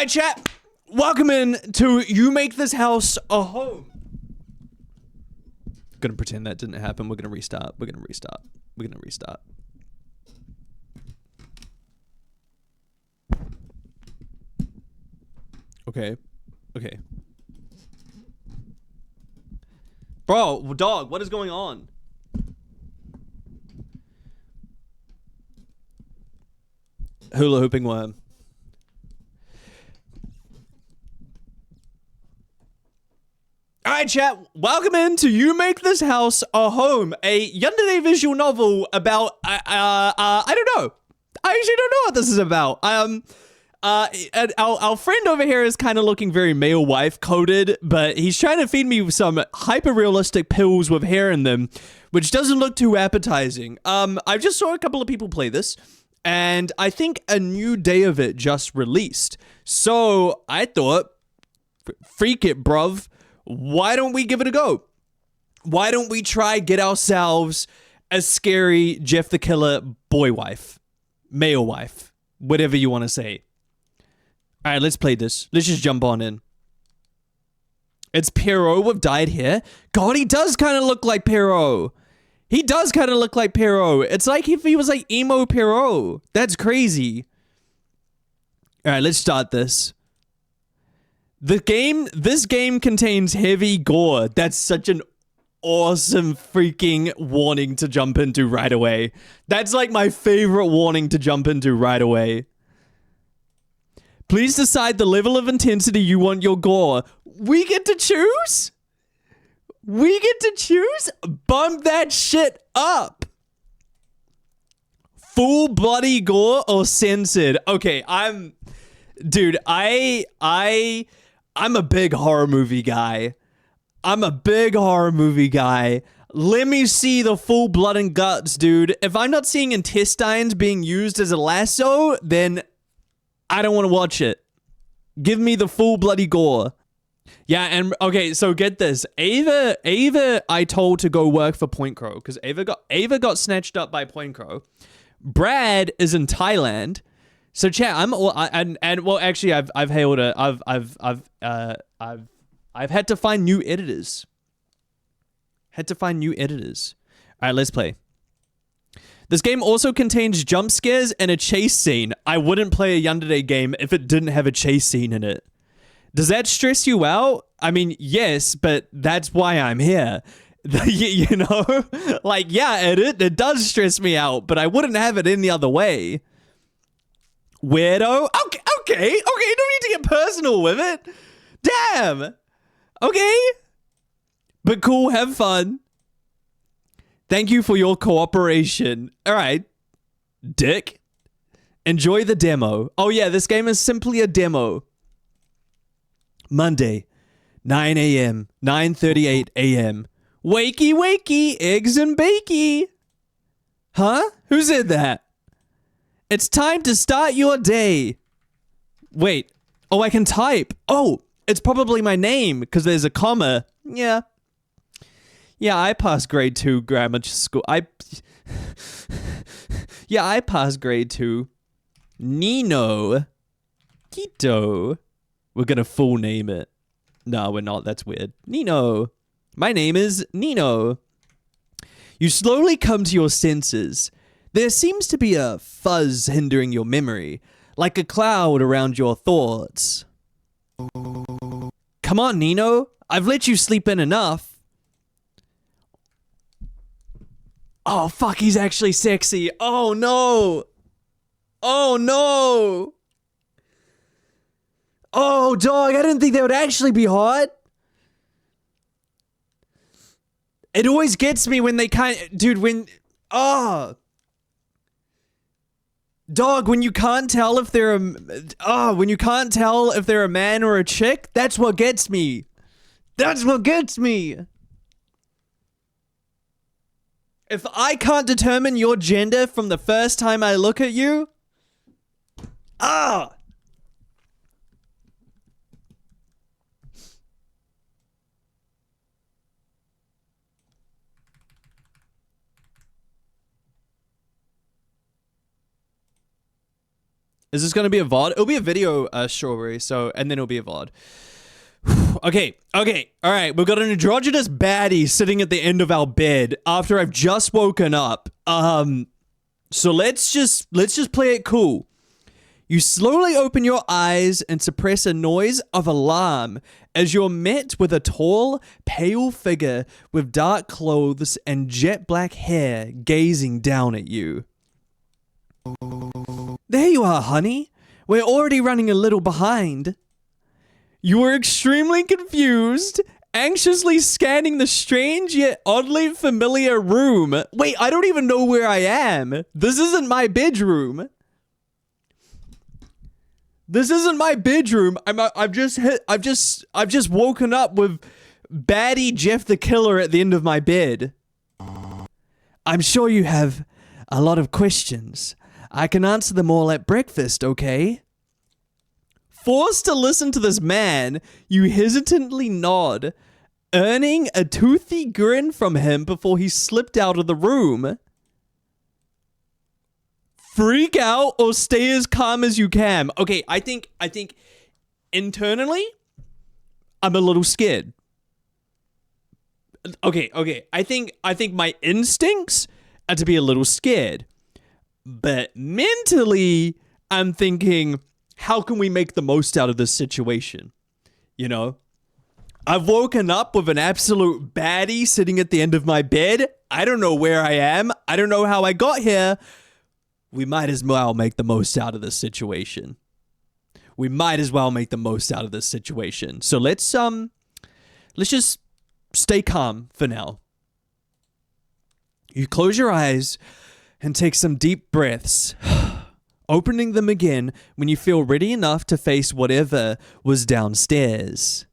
Alright, chat. Welcome in to You Make This House a Home. Gonna pretend that didn't happen. We're gonna restart. We're gonna restart. We're gonna restart. Okay. Okay. Bro, dog, what is going on? Hula hooping worm. Alright, chat, welcome in to You Make This House a Home, a Yandere visual novel about, I don't know. I actually don't know what this is about. Our friend over here is kind of looking very male wife coded, but he's trying to feed me some hyper-realistic pills with hair in them, which doesn't look too appetizing. I just saw a couple of people play this, and I think a new day of it just released. So I thought, freak it, bruv. Why don't we give it a go? Why don't we try get ourselves a scary Jeff the Killer boy wife, male wife, whatever you want to say. All right, let's play this. Let's just jump on in. It's Pierrot with dyed hair. God, he does kind of look like Pierrot. He does kind of look like Pierrot. It's like if he was like emo Pierrot. That's crazy. All right, let's start this. This game contains heavy gore. That's such an awesome freaking warning to jump into right away. That's like my favorite warning to jump into right away. Please decide the level of intensity you want your gore. We get to choose? We get to choose? Bump that shit up. Full bloody gore or censored? Okay, dude, I'm a big horror movie guy. Let me see the full blood and guts, dude. If I'm not seeing intestines being used as a lasso, then I don't want to watch it. Give me the full bloody gore. Yeah, and okay, so get this. Ava I told to go work for Point Crow because Ava got snatched up by Point Crow. Brad is in Thailand. So chat, well actually I've hailed it. I've had to find new editors. All right, let's play. This game also contains jump scares and a chase scene. I wouldn't play a Yandere game if it didn't have a chase scene in it. Does that stress you out? I mean, yes, but that's why I'm here. You know? Like, yeah, it does stress me out, but I wouldn't have it any other way. Weirdo? Okay, don't need to get personal with it. Damn. Okay. But cool, have fun. Thank you for your cooperation. All right, dick. Enjoy the demo. Oh yeah, this game is simply a demo. Monday, 9 a.m., 9:38 a.m. Wakey, wakey, eggs and bakey. Huh? Who said that? It's time to start your day. Wait. Oh, I can type. Oh, it's probably my name because there's a comma. Yeah. Yeah, I passed grade 2 grammar school. Yeah, I passed grade 2. Nino. Quito. We're gonna full name it. No, we're not. That's weird. Nino. My name is Nino. You slowly come to your senses. There seems to be a fuzz hindering your memory, like a cloud around your thoughts. Come on, Nino. I've let you sleep in enough. Oh, fuck, he's actually sexy. Oh, no. Oh, no. Oh, dog, I didn't think that would actually be hot. It always gets me when they dude, when... Oh... Dog, when you can't tell if they're when you can't tell if they're a man or a chick, that's what gets me. That's what gets me. If I can't determine your gender from the first time I look at you, Is this going to be a VOD? It'll be a video, Strawberry, so, and then it'll be a VOD. Okay, all right. We've got an androgynous baddie sitting at the end of our bed after I've just woken up. So let's just play it cool. You slowly open your eyes and suppress a noise of alarm as you're met with a tall, pale figure with dark clothes and jet black hair gazing down at you. There you are, honey. We're already running a little behind. You are extremely confused, anxiously scanning the strange yet oddly familiar room. Wait, I don't even know where I am. This isn't my bedroom. This isn't my bedroom. I've just woken up with baddie Jeff the Killer at the end of my bed. I'm sure you have a lot of questions. I can answer them all at breakfast, okay? Forced to listen to this man, you hesitantly nod, earning a toothy grin from him before he slipped out of the room. Freak out or stay as calm as you can. Okay, I think internally, I'm a little scared. Okay. I think my instincts are to be a little scared. But mentally, I'm thinking, how can we make the most out of this situation? You know? I've woken up with an absolute baddie sitting at the end of my bed. I don't know where I am. I don't know how I got here. We might as well make the most out of this situation. So let's just stay calm for now. You close your eyes and take some deep breaths, opening them again when you feel ready enough to face whatever was downstairs.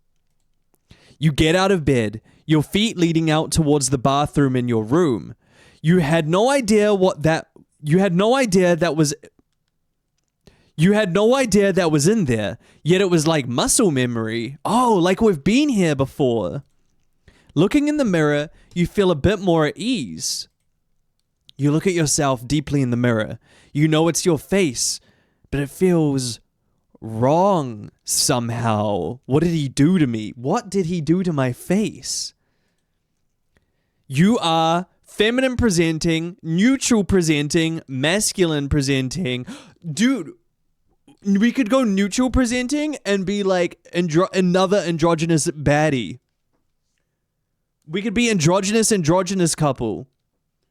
You get out of bed, your feet leading out towards the bathroom in your room. You had no idea that was in there, yet it was like muscle memory. Oh, like we've been here before. Looking in the mirror, you feel a bit more at ease. You look at yourself deeply in the mirror. You know it's your face, but it feels wrong somehow. What did he do to me? What did he do to my face? You are feminine presenting, neutral presenting, masculine presenting. Dude, we could go neutral presenting and be like another androgynous baddie. We could be androgynous couple.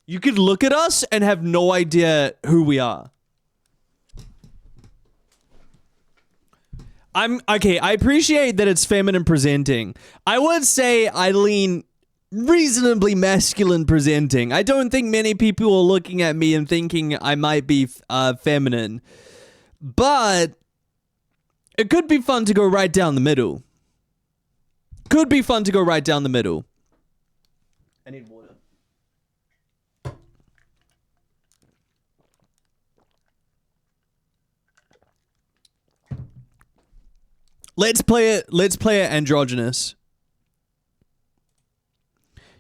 You could look at us and have no idea who we are. I appreciate that it's feminine presenting. I would say I lean reasonably masculine presenting. I don't think many people are looking at me and thinking I might be feminine. But it could be fun to go right down the middle. I need water. Let's play it androgynous.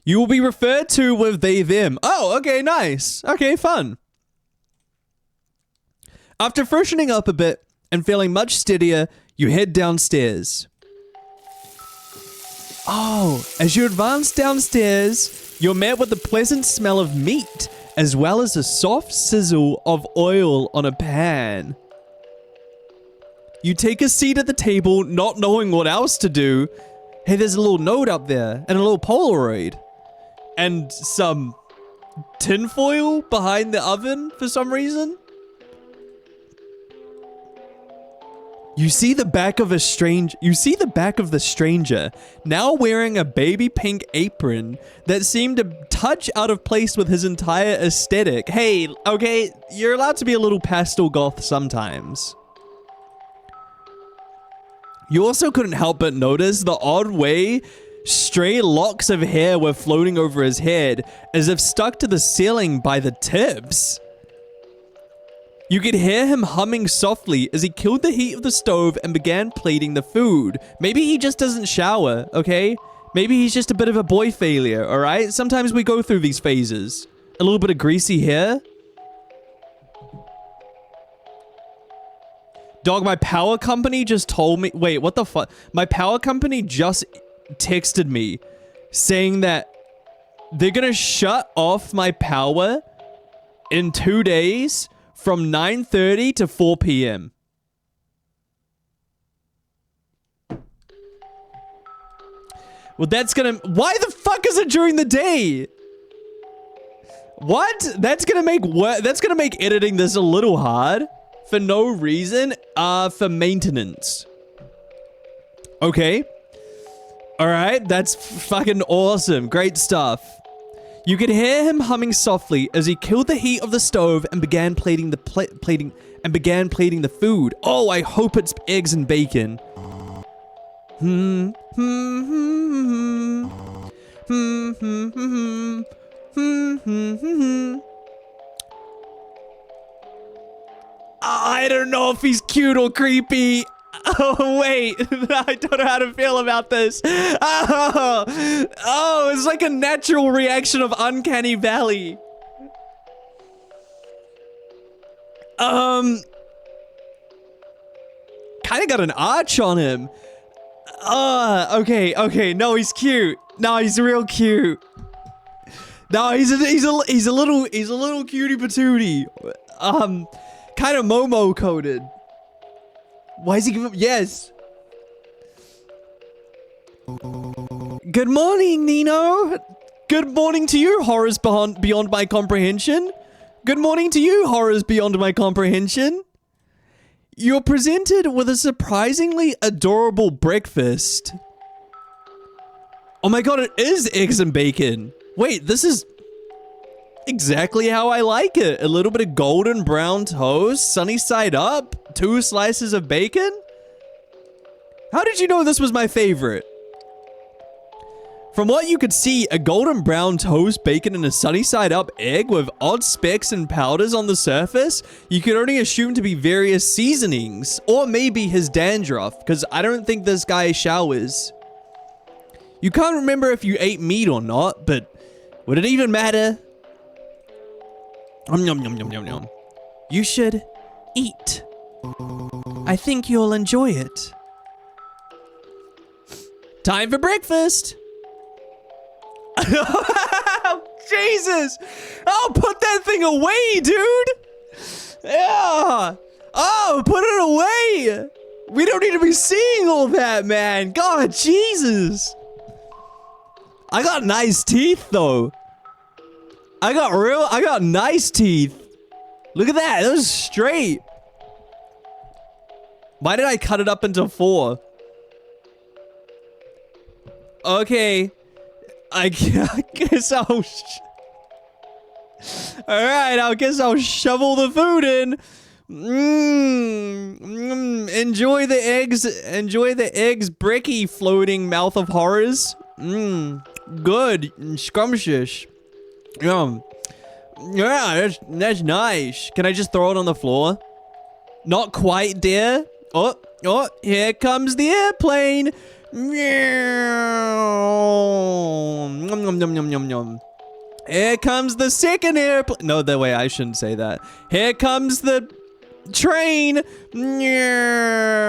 You will be referred to with they, them. Oh, okay, nice. Okay, fun. After freshening up a bit and feeling much steadier, you head downstairs. Oh, as you advance downstairs, you're met with the pleasant smell of meat, as well as a soft sizzle of oil on a pan. You take a seat at the table, not knowing what else to do. Hey, there's a little note up there, and a little Polaroid. And some tinfoil behind the oven for some reason. You see the back of the stranger, now wearing a baby pink apron that seemed a touch out of place with his entire aesthetic. Hey, okay, you're allowed to be a little pastel goth sometimes. You also couldn't help but notice the odd way stray locks of hair were floating over his head, as if stuck to the ceiling by the tips. You could hear him humming softly as he killed the heat of the stove and began plating the food. Maybe he just doesn't shower, okay? Maybe he's just a bit of a boy failure, alright? Sometimes we go through these phases. A little bit of greasy hair. Dog, my power company just told me... Wait, what the fuck? My power company just texted me saying that they're gonna shut off my power in 2 days from 9:30 to 4 p.m. Well, that's gonna... Why the fuck is it during the day? What? That's gonna make editing this a little hard. For no reason. For maintenance. Okay. Alright, that's fucking awesome. Great stuff. You could hear him humming softly as he killed the heat of the stove and began plating the food. Oh, I hope it's eggs and bacon. I don't know if he's cute or creepy. Oh, wait. I don't know how to feel about this. Oh, it's like a natural reaction of Uncanny Valley. Kind of got an arch on him. Okay. No, he's cute. No, he's real cute. No, he's a little cutie patootie. Kind of Momo coded. Why is he giving... Yes. Good morning, Nino. Good morning to you, horrors beyond my comprehension. Good morning to you, horrors beyond my comprehension. You're presented with a surprisingly adorable breakfast. Oh my god, it is eggs and bacon. Wait, this is exactly how I like it. A little bit of golden brown toast, sunny side up, 2 slices of bacon. How did you know this was my favorite? From what you could see, a golden brown toast, bacon, and a sunny side up egg with odd specks and powders on the surface, you could only assume to be various seasonings, or maybe his dandruff, because I don't think this guy showers. You can't remember if you ate meat or not, but would it even matter? Yum, yum, yum, yum. You should eat. I think you'll enjoy it. Time for breakfast. Jesus! Oh, put that thing away, dude! Yeah! Oh, put it away! We don't need to be seeing all that, man! God, Jesus! I got nice teeth, though. I got nice teeth. Look at that, that was straight. Why did I cut it up into 4? Okay. I guess I'll... Alright, I guess I'll shovel the food in. Enjoy the eggs. Enjoy the eggs, bricky floating mouth of horrors. Good. Scrumptious. Yum. Yeah, that's nice. Can I just throw it on the floor? Not quite, dear. Oh, here comes the airplane. Yum. Here comes the second airplane. No, that way I shouldn't say that. Here comes the train. Yum.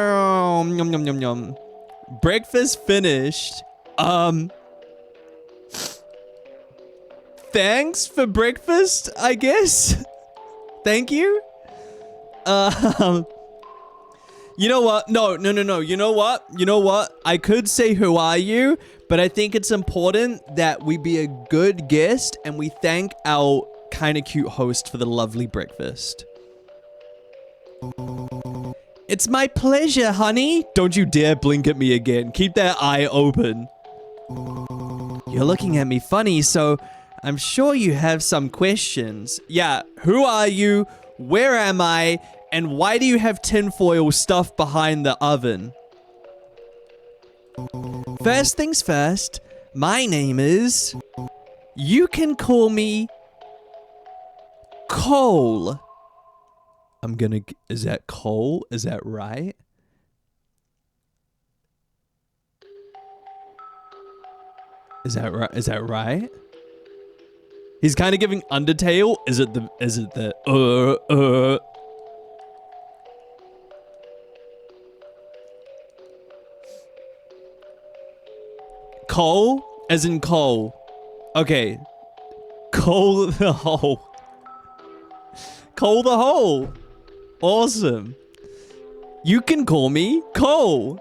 Breakfast finished. Thanks for breakfast, I guess. Thank you. You know what? No. You know what? I could say, who are you? But I think it's important that we be a good guest and we thank our kind of cute host for the lovely breakfast. It's my pleasure, honey. Don't you dare blink at me again. Keep that eye open. You're looking at me funny, so I'm sure you have some questions. Yeah, who are you? Where am I? And why do you have tinfoil stuff behind the oven? First things first, my name is... You can call me... Cole. I'm gonna... Is that Cole? Is that right? Is that right? Is that right? He's kind of giving Undertale. Is it the... Coal? As in coal. Okay. Coal the hole. Coal the hole. Awesome. You can call me Cole.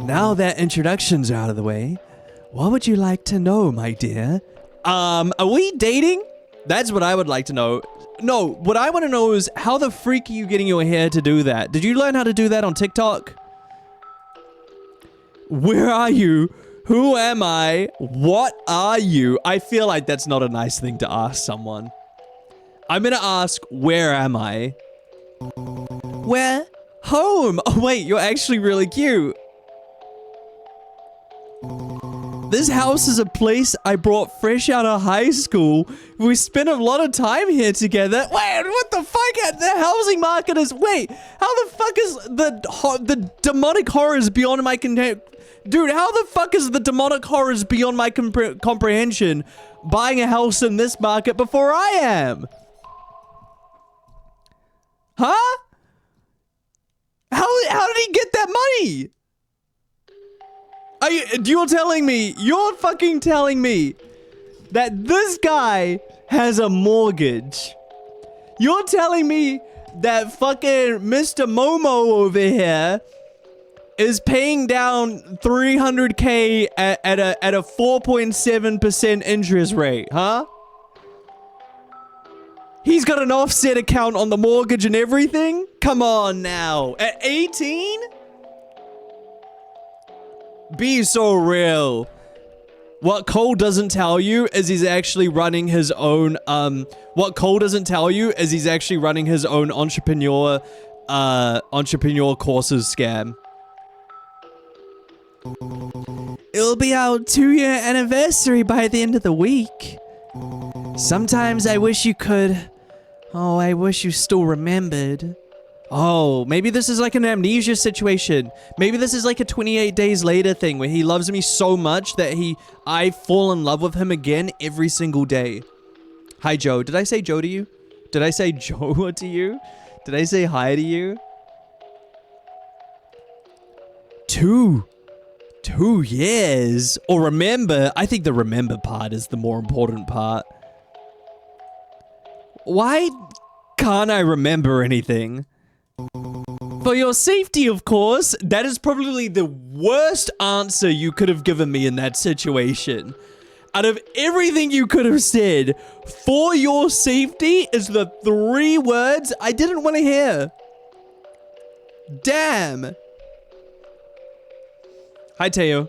Now that introduction's out of the way, what would you like to know, my dear? Are we dating? That's what I would like to know. No, what I want to know is how the freak are you getting your hair to do that? Did you learn how to do that on TikTok? Where are you? Who am I? What are you? I feel like that's not a nice thing to ask someone. I'm gonna ask, where am I? Where? Home! Oh wait, you're actually really cute. This house is a place I brought fresh out of high school. We spent a lot of time here together. Wait, what the fuck? The housing market is... Wait, how the fuck is the demonic horrors beyond my... Dude, how the fuck is the demonic horrors beyond my comprehension buying a house in this market before I am? Huh? How did he get that money? You're fucking telling me that this guy has a mortgage. You're telling me that fucking Mr. Momo over here is paying down 300K at a 4.7% interest rate, huh? He's got an offset account on the mortgage and everything? Come on now. At 18? Be so real. What Cole doesn't tell you is he's actually running his own, what Cole doesn't tell you is he's actually running his own entrepreneur courses scam. It'll be our 2-year anniversary by the end of the week. Sometimes I wish you could... Oh, I wish you still remembered. Oh, maybe this is like an amnesia situation. Maybe this is like a 28 days later thing where he loves me so much that I fall in love with him again every single day. Hi, Joe. Did I say Joe to you? Did I say Joe to you? Did I say hi to you? 2 years. Or remember. I think the remember part is the more important part. Why can't I remember anything? For your safety, of course. That is probably the worst answer you could have given me in that situation. Out of everything you could have said, for your safety is the 3 words I didn't want to hear. Damn. Hi, Teo.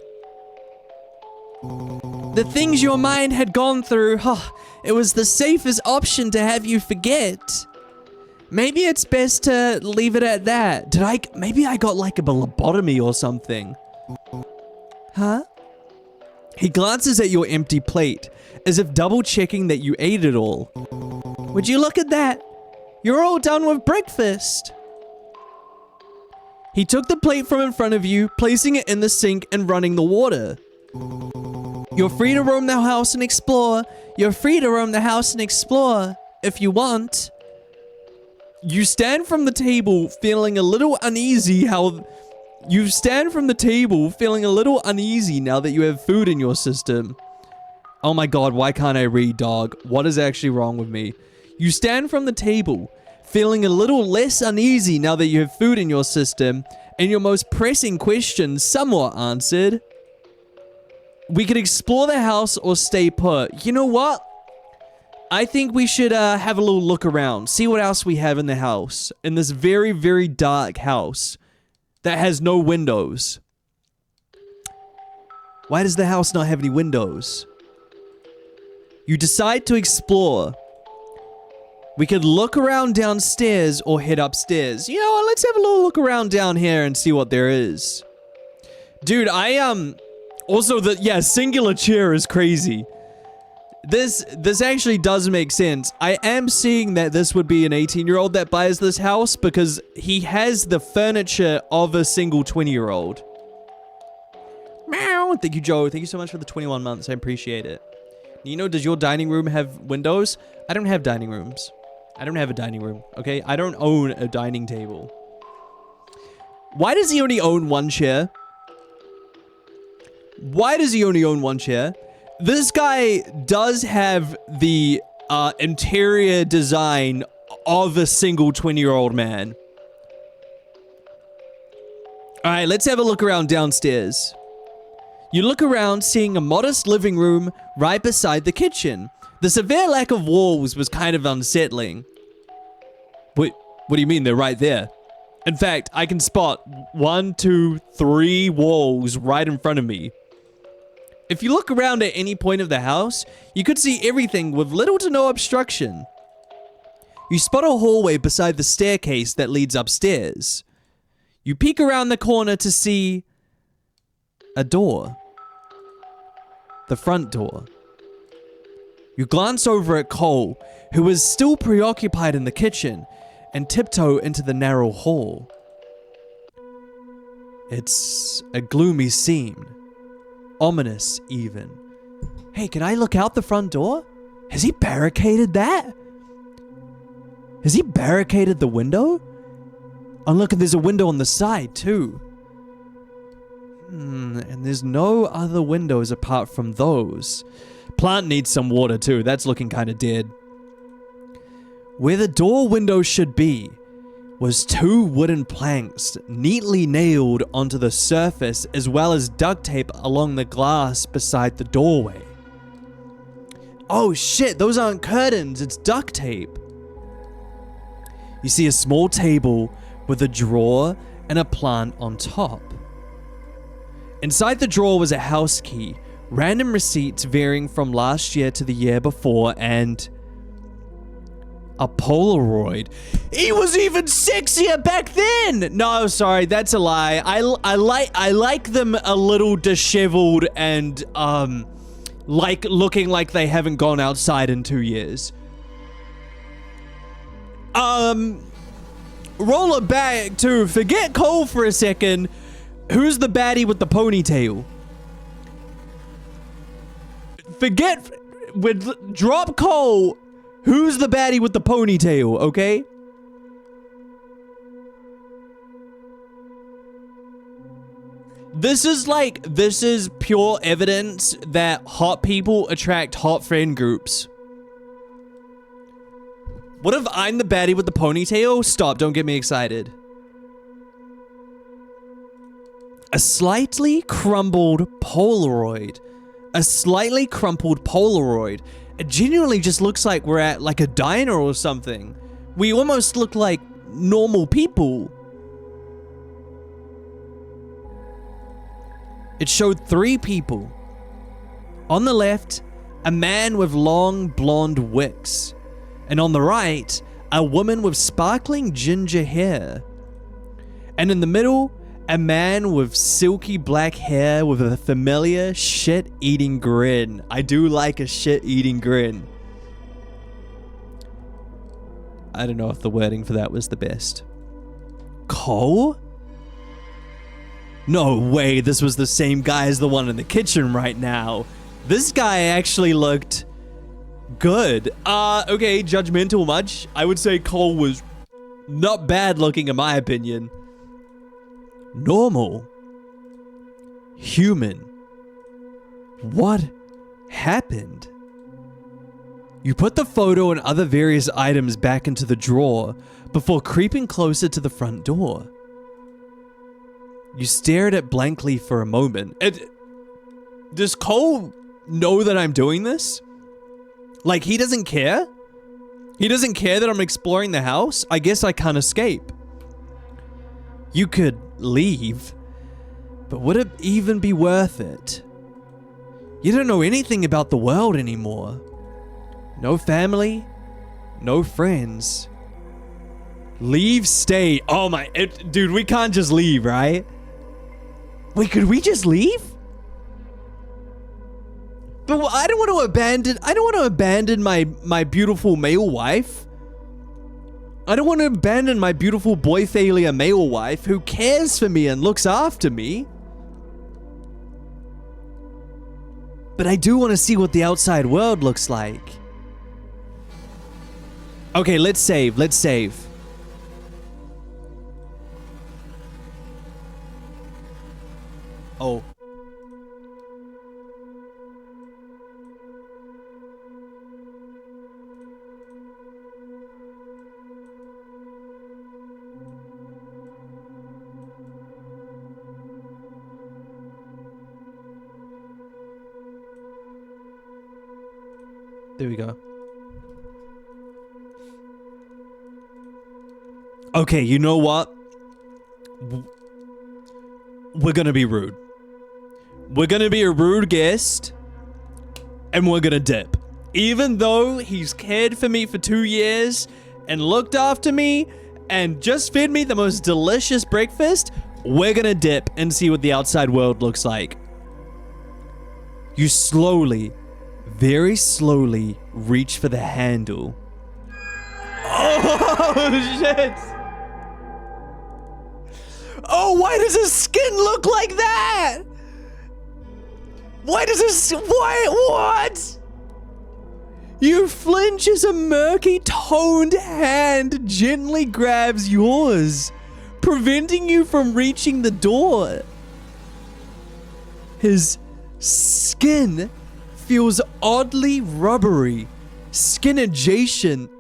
The things your mind had gone through, it was the safest option to have you forget. Maybe it's best to leave it at that. Maybe I got like a lobotomy or something. Huh? He glances at your empty plate, as if double checking that you ate it all. Would you look at that? You're all done with breakfast. He took the plate from in front of you, placing it in the sink and running the water. You're free to roam the house and explore. You're free to roam the house and explore, if you want. You stand from the table feeling a little uneasy now that you have food in your system. Oh my god, why can't I read, dog? What is actually wrong with me? You stand from the table feeling a little less uneasy now that you have food in your system and your most pressing question somewhat answered. We could explore the house or stay put. You know what? I think we should have a little look around. See what else we have in the house. In this very, very dark house that has no windows. Why does the house not have any windows? You decide to explore. We could look around downstairs or head upstairs. You know what? Let's have a little look around down here and see what there is. Dude, also, singular chair is crazy. This actually does make sense. I am seeing that this would be an 18-year-old that buys this house because he has the furniture of a single 20-year-old. Meow. Thank you, Joe. Thank you so much for the 21 months. I appreciate it. Nino, does your dining room have windows? I don't have dining rooms. I don't have a dining room, okay? I don't own a dining table. Why does he only own 1 chair? Why does he only own one chair? This guy does have the interior design of a single 20-year-old man. All right, let's have a look around downstairs. You look around, seeing a modest living room right beside the kitchen. The severe lack of walls was kind of unsettling. Wait, what do you mean they're right there? In fact, I can spot 1, 2, 3 walls right in front of me. If you look around at any point of the house, you could see everything with little to no obstruction. You spot a hallway beside the staircase that leads upstairs. You peek around the corner to see a door. The front door. You glance over at Cole, who is still preoccupied in the kitchen, and tiptoe into the narrow hall. It's a gloomy scene. Ominous, even. Hey, can I look out the front door? Has he barricaded that? Has he barricaded the window? Oh, look, there's a window on the side, too. And there's no other windows apart from those. Plant needs some water, too. That's looking kind of dead. Where the door window should be was 2 wooden planks neatly nailed onto the surface, as well as duct tape along the glass beside the doorway. Oh shit, those aren't curtains, it's duct tape. You see a small table with a drawer and a plant on top. Inside the drawer was a house key, random receipts varying from last year to the year before, and a Polaroid. He was even sexier back then! No, sorry, that's a lie. I like them a little disheveled and, like looking like they haven't gone outside in 2 years. Roll it back to forget Cole for a second. Who's the baddie with the ponytail? Drop Cole. Who's the baddie with the ponytail, okay? This is pure evidence that hot people attract hot friend groups. What if I'm the baddie with the ponytail? Stop, don't get me excited. A slightly crumpled Polaroid. A slightly crumpled Polaroid. It genuinely just looks like we're at like a diner or something. We almost look like normal people. It showed 3 people. On the left, a man with long blonde wicks. And on the right, a woman with sparkling ginger hair. And in the middle, a man with silky black hair with a familiar shit-eating grin. I do like a shit-eating grin. I don't know if the wording for that was the best. Cole? No way, this was the same guy as the one in the kitchen right now. This guy actually looked good. Okay, judgmental much? I would say Cole was not bad looking in my opinion. Normal. Human. What happened? You put the photo and other various items back into the drawer before creeping closer to the front door. You stare at it blankly for a moment. Does Cole know that I'm doing this? Like, he doesn't care? He doesn't care that I'm exploring the house? I guess I can't escape. You could leave, but would it even be worth it? You don't know anything about the world anymore. No family, no friends. Leave, stay. Oh my, dude, we can't just leave, right? Wait, could we just leave? But I don't want to abandon my beautiful male wife. I don't want to abandon my beautiful boy failure male wife who cares for me and looks after me. But I do want to see what the outside world looks like. Okay, let's save. Let's save. Oh. There we go. Okay, you know what? We're gonna be rude. We're gonna be a rude guest, and we're gonna dip. Even though he's cared for me for 2 years and looked after me and just fed me the most delicious breakfast, we're gonna dip and see what the outside world looks like. You slowly, very slowly reach for the handle. Oh, shit! Oh, why does his skin look like that? Why does his... What? You flinch as a murky, toned hand gently grabs yours, preventing you from reaching the door. His skin feels oddly rubbery, skin adjacent,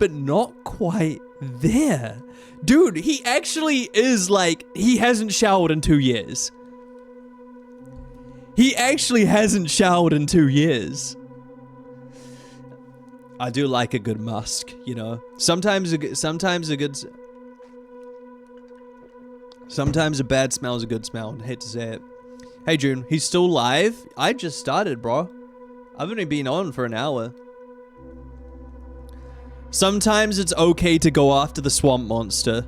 but not quite there. Dude, he actually is like, he hasn't showered in 2 years. He actually hasn't showered in 2 years. I do like a good musk, you know. Sometimes a bad smell is a good smell. I hate to say it. Hey, June, he's still live? I just started, bro. I've only been on for an hour. Sometimes it's okay to go after the swamp monster.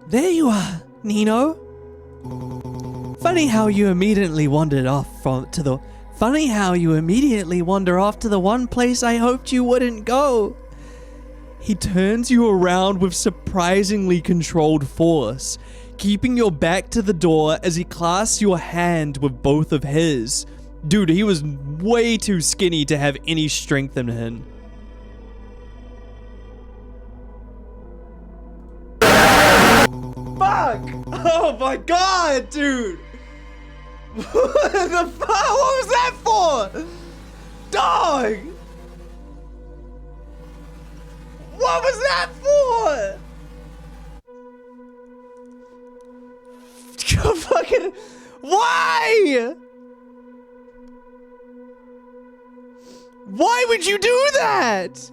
There you are, Nino. Funny how you immediately wandered off to the one place I hoped you wouldn't go. He turns you around with surprisingly controlled force, keeping your back to the door as he clasps your hand with both of his. Dude, he was way too skinny to have any strength in him. Fuck! Oh my god, dude! What the fuck? What was that for? Dog! What was that for? Fucking... Why? Why would you do that?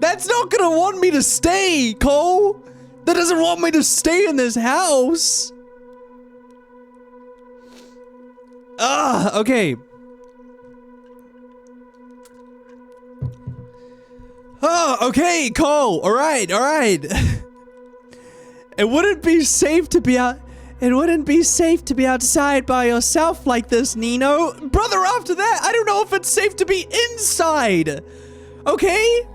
That's not gonna want me to stay, Cole. That doesn't want me to stay in this house. Okay. Oh, okay, Cole. All right. It wouldn't be safe to be outside by yourself like this, Nino. Brother, after that, I don't know if it's safe to be inside. Okay?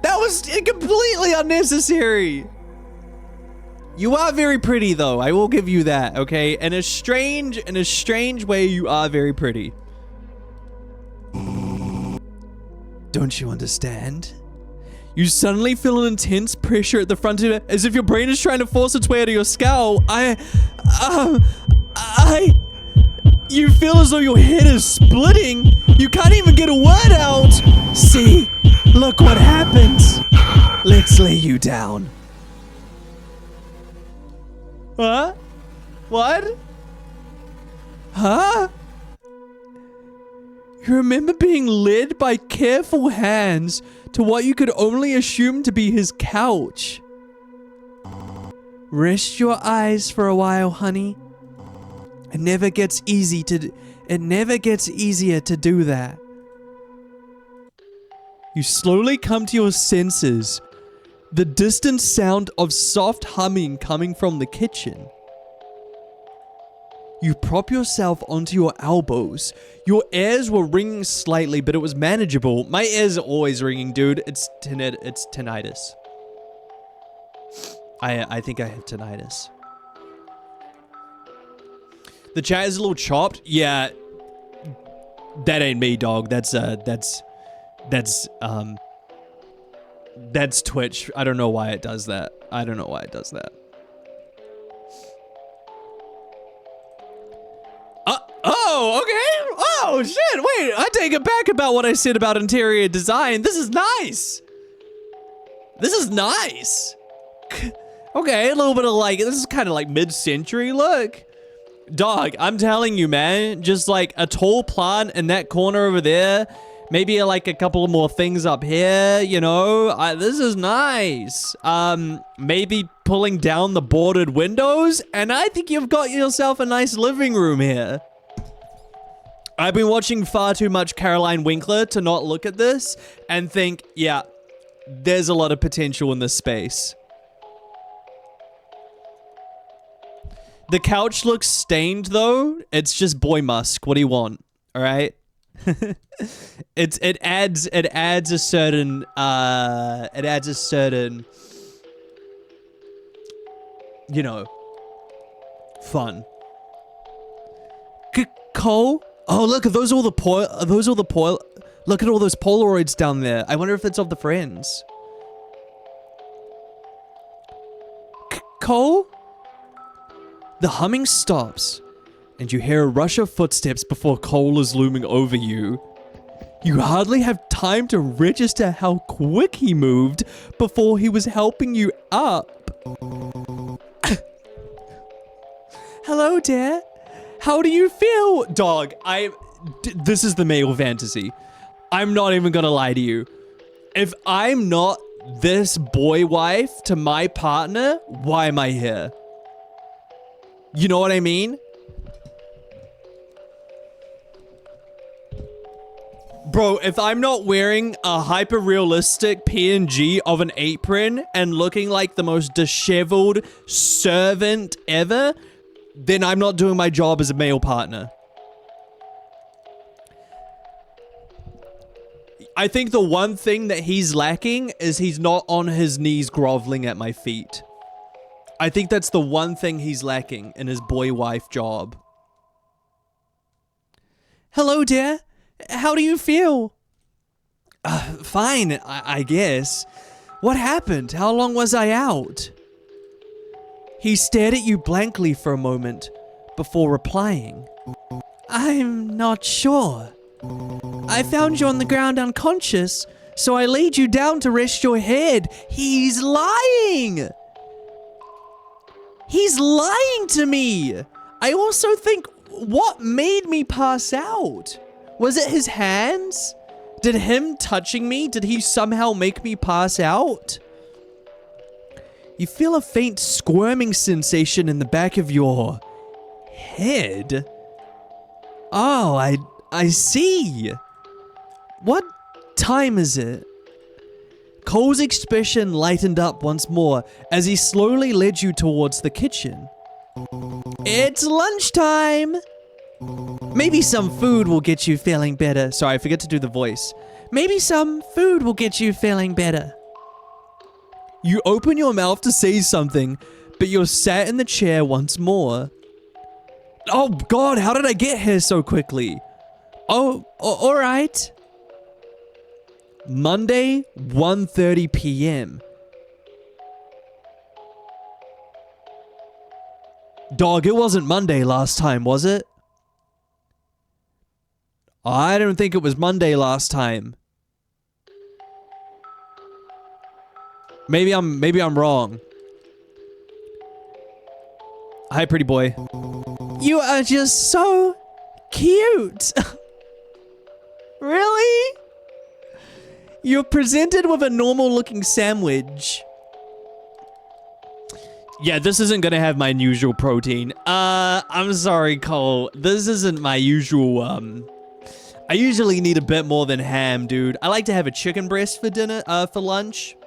That was completely unnecessary. You are very pretty, though. I will give you that, okay? In a strange way, you are very pretty. Don't you understand? You suddenly feel an intense pressure at the front of it, as if your brain is trying to force its way out of your skull. You feel as though your head is splitting. You can't even get a word out. See, look what happens. Let's lay you down. Huh? What? Huh? You remember being led by careful hands to what you could only assume to be his couch. Rest your eyes for a while, honey. It never gets easier to do that. You slowly come to your senses. The distant sound of soft humming coming from the kitchen. You prop yourself onto your elbows. Your ears were ringing slightly, but it was manageable. My ears are always ringing, dude. It's tinnitus. I think I have tinnitus. The chat is a little chopped. Yeah. That ain't me, dog. That's Twitch. I don't know why it does that. Oh, okay. Oh, shit. Wait, I take it back about what I said about interior design. This is nice. Okay, a little bit of like, this is kind of like mid-century look. Dog, I'm telling you, man. Just like a tall plant in that corner over there. Maybe like a couple more things up here, you know? This is nice. Maybe pulling down the boarded windows. And I think you've got yourself a nice living room here. I've been watching far too much Caroline Winkler to not look at this and think, yeah, there's a lot of potential in this space. The couch looks stained though. It's just boy musk. What do you want? All right. it adds a certain you know, fun. Cole? Oh, look, are those all the look at all those Polaroids down there. I wonder if it's of the friends. Cole? The humming stops, and you hear a rush of footsteps before Cole is looming over you. You hardly have time to register how quick he moved before he was helping you up. Hello, dear. How do you feel? Dog, this is the male fantasy. I'm not even gonna lie to you. If I'm not this boy wife to my partner, why am I here? You know what I mean? Bro, if I'm not wearing a hyper-realistic PNG of an apron and looking like the most disheveled servant ever, then I'm not doing my job as a male partner. I think the one thing that he's lacking is he's not on his knees groveling at my feet. I think that's the one thing he's lacking in his boy-wife job. Hello, dear. How do you feel? Fine, I guess. What happened? How long was I out? He stared at you blankly for a moment before replying. I'm not sure. I found you on the ground unconscious, so I laid you down to rest your head. He's lying! He's lying to me! I also think, what made me pass out? Was it his hands? Did him touching me, did he somehow make me pass out? You feel a faint squirming sensation in the back of your head. Oh, I see. What time is it? Cole's expression lightened up once more as he slowly led you towards the kitchen. It's lunchtime. Maybe some food will get you feeling better. Sorry, I forget to do the voice. Maybe some food will get you feeling better. You open your mouth to say something, but you're sat in the chair once more. Oh God, how did I get here so quickly? Oh, all right. Monday, 1:30 p.m. Dog, it wasn't Monday last time, was it? I don't think it was Monday last time. Maybe I'm wrong. Hi, pretty boy. You are just so cute. Really? You're presented with a normal looking sandwich. Yeah, this isn't gonna have my usual protein. I'm sorry, Cole. This isn't my usual, I usually need a bit more than ham, dude. I like to have a chicken breast for dinner, for lunch.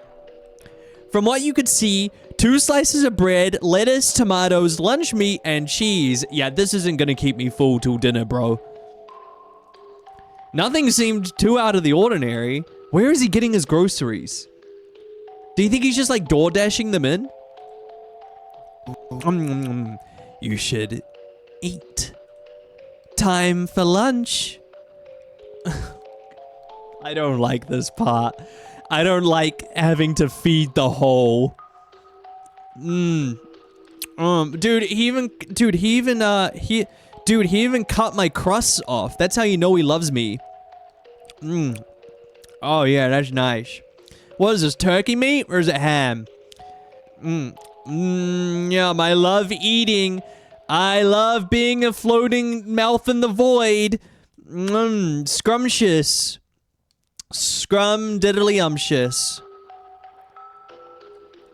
From what you could see, 2 slices of bread, lettuce, tomatoes, lunch meat, and cheese. Yeah, this isn't gonna keep me full till dinner, bro. Nothing seemed too out of the ordinary. Where is he getting his groceries? Do you think he's just like door dashing them in? You should eat. Time for lunch. I don't like this part. I don't like having to feed the whole. Dude, he even cut my crusts off. That's how you know he loves me. Oh yeah, that's nice. What is this, turkey meat or is it ham? Yeah, my love eating. I love being a floating mouth in the void. Scrumptious. Scrum diddly-umptious.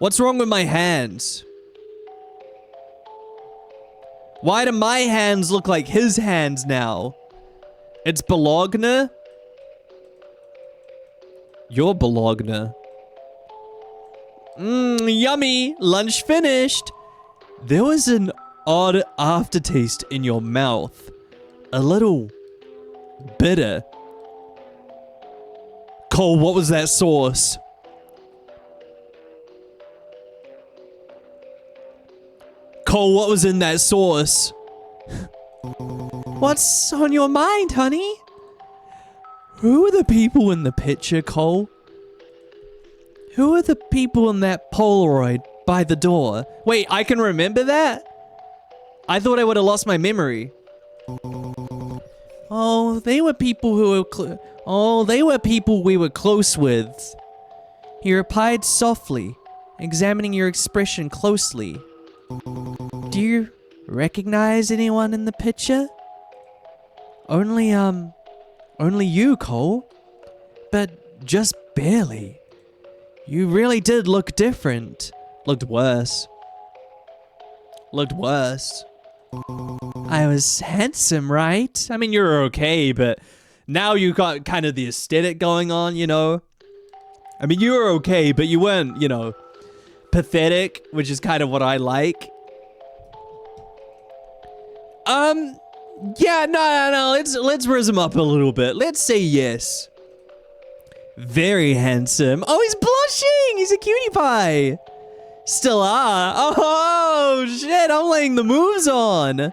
What's wrong with my hands? Why do my hands look like his hands now? It's Bologna? You're Bologna. Yummy. Lunch finished. There was an odd aftertaste in your mouth. A little bitter. Cole, what was that sauce? Cole, what was in that sauce? What's on your mind, honey? Who are the people in the picture, Cole? Who are the people in that Polaroid by the door? Wait, I can remember that? I thought I would have lost my memory. Oh, they were people who were they were people we were close with. He replied softly, examining your expression closely. Do you recognize anyone in the picture? Only you, Cole. But just barely. You really did look different. Looked worse. Looked worse. I was handsome, right? I mean, you're okay, but now you got kind of the aesthetic going on, you know? I mean, you were okay, but you weren't, you know, pathetic, which is kind of what I like. Yeah, no. Let's raise him up a little bit. Let's say yes. Very handsome. Oh, he's blushing. He's a cutie pie. Still are. Oh, shit. I'm laying the moves on.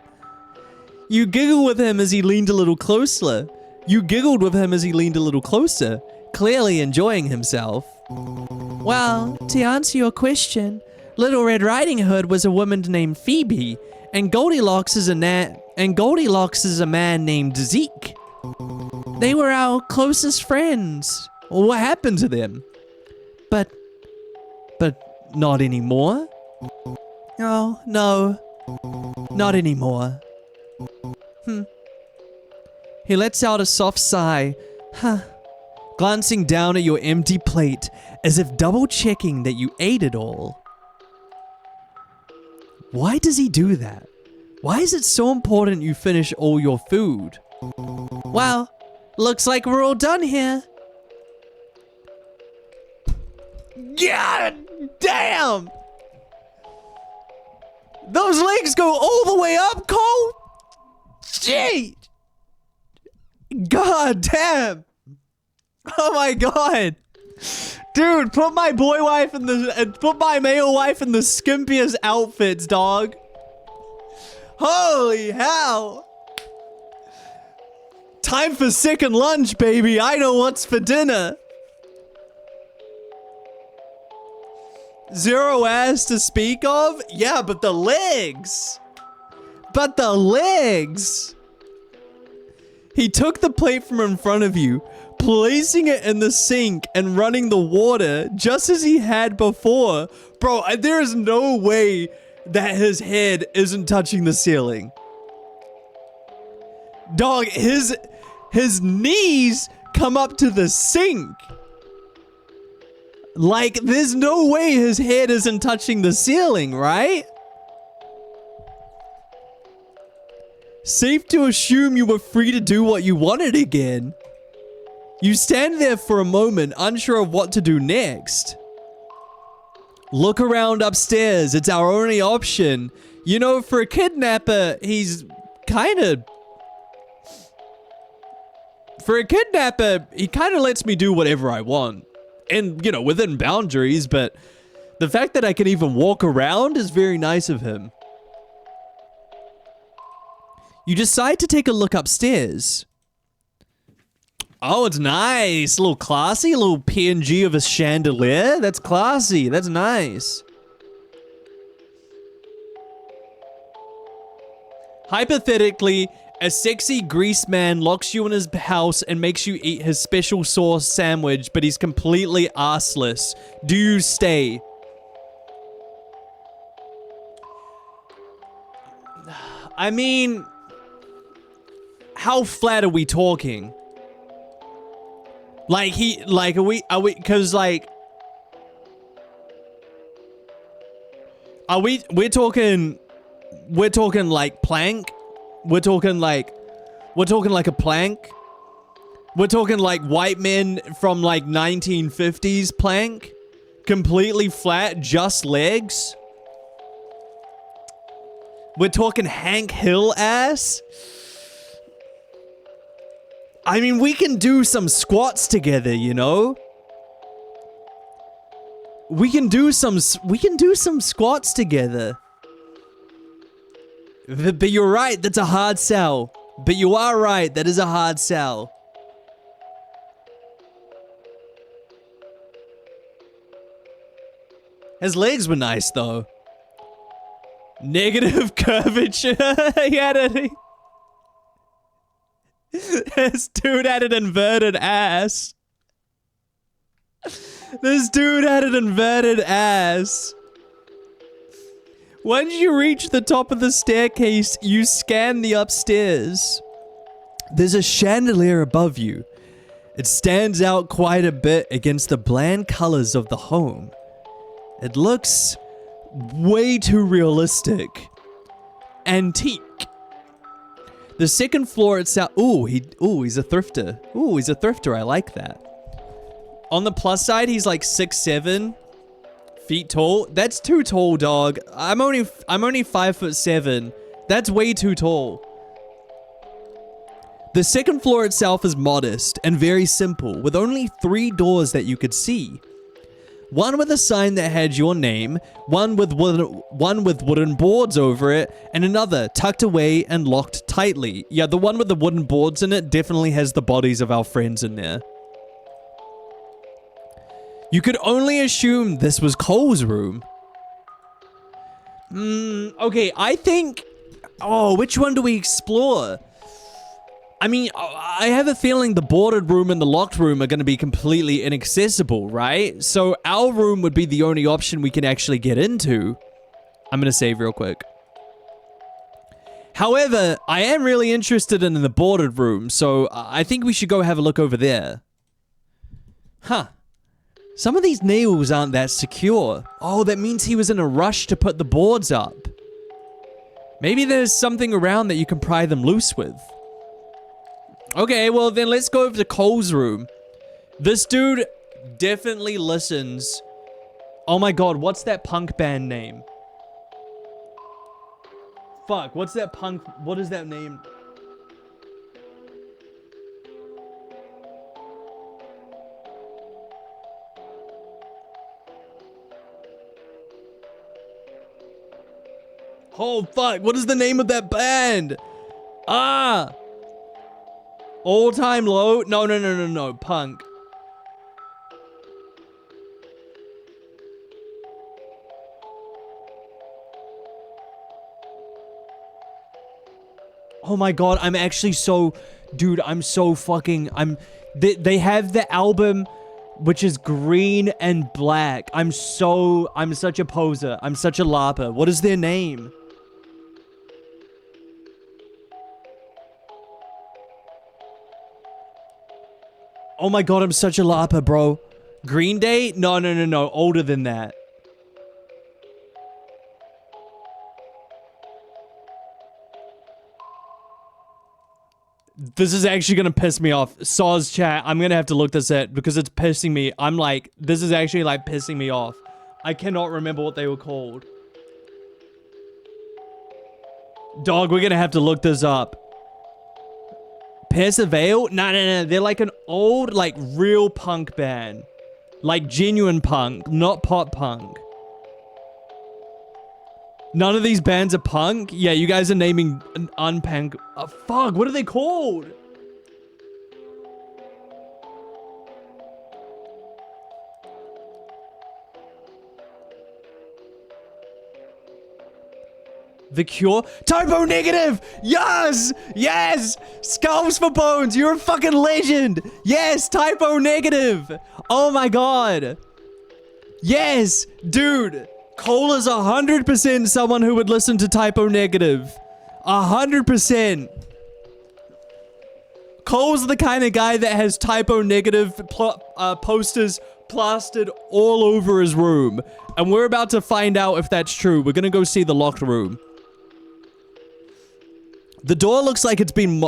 You giggled with him as he leaned a little closer. Clearly enjoying himself. Well, to answer your question, Little Red Riding Hood was a woman named Phoebe, and Goldilocks is a man named Zeke. They were our closest friends. What happened to them? But not anymore? Oh, no. Not anymore. He lets out a soft sigh, glancing down at your empty plate as if double-checking that you ate it all. Why does he do that? Why is it so important you finish all your food? Well, looks like we're all done here. God damn! Those legs go all the way up, Cole? Gee! God damn! Oh my god! Dude, put my male wife in the skimpiest outfits, dog. Holy hell! Time for second lunch, baby. I know what's for dinner. Zero ass to speak of? Yeah, but the legs. He took the plate from in front of you, placing it in the sink and running the water just as he had before. Bro, there is no way that his head isn't touching the ceiling. Dog, his knees come up to the sink. Like, there's no way his head isn't touching the ceiling, right? Safe to assume you were free to do what you wanted again. You stand there for a moment, unsure of what to do next. Look around upstairs. It's our only option. You know, for a kidnapper, he's kind of... For a kidnapper, he kind of lets me do whatever I want. And, you know, within boundaries, but the fact that I can even walk around is very nice of him. You decide to take a look upstairs. Oh, it's nice. A little classy. A little PNG of a chandelier. That's classy. That's nice. Hypothetically, a sexy grease man locks you in his house and makes you eat his special sauce sandwich, but he's completely arseless. Do you stay? I mean, how flat are we talking? Like are we, cause like, we're talking like plank? We're talking like a plank? We're talking like white men from like 1950s plank? Completely flat, just legs? We're talking Hank Hill ass? I mean, we can do some squats together, you know? We can do some squats together. But you're right, that's a hard sell. But you are right, that is a hard sell. His legs were nice, though. Negative curvature. He had a... This dude had an inverted ass. This dude had an inverted ass. Once you reach the top of the staircase, you scan the upstairs. There's a chandelier above you. It stands out quite a bit against the bland colors of the home. It looks way too realistic. Antique. The second floor itself... he's a thrifter. Ooh, he's a thrifter. I like that. On the plus side, he's like 6'7" feet tall. That's too tall, dog. I'm only 5'7". That's way too tall. The second floor itself is modest and very simple, with only 3 doors that you could see. One with a sign that had your name, one with wooden boards over it, and another tucked away and locked tightly. Yeah, the one with the wooden boards in it definitely has the bodies of our friends in there. You could only assume this was Cole's room. Okay, I think... Oh, which one do we explore? I mean, I have a feeling the boarded room and the locked room are going to be completely inaccessible, right? So our room would be the only option we can actually get into. I'm going to save real quick. However, I am really interested in the boarded room, so I think we should go have a look over there. Huh. Some of these nails aren't that secure. Oh, that means he was in a rush to put the boards up. Maybe there's something around that you can pry them loose with. Okay, well then let's go over to Cole's room. This dude definitely listens. Oh my god, what's that punk band name? Fuck, what's that punk... What is that name? Oh fuck, what is the name of that band? Ah! All Time Low? No, punk. Oh my god, I'm actually so... Dude, I'm so fucking... They have the album, which is green and black. I'm such a poser. I'm such a LARPer. What is their name? Oh my god, I'm such a LARPer, bro. Green Day? No. Older than that. This is actually gonna piss me off. Soz chat, I'm gonna have to look this at because it's pissing me. I'm like, this is actually like pissing me off. I cannot remember what they were called. Dog, we're gonna have to look this up. Perseveil? No. They're like an old, like, real punk band. Like, genuine punk, not pop punk. None of these bands are punk? Yeah, you guys are naming an unpunk... fuck, what are they called? The Cure? Typo Negative! Yes! Yes! Skulls for Bones! You're a fucking legend! Yes! Typo Negative! Oh my god! Yes! Dude! Cole is 100% someone who would listen to Typo Negative. 100%. Cole's the kind of guy that has typo negative posters plastered all over his room. And we're about to find out if that's true. We're gonna go see the locked room. The door looks like it's been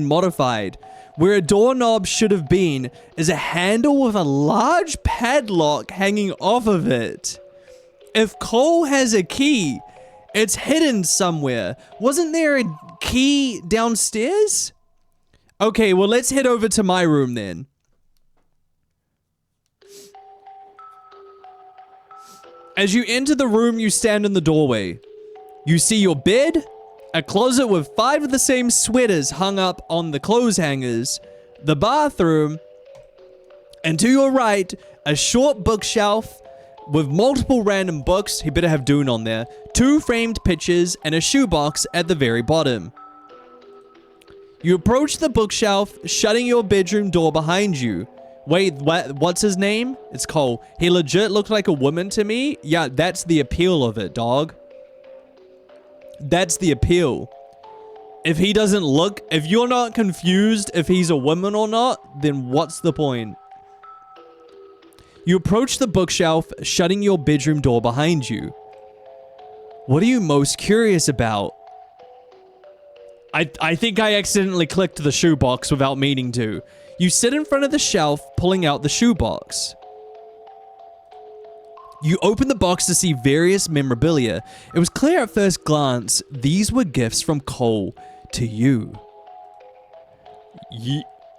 modified. Where a doorknob should have been is a handle with a large padlock hanging off of it. If Cole has a key, it's hidden somewhere. Wasn't there a key downstairs? Okay, well, let's head over to my room then. As you enter the room, you stand in the doorway. You see your bed, a closet with 5 of the same sweaters hung up on the clothes hangers, the bathroom, and to your right, a short bookshelf with multiple random books, he better have Dune on there, 2 framed pictures, and a shoebox at the very bottom. You approach the bookshelf, shutting your bedroom door behind you. Wait, what's his name? It's Cole. He legit looked like a woman to me? Yeah, that's the appeal of it, dog. That's the appeal. If he doesn't look, if you're not confused if he's a woman or not, then what's the point? You approach the bookshelf, shutting your bedroom door behind you. What are you most curious about? I think I accidentally clicked the shoebox without meaning to. You sit in front of the shelf, pulling out the shoebox. You open the box to see various memorabilia. It was clear at first glance, these were gifts from Cole to you.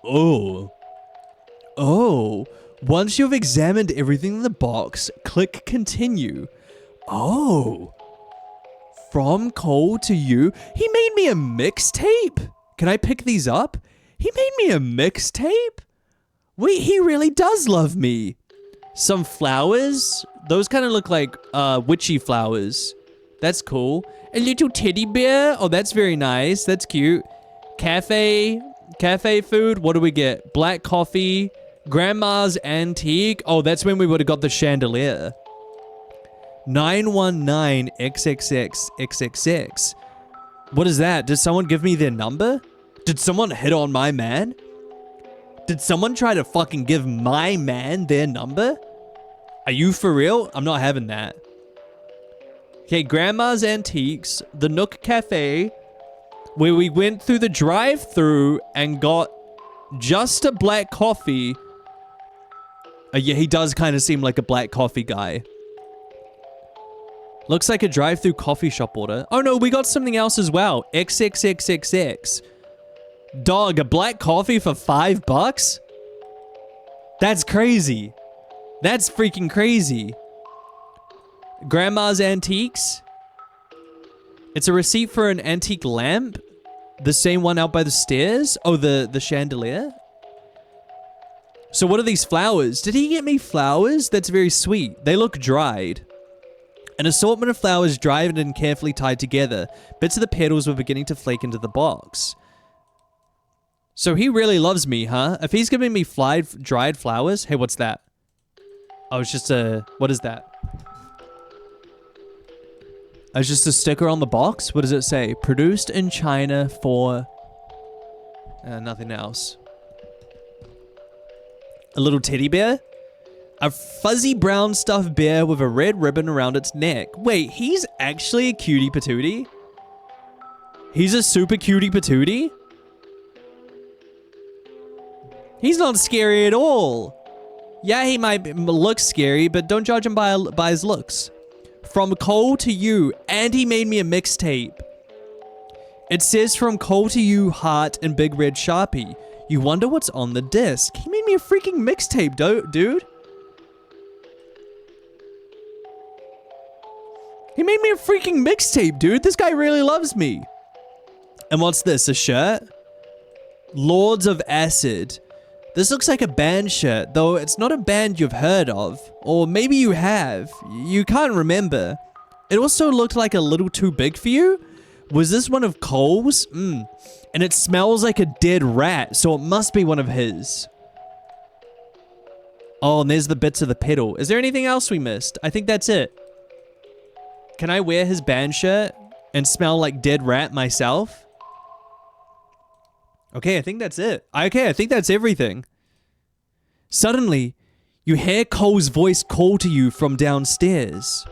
Oh. Once you've examined everything in the box, click continue. Oh. From Cole to you? He made me a mixtape? Can I pick these up? He made me a mixtape? Wait, he really does love me. Some flowers? Those kind of look like witchy flowers. That's cool. A little teddy bear? Oh, that's very nice. That's cute. Cafe food? What do we get? Black coffee. Grandma's antique. Oh, that's when we would have got the chandelier. 919XXXXXX. What is that? Did someone give me their number? Did someone hit on my man? Did someone try to fucking give my man their number? Are you for real? I'm not having that. Okay, Grandma's Antiques, the Nook Cafe, where we went through the drive-thru and got just a black coffee. Yeah, he does kind of seem like a black coffee guy. Looks like a drive-thru coffee shop order. Oh no, we got something else as well. XXXXX. Dog, a black coffee for $5? That's crazy. That's freaking crazy. Grandma's Antiques. It's a receipt for an antique lamp. The same one out by the stairs. Oh, the chandelier. So what are these flowers? Did he get me flowers? That's very sweet. They look dried. An assortment of flowers dried and carefully tied together. Bits of the petals were beginning to flake into the box. So he really loves me, huh? If he's giving me dried flowers... Hey, what's that? Oh, it's just a... What is that? Oh, it's just a sticker on the box? What does it say? Produced in China for... nothing else. A little teddy bear? A fuzzy brown stuffed bear with a red ribbon around its neck. Wait, he's actually a cutie patootie? He's a super cutie patootie? He's not scary at all. Yeah, he might look scary, but don't judge him by his looks. From Cole to you, and he made me a mixtape. It says from Cole to you, heart, and big red Sharpie. You wonder what's on the disc. He made me a freaking mixtape, dude. He made me a freaking mixtape, dude. This guy really loves me. And what's this, a shirt? Lords of Acid. This looks like a band shirt, though it's not a band you've heard of. Or maybe you have. You can't remember. It also looked like a little too big for you. Was this one of Cole's? And it smells like a dead rat, so it must be one of his. Oh, and there's the bits of the pedal. Is there anything else we missed? I think that's it. Can I wear his band shirt? and smell like dead rat myself. Okay, I think that's it. Okay, I think that's everything. Suddenly, you hear Cole's voice call to you from downstairs.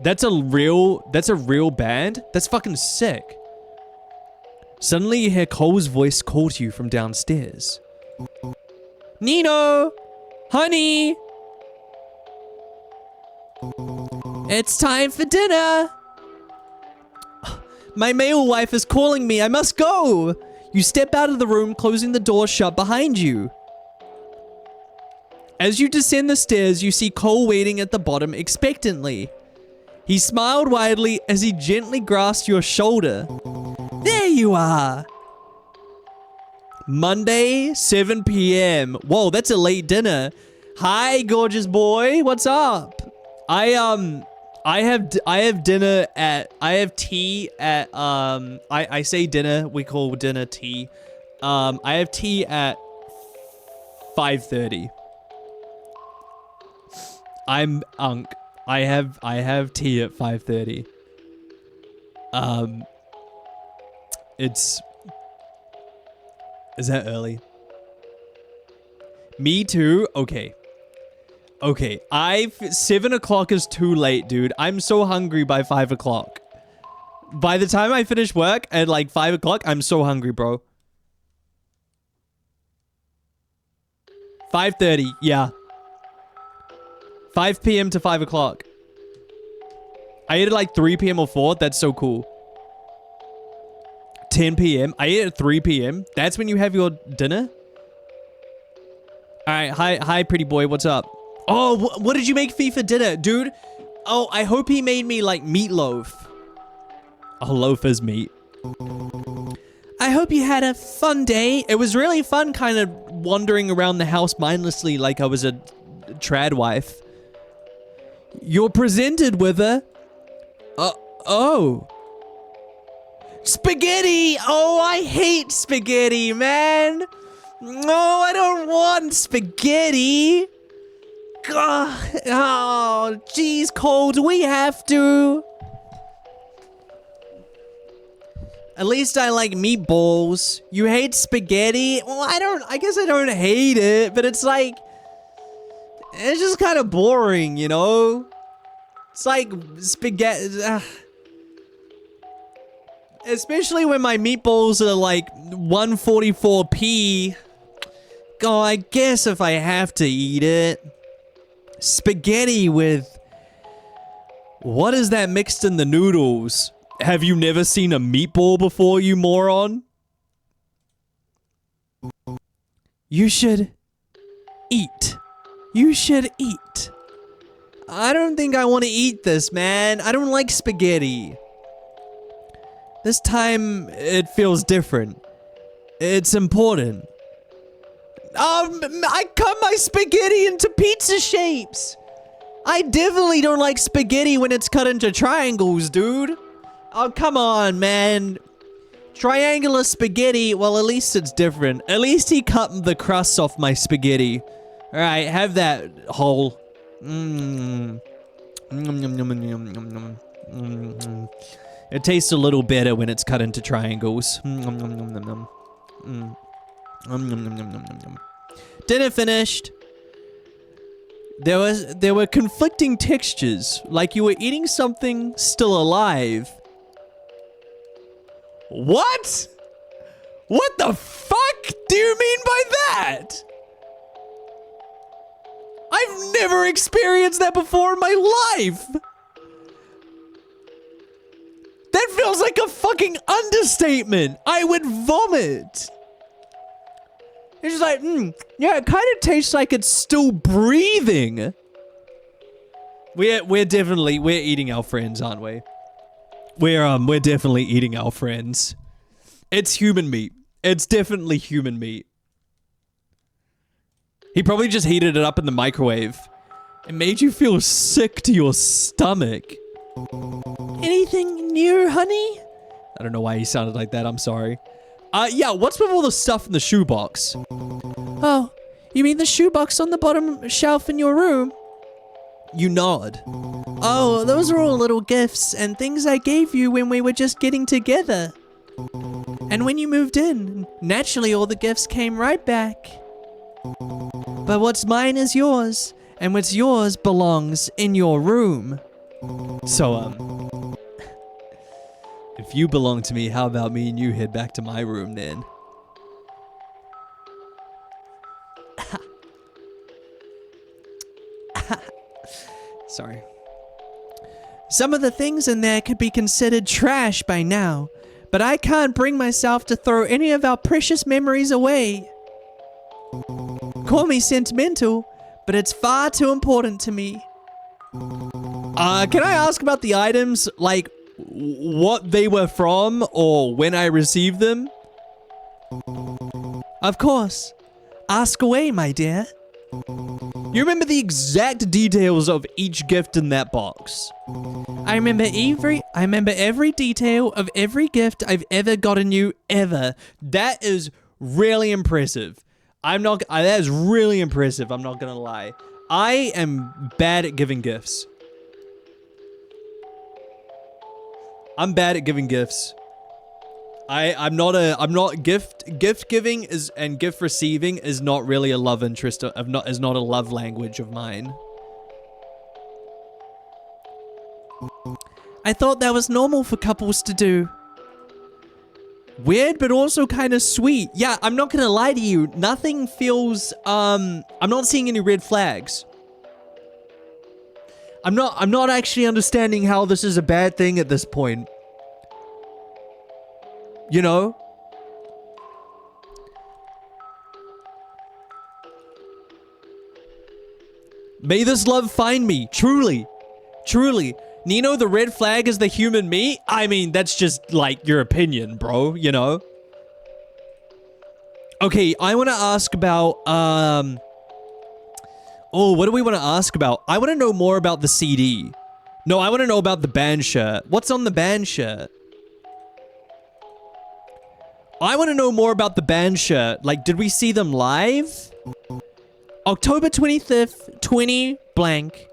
That's a real band? That's fucking sick. Suddenly you hear Cole's voice call to you from downstairs. Nino! Honey! It's time for dinner! My male wife is calling me. I must go! You step out of the room, closing the door shut behind you. As you descend the stairs, you see Cole waiting at the bottom expectantly. He smiled widely as he gently grasped your shoulder. There you are! Monday, 7 p.m. Whoa, that's a late dinner. Hi, gorgeous boy. What's up? I have dinner at, I have tea at, I say dinner, we call dinner tea. I have tea at 5:30. I'm Unk. I have tea at 5:30. Is that early? Me too? Okay. Okay, 7 o'clock is too late, dude. I'm so hungry by 5 o'clock. By the time I finish work at like 5 o'clock, I'm so hungry, bro. 5:30, yeah. 5 p.m. to 5 o'clock. I ate at like 3 p.m. or 4. That's so cool. 10 p.m. I ate at 3 p.m. That's when you have your dinner? Alright, hi, pretty boy. What's up? Oh, what did you make me for dinner, dude? Oh, I hope he made me like meatloaf. A loaf is meat. I hope you had a fun day. It was really fun kind of wandering around the house mindlessly like I was a trad wife. You're presented with a... oh. Spaghetti! Oh, I hate spaghetti, man! No, I don't want spaghetti! God, oh, jeez, Cole, do we have to? At least I like meatballs. You hate spaghetti? Well, I guess I don't hate it, but it's like... it's just kind of boring, you know? It's like spaghetti... especially when my meatballs are like 144p. Oh, I guess if I have to eat it. Spaghetti with... what is that mixed in the noodles? Have you never seen a meatball before, you moron? You should eat. You should eat. I don't think I want to eat this, man. I don't like spaghetti. This time, it feels different. It's important. I cut my spaghetti into pizza shapes. I definitely don't like spaghetti when it's cut into triangles, dude. Oh, come on, man. Triangular spaghetti, well, at least it's different. At least he cut the crusts off my spaghetti. All right, have that whole. It tastes a little better when it's cut into triangles. Dinner finished. There were conflicting textures, like you were eating something still alive. What? What the fuck do you mean by that? I've never experienced that before in my life. That feels like a fucking understatement. I would vomit. It's just like, yeah, it kind of tastes like it's still breathing. We're eating our friends, aren't we? We're definitely eating our friends. It's human meat. It's definitely human meat. He probably just heated it up in the microwave. It made you feel sick to your stomach. Anything new, honey? I don't know why he sounded like that. I'm sorry. Yeah, what's with all the stuff in the shoebox? Oh, you mean the shoebox on the bottom shelf in your room? You nod. Oh, those are all little gifts and things I gave you when we were just getting together. And when you moved in, naturally all the gifts came right back. But what's mine is yours, and what's yours belongs in your room. So, if you belong to me, how about me and you head back to my room then? Sorry. Some of the things in there could be considered trash by now, but I can't bring myself to throw any of our precious memories away. Call me sentimental, but it's far too important to me. Can I ask about the items, like what they were from or when I received them? Of course. Ask away, my dear. You remember the exact details of each gift in that box? I remember every detail of every gift I've ever gotten you ever. That is really impressive. That is really impressive, I'm not gonna lie. I am bad at giving gifts. I'm bad at giving gifts. Gift giving and gift receiving is not really a love interest is not a love language of mine. I thought that was normal for couples to do. Weird, but also kind of sweet. Yeah, I'm not gonna lie to you. Nothing feels, I'm not seeing any red flags. I'm not actually understanding how this is a bad thing at this point. You know? May this love find me. Truly. Truly. Nino, the red flag is the human me? I mean, that's just, like, your opinion, bro. You know? Okay, I want to ask about, oh, what do we want to ask about? I want to know more about the CD. No, I want to know about the band shirt. What's on the band shirt? I want to know more about the band shirt. Like, did we see them live? October 25th, 20 blank.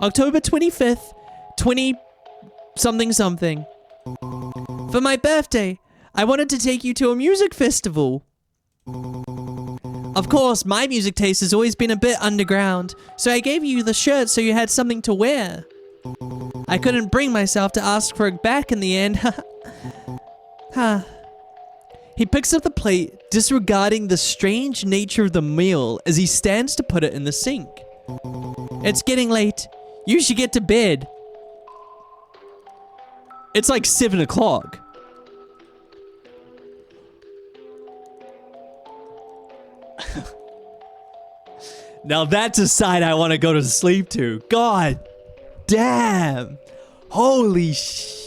October 25th, 20 something something. For my birthday, I wanted to take you to a music festival. Of course, my music taste has always been a bit underground, so I gave you the shirt so you had something to wear. I couldn't bring myself to ask for it back in the end. Ha. He picks up the plate, disregarding the strange nature of the meal as he stands to put it in the sink. It's getting late. You should get to bed. It's like 7 o'clock. Now that's a side I want to go to sleep to. God damn. Holy sh...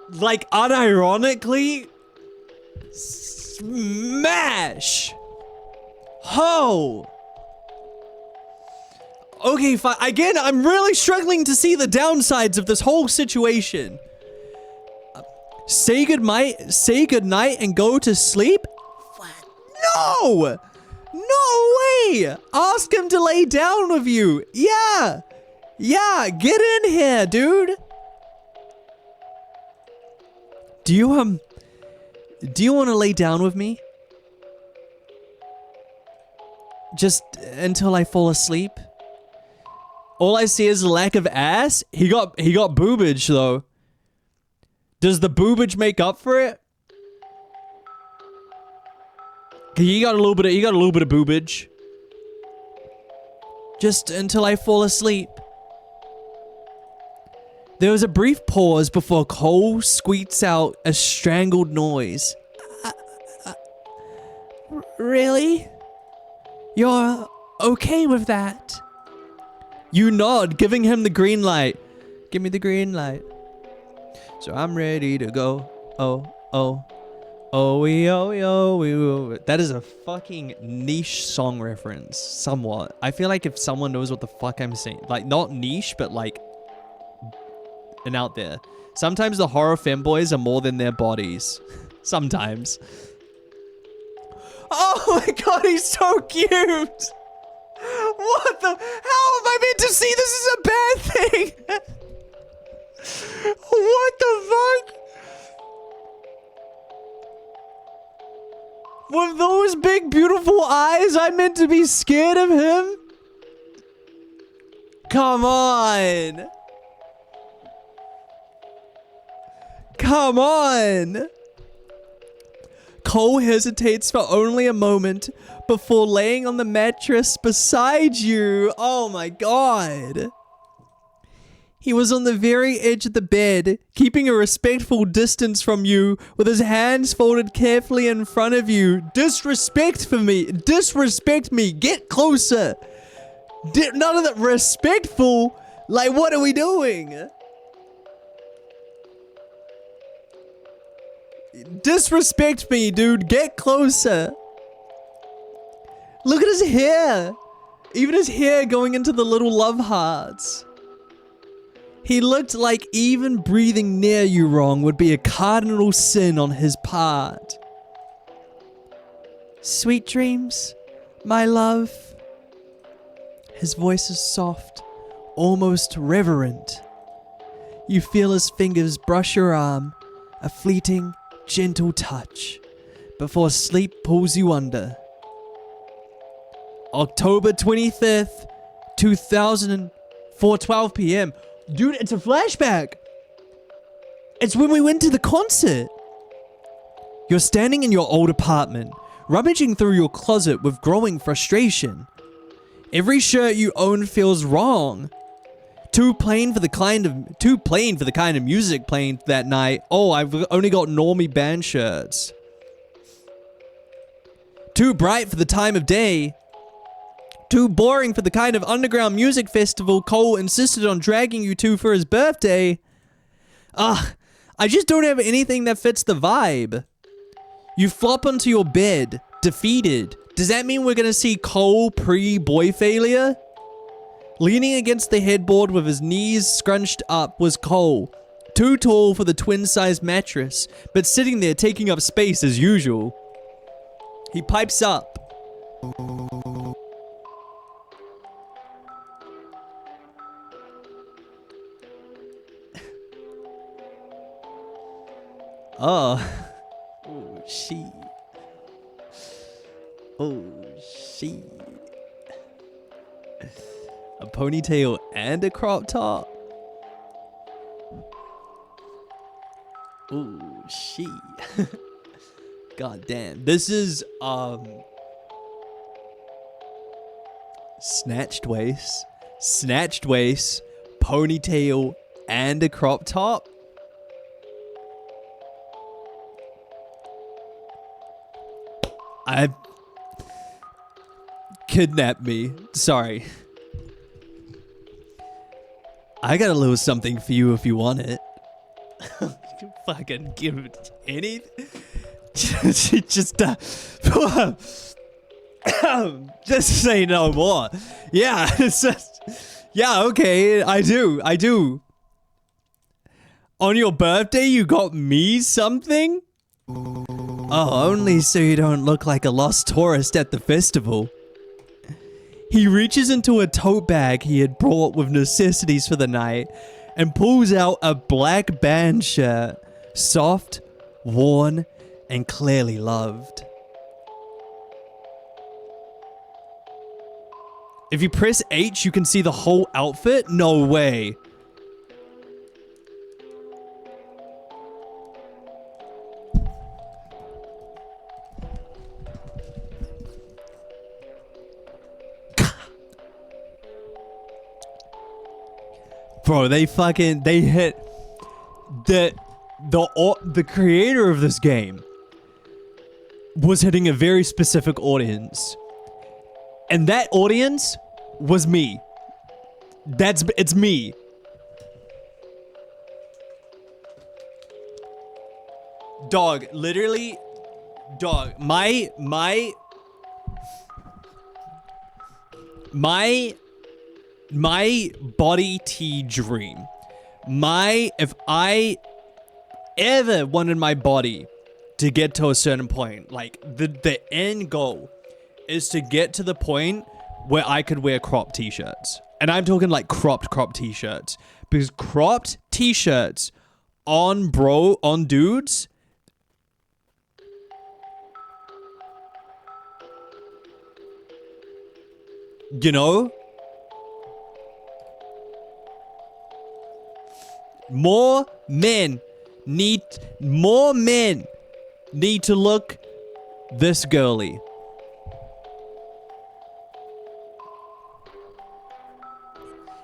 Like, unironically, smash. Ho. Okay, fine. Again, I'm really struggling to see the downsides of this whole situation. Say goodnight and go to sleep? No! No way! Ask him to lay down with you. Yeah. Yeah, get in here, dude. Do you want to lay down with me? Just until I fall asleep? All I see is a lack of ass. He got boobage though. Does the boobage make up for it? He got a little bit of boobage. Just until I fall asleep. There was a brief pause before Cole squeaks out a strangled noise. Really? You're okay with that? You nod, giving him the green light. Give me the green light. So I'm ready to go. Oh, oh. Oh, we. That is a fucking niche song reference. Somewhat. I feel like if someone knows what the fuck I'm saying. Like, not niche, but like... and out there. Sometimes the horror femboys are more than their bodies. Sometimes. Oh my god, he's so cute. What the? How am I meant to see this is a bad thing? What the fuck? With those big, beautiful eyes, I'm meant to be scared of him? Come on. Come on. Cole hesitates for only a moment before laying on the mattress beside you. Oh my god. He was on the very edge of the bed, keeping a respectful distance from you, with his hands folded carefully in front of you. Disrespect me. Get closer. None of that respectful. Like, what are we doing? Disrespect me, dude. Get closer. Look at his hair. Even his hair going into the little love hearts. He looked like even breathing near you wrong would be a cardinal sin on his part. Sweet dreams, my love. His voice is soft, almost reverent. You feel his fingers brush your arm, a fleeting, gentle touch, before sleep pulls you under. October 25th, 2004, 12 p.m. Dude, it's a flashback. It's when we went to the concert. You're standing in your old apartment, rummaging through your closet with growing frustration. Every shirt you own feels wrong. Too plain for the kind of music playing that night. Oh, I've only got normie band shirts. Too bright for the time of day. Too boring for the kind of underground music festival Cole insisted on dragging you to for his birthday. I just don't have anything that fits the vibe. You flop onto your bed, defeated. Does that mean we're gonna see Cole pre-boy failure? Leaning against the headboard with his knees scrunched up was Cole. Too tall for the twin-sized mattress, but sitting there taking up space as usual. He pipes up. Oh. Oh, she. Oh, she. A ponytail and a crop top. Oh, she. God damn. This is, snatched waist, ponytail, and a crop top. Kidnap me. Sorry. I got a little something for you if you want it. Fucking give it anything. just say no more. Yeah, it's just, yeah, okay, I do. On your birthday, you got me something? Oh, only so you don't look like a lost tourist at the festival. He reaches into a tote bag he had brought with necessities for the night and pulls out a black band shirt, soft, worn, and clearly loved. If you press H, you can see the whole outfit? No way. Bro, they hit the creator of this game was hitting a very specific audience. And that audience was me. It's me. Dog, literally, dog, my body tea dream. If I ever wanted my body to get to a certain point. Like, the end goal is to get to the point where I could wear cropped t-shirts. And I'm talking like cropped t-shirts. Because cropped t-shirts on dudes, you know, more men need to look this girly.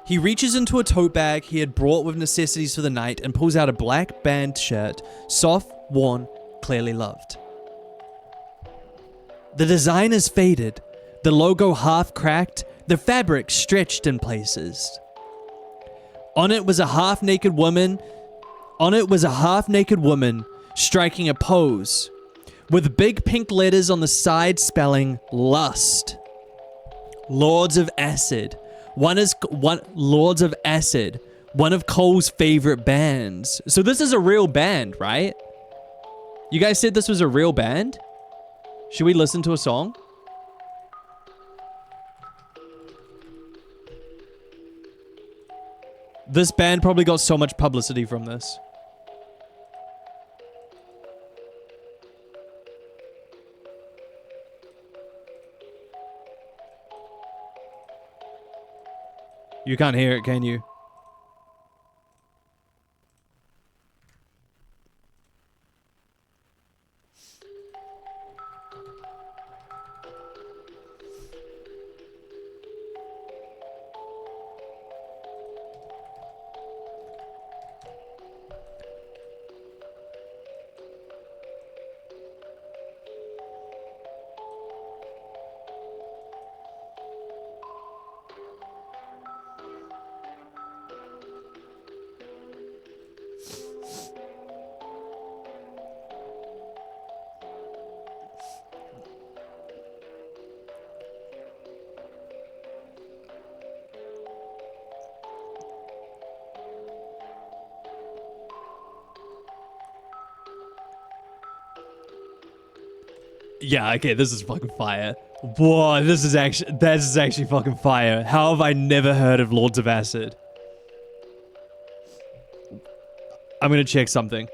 He reaches into a tote bag he had brought with necessities for the night and pulls out a black band shirt, soft, worn, clearly loved. The design is faded, the logo half cracked, the fabric stretched in places. On it was a half-naked woman striking a pose, with big pink letters on the side spelling lust. Lords of Acid. One of Cole's favorite bands. So this is a real band, right? You guys said this was a real band? Should we listen to a song? This band probably got so much publicity from this. You can't hear it, can you? Yeah, okay, this is fucking fire. Whoa, this is actually fucking fire. How have I never heard of Lords of Acid? I'm gonna check something.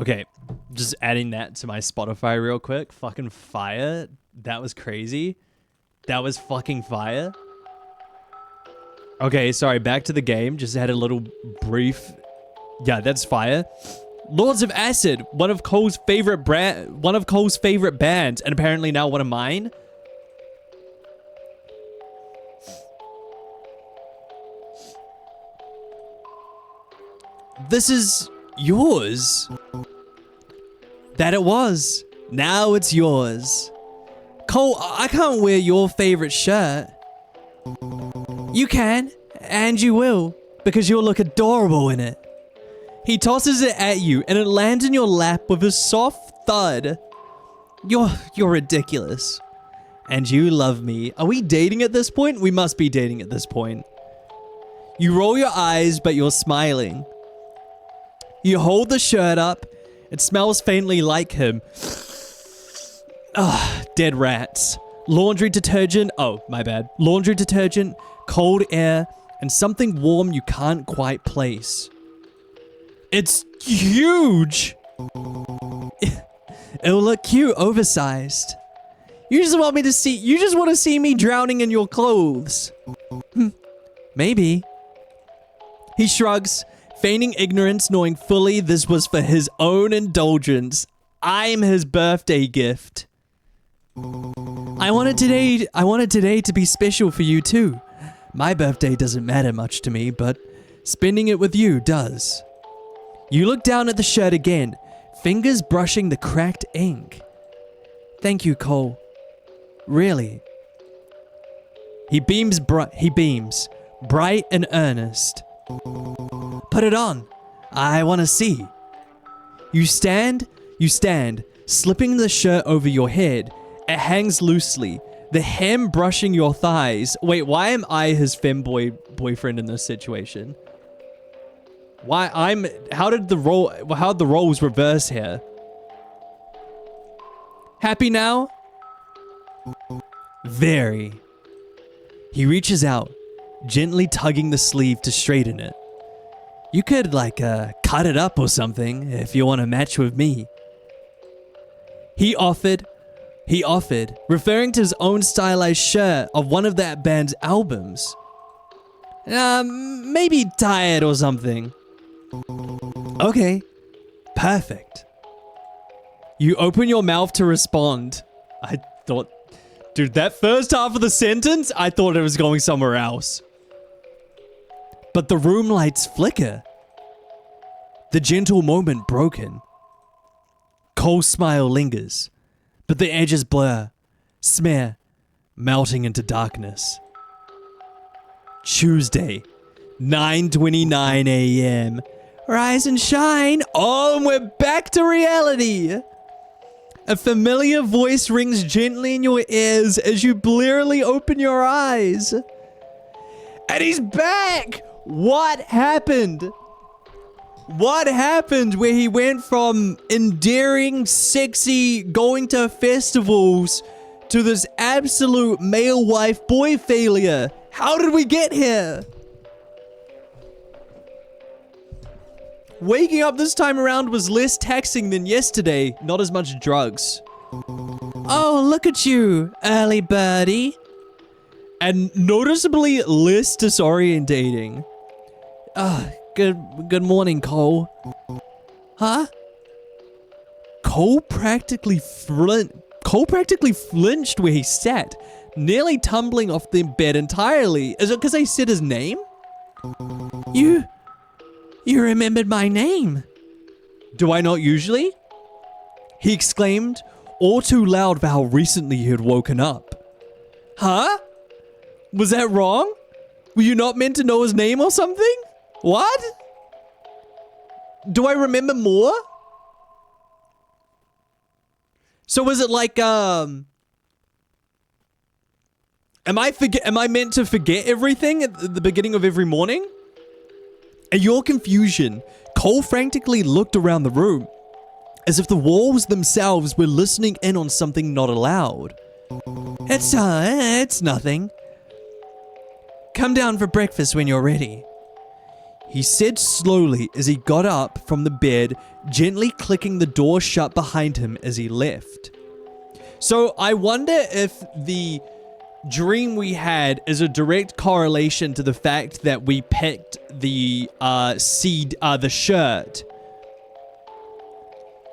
Okay, just adding that to my Spotify real quick. Fucking fire. That was crazy. That was fucking fire. Okay, sorry, back to the game. Just had a little brief. Yeah, that's fire. Lords of Acid, one of Cole's favorite bands, and apparently now one of mine. This is yours. That it was. Now it's yours. Cole, I can't wear your favorite shirt. You can, and you will, because you'll look adorable in it. He tosses it at you, and it lands in your lap with a soft thud. You're ridiculous. And you love me. Are we dating at this point? We must be dating at this point. You roll your eyes, but you're smiling. You hold the shirt up. It smells faintly like him. Ugh, dead rats. Laundry detergent. Oh, my bad. Laundry detergent, cold air, and something warm you can't quite place. It's huge. It'll look cute, oversized. You just want to see me drowning in your clothes. Maybe. He shrugs, feigning ignorance, knowing fully this was for his own indulgence. I'm his birthday gift. I wanted today to be special for you too. My birthday doesn't matter much to me, but spending it with you does. You look down at the shirt again, fingers brushing the cracked ink. Thank you, Cole. Really. He beams, bright and earnest. Put it on. I want to see. You stand, slipping the shirt over your head. It hangs loosely, the hem brushing your thighs. Wait, why am I his femboy boyfriend in this situation? How'd the roles reverse here? Happy now? Very. He reaches out, gently tugging the sleeve to straighten it. You could, cut it up or something if you want to match with me. He offered, referring to his own stylized shirt of one of that band's albums. Maybe tie it or something. Okay, perfect. You open your mouth to respond. I thought, dude, that first half of the sentence, I thought it was going somewhere else. But the room lights flicker. The gentle moment broken. Cole's smile lingers, but the edges blur, smear, melting into darkness. Tuesday, 9:29 a.m. Rise and shine. Oh, and we're back to reality. A familiar voice rings gently in your ears as you blearily open your eyes. And he's back! What happened? What happened where he went from endearing, sexy, going to festivals to this absolute male wife boy failure? How did we get here? Waking up this time around was less taxing than yesterday, not as much drugs. Oh, look at you, early birdie. And noticeably less disorientating. Good morning, Cole. Huh? Cole practically flinched where he sat, nearly tumbling off the bed entirely. Is it because I said his name? You remembered my name. Do I not usually? He exclaimed, all too loud for how recently he had woken up. Huh? Was that wrong? Were you not meant to know his name or something? What? Do I remember more? So was it like, am I meant to forget everything at the beginning of every morning? In your confusion, Cole frantically looked around the room, as if the walls themselves were listening in on something not allowed. It's nothing. Come down for breakfast when you're ready. He said slowly as he got up from the bed, gently clicking the door shut behind him as he left. So I wonder if the dream we had is a direct correlation to the fact that we picked the the shirt.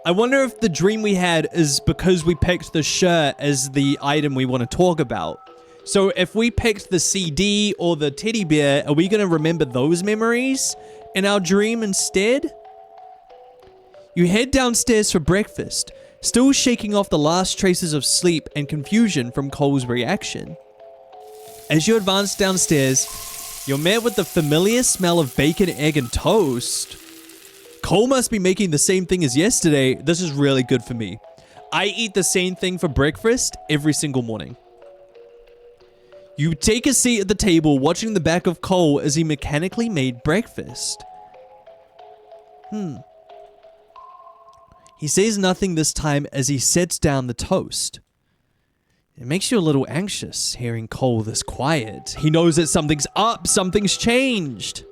I wonder if the dream we had is because we picked the shirt as the item we want to talk about. So if we picked the CD or the teddy bear, are we going to remember those memories in our dream instead? You head downstairs for breakfast, still shaking off the last traces of sleep and confusion from Cole's reaction. As you advance downstairs, you're met with the familiar smell of bacon, egg, and toast. Cole must be making the same thing as yesterday. This is really good for me. I eat the same thing for breakfast every single morning. You take a seat at the table, watching the back of Cole as he mechanically made breakfast. He says nothing this time as he sets down the toast. It makes you a little anxious hearing Cole this quiet. He knows that something's up, something's changed.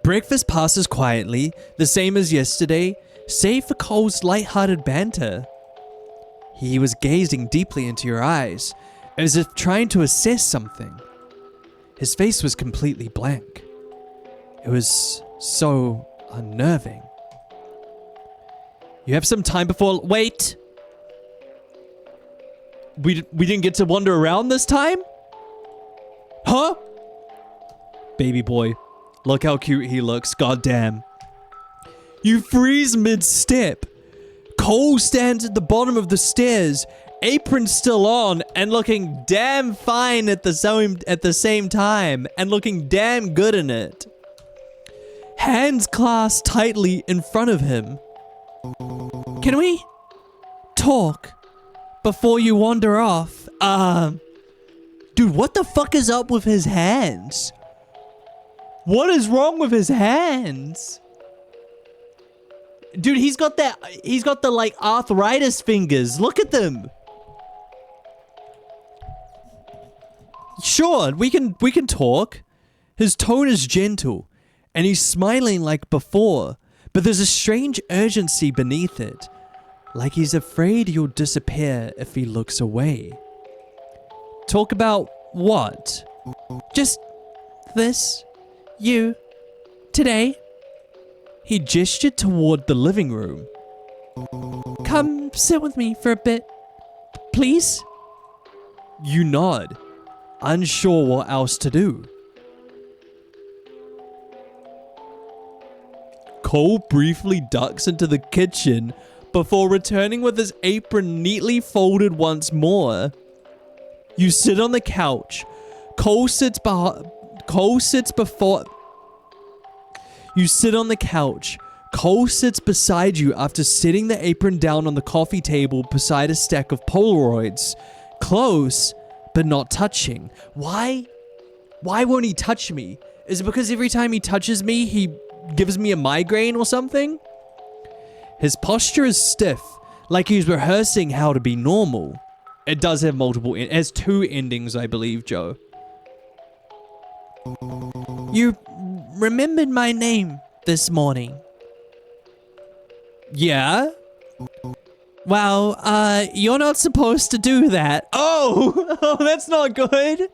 Breakfast passes quietly, the same as yesterday, save for Cole's light-hearted banter. He was gazing deeply into your eyes, as if trying to assess something. His face was completely blank. It was so unnerving. You have some time before... Wait! We didn't get to wander around this time? Huh? Baby boy. Look how cute he looks, goddamn. You freeze mid-step. Cole stands at the bottom of the stairs, apron still on, and looking damn fine at the same time, and looking damn good in it. Hands clasped tightly in front of him. Can we talk before you wander off? Dude, what the fuck is up with his hands? What is wrong with his hands? Dude, he's got the like arthritis fingers. Look at them. Sure, we can talk. His tone is gentle, and he's smiling like before, but there's a strange urgency beneath it, like he's afraid you'll disappear if he looks away. Talk about what? Just this. You. Today. He gestured toward the living room. Come sit with me for a bit, please? You nod, unsure what else to do. Cole briefly ducks into the kitchen before returning with his apron neatly folded once more. You sit on the couch. You sit on the couch. Cole sits beside you after setting the apron down on the coffee table beside a stack of Polaroids. Close, but not touching. Why? Why won't he touch me? Is it because every time he touches me, he gives me a migraine or something? His posture is stiff, like he's rehearsing how to be normal. It does have it has two endings, I believe, Joe. You remembered my name this morning. Yeah? Well, you're not supposed to do that. Oh, oh, that's not good.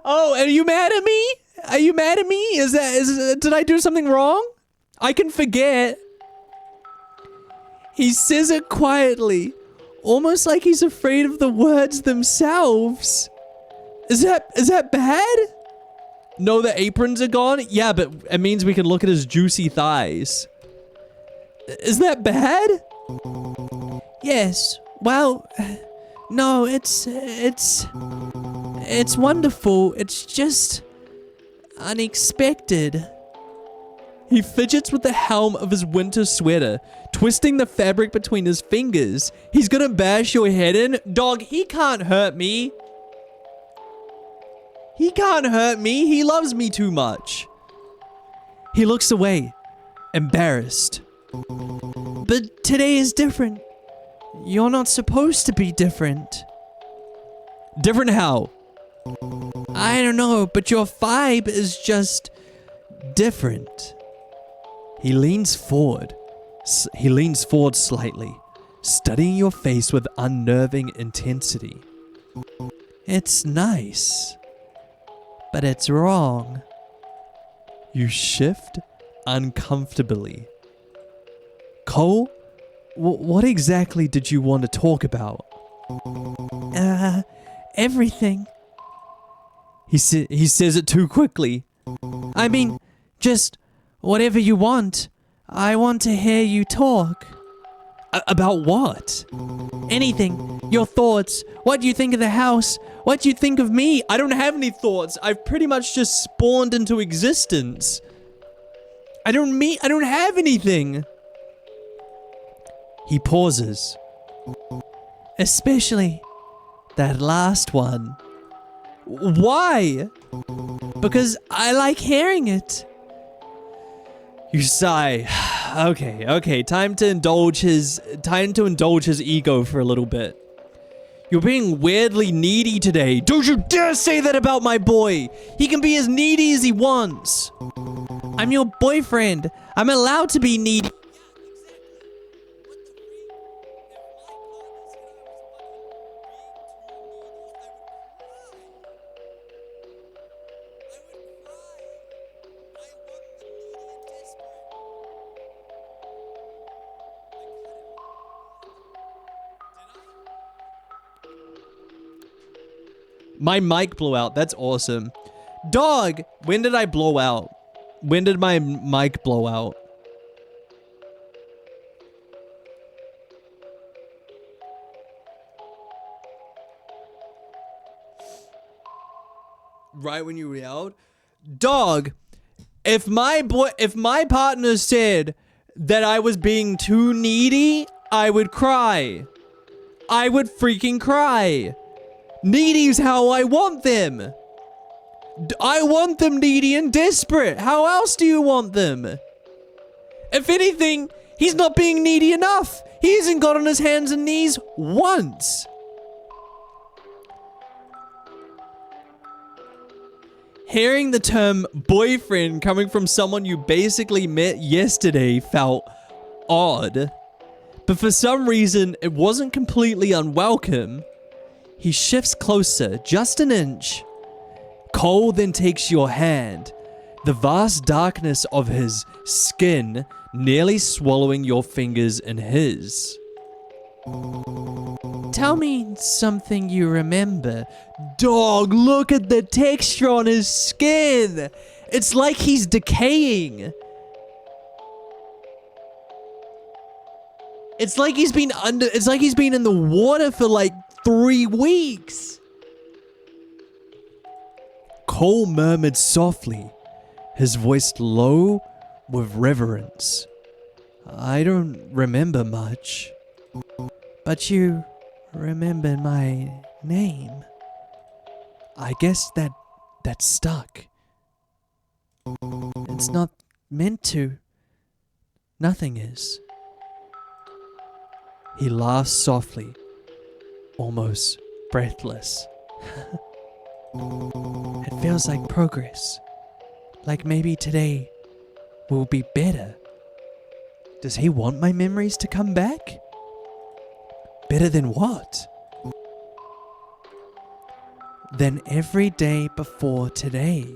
Oh, are you mad at me? Are you mad at me? Did I do something wrong? I can forget. He says it quietly, almost like he's afraid of the words themselves. Is that bad? No, the aprons are gone? Yeah, but it means we can look at his juicy thighs. Is that bad? Yes. Well, no, it's wonderful. It's just unexpected. He fidgets with the helm of his winter sweater, twisting the fabric between his fingers. He's gonna bash your head in. Dog, he can't hurt me. He can't hurt me. He loves me too much. He looks away, embarrassed. But today is different. You're not supposed to be different. Different how? I don't know, but your vibe is just different. He leans forward. He leans forward slightly, studying your face with unnerving intensity. It's nice, but it's wrong. You shift uncomfortably. Cole, what exactly did you want to talk about? Everything. He says it too quickly. I mean, just whatever you want. I want to hear you talk. About what? Anything. Your thoughts. What do you think of the house? What do you think of me? I don't have any thoughts. I've pretty much just spawned into existence. I don't have anything. He pauses. Especially that last one. Why? Because I like hearing it. You sigh. Okay, time to indulge his ego for a little bit. You're being weirdly needy today. Don't you dare say that about my boy. He can be as needy as he wants. I'm your boyfriend. I'm allowed to be needy. My mic blew out. That's awesome. Dog, when did I blow out? When did my mic blow out? Right when you yelled? Dog, if my partner said that I was being too needy, I would cry. I would freaking cry. Needy's how I want them. I want them needy and desperate. How else do you want them? If anything, he's not being needy enough. He hasn't got on his hands and knees once. Hearing the term boyfriend coming from someone you basically met yesterday felt odd. But for some reason, it wasn't completely unwelcome. He shifts closer, just an inch. Cole then takes your hand, the vast darkness of his skin nearly swallowing your fingers in his. Tell me something you remember. Dog, look at the texture on his skin. It's like he's decaying. It's like he's been in the water for like 3 weeks. Cole murmured softly, his voice low with reverence. I don't remember much, but you remember my name. I guess that stuck. It's not meant to. Nothing is. He laughs softly, almost breathless. It feels like progress. Like maybe today will be better. Does he want my memories to come back? Better than what? Than every day before today.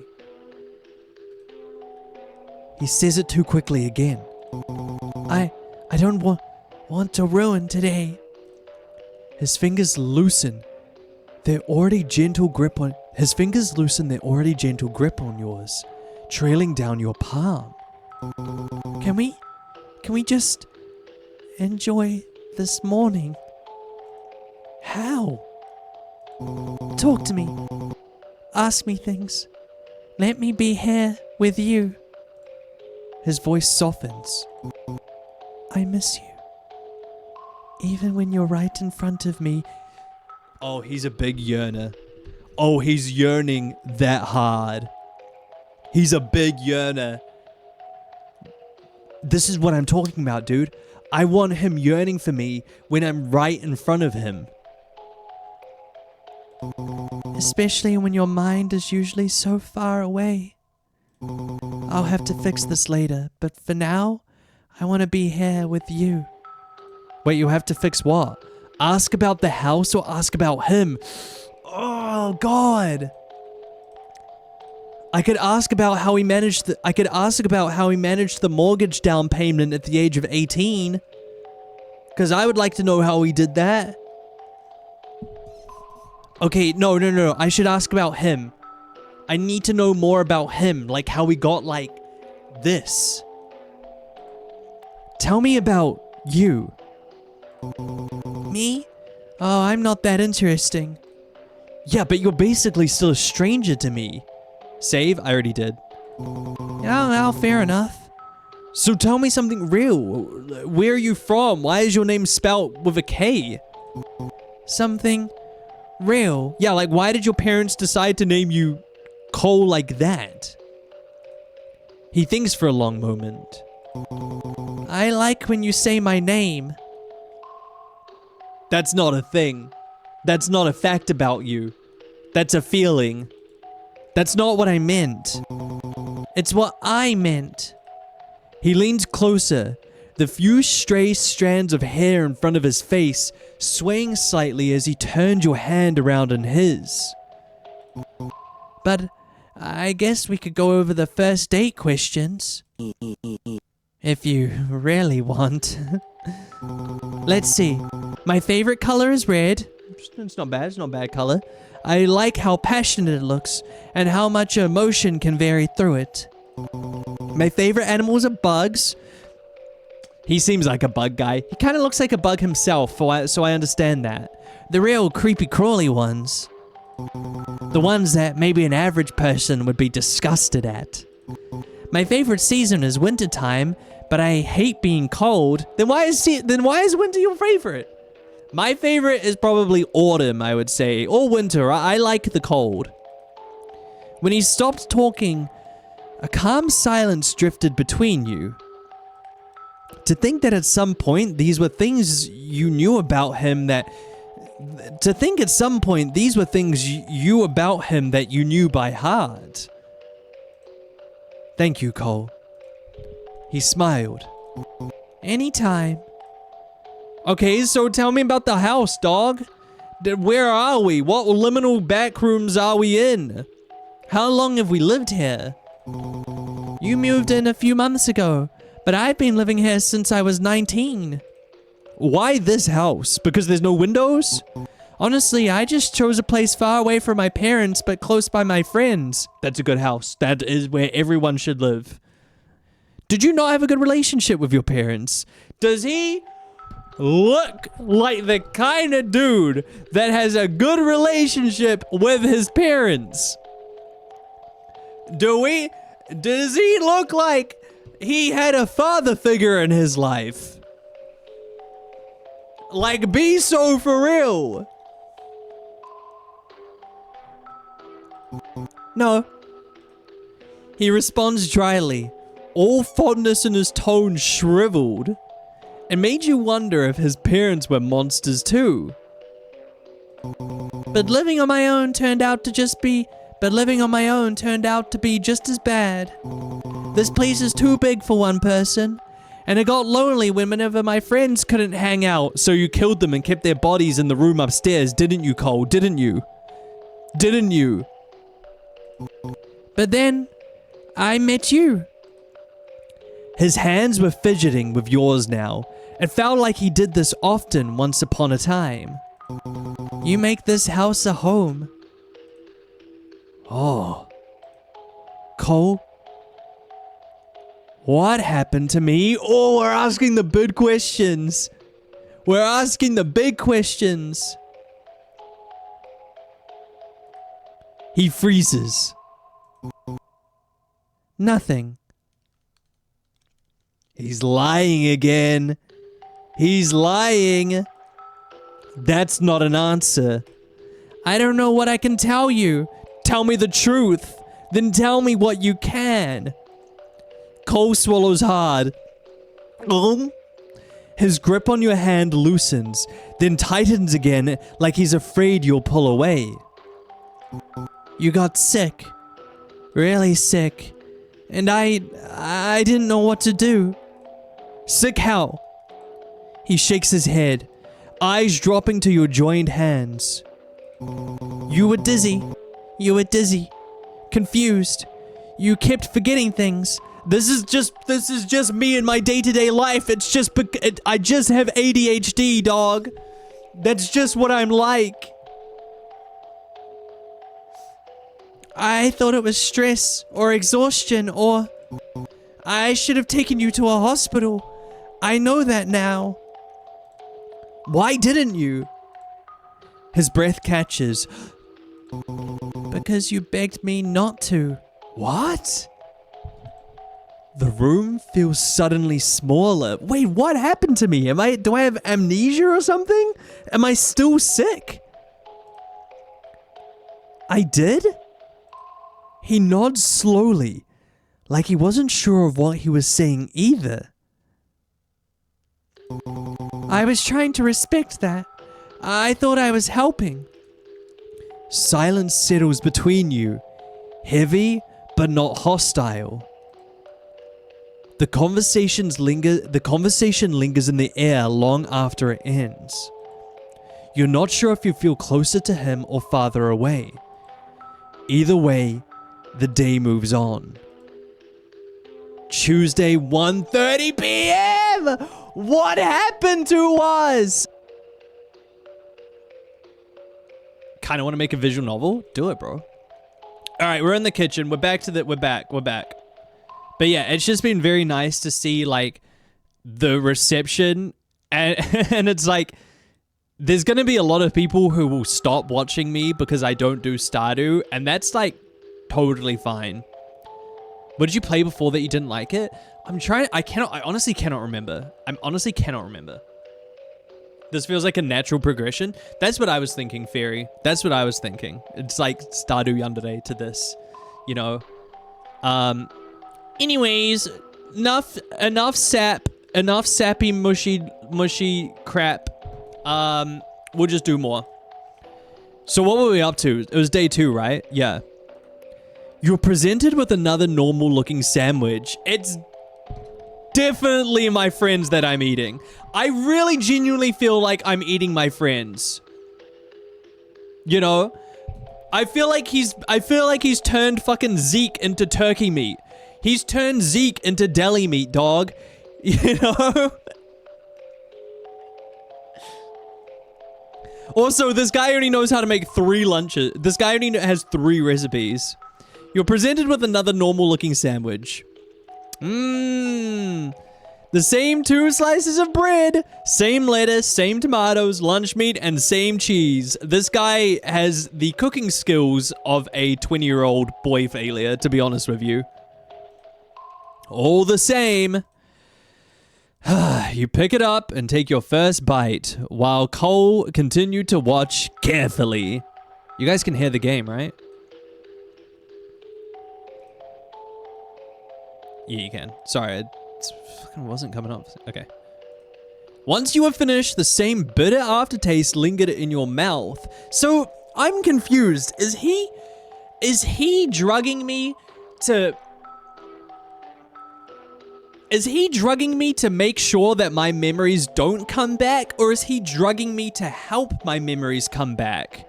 He says it too quickly again. I don't want to ruin today. His fingers loosen. Their already gentle grip on yours, trailing down your palm. Can we just enjoy this morning? How? Talk to me. Ask me things. Let me be here with you. His voice softens. I miss you. Even when you're right in front of me. Oh, he's a big yearner. Oh, he's yearning that hard. He's a big yearner. This is what I'm talking about, dude. I want him yearning for me when I'm right in front of him. Especially when your mind is usually so far away. I'll have to fix this later, but for now, I want to be here with you. Wait, you have to fix what? Ask about the house or ask about him? Oh, God. I could ask about how he managed the mortgage down payment at the age of 18. Because I would like to know how he did that. Okay, no. I should ask about him. I need to know more about him. Like how he got like this. Tell me about you. Me? Oh, I'm not that interesting. Yeah, but you're basically still a stranger to me. Save? I already did. Yeah, fair enough. So tell me something real. Where are you from? Why is your name spelled with a K? Something real. Yeah, like why did your parents decide to name you Cole like that? He thinks for a long moment. I like when you say my name. That's not a thing. That's not a fact about you. That's a feeling. That's not what I meant. It's what I meant. He leans closer, the few stray strands of hair in front of his face swaying slightly as he turned your hand around in his. But I guess we could go over the first date questions. If you really want. Let's see. My favorite color is red. It's not bad. It's not a bad color. I like how passionate it looks and how much emotion can vary through it. My favorite animals are bugs. He seems like a bug guy. He kind of looks like a bug himself, so I understand that. The real creepy crawly ones. The ones that maybe an average person would be disgusted at. My favorite season is wintertime, but I hate being cold. Then why is winter your favorite? My favorite is probably autumn, I would say, or winter. I like the cold. When he stopped talking, a calm silence drifted between you. To think that at some point these were things you knew about him that... To think at some point these were things you about him that you knew by heart. Thank you, Cole. He smiled. Anytime. Okay, so tell me about the house, dog. Where are we? What liminal back rooms are we in? How long have we lived here? You moved in a few months ago, but I've been living here since I was 19. Why this house? Because there's no windows? Honestly, I just chose a place far away from my parents, but close by my friends. That's a good house. That is where everyone should live. Did you not have a good relationship with your parents? Does he look like the kind of dude that has a good relationship with his parents? Does he look like he had a father figure in his life? Like, be so for real. No. He responds dryly, all fondness in his tone shriveled. It made you wonder if his parents were monsters too. But living on my own turned out to be just as bad. This place is too big for one person, and it got lonely whenever my friends couldn't hang out, so you killed them and kept their bodies in the room upstairs, didn't you, Cole? Didn't you? Didn't you? But then, I met you. His hands were fidgeting with yours now. It felt like he did this often once upon a time. You make this house a home. Oh. Cole? What happened to me? Oh, we're asking the big questions. We're asking the big questions. He freezes. Nothing. He's lying again. He's lying. That's not an answer. I don't know what I can tell you. Tell me the truth. Then tell me what you can. Cole swallows hard. His grip on your hand loosens, then tightens again like he's afraid you'll pull away. You got sick. Really sick. And I didn't know what to do. Sick how? He shakes his head, eyes dropping to your joined hands. You were dizzy. You were dizzy. Confused. You kept forgetting things. This is just me in my day-to-day life. I just have ADHD, dog. That's just what I'm like. I thought it was stress or exhaustion or I should have taken you to a hospital. I know that now. Why didn't you? His breath catches. Because you begged me not to. What? The room feels suddenly smaller. Wait, what happened to me? Do I have amnesia or something? Am I still sick? I did? He nods slowly, like he wasn't sure of what he was saying either. I was trying to respect that. I thought I was helping. Silence settles between you, heavy but not hostile. The conversation lingers in the air long after it ends. You're not sure if you feel closer to him or farther away. Either way, the day moves on. Tuesday, 1:30 p.m. What happened to us? Kind of want to make a visual novel? Do it, bro. All right, we're in the kitchen. We're back. But yeah, it's just been very nice to see like the reception and, and it's like there's gonna be a lot of people who will stop watching me because I don't do Stardew, and that's like totally fine. What did you play before that you didn't like it? I honestly cannot remember. This feels like a natural progression. That's what I was thinking, Fairy. That's what I was thinking. It's like Stardew Yandere to this, you know. Anyways, enough sappy mushy crap. We'll just do more. So what were we up to? It was day 2, right? Yeah. You're presented with another normal looking sandwich. It's definitely my friends that I'm eating. I really genuinely feel like I'm eating my friends. You know? I feel like he's turned fucking Zeke into turkey meat. He's turned Zeke into deli meat, dog. You know? Also, this guy only knows how to make 3 lunches. This guy only has 3 recipes. You're presented with another normal looking sandwich. The same 2 slices of bread, same lettuce, same tomatoes, lunch meat, and same cheese. This guy has the cooking skills of a 20-year-old boy failure, to be honest with you. All the same. You pick it up and take your first bite, while Cole continued to watch carefully. You guys can hear the game, right? Yeah, you can. Sorry, it fucking wasn't coming up. Okay. Once you were finished, the same bitter aftertaste lingered in your mouth. So, I'm confused. Is he drugging me to... Is he drugging me to make sure that my memories don't come back? Or is he drugging me to help my memories come back?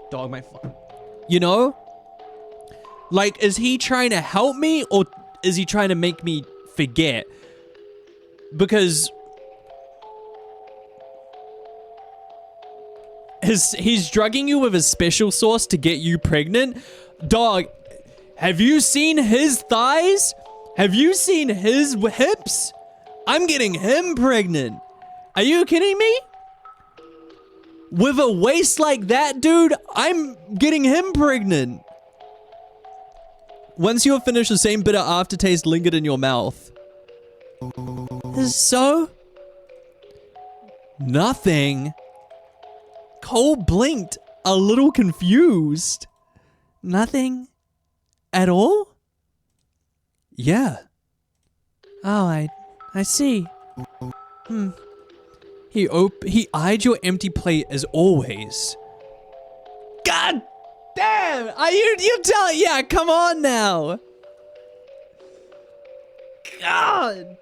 Dog, my fucking... You know? Like, is he trying to help me, or is he trying to make me forget? Because... he's drugging you with a special sauce to get you pregnant? Dog, have you seen his thighs? Have you seen his hips? I'm getting him pregnant. Are you kidding me? With a waist like that, dude, I'm getting him pregnant. Once you have finished, the same bitter aftertaste lingered in your mouth. So? Nothing. Cole blinked, a little confused. Nothing at all? Yeah. Oh, I see. He eyed your empty plate as always. God damn! You tell... Yeah, come on now. God.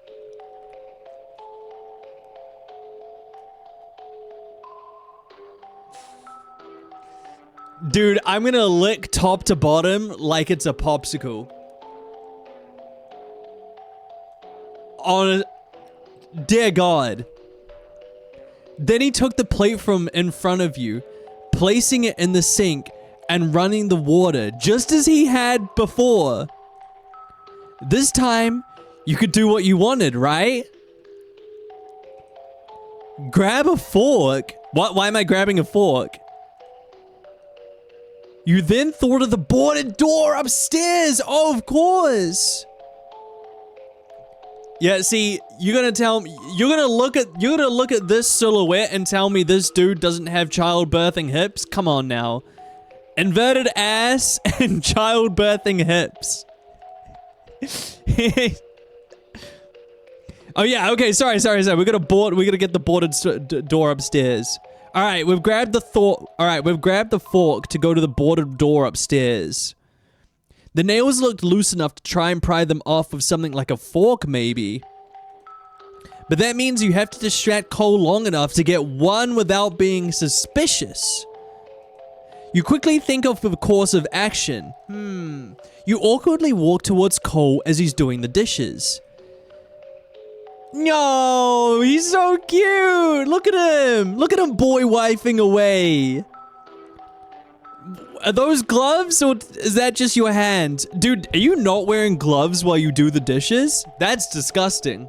Dude, I'm gonna lick top to bottom like it's a popsicle. Dear God. Then he took the plate from in front of you, placing it in the sink and running the water just as he had before. This time, you could do what you wanted, right? Grab a fork? Why am I grabbing a fork? You then thought of the boarded door upstairs. Oh, of course. Yeah, see, you're gonna look at this silhouette and tell me this dude doesn't have childbirthing hips? Come on now. Inverted ass and childbirthing hips. Oh yeah, okay, sorry. We're gonna get the boarded door upstairs. All right, we've grabbed the fork to go to the boarded door upstairs. The nails looked loose enough to try and pry them off with something like a fork, maybe. But that means you have to distract Cole long enough to get one without being suspicious. You quickly think of the course of action. You awkwardly walk towards Cole as he's doing the dishes. No, he's so cute. Look at him. Look at him boy wifing away. Are those gloves or is that just your hand? Dude, are you not wearing gloves while you do the dishes? That's disgusting.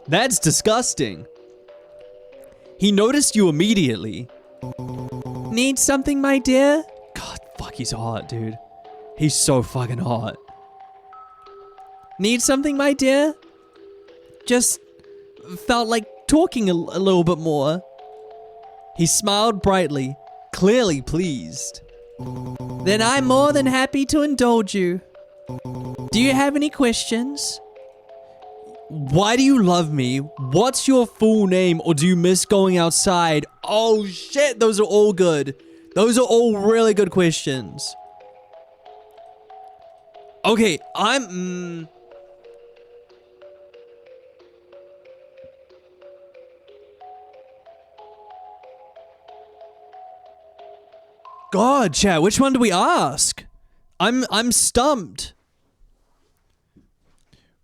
That's disgusting. He noticed you immediately. Need something, my dear? God, fuck, he's hot, dude. He's so fucking hot. Need something, my dear? Just felt like talking a little bit more. He smiled brightly, clearly pleased. Then I'm more than happy to indulge you. Do you have any questions? Why do you love me? What's your full name, or do you miss going outside? Oh shit, those are all good. Those are all really good questions. Okay, God, chat, which one do we ask? I'm stumped.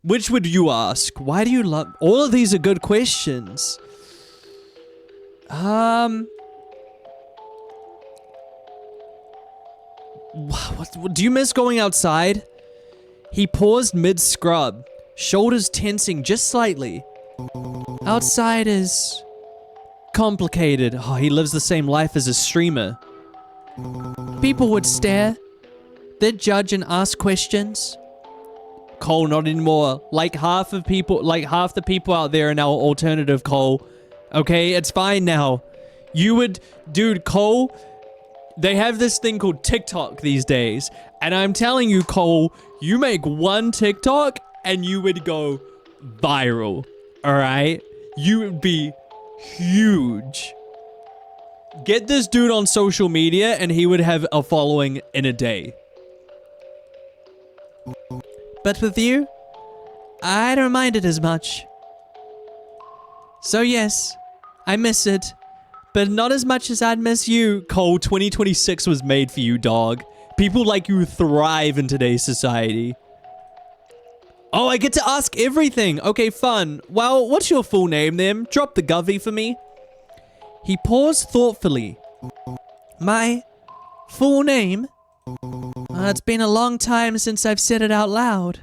Which would you ask? Why do you love... All of these are good questions. What, do you miss going outside? He paused mid-scrub, shoulders tensing just slightly. Outside is... complicated. Oh, he lives the same life as a streamer. People would stare. They'd judge and ask questions. Cole, not anymore. Like half the people out there are now alternative, Cole. Okay, it's fine now. Dude, Cole, they have this thing called TikTok these days. And I'm telling you, Cole, you make one TikTok and you would go viral. Alright? You would be huge. Get this dude on social media and he would have a following in a day. But with you, I don't mind it as much. So yes, I miss it, but not as much as I'd miss you. Cole, 2026 was made for you, dog. People like you thrive in today's society. Oh, I get to ask everything. Okay, fun. Well, what's your full name then? Drop the govy for me. He paused thoughtfully. My full name? It's been a long time since I've said it out loud.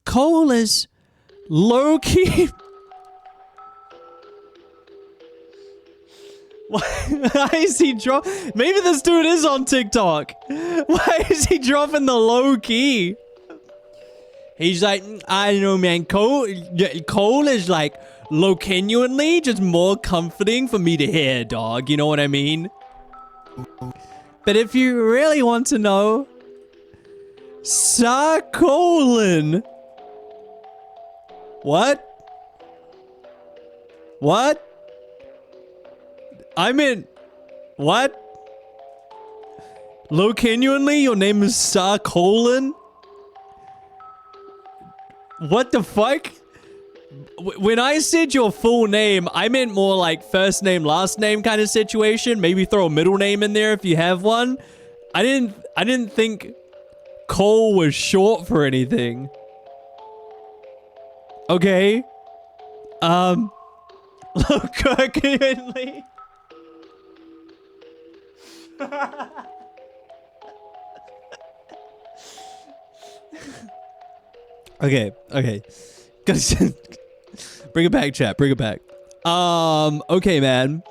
Cole is low-key. Why is he Maybe this dude is on TikTok. Why is he dropping the low-key? He's like, I don't know, man. Cole is like genuinely just more comforting for me to hear, dog. You know what I mean? But if you really want to know, Sarcolin. What? What? I mean, what? Genuinely, your name is Sarcolin? What the fuck? When I said your full name, I meant more like first name, last name kind of situation. Maybe throw a middle name in there if you have one. I didn't think Cole was short for anything. Okay. Genuinely. Okay. Bring it back, chat. Bring it back. Okay, man.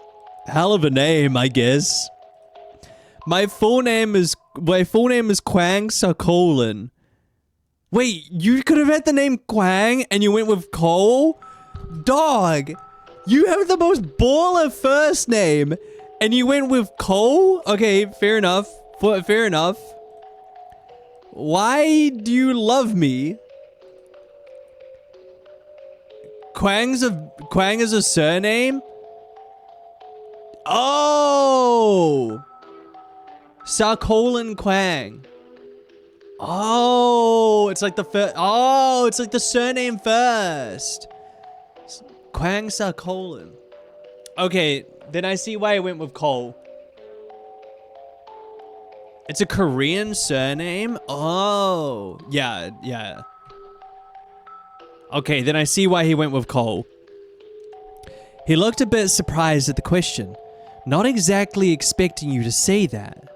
Hell of a name, I guess. My full name is Quang Sarcolin. Wait, you could have had the name Quang and you went with Cole? Dog, you have the most baller first name and you went with Cole? Okay, fair enough. Fair enough. Why do you love me? Quang is a surname? Oh! Sarcolin Quang. Oh, it's like it's like the surname first. Quang Sarcolin. Okay, then I see why I went with Cole. It's a Korean surname? Oh, yeah. Okay, then I see why he went with Cole. He looked a bit surprised at the question, not exactly expecting you to say that.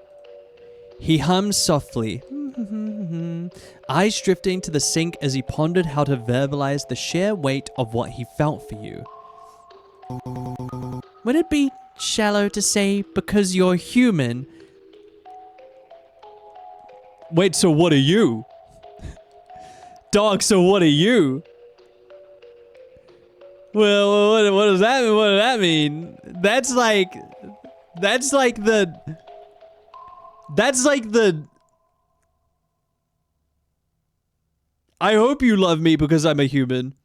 He hummed softly, eyes drifting to the sink as he pondered how to verbalize the sheer weight of what he felt for you. Would it be shallow to say because you're human? Wait, so what are you? Dog, so what are you? Well, what does that mean? What does that mean? That's like the I hope you love me because I'm a human.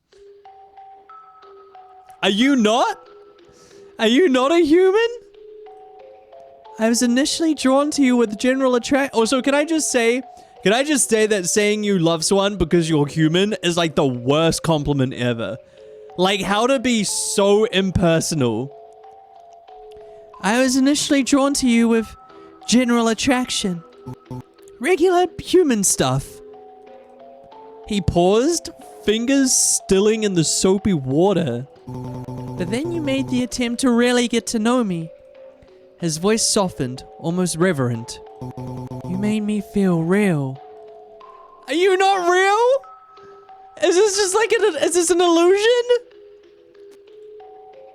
Are you not? Are you not a human? I was initially drawn to you with general attract. Oh, so can I just say that saying you love someone because you're human is like the worst compliment ever. Like, how to be so impersonal. I was initially drawn to you with general attraction. Regular human stuff. He paused, fingers stilling in the soapy water. But then you made the attempt to really get to know me. His voice softened, almost reverent. You made me feel real. Are you not real? Is this just like is this an illusion?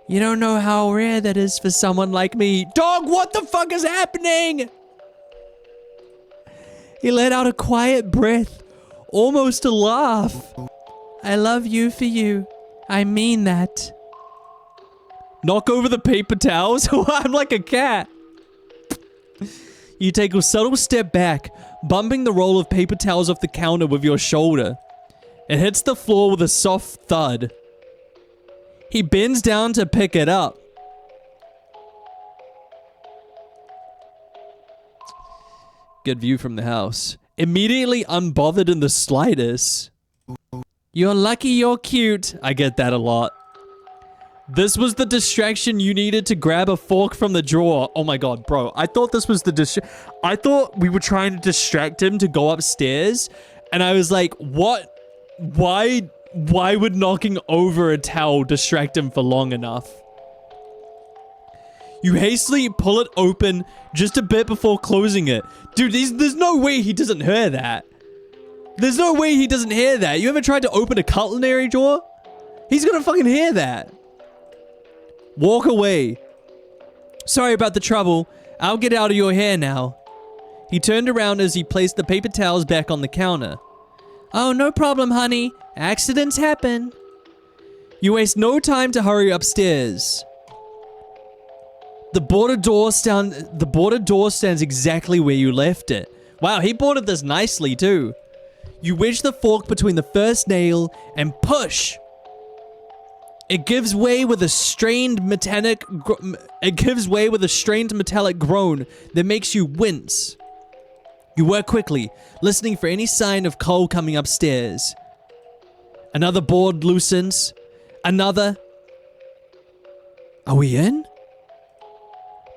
You don't know how rare that is for someone like me. Dog, what the fuck is happening? He let out a quiet breath, almost a laugh. I love you for you. I mean that. Knock over the paper towels? I'm like a cat. You take a subtle step back, bumping the roll of paper towels off the counter with your shoulder. It hits the floor with a soft thud. He bends down to pick it up. Good view from the house. Immediately unbothered in the slightest. You're lucky you're cute. I get that a lot. This was the distraction you needed to grab a fork from the drawer. Oh my god, bro. I thought this was the I thought we were trying to distract him to go upstairs. And I was like, what? Why would knocking over a towel distract him for long enough? You hastily pull it open just a bit before closing it. Dude, there's no way he doesn't hear that. There's no way he doesn't hear that. You ever tried to open a culinary drawer? He's gonna fucking hear that. Walk away. Sorry about the trouble. I'll get out of your hair now. He turned around as he placed the paper towels back on the counter. Oh, no problem, honey. Accidents happen. You waste no time to hurry upstairs. The boarded door stands exactly where you left it. Wow, he boarded this nicely too. You wedge the fork between the first nail and push. It gives way with a strained metallic groan that makes you wince. You work quickly, listening for any sign of Cole coming upstairs. Another board loosens. Another. Are we in?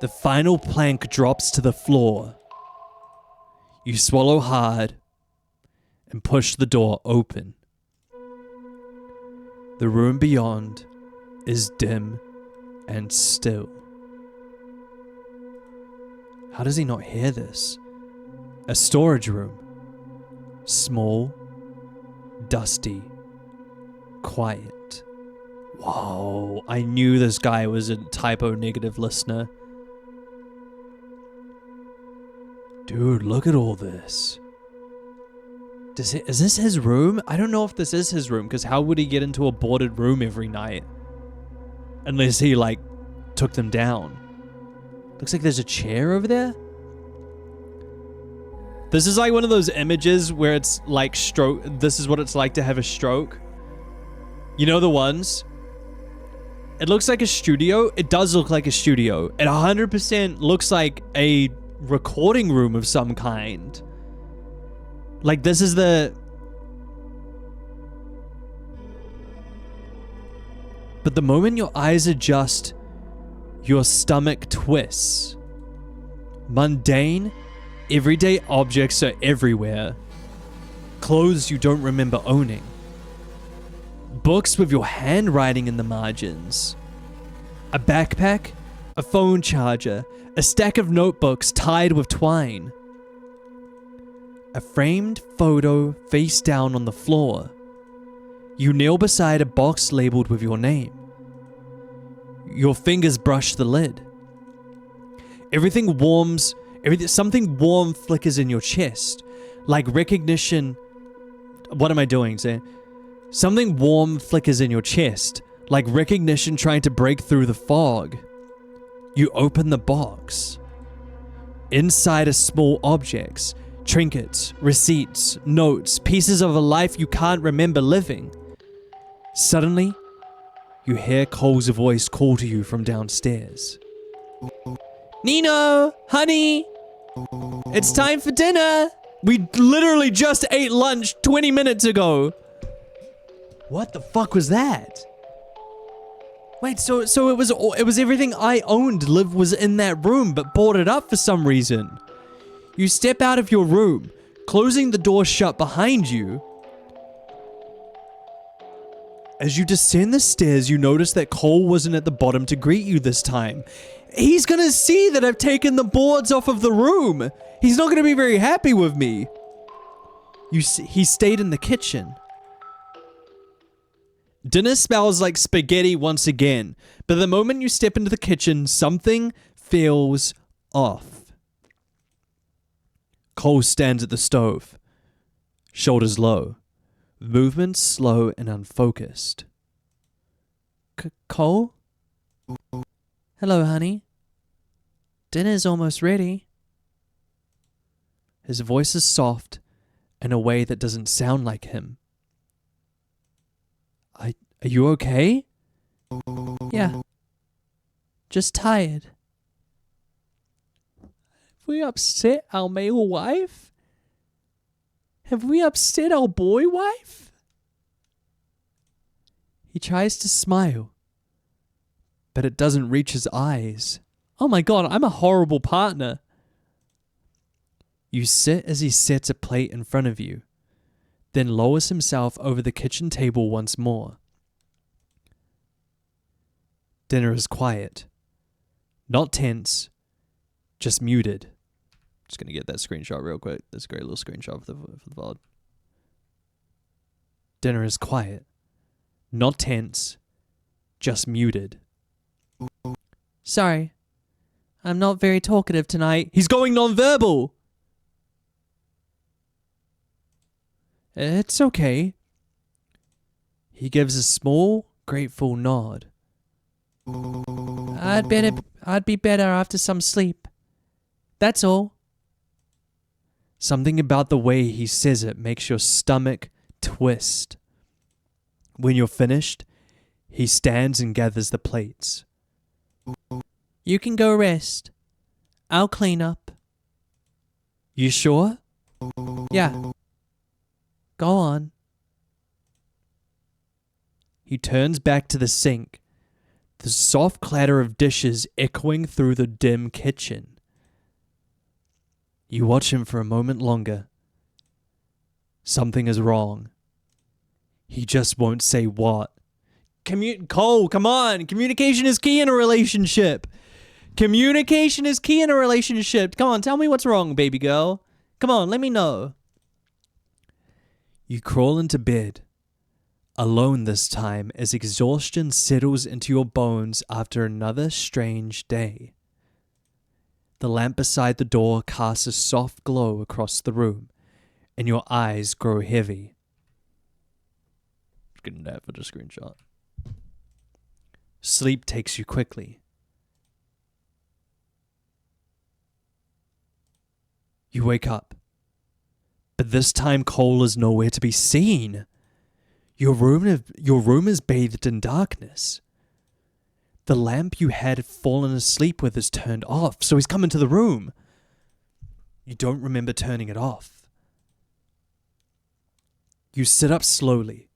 The final plank drops to the floor. You swallow hard and push the door open. The room beyond is dim and still. How does he not hear this? A storage room. Small, dusty, quiet. Whoa, I knew this guy was a typo negative listener. Dude, look at all this. Is this his room? I don't know if this is his room, because how would he get into a boarded room every night? Unless he, like, took them down. Looks like there's a chair over there. This is like one of those images where it's like stroke. This is what it's like to have a stroke. You know the ones? It looks like a studio. It does look like a studio. It 100% looks like a recording room of some kind. Like this is the... But the moment your eyes adjust, your stomach twists. Mundane, everyday objects are everywhere. Clothes you don't remember owning. Books with your handwriting in the margins. A backpack, a phone charger, a stack of notebooks tied with twine. A framed photo face down on the floor. You kneel beside a box labeled with your name. Your fingers brush the lid. Something warm flickers in your chest, like recognition. What am I doing, Sam? Something warm flickers in your chest, like recognition trying to break through the fog. You open the box. Inside are small objects, trinkets, receipts, notes, pieces of a life you can't remember living. Suddenly, you hear Cole's voice call to you from downstairs. Nino, honey, it's time for dinner. We literally just ate lunch 20 minutes ago. What the fuck was that? Wait, so it was everything I owned. Liv was in that room, but boarded up for some reason. You step out of your room, closing the door shut behind you. As you descend the stairs, you notice that Cole wasn't at the bottom to greet you this time. He's gonna see that I've taken the boards off of the room. He's not gonna be very happy with me. He stayed in the kitchen. Dinner smells like spaghetti once again, but the moment you step into the kitchen, something feels off. Cole stands at the stove, shoulders low, movements slow and unfocused. Cole? Hello, honey. Dinner's almost ready. His voice is soft in a way that doesn't sound like him. Are you okay? Yeah. Just tired. Have we upset our male wife? Have we upset our boy wife? He tries to smile, but it doesn't reach his eyes. Oh my god, I'm a horrible partner. You sit as he sets a plate in front of you, then lowers himself over the kitchen table once more. Dinner is quiet. Not tense, just muted. Just gonna get that screenshot real quick. That's a great little screenshot for the VOD. Dinner is quiet. Not tense, just muted. Sorry, I'm not very talkative tonight. He's going nonverbal. It's okay. He gives a small, grateful nod. I'd be better after some sleep. That's all. Something about the way he says it makes your stomach twist. When you're finished, he stands and gathers the plates. You can go rest. I'll clean up. You sure? Yeah. Go on. He turns back to the sink, the soft clatter of dishes echoing through the dim kitchen. You watch him for a moment longer. Something is wrong. He just won't say what. Cole, come on. Communication is key in a relationship. Communication is key in a relationship. Come on, tell me what's wrong, baby girl. Come on, let me know. You crawl into bed, alone this time as exhaustion settles into your bones after another strange day. The lamp beside the door casts a soft glow across the room, and your eyes grow heavy. Just getting that for the screenshot. Sleep takes you quickly. You wake up, but this time Cole is nowhere to be seen. Your room is bathed in darkness. The lamp you had fallen asleep with is turned off, so he's come into the room. You don't remember turning it off. You sit up slowly,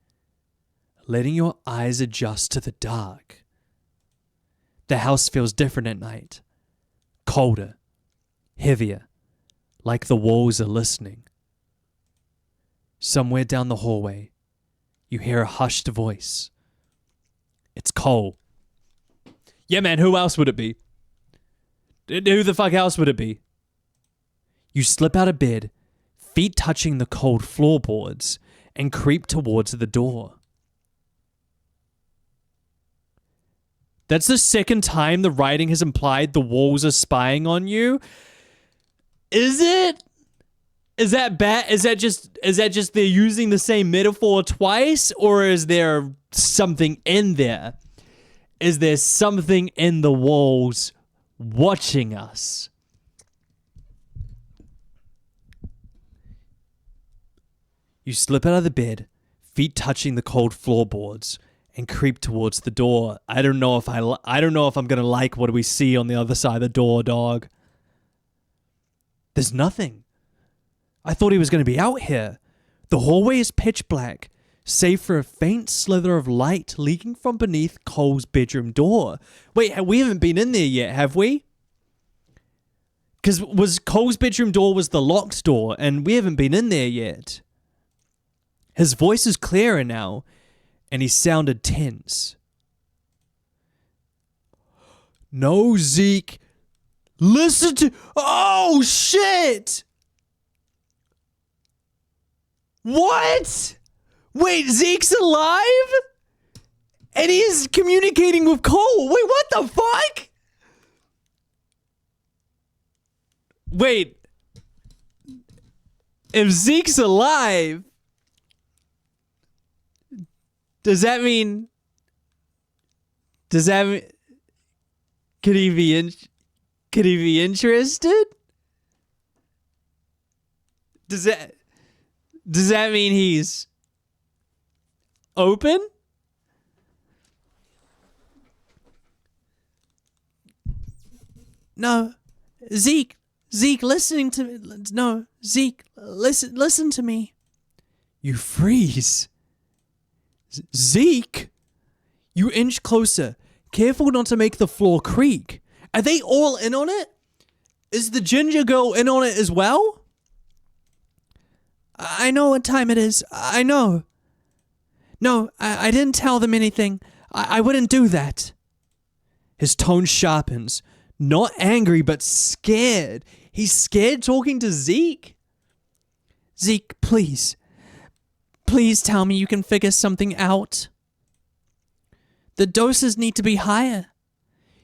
letting your eyes adjust to the dark. The house feels different at night. Colder, heavier, like the walls are listening. Somewhere down the hallway, you hear a hushed voice. It's Cole. Yeah, man, who else would it be? Who the fuck else would it be? You slip out of bed, feet touching the cold floorboards, and creep towards the door. That's the second time the writing has implied the walls are spying on you. Is it? Is that bad? Is that just they're using the same metaphor twice, or is there something in there? Is there something in the walls watching us? You slip out of the bed, feet touching the cold floorboards, and creep towards the door. I don't know if I'm gonna like what we see on the other side of the door, dog. There's nothing. I thought he was gonna be out here. The hallway is pitch black, save for a faint slither of light leaking from beneath Cole's bedroom door. Wait, we haven't been in there yet, have we? Because Cole's bedroom door was the locked door, and we haven't been in there yet. His voice is clearer now, and he sounded tense. No, Zeke. Listen to... Oh, shit! What? Wait, Zeke's alive? And he's communicating with Cole. Wait, what the fuck? Wait. If Zeke's alive... Does that mean... Could he be interested? Does that mean he's open? No. Zeke, listen to me. You freeze. Zeke? You inch closer, careful not to make the floor creak. Are they all in on it? Is the ginger girl in on it as well? I know what time it is. I know. No, I didn't tell them anything. I wouldn't do that. His tone sharpens. Not angry, but scared. He's scared talking to Zeke. Zeke, please. Please tell me you can figure something out. The doses need to be higher.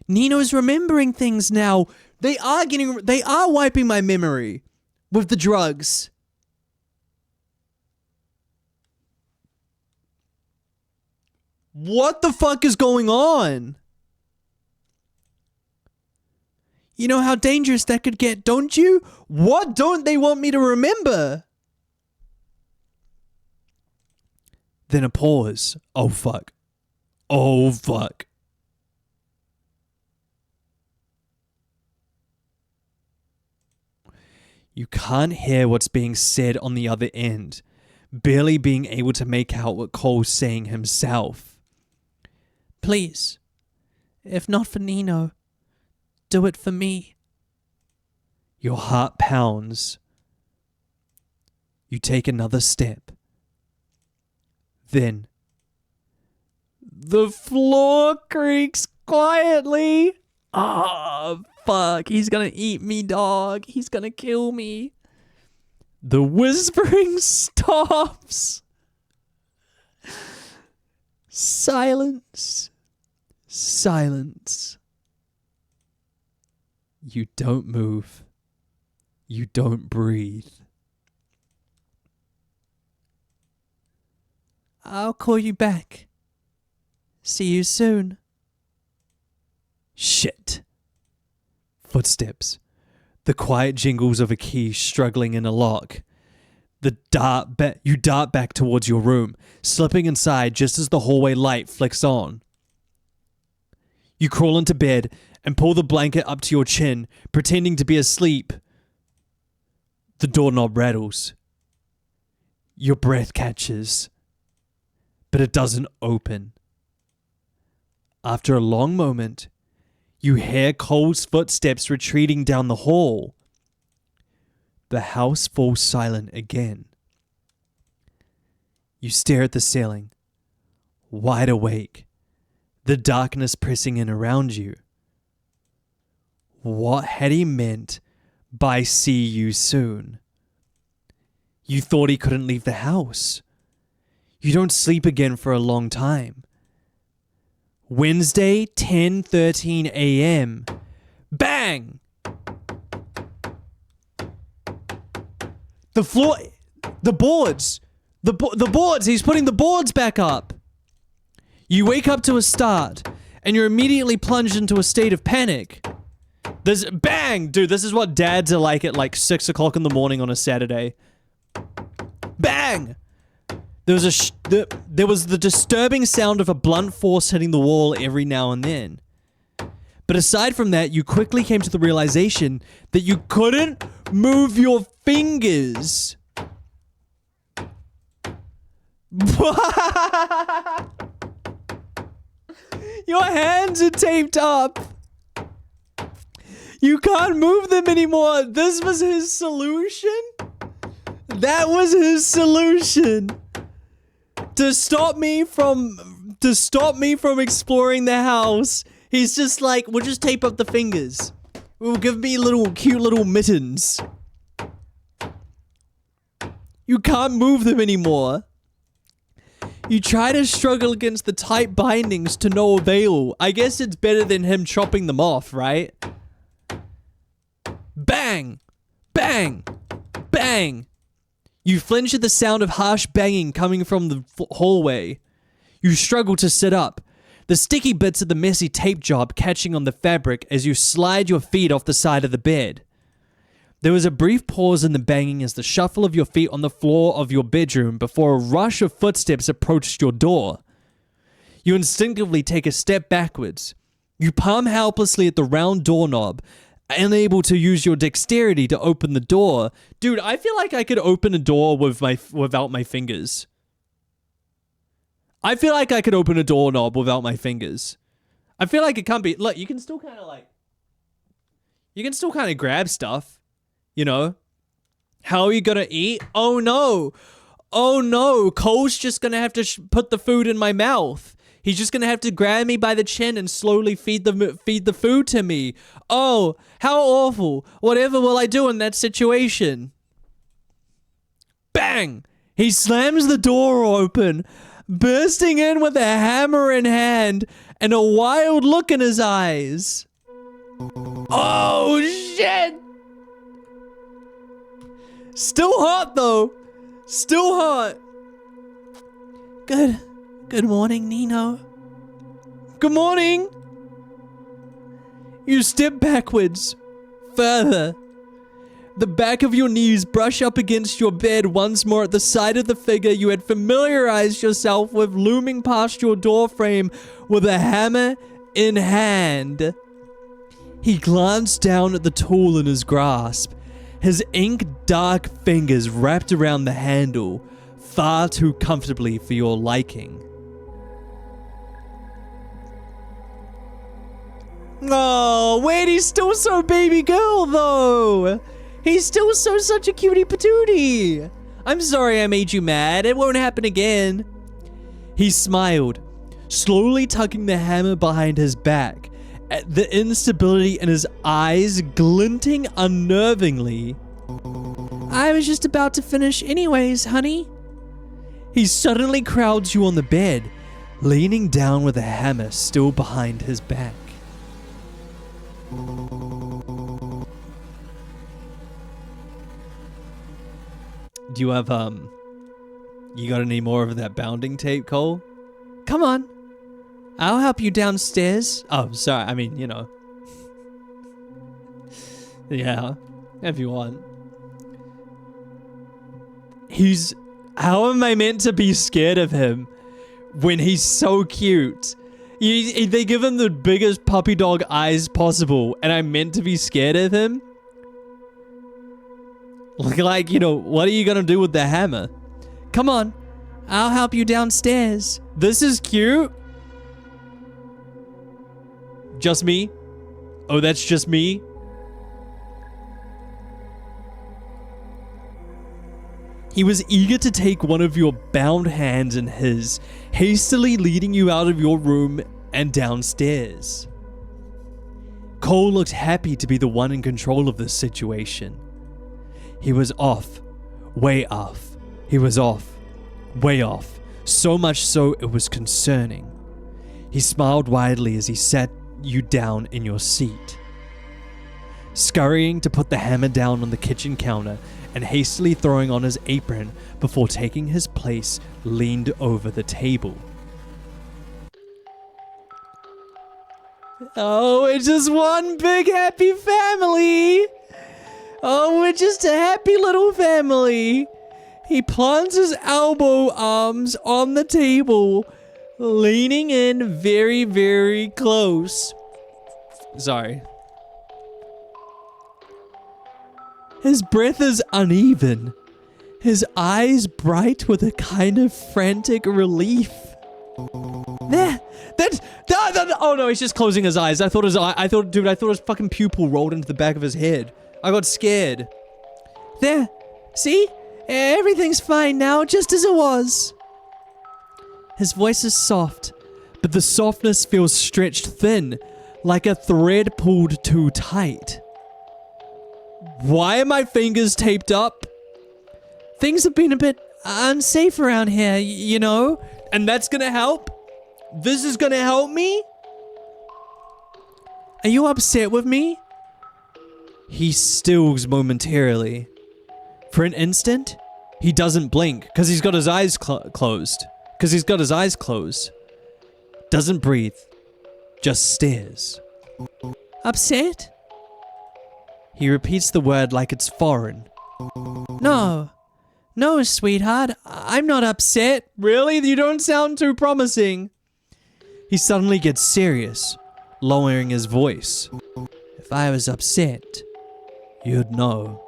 Nino's remembering things now. They are wiping my memory with the drugs. What the fuck is going on? You know how dangerous that could get, don't you? What don't they want me to remember? Then a pause. Oh, fuck. Oh, fuck. You can't hear what's being said on the other end, barely being able to make out what Cole's saying himself. Please, if not for Nino, do it for me. Your heart pounds. You take another step. Then, the floor creaks quietly. Oh, fuck. He's gonna eat me, dog. He's gonna kill me. The whispering stops. Silence. Silence. You don't move. You don't breathe. I'll call you back. See you soon. Shit. Footsteps. The quiet jingles of a key struggling in a lock. You dart back towards your room, slipping inside just as the hallway light flicks on. You crawl into bed and pull the blanket up to your chin, pretending to be asleep. The doorknob rattles. Your breath catches, but it doesn't open. After a long moment, you hear Cole's footsteps retreating down the hall. The house falls silent again. You stare at the ceiling, wide awake, the darkness pressing in around you. What had he meant by see you soon? You thought he couldn't leave the house. You don't sleep again for a long time. Wednesday, 10:13 a.m. Bang! The floor... The boards! The boards! He's putting the boards back up! You wake up to a start, and you're immediately plunged into a state of panic. There's... Bang! Dude, this is what dads are like at like 6 o'clock in the morning on a Saturday. Bang! There was the disturbing sound of a blunt force hitting the wall every now and then. But aside from that, you quickly came to the realization that you couldn't move your fingers. Your hands are taped up. You can't move them anymore. This was his solution? That was his solution. To stop me from exploring the house. He's just like, we'll just tape up the fingers. We'll give me cute little mittens. You can't move them anymore. You try to struggle against the tight bindings to no avail. I guess it's better than him chopping them off, right? Bang! Bang! Bang! You flinch at the sound of harsh banging coming from the hallway. You struggle to sit up, the sticky bits of the messy tape job catching on the fabric as you slide your feet off the side of the bed. There was a brief pause in the banging as the shuffle of your feet on the floor of your bedroom before a rush of footsteps approached your door. You instinctively take a step backwards. You palm helplessly at the round doorknob, unable to use your dexterity to open the door. Dude, I feel like I could open a door without my fingers. I feel like I could open a doorknob without my fingers. I feel like it can't be... Look, you can still kind of grab stuff. You know? How are you gonna eat? Oh no! Oh no! Cole's just gonna have to put the food in my mouth. He's just gonna have to grab me by the chin and slowly feed the food to me. Oh, how awful. Whatever will I do in that situation? Bang! He slams the door open, bursting in with a hammer in hand and a wild look in his eyes. Oh, shit! Still hot, though. Still hot. Good morning, Nino. Good morning. You step backwards. Further. The back of your knees brush up against your bed once more at the sight of the figure you had familiarized yourself with looming past your doorframe with a hammer in hand. He glanced down at the tool in his grasp, his ink-dark fingers wrapped around the handle, far too comfortably for your liking. Oh, wait, he's still so baby girl, though. He's still such a cutie patootie. I'm sorry I made you mad. It won't happen again. He smiled, slowly tucking the hammer behind his back, at the instability in his eyes glinting unnervingly. I was just about to finish anyways, honey. He suddenly crowds you on the bed, leaning down with a hammer still behind his back. Do you have, you got any more of that bounding tape, Cole? Come on. I'll help you downstairs. Oh, sorry. I mean, you know. Yeah, if you want. How am I meant to be scared of him when he's so cute? They give him the biggest puppy dog eyes possible, and I'm meant to be scared of him? Like, you know, what are you gonna do with the hammer? Come on, I'll help you downstairs. This is cute. Just me? Oh, that's just me? He was eager to take one of your bound hands in his, hastily leading you out of your room and downstairs. Cole looked happy to be the one in control of this situation. He was off, Way off. He was off. Way off. So much so it was concerning. He smiled widely as he sat you down in your seat. Scurrying to put the hammer down on the kitchen counter and hastily throwing on his apron before taking his place, leaned over the table. Oh, it's just one big happy family. Oh, we're just a happy little family. He plants his elbow arms on the table, leaning in very, very close. Sorry. His breath is uneven. His eyes bright with a kind of frantic relief. There. Oh no, he's just closing his eyes. I thought his fucking pupil rolled into the back of his head. I got scared. There. See? Everything's fine now, just as it was. His voice is soft, but the softness feels stretched thin, like a thread pulled too tight. Why are my fingers taped up? Things have been a bit unsafe around here, you know? And that's gonna help? This is gonna help me? Are you upset with me? He stills momentarily. For an instant, he doesn't blink because he's got his eyes closed. Doesn't breathe. Just stares. Upset? He repeats the word like it's foreign. No, sweetheart, I'm not upset. Really? You don't sound too promising. He suddenly gets serious, lowering his voice. If I was upset, you'd know.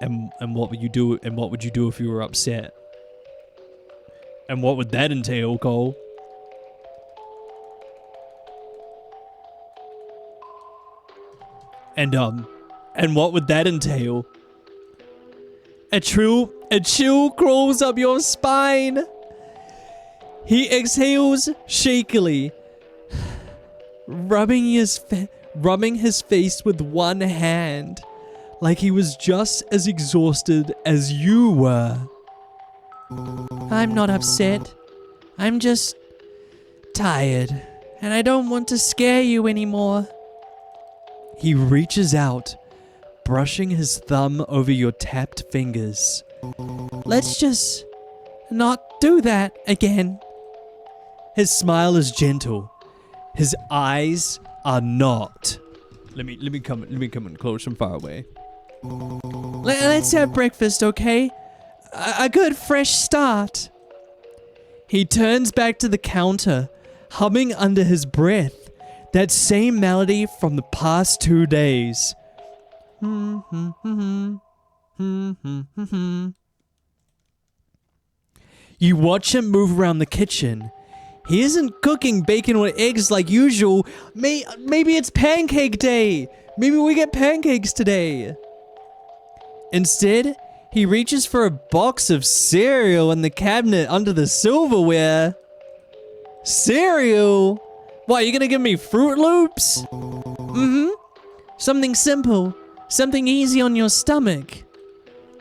And what would you do? And what would you do if you were upset? And what would that entail, Cole? And what would that entail? A chill crawls up your spine. He exhales shakily, rubbing his face with one hand, like he was just as exhausted as you were. I'm not upset. I'm just tired, and I don't want to scare you anymore. He reaches out, brushing his thumb over your tapped fingers. Let's just not do that again. His smile is gentle. His eyes are not. Let me come in close from far away. Let's have breakfast, okay? A good fresh start. He turns back to the counter, humming under his breath that same melody from the past 2 days. You watch him move around the kitchen. He isn't cooking bacon or eggs like usual. Maybe it's pancake day. Maybe we get pancakes today. Instead, he reaches for a box of cereal in the cabinet under the silverware. Cereal? What, you gonna give me Fruit Loops? Something simple. Something easy on your stomach.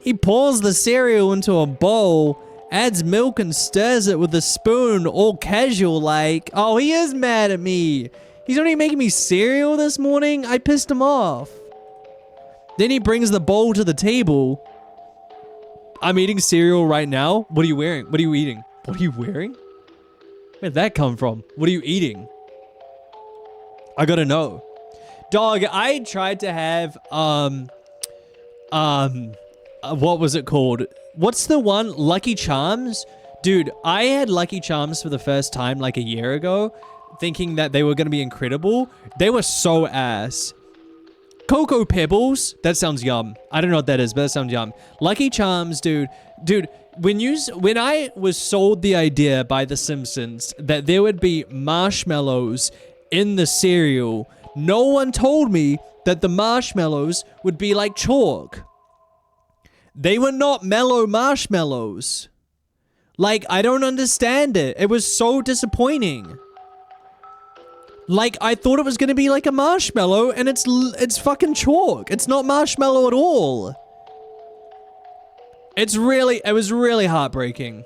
He pours the cereal into a bowl, adds milk and stirs it with a spoon, all casual like. Oh, he is mad at me. He's only making me cereal this morning? I pissed him off. Then he brings the bowl to the table. I'm eating cereal right now. What are you wearing? What are you eating? What are you wearing? Where'd that come from? What are you eating? I gotta know. Dog, I tried to have, what was it called? What's the one? Lucky Charms? Dude, I had Lucky Charms for the first time like a year ago, thinking that they were gonna be incredible. They were so ass. Cocoa Pebbles? That sounds yum. I don't know what that is, but that sounds yum. Lucky Charms, dude, when I was sold the idea by The Simpsons that there would be marshmallows in the cereal, no one told me that the marshmallows would be like chalk. They were not mellow marshmallows. Like, I don't understand it. It was so disappointing. Like, I thought it was gonna be like a marshmallow, and it's fucking chalk. It's not marshmallow at all. It was really heartbreaking.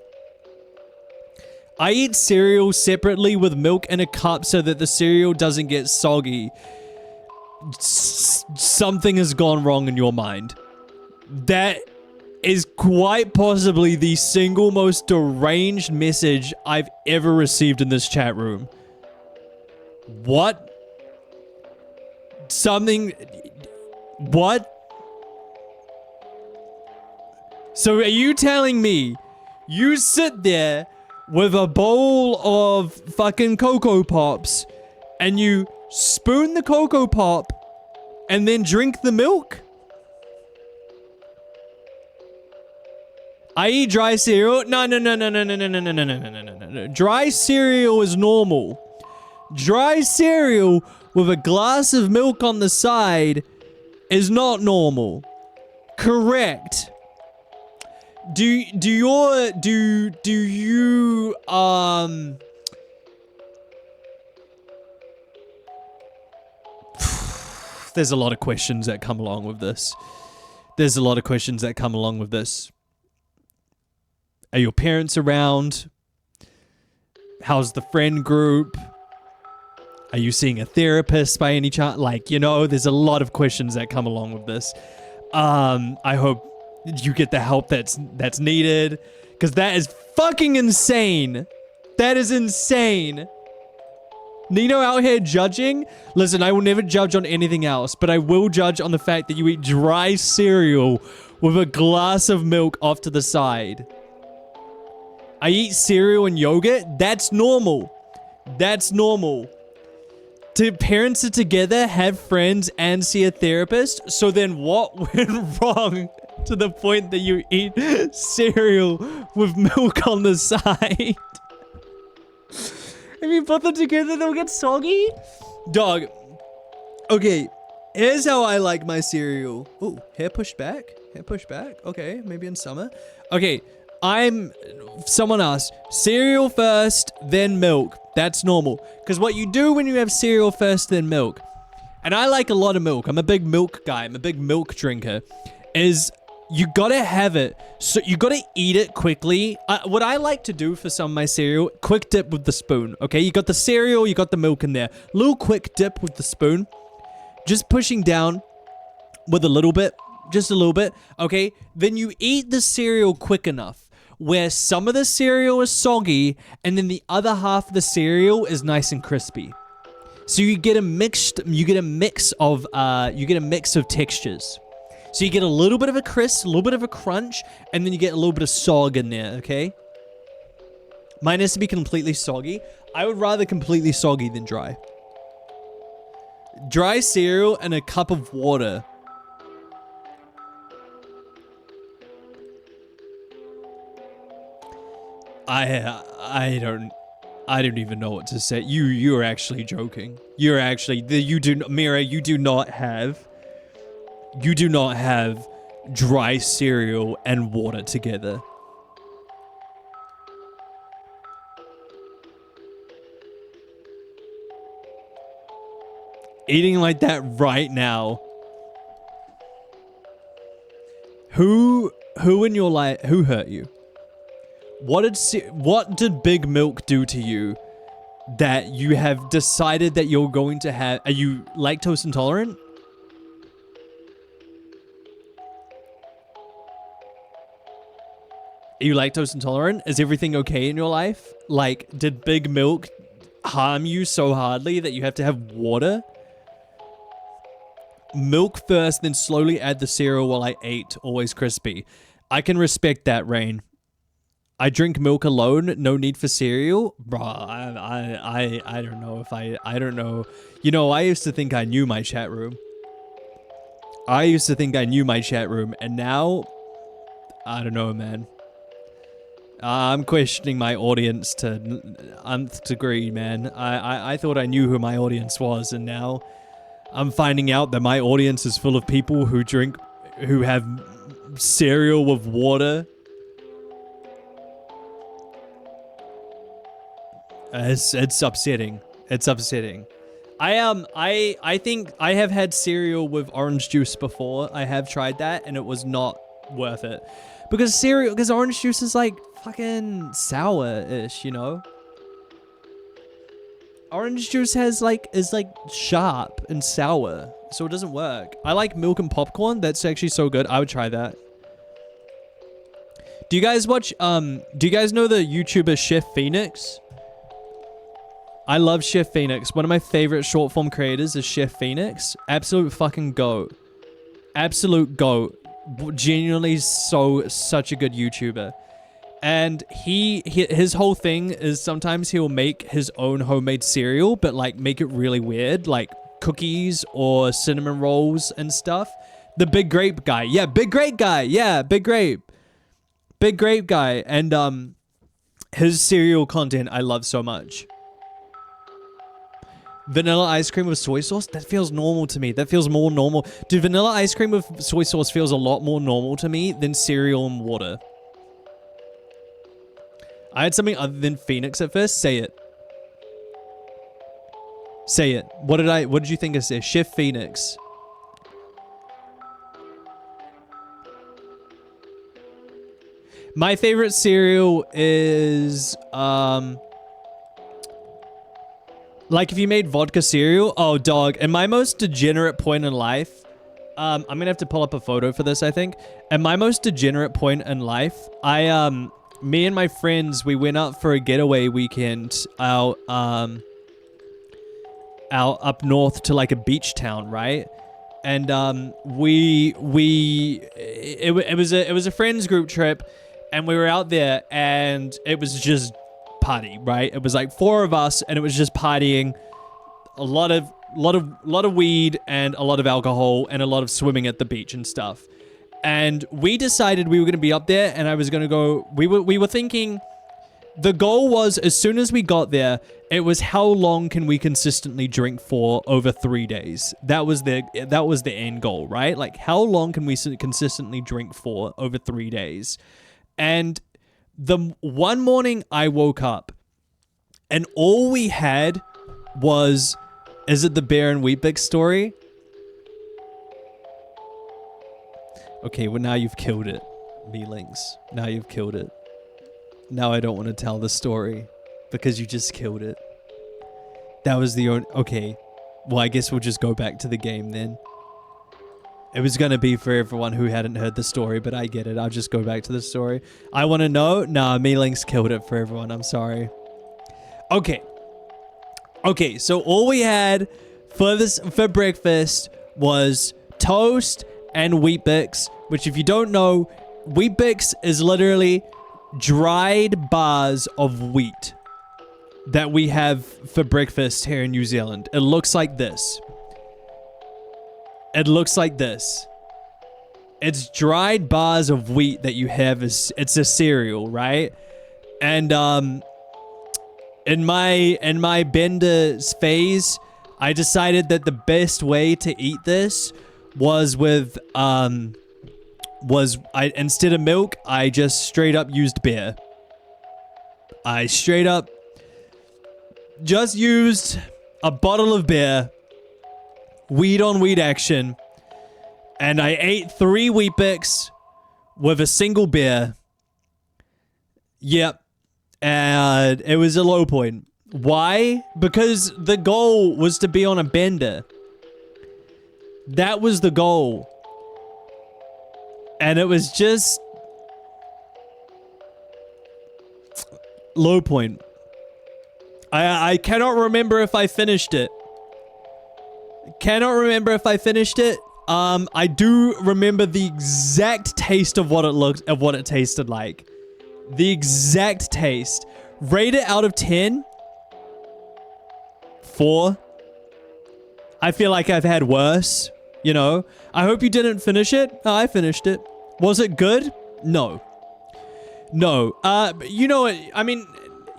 I eat cereal separately with milk in a cup so that the cereal doesn't get soggy. Something has gone wrong in your mind. That is quite possibly the single most deranged message I've ever received in this chat room. What? What? So are you telling me you sit there with a bowl of fucking Cocoa Pops and you spoon the Cocoa Pop and then drink the milk? I eat dry cereal. No. Dry cereal is normal. Dry cereal with a glass of milk on the side is not normal. Correct. Do you there's a lot of questions that come along with this. Are your parents around? How's the friend group? Are you seeing a therapist by any chance? Like, you know, there's a lot of questions that come along with this. I hope you get the help that's needed, because that is fucking insane. That is insane. Nino out here judging? Listen, I will never judge on anything else, but I will judge on the fact that you eat dry cereal with a glass of milk off to the side. I eat cereal and yogurt? That's normal. That's normal. Parents are together, have friends, and see a therapist? So then what went wrong to the point that you eat cereal with milk on the side? If you put them together, they'll get soggy? Dog. Okay, here's how I like my cereal. Ooh, hair pushed back? Hair pushed back? Okay, maybe in summer. Okay, someone asked, cereal first, then milk. That's normal. Because what you do when you have cereal first, then milk, and I like a lot of milk. I'm a big milk guy. I'm a big milk drinker. Is you gotta have it. So you gotta eat it quickly. What I like to do for some of my cereal, quick dip with the spoon. Okay, you got the cereal, you got the milk in there. Little quick dip with the spoon. Just pushing down with a little bit. Just a little bit. Okay, then you eat the cereal quick enough where some of the cereal is soggy and then the other half of the cereal is nice and crispy. So you get a mix of textures. So you get a little bit of a crisp, a little bit of a crunch, and then you get a little bit of sog in there, okay? Mine has to be completely soggy. I would rather completely soggy than dry. Dry cereal and a cup of water. I don't even know what to say. You're actually joking. You do not have dry cereal and water together. Eating like that right now. Who in your life, who hurt you? What did Big Milk do to you that you have decided that you're going to have? Are you lactose intolerant? Are you lactose intolerant? Is everything okay in your life? Like, did Big Milk harm you so hardly that you have to have water? Milk first, then slowly add the cereal while I ate, always crispy. I can respect that, Rain. I drink milk alone, no need for cereal? Bruh, I don't know if I don't know. You know, I used to think I knew my chat room. And now, I don't know, man. I'm questioning my audience to nth degree, man. I thought I knew who my audience was, and now I'm finding out that my audience is full of people who have cereal with water. It's upsetting. It's upsetting. I think I have had cereal with orange juice before. I have tried that, and it was not worth it. Because orange juice is like fucking sour-ish, you know? Orange juice is like sharp and sour, so it doesn't work. I like milk and popcorn. That's actually so good. I would try that. Do you guys watch, do you guys know the YouTuber Chef Phoenix? I love Chef Phoenix. One of my favorite short form creators is Chef Phoenix. Absolute fucking goat. Absolute goat. Genuinely such a good YouTuber. And his whole thing is sometimes he'll make his own homemade cereal, but like make it really weird, like cookies or cinnamon rolls and stuff. The Big Grape guy. Yeah, Big Grape guy. Yeah, Big Grape. Big Grape guy. And his cereal content I love so much. Vanilla ice cream with soy sauce? That feels normal to me. That feels more normal. Dude, vanilla ice cream with soy sauce feels a lot more normal to me than cereal and water. I had something other than Phoenix at first. Say it. Say it. What did you think I said? Chef Phoenix. My favorite cereal is, like if you made vodka cereal. Oh, dog. At my most degenerate point in life, I'm gonna have to pull up a photo for this, I think. At my most degenerate point in life, me and my friends, we went out for a getaway weekend out up north to like a beach town, right? And it was a friends group trip, and we were out there, and it was just party, right? It was like 4 of us, and it was just partying, a lot of weed and a lot of alcohol and a lot of swimming at the beach and stuff. And we decided we were going to be up there, and I was going to go, we were thinking, the goal was, as soon as we got there, it was how long can we consistently drink for over 3 days? That was the end goal, right? Like, how long can we consistently drink for over 3 days? And the one morning I woke up, and all we had was, is it the Bear and Wheatbix story? Okay, well now you've killed it, Mealings. Now you've killed it. Now I don't want to tell the story because you just killed it. That was the only... Okay, well I guess we'll just go back to the game then. It was going to be for everyone who hadn't heard the story, but I get it. I'll just go back to the story. I want to know? Nah, Mealings killed it for everyone. I'm sorry. Okay. Okay, so all we had for breakfast was toast and Weet-Bix, which if you don't know, Weet-Bix is literally dried bars of wheat that we have for breakfast here in New Zealand. It looks like this. It looks like this. It's dried bars of wheat that you have. It's a cereal, right? And in my bender's phase, I decided that the best way to eat this was with instead of milk, I just straight up used beer. I straight up just used a bottle of beer, weed on weed action, and I ate 3 Weet-Bix with a single beer. Yep. And it was a low point. Why? Because the goal was to be on a bender. That was the goal. And it was just... low point. I cannot remember if I finished it. Cannot remember if I finished it. I do remember the exact taste of what it tasted like. The exact taste. Rate it out of 10. 4. I feel like I've had worse, you know. I hope you didn't finish it. Oh, I finished it. Was it good? No. No. You know what? I mean,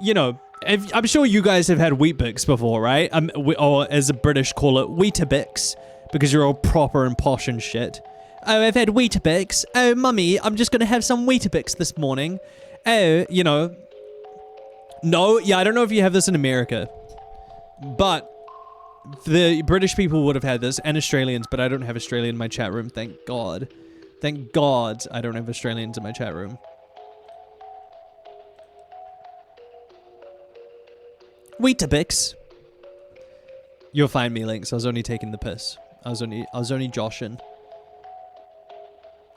you know, I'm sure you guys have had Weet-Bix before, right? Or as the British call it, Weetabix, because you're all proper and posh and shit. Oh, I've had Weetabix. Oh, mummy, I'm just gonna have some Weetabix this morning. Oh, you know. No, yeah, I don't know if you have this in America, but the British people would have had this, and Australians, but I don't have Australia in my chat room, thank God. Thank God I don't have Australians in my chat room. Weetabix. You'll find me, Links. I was only taking the piss. I was only joshing.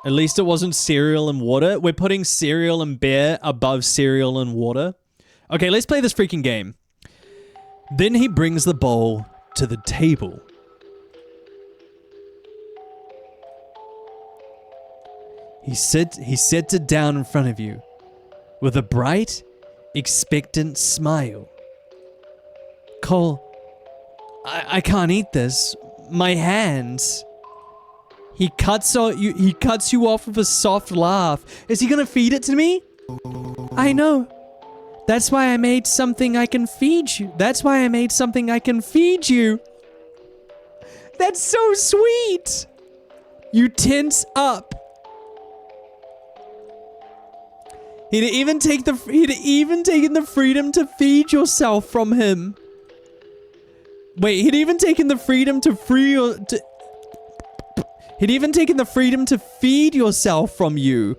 At least it wasn't cereal and water. We're putting cereal and beer above cereal and water. Okay, let's play this freaking game. Then he brings the bowl to the table. He sets it down in front of you with a bright, expectant smile. Cole, I can't eat this. My hands. He cuts you off with a soft laugh. Is he gonna feed it to me? I know. That's why I made something I can feed you. That's why I made something I can feed you. That's so sweet. You tense up. He'd even taken the freedom to feed yourself from him. Wait, he'd even taken the freedom to He'd even taken the freedom to feed yourself from you.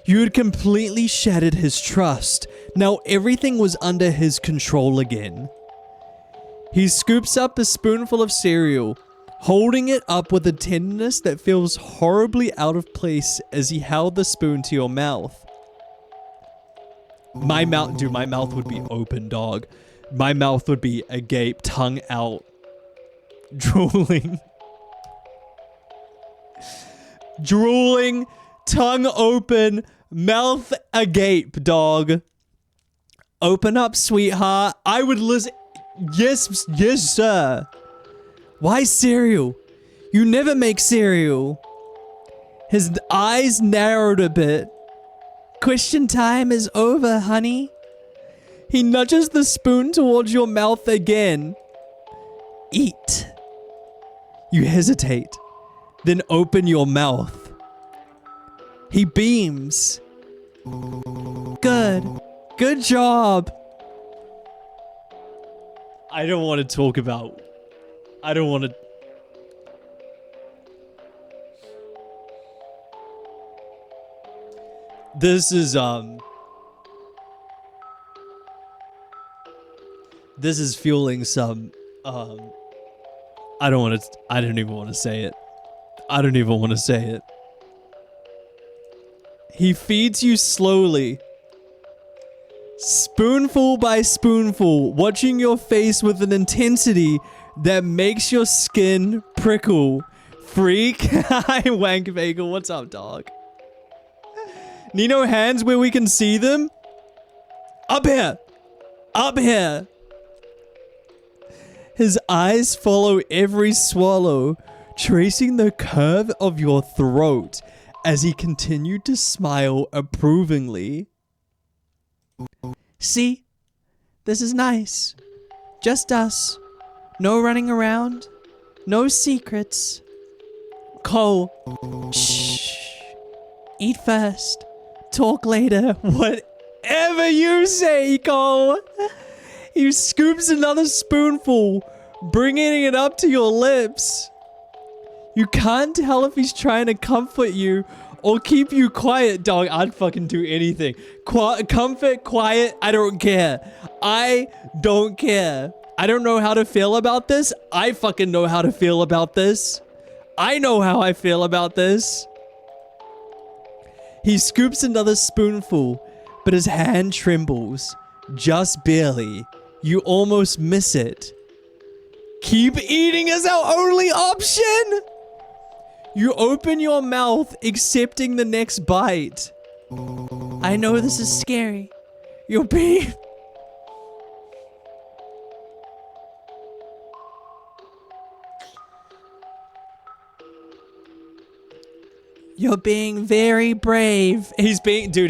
You had completely shattered his trust. Now everything was under his control again. He scoops up a spoonful of cereal, holding it up with a tenderness that feels horribly out of place as he held the spoon to your mouth. My mouth would be open, dog. My mouth would be agape, tongue out, drooling. Drooling, tongue open, mouth agape, dog. Open up, sweetheart. I would listen. Yes, sir. Why cereal? You never make cereal. His eyes narrowed a bit. Question time is over, honey. He nudges the spoon towards your mouth again. Eat. You hesitate, then open your mouth. He beams. Good. Good job. I don't want to talk about... I don't want to... This is fueling some, I don't even want to say it. I don't even want to say it. He feeds you slowly. Spoonful by spoonful, watching your face with an intensity that makes your skin prickle. Freak. Hi, Wank Bagel. What's up, dog? Nino, hands where we can see them. Up here. Up here. His eyes follow every swallow, tracing the curve of your throat as he continued to smile approvingly. See? This is nice. Just us. No running around. No secrets. Cole. Shh. Eat first. Talk later. Whatever you say, Cole. He scoops another spoonful, bringing it up to your lips. You can't tell if he's trying to comfort you or keep you quiet, dog. I'd fucking do anything. Comfort, quiet, I don't care. I don't care. I don't know how to feel about this. I fucking know how to feel about this. I know how I feel about this. He scoops another spoonful, but his hand trembles. Just barely. You almost miss it. Keep eating is our only option! You open your mouth, accepting the next bite. I know this is scary. You're being... You're being very brave. He's like an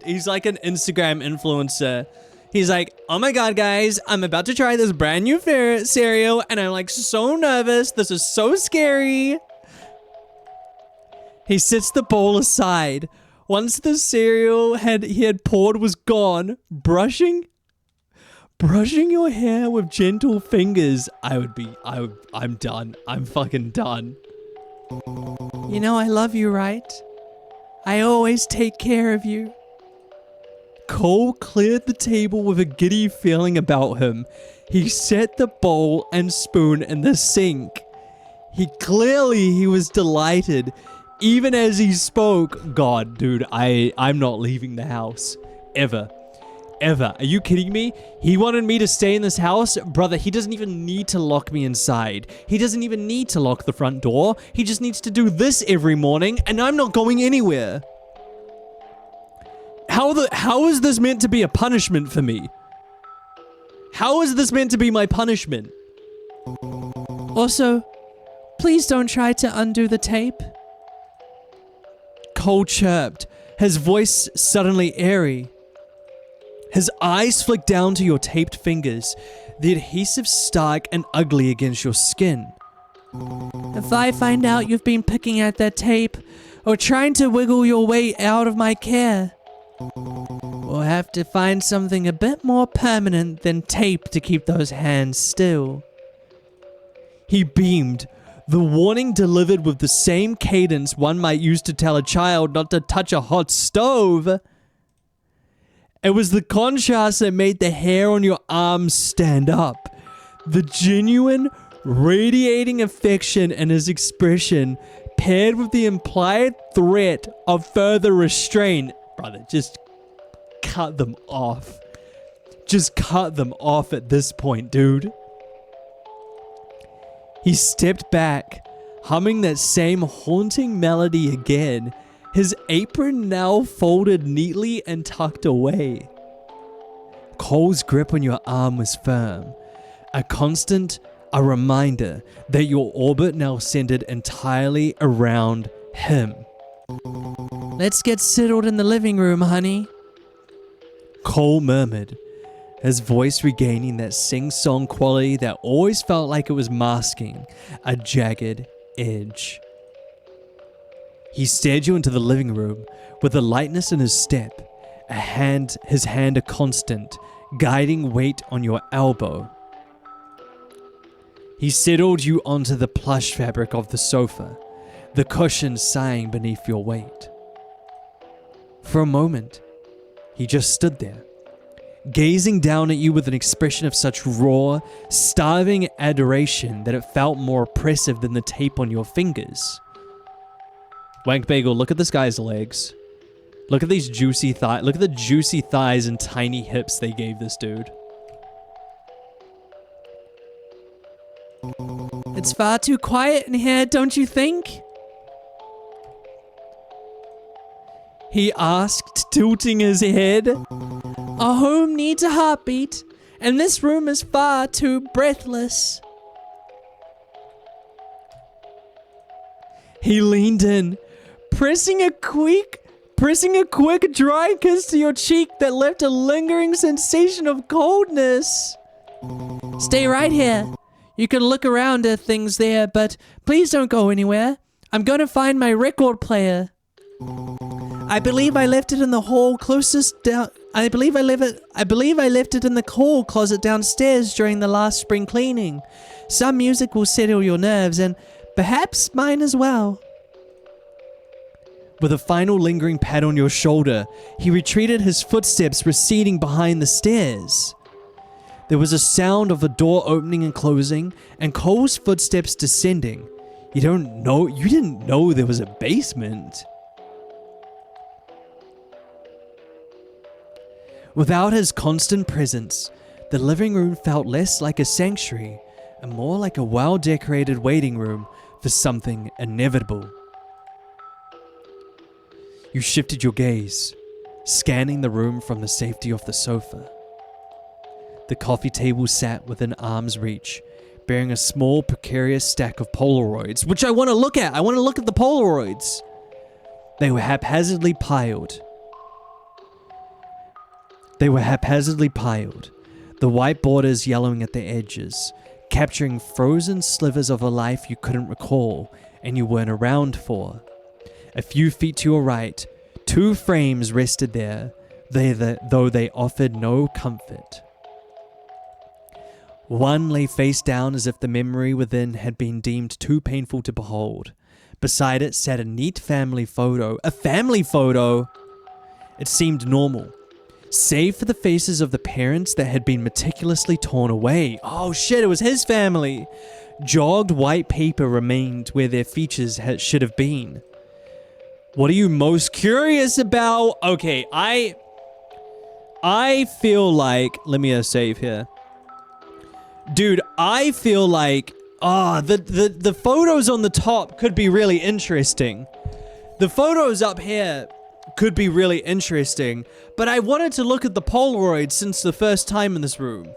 Instagram influencer. He's like, oh my god, guys, I'm about to try this brand new cereal, and I'm like so nervous. This is so scary. He sets the bowl aside. Once the cereal he had poured was gone, brushing your hair with gentle fingers. I'm done. I'm fucking done. You know I love you, right? I always take care of you. Cole cleared the table with a giddy feeling about him. He set the bowl and spoon in the sink. He was delighted. Even as he spoke, God, dude, I'm not leaving the house. Ever. Are you kidding me? He wanted me to stay in this house? Brother, he doesn't even need to lock me inside. He doesn't even need to lock the front door. He just needs to do this every morning, and I'm not going anywhere. How is this meant to be a punishment for me? How is this meant to be my punishment? Also, please don't try to undo the tape. Cole chirped, his voice suddenly airy. His eyes flicked down to your taped fingers, the adhesive stark and ugly against your skin. If I find out you've been picking at that tape, or trying to wiggle your way out of my care, we'll have to find something a bit more permanent than tape to keep those hands still. He beamed, the warning delivered with the same cadence one might use to tell a child not to touch a hot stove. It was the contrast that made the hair on your arms stand up. The genuine, radiating affection in his expression, paired with the implied threat of further restraint. Brother, just cut them off. Just cut them off at this point, dude. He stepped back, humming that same haunting melody again, his apron now folded neatly and tucked away. Cole's grip on your arm was firm, a reminder that your orbit now centered entirely around him. Let's get settled in the living room, honey, Cole murmured, his voice regaining that sing-song quality that always felt like it was masking a jagged edge. He stared you into the living room with a lightness in his step, his hand a constant, guiding weight on your elbow. He settled you onto the plush fabric of the sofa, the cushion sighing beneath your weight. For a moment, he just stood there, gazing down at you with an expression of such raw, starving adoration that it felt more oppressive than the tape on your fingers. Wank Bagel, look at this guy's legs. Look at these juicy thighs. Look at the juicy thighs and tiny hips they gave this dude. It's far too quiet in here, don't you think? He asked, tilting his head. A home needs a heartbeat, and this room is far too breathless. He leaned in, pressing a quick dry kiss to your cheek that left a lingering sensation of coldness. Stay right here. You can look around at things there, but please don't go anywhere. I'm going to find my record player. I believe I left it in the hall closest down. I believe I left it in the hall closet downstairs during the last spring cleaning. Some music will settle your nerves, and perhaps mine as well. With a final lingering pat on your shoulder, he retreated, his footsteps receding behind the stairs. There was a sound of a door opening and closing, and Cole's footsteps descending. You didn't know there was a basement. Without his constant presence, the living room felt less like a sanctuary and more like a well-decorated waiting room for something inevitable. You shifted your gaze, scanning the room from the safety of the sofa. The coffee table sat within arm's reach, bearing a small, precarious stack of Polaroids, which I want to look at. I want to look at the Polaroids. They were haphazardly piled. The white borders yellowing at the edges, capturing frozen slivers of a life you couldn't recall and you weren't around for. A few feet to your right, two frames rested there, though they offered no comfort. One lay face down as if the memory within had been deemed too painful to behold, Beside it sat a neat family photo. A family photo? It seemed normal, save for the faces of the parents that had been meticulously torn away. Oh shit, it was his family. Jogged white paper remained where their features should have been. What are you most curious about? Okay, I feel like... Let me save here. Dude, I feel like... the photos on the top could be really interesting. The photos up here could be really interesting. But I wanted to look at the Polaroid since the first time in this room.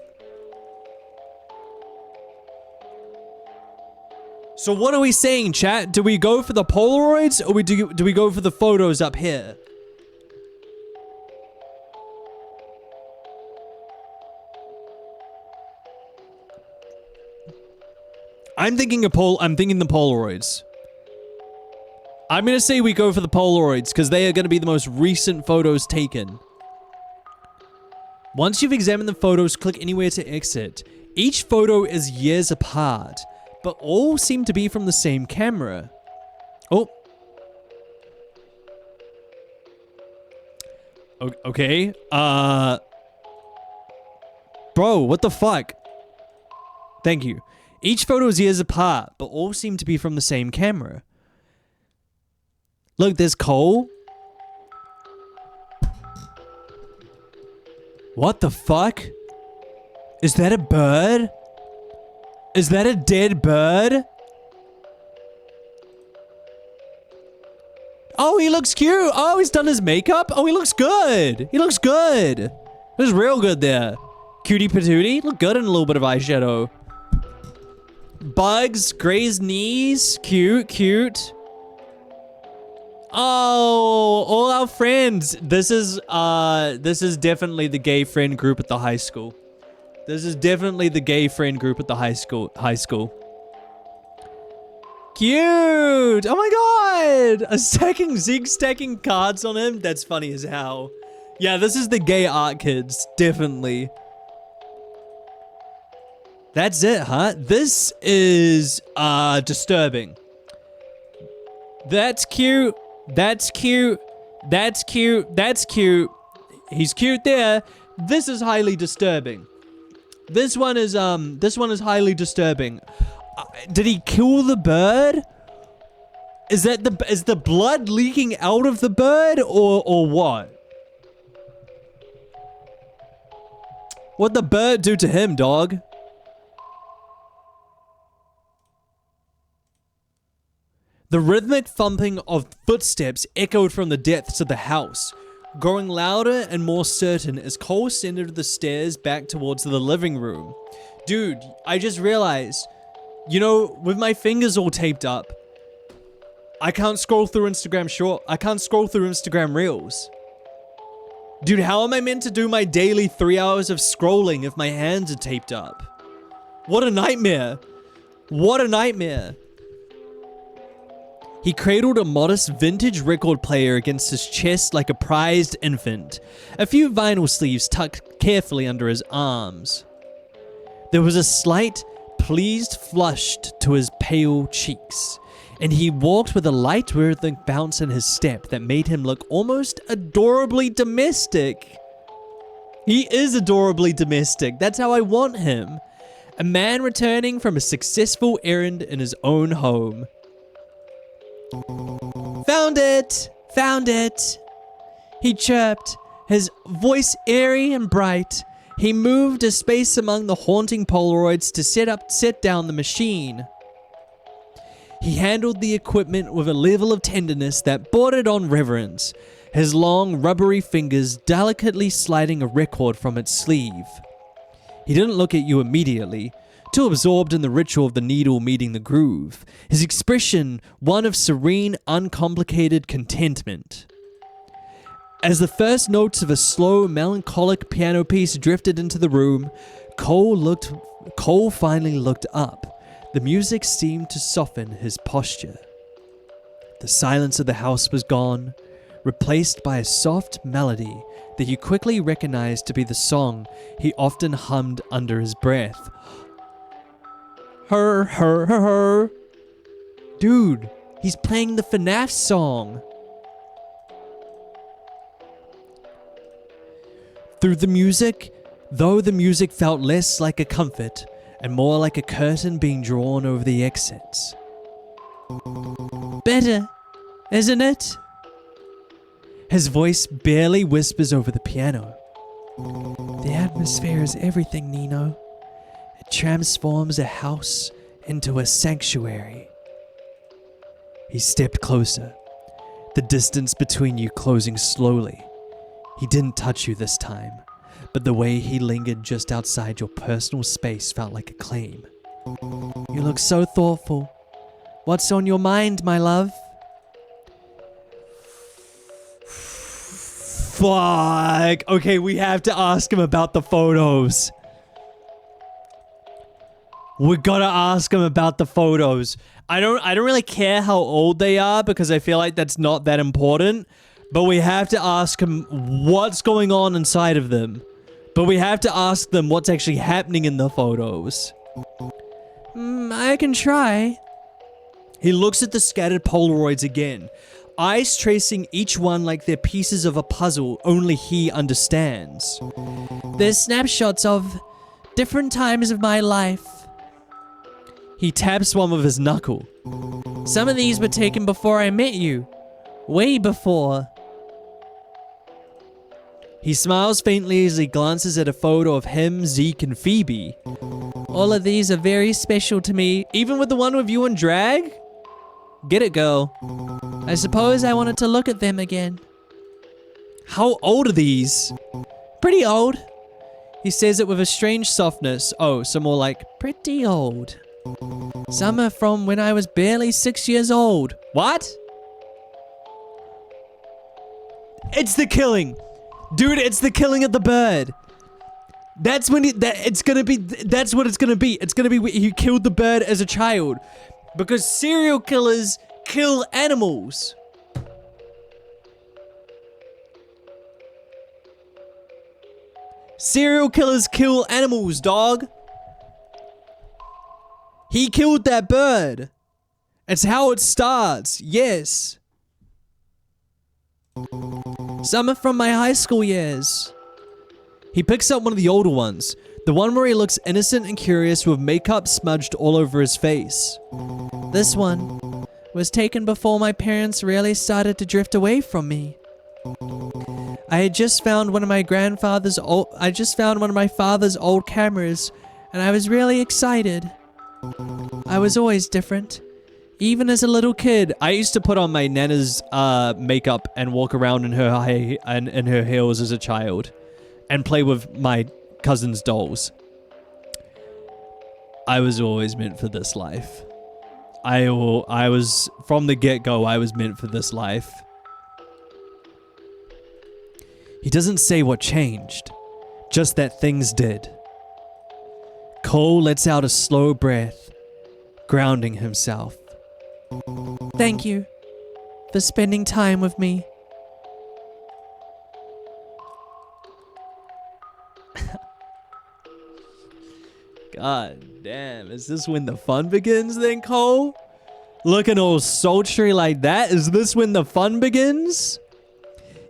So what are we saying, chat? Do we go for the Polaroids or do we go for the photos up here? I'm thinking the Polaroids. I'm gonna say we go for the Polaroids because they are gonna be the most recent photos taken. Once you've examined the photos, click anywhere to exit. Each photo is years apart, but all seem to be from the same camera. Oh. Okay. Bro, what the fuck? Thank you. Each photo is years apart, but all seem to be from the same camera. Look, there's Cole. What the fuck? Is that a bird? Is that a dead bird? Oh, he looks cute. Oh, he's done his makeup. Oh, he looks good. He looks good. It was real good there. Cutie patootie. Look good in a little bit of eyeshadow. Bugs, Gray's knees. Cute, cute. Oh, all our friends. This is definitely the gay friend group at the high school. This is definitely the gay friend group at the high school. Cute! Oh my god! A second Zig stacking cards on him? That's funny as hell. Yeah, this is the gay art kids. Definitely. That's it, huh? This is, disturbing. That's cute. That's cute. That's cute. That's cute. He's cute there. This is highly disturbing. This one is highly disturbing. Did he kill the bird? Is the blood leaking out of the bird or what? What'd the bird do to him, dog? The rhythmic thumping of footsteps echoed from the depths of the house, growing louder and more certain as Cole ascended the stairs back towards the living room. Dude, I just realized, you know, with my fingers all taped up, I can't scroll through I can't scroll through Instagram Reels. Dude, how am I meant to do my daily 3 hours of scrolling if my hands are taped up? What a nightmare. What a nightmare. He cradled a modest vintage record player against his chest like a prized infant, a few vinyl sleeves tucked carefully under his arms. There was a slight, pleased flush to his pale cheeks, and he walked with a light rhythmic bounce in his step that made him look almost adorably domestic. He is adorably domestic. That's how I want him. A man returning from a successful errand in his own home. Found it! Found it! He chirped, his voice airy and bright. He moved a space among the haunting Polaroids to set down the machine. He handled the equipment with a level of tenderness that bordered on reverence, his long, rubbery fingers delicately sliding a record from its sleeve. He didn't look at you immediately, too absorbed in the ritual of the needle meeting the groove, his expression one of serene, uncomplicated contentment. As the first notes of a slow, melancholic piano piece drifted into the room, Cole finally looked up. The music seemed to soften his posture. The silence of the house was gone, replaced by a soft melody that you quickly recognized to be the song he often hummed under his breath. Her. Dude, He's playing the FNAF song. Through the music, though the music felt less like a comfort and more like a curtain being drawn over the exits. Better, isn't it? His voice barely whispers over the piano. The atmosphere is everything, Nino. It transforms a house into a sanctuary. He stepped closer, the distance between you closing slowly. He didn't touch you this time, but the way he lingered just outside your personal space felt like a claim. You look so thoughtful. What's on your mind, my love? Fuck. Okay, we have to ask him about the photos. We gotta ask him about the photos. I don't really care how old they are because I feel like that's not that important. But we have to ask him what's going on inside of them. But we have to ask them what's actually happening in the photos. I can try. He looks at the scattered Polaroids again, eyes tracing each one like they're pieces of a puzzle only he understands. They're snapshots of different times of my life. He taps one with his knuckle. Some of these were taken before I met you. Way before. He smiles faintly as he glances at a photo of him, Zeke, and Phoebe. All of these are very special to me, even with the one with you in drag? Get it, girl. I suppose I wanted to look at them again. How old are these? Pretty old. He says it with a strange softness. Oh, so more like, pretty old. Some are from when I was barely 6 years old. What? It's the killing. Dude, it's the killing of the bird. That's when that's what it's gonna be. It's gonna be he killed the bird as a child. Because serial killers kill animals. Serial killers kill animals, dog. He killed that bird. It's how it starts, yes. Some are from my high school years. He picks up one of the older ones, the one where he looks innocent and curious with makeup smudged all over his face. This one was taken before my parents really started to drift away from me. I had just found one of my father's old cameras, and I was really excited. I was always different. Even as a little kid, I used to put on my nana's makeup and walk around in her heels as a child, and play with my cousin's dolls. I was always meant for this life. I was from the get-go. I was meant for this life. He doesn't say what changed, just that things did. Cole lets out a slow breath, grounding himself. Thank you for spending time with me. God damn, is this when the fun begins then, Cole? Looking all sultry like that, is this when the fun begins?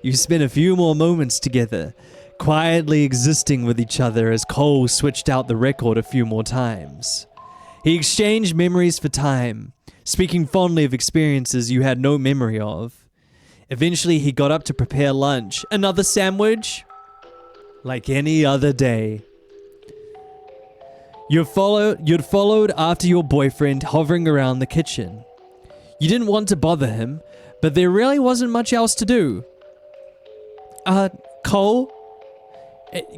You spent a few more moments together, quietly existing with each other as Cole switched out the record a few more times. He exchanged memories for time, speaking fondly of experiences you had no memory of. Eventually, he got up to prepare lunch. Another sandwich? Like any other day. You'd followed after your boyfriend, hovering around the kitchen. You didn't want to bother him, but there really wasn't much else to do. Cole?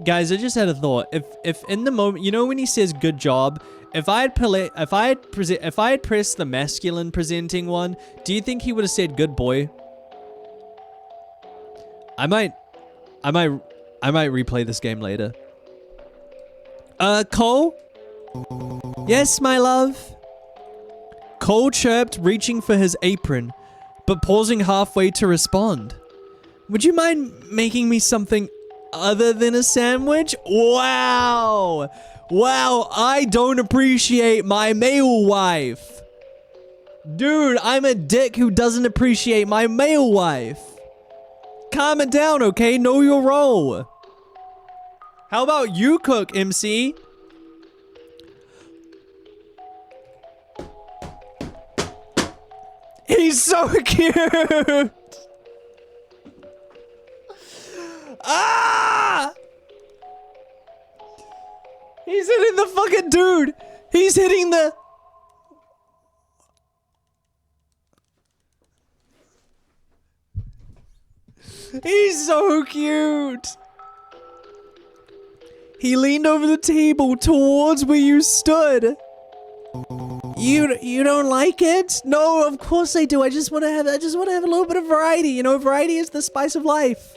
Guys, I just had a thought. If in the moment, you know when he says good job, if I had pressed the masculine presenting one, do you think he would have said good boy? I might replay this game later. Cole? Yes, my love? Cole chirped, reaching for his apron, but pausing halfway to respond. Would you mind making me something other than a sandwich? Wow! Wow, I don't appreciate my male wife. Dude, I'm a dick who doesn't appreciate my male wife. Calm it down, okay? Know your role. How about you cook, MC? He's so cute. Ah! He's hitting the fucking dude. He's hitting the... He's so cute. He leaned over the table towards where you stood. You don't like it? No, of course I do. I just want to have a little bit of variety. You know, variety is the spice of life.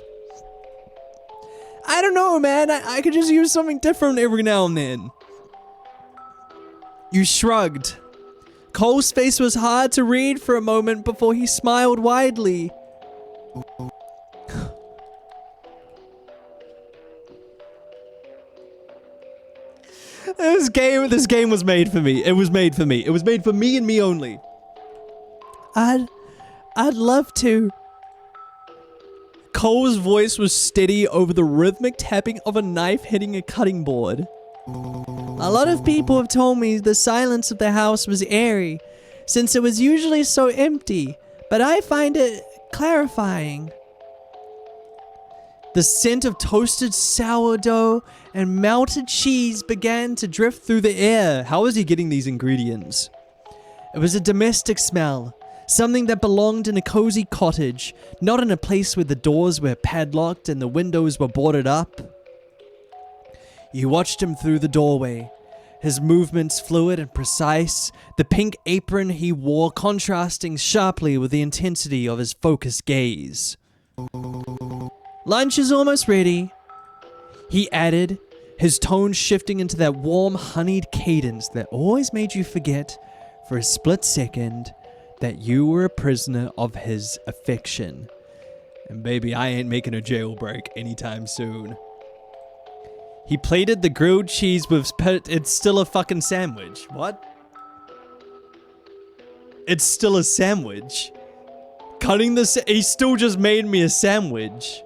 I don't know, man. I could just use something different every now and then. You shrugged. Cole's face was hard to read for a moment before he smiled widely. This game was made for me. It was made for me. It was made for me and me only. I'd love to. Cole's voice was steady over the rhythmic tapping of a knife hitting a cutting board. A lot of people have told me the silence of the house was eerie, since it was usually so empty, but I find it clarifying. The scent of toasted sourdough and melted cheese began to drift through the air. How was he getting these ingredients? It was a domestic smell, something that belonged in a cozy cottage, not in a place where the doors were padlocked and the windows were boarded up. You watched him through the doorway, his movements fluid and precise, the pink apron he wore contrasting sharply with the intensity of his focused gaze. Lunch is almost ready, he added, his tone shifting into that warm, honeyed cadence that always made you forget, for a split second, that you were a prisoner of his affection. And baby, I ain't making a jailbreak anytime soon. He plated the grilled cheese with... It's still a fucking sandwich. What? It's still a sandwich. Cutting the... He still just made me a sandwich.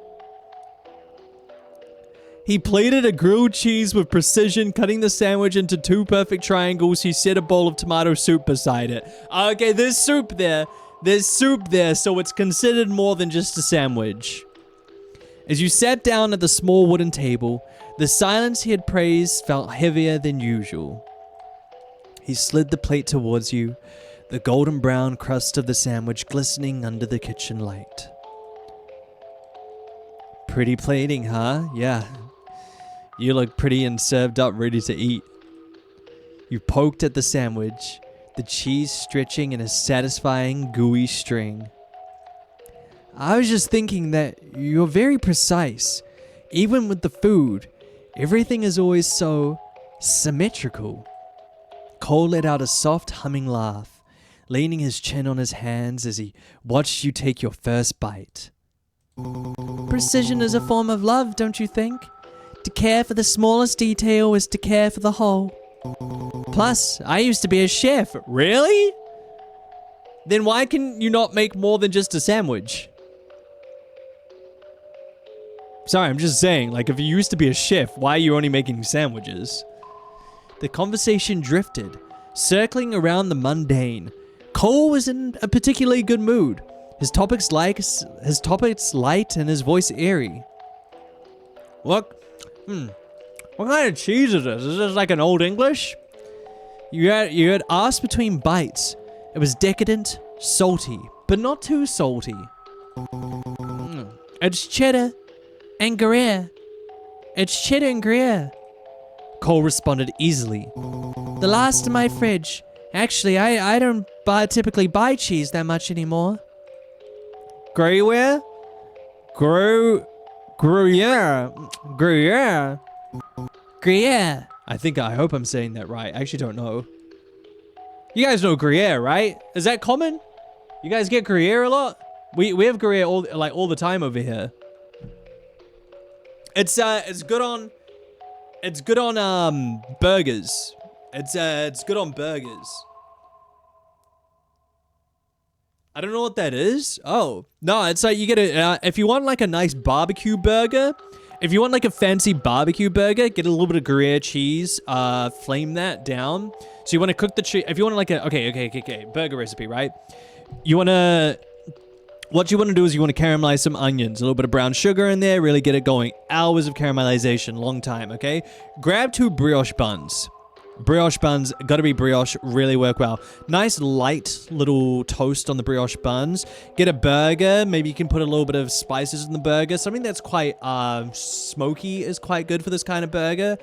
He plated a grilled cheese with precision, cutting the sandwich into 2 perfect triangles. He set a bowl of tomato soup beside it. Okay, there's soup there. There's soup there, so it's considered more than just a sandwich. As you sat down at the small wooden table, the silence he had praised felt heavier than usual. He slid the plate towards you, the golden brown crust of the sandwich glistening under the kitchen light. Pretty plating, huh? Yeah. You look pretty and served up ready to eat. You poked at the sandwich, the cheese stretching in a satisfying gooey string. I was just thinking that you're very precise. Even with the food, everything is always so symmetrical. Cole let out a soft humming laugh, leaning his chin on his hands as he watched you take your first bite. Precision is a form of love, don't you think? To care for the smallest detail is to care for the whole. Plus, I used to be a chef. Really? Then why can you not make more than just a sandwich? Sorry, I'm just saying, like, if you used to be a chef, why are you only making sandwiches? The conversation drifted, circling around the mundane. Cole was in a particularly good mood. His topics light and his voice airy. Look, what kind of cheese is this? Is this like an Old English? You had asked between bites. It was decadent, salty, but not too salty. It's cheddar and Gruyere. It's cheddar and Gruyere. Cole responded easily. The last in my fridge. Actually, I don't typically buy cheese that much anymore. Gruyere? Gruyere. Gruyere. Gruyere. I hope I'm saying that right. I actually don't know. You guys know Gruyere, right? Is that common? You guys get Gruyere a lot? We have Gruyere all the time over here. It's good on burgers. It's good on burgers. I don't know what that is. Oh, no, it's like you get a, if you want like a nice barbecue burger, if you want like a fancy barbecue burger, get a little bit of Gruyere cheese, flame that down. So you want to cook the cheese, if you want like a, okay, burger recipe, right? You want to, what you want to do is you want to caramelize some onions, a little bit of brown sugar in there, really get it going. Hours of caramelization, long time, okay? Grab 2 brioche buns. Brioche buns, gotta be brioche, really work well. Nice light little toast on the brioche buns. Get a burger, maybe you can put a little bit of spices in the burger. Something that's quite smoky is quite good for this kind of burger.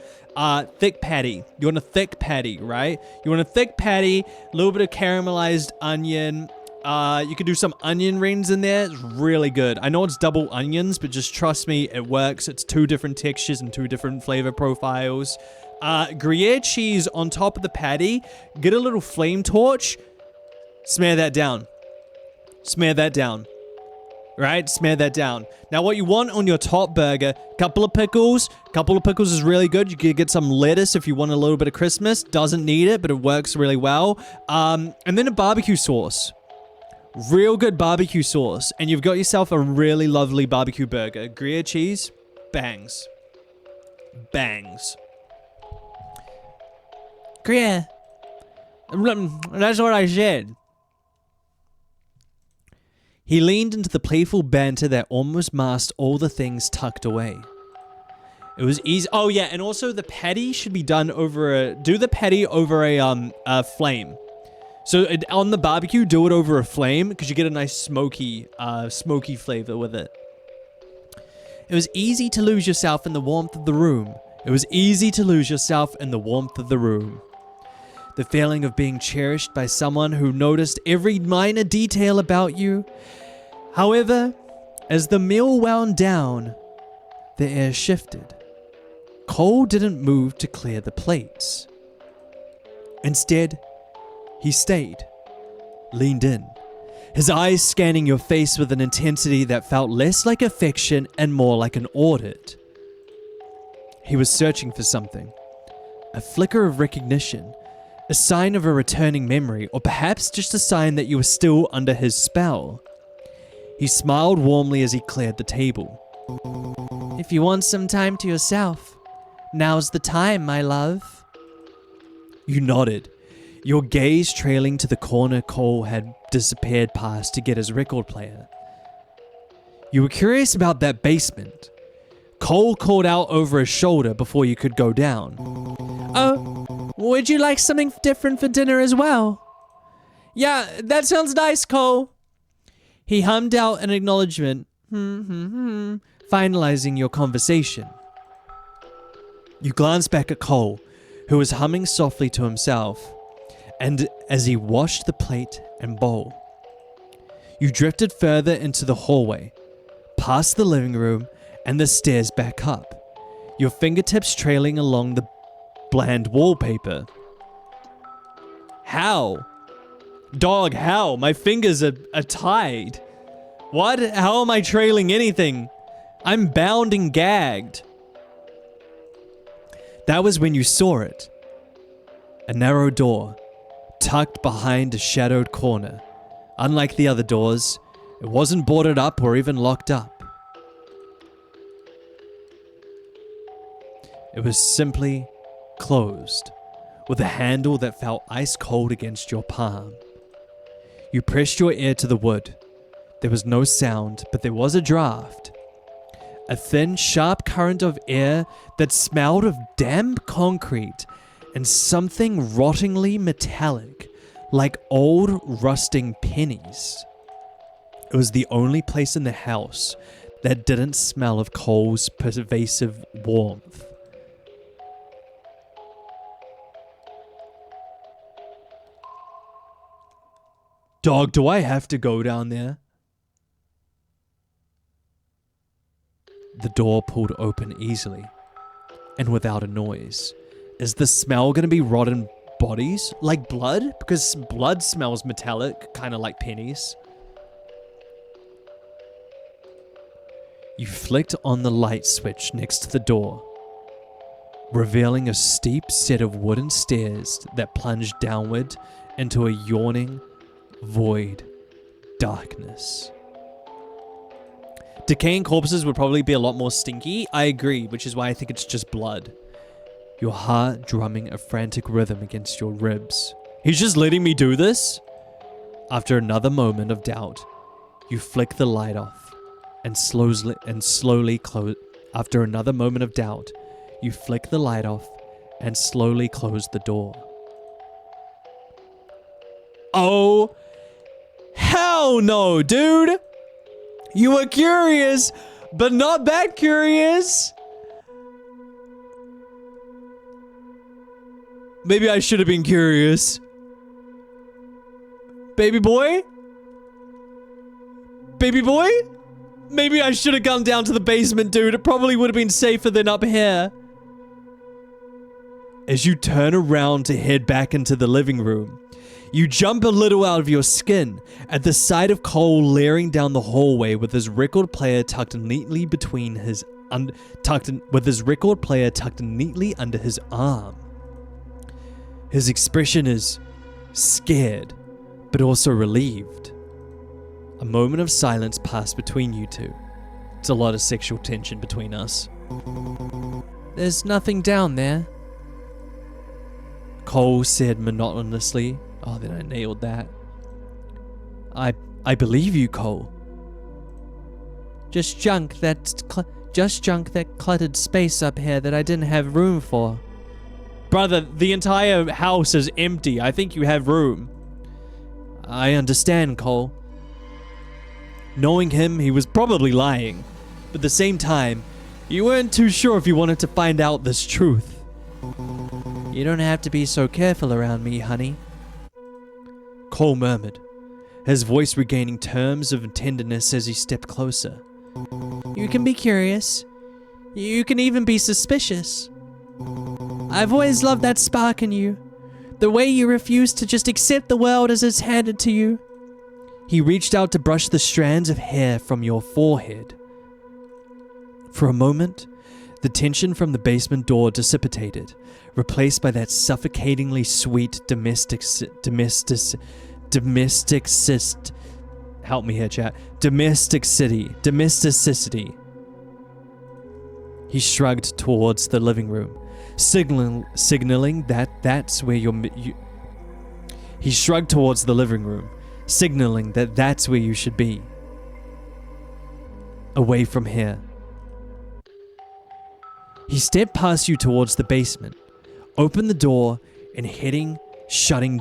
Thick patty. You want a thick patty, right? You want a thick patty, a little bit of caramelized onion. You could do some onion rings in there. It's really good. I know it's double onions, but just trust me, it works. It's 2 different textures and 2 different flavor profiles. Gruyere cheese on top of the patty. Get a little flame torch. Smear that down. Smear that down. Right? Smear that down. Now what you want on your top burger, couple of pickles. Couple of pickles is really good. You could get some lettuce if you want a little bit of Christmas. Doesn't need it, but it works really well. And then a barbecue sauce. Real good barbecue sauce. And you've got yourself a really lovely barbecue burger. Gruyere cheese. Bangs. Bangs. Gruyere. That's what I said. He leaned into the playful banter that almost masked all the things tucked away. It was easy. Oh yeah, and also the patty should be done over a. Do the patty over a flame. So on the barbecue, do it over a flame because you get a nice smoky flavor with it. It was easy to lose yourself in the warmth of the room. It was easy to lose yourself in the warmth of the room. The feeling of being cherished by someone who noticed every minor detail about you. However, as the meal wound down, the air shifted. Cole didn't move to clear the plates. Instead, he stayed, leaned in, his eyes scanning your face with an intensity that felt less like affection and more like an audit. He was searching for something, a flicker of recognition, a sign of a returning memory, or perhaps just a sign that you were still under his spell. He smiled warmly as he cleared the table. If you want some time to yourself, now's the time, my love. You nodded, your gaze trailing to the corner Cole had disappeared past to get his record player. You were curious about that basement. Cole called out over his shoulder before you could go down. Oh, would you like something different for dinner as well? Yeah, that sounds nice, Cole. He hummed out an acknowledgement, finalizing your conversation. You glanced back at Cole, who was humming softly to himself, and as he washed the plate and bowl. You drifted further into the hallway, past the living room, and the stairs back up, your fingertips trailing along the bland wallpaper. How? Dog, how? My fingers are tied. What? How am I trailing anything? I'm bound and gagged. That was when you saw it. A narrow door, tucked behind a shadowed corner. Unlike the other doors, it wasn't boarded up or even locked up. It was simply closed, with a handle that felt ice cold against your palm. You pressed your ear to the wood. There was no sound, but there was a draft. A thin, sharp current of air that smelled of damp concrete and something rottingly metallic, like old rusting pennies. It was the only place in the house that didn't smell of Cole's pervasive warmth. Dog, do I have to go down there? The door pulled open easily, and without a noise. Is the smell gonna be rotten bodies? Like blood? Because blood smells metallic, kind of like pennies. You flicked on the light switch next to the door, revealing a steep set of wooden stairs that plunged downward into a yawning, void darkness. Decaying corpses would probably be a lot more stinky. I agree, which is why I think it's just blood. Your heart drumming a frantic rhythm against your ribs. He's just letting me do this? After another moment of doubt, you flick the light off and slowly close. After another moment of doubt, you flick the light off and slowly close the door. Oh, hell no, dude! You were curious, but not that curious. Maybe I should have been curious. Baby boy? Baby boy? Maybe I should have gone down to the basement, dude. It probably would have been safer than up here. As you turn around to head back into the living room, you jump a little out of your skin at the sight of Cole leering down the hallway with his record player tucked neatly between his under his arm. His expression is scared, but also relieved. A moment of silence passed between you two. It's a lot of sexual tension between us. There's nothing down there, Cole said monotonously. Oh, then I nailed that. I believe you, Cole. Just junk that cluttered space up here that I didn't have room for. Brother, the entire house is empty. I think you have room. I understand, Cole. Knowing him, he was probably lying. But at the same time, you weren't too sure if you wanted to find out this truth. You don't have to be so careful around me, honey, Cole murmured, his voice regaining terms of tenderness as he stepped closer. You can be curious. You can even be suspicious. I've always loved that spark in you. The way you refuse to just accept the world as it's handed to you. He reached out to brush the strands of hair from your forehead. For a moment, the tension from the basement door dissipated, replaced by that suffocatingly sweet domesticity. Help me here, chat. Domesticity. He shrugged towards the living room, signaling that that's where He shrugged towards the living room, signaling that that's where you should be. Away from here. He stepped past you towards the basement, opened the door and shutting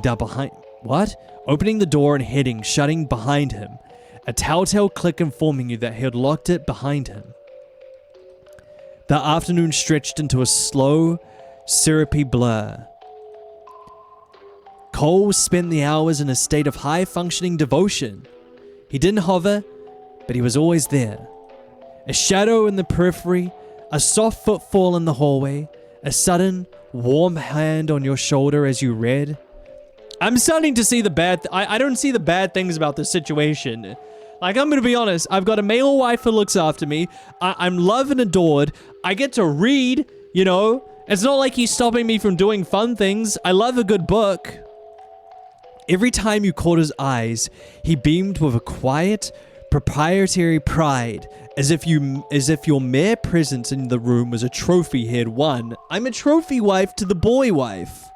behind him, a telltale click informing you that he had locked it behind him. The afternoon stretched into a slow, syrupy blur. Cole spent the hours in a state of high-functioning devotion. He didn't hover, but he was always there. A shadow in the periphery, a soft footfall in the hallway, a sudden, warm hand on your shoulder as you read. I'm starting to see the I don't see the bad things about this situation. Like, I'm gonna be honest, I've got a male wife who looks after me. I'm loved and adored. I get to read, you know? It's not like he's stopping me from doing fun things. I love a good book. Every time you caught his eyes, he beamed with a quiet, proprietary pride, as if your mere presence in the room was a trophy he had won. I'm a trophy wife to the boy wife.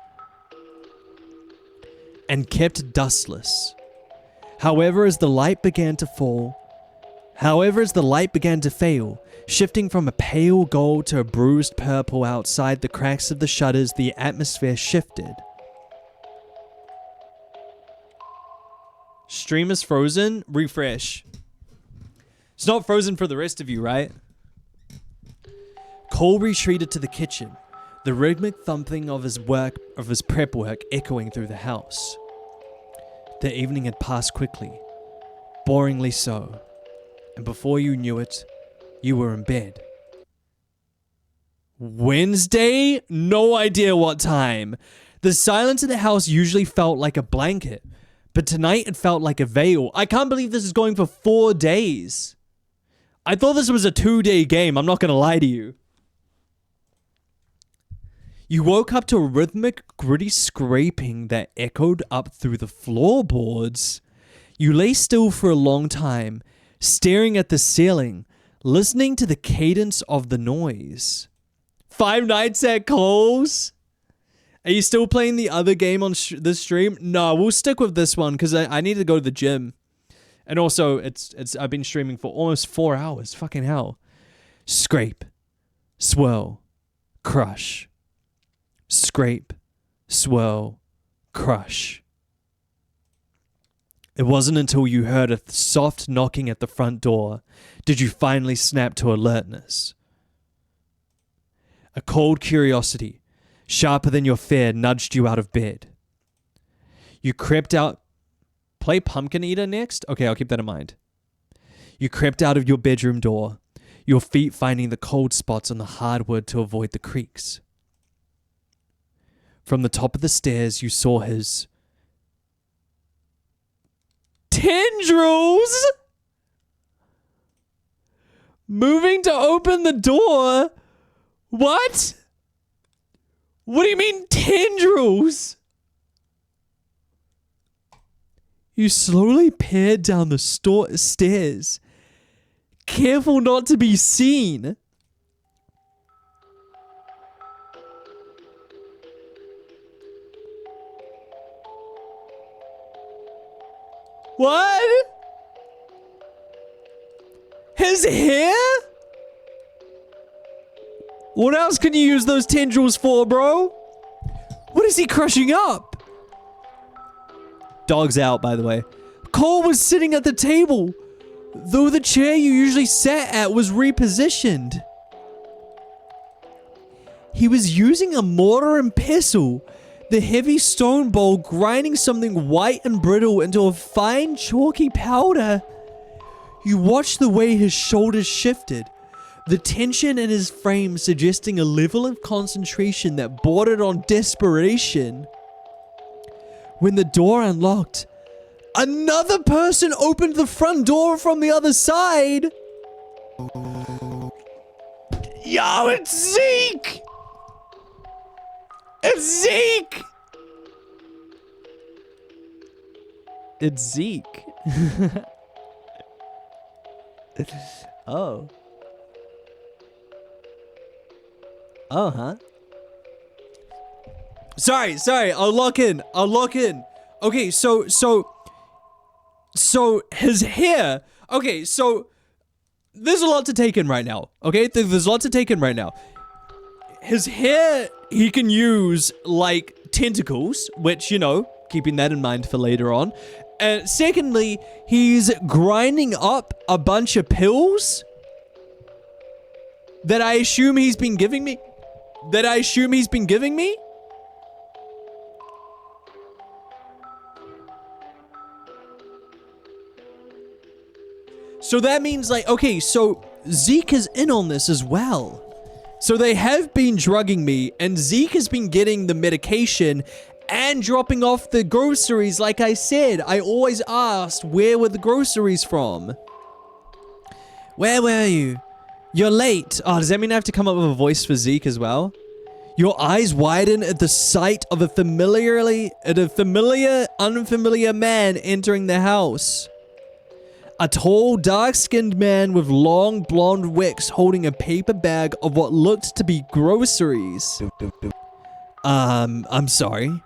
And kept dustless. However, as the light began to fail, shifting from a pale gold to a bruised purple outside the cracks of the shutters, the atmosphere shifted. Stream is frozen. Refresh. It's not frozen for the rest of you, right? Cole retreated to the kitchen, the rhythmic thumping of his prep work echoing through the house. The evening had passed quickly, boringly so, and before you knew it, you were in bed. Wednesday? No idea what time. The silence in the house usually felt like a blanket, but tonight it felt like a veil. I can't believe this is going for 4 days. I thought this was a 2-day game, I'm not gonna lie to you. You woke up to a rhythmic, gritty scraping that echoed up through the floorboards. You lay still for a long time, staring at the ceiling, listening to the cadence of the noise. Five Nights at Cole's? Are you still playing the other game on this stream? No, we'll stick with this one because I need to go to the gym. And also, I've been streaming for almost 4 hours. Fucking hell. Scrape, swirl, crush. Scrape, swirl, crush. It wasn't until you heard a soft knocking at the front door did you finally snap to alertness. A cold curiosity, sharper than your fear, nudged you out of bed. You crept out... Play Pumpkin Eater next? Okay, I'll keep that in mind. You crept out of your bedroom door, your feet finding the cold spots on the hardwood to avoid the creaks. From the top of the stairs, you saw his... tendrils! Moving to open the door? What? What do you mean tendrils? You slowly peered down the stairs, careful not to be seen. What? His hair? What else can you use those tendrils for, bro? What is he crushing up? Dog's out, by the way. Cole was sitting at the table, though the chair you usually sat at was repositioned. He was using a mortar and pestle, the heavy stone bowl grinding something white and brittle into a fine chalky powder. You watched the way his shoulders shifted, the tension in his frame suggesting a level of concentration that bordered on desperation. When the door unlocked, another person opened the front door from the other side. Yo, it's Zeke! It's Zeke! It's Zeke. Oh. Oh, huh? Sorry, I'll lock in. Okay, so his hair. Okay, so there's a lot to take in right now. Okay, there's a lot to take in right now. His hair, he can use like tentacles, which, you know, keeping that in mind for later on. And secondly, he's grinding up a bunch of pills that I assume he's been giving me. So that means, like, okay, so Zeke is in on this as well. So they have been drugging me, and Zeke has been getting the medication and dropping off the groceries. Like I said, I always asked, where were the groceries from? Where were you? You're late. Oh, does that mean I have to come up with a voice for Zeke as well? Your eyes widen at the sight of a unfamiliar man entering the house. A tall, dark-skinned man with long, blonde wicks holding a paper bag of what looked to be groceries. I'm sorry.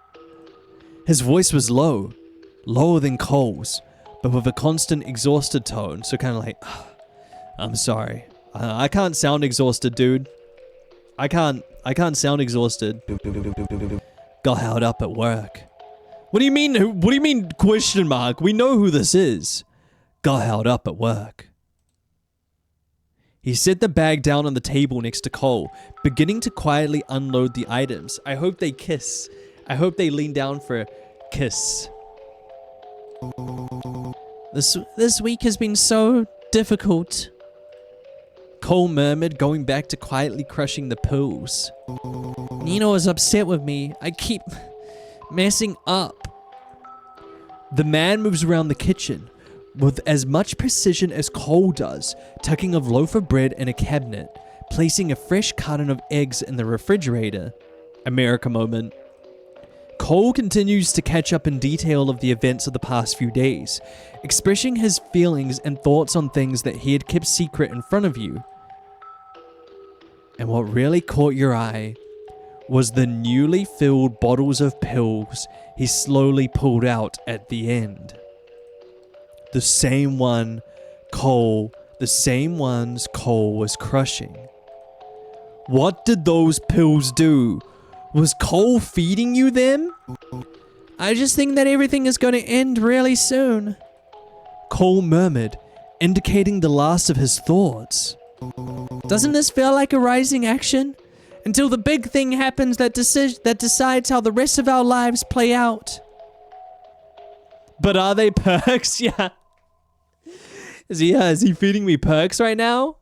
His voice was low. Lower than Cole's, but with a constant exhausted tone, so kind of like, I'm sorry. I can't sound exhausted, dude. I can't sound exhausted. Got held up at work. What do you mean? What do you mean, question mark? We know who this is. Got held up at work. He set the bag down on the table next to Cole, beginning to quietly unload the items. I hope they kiss. I hope they lean down for a kiss. This week has been so difficult, Cole murmured, going back to quietly crushing the pills. Nino is upset with me. I keep messing up. The man moves around the kitchen with as much precision as Cole does, tucking a loaf of bread in a cabinet, placing a fresh carton of eggs in the refrigerator. America moment. Cole continues to catch up in detail of the events of the past few days, expressing his feelings and thoughts on things that he had kept secret in front of you. And what really caught your eye was the newly filled bottles of pills he slowly pulled out at the end. The same ones Cole was crushing. What did those pills do? Was Cole feeding you them? I just think that everything is going to end really soon, Cole murmured, indicating the last of his thoughts. Doesn't this feel like a rising action? Until the big thing happens that decides how the rest of our lives play out. But are they perks? Yeah. Is he feeding me perks right now?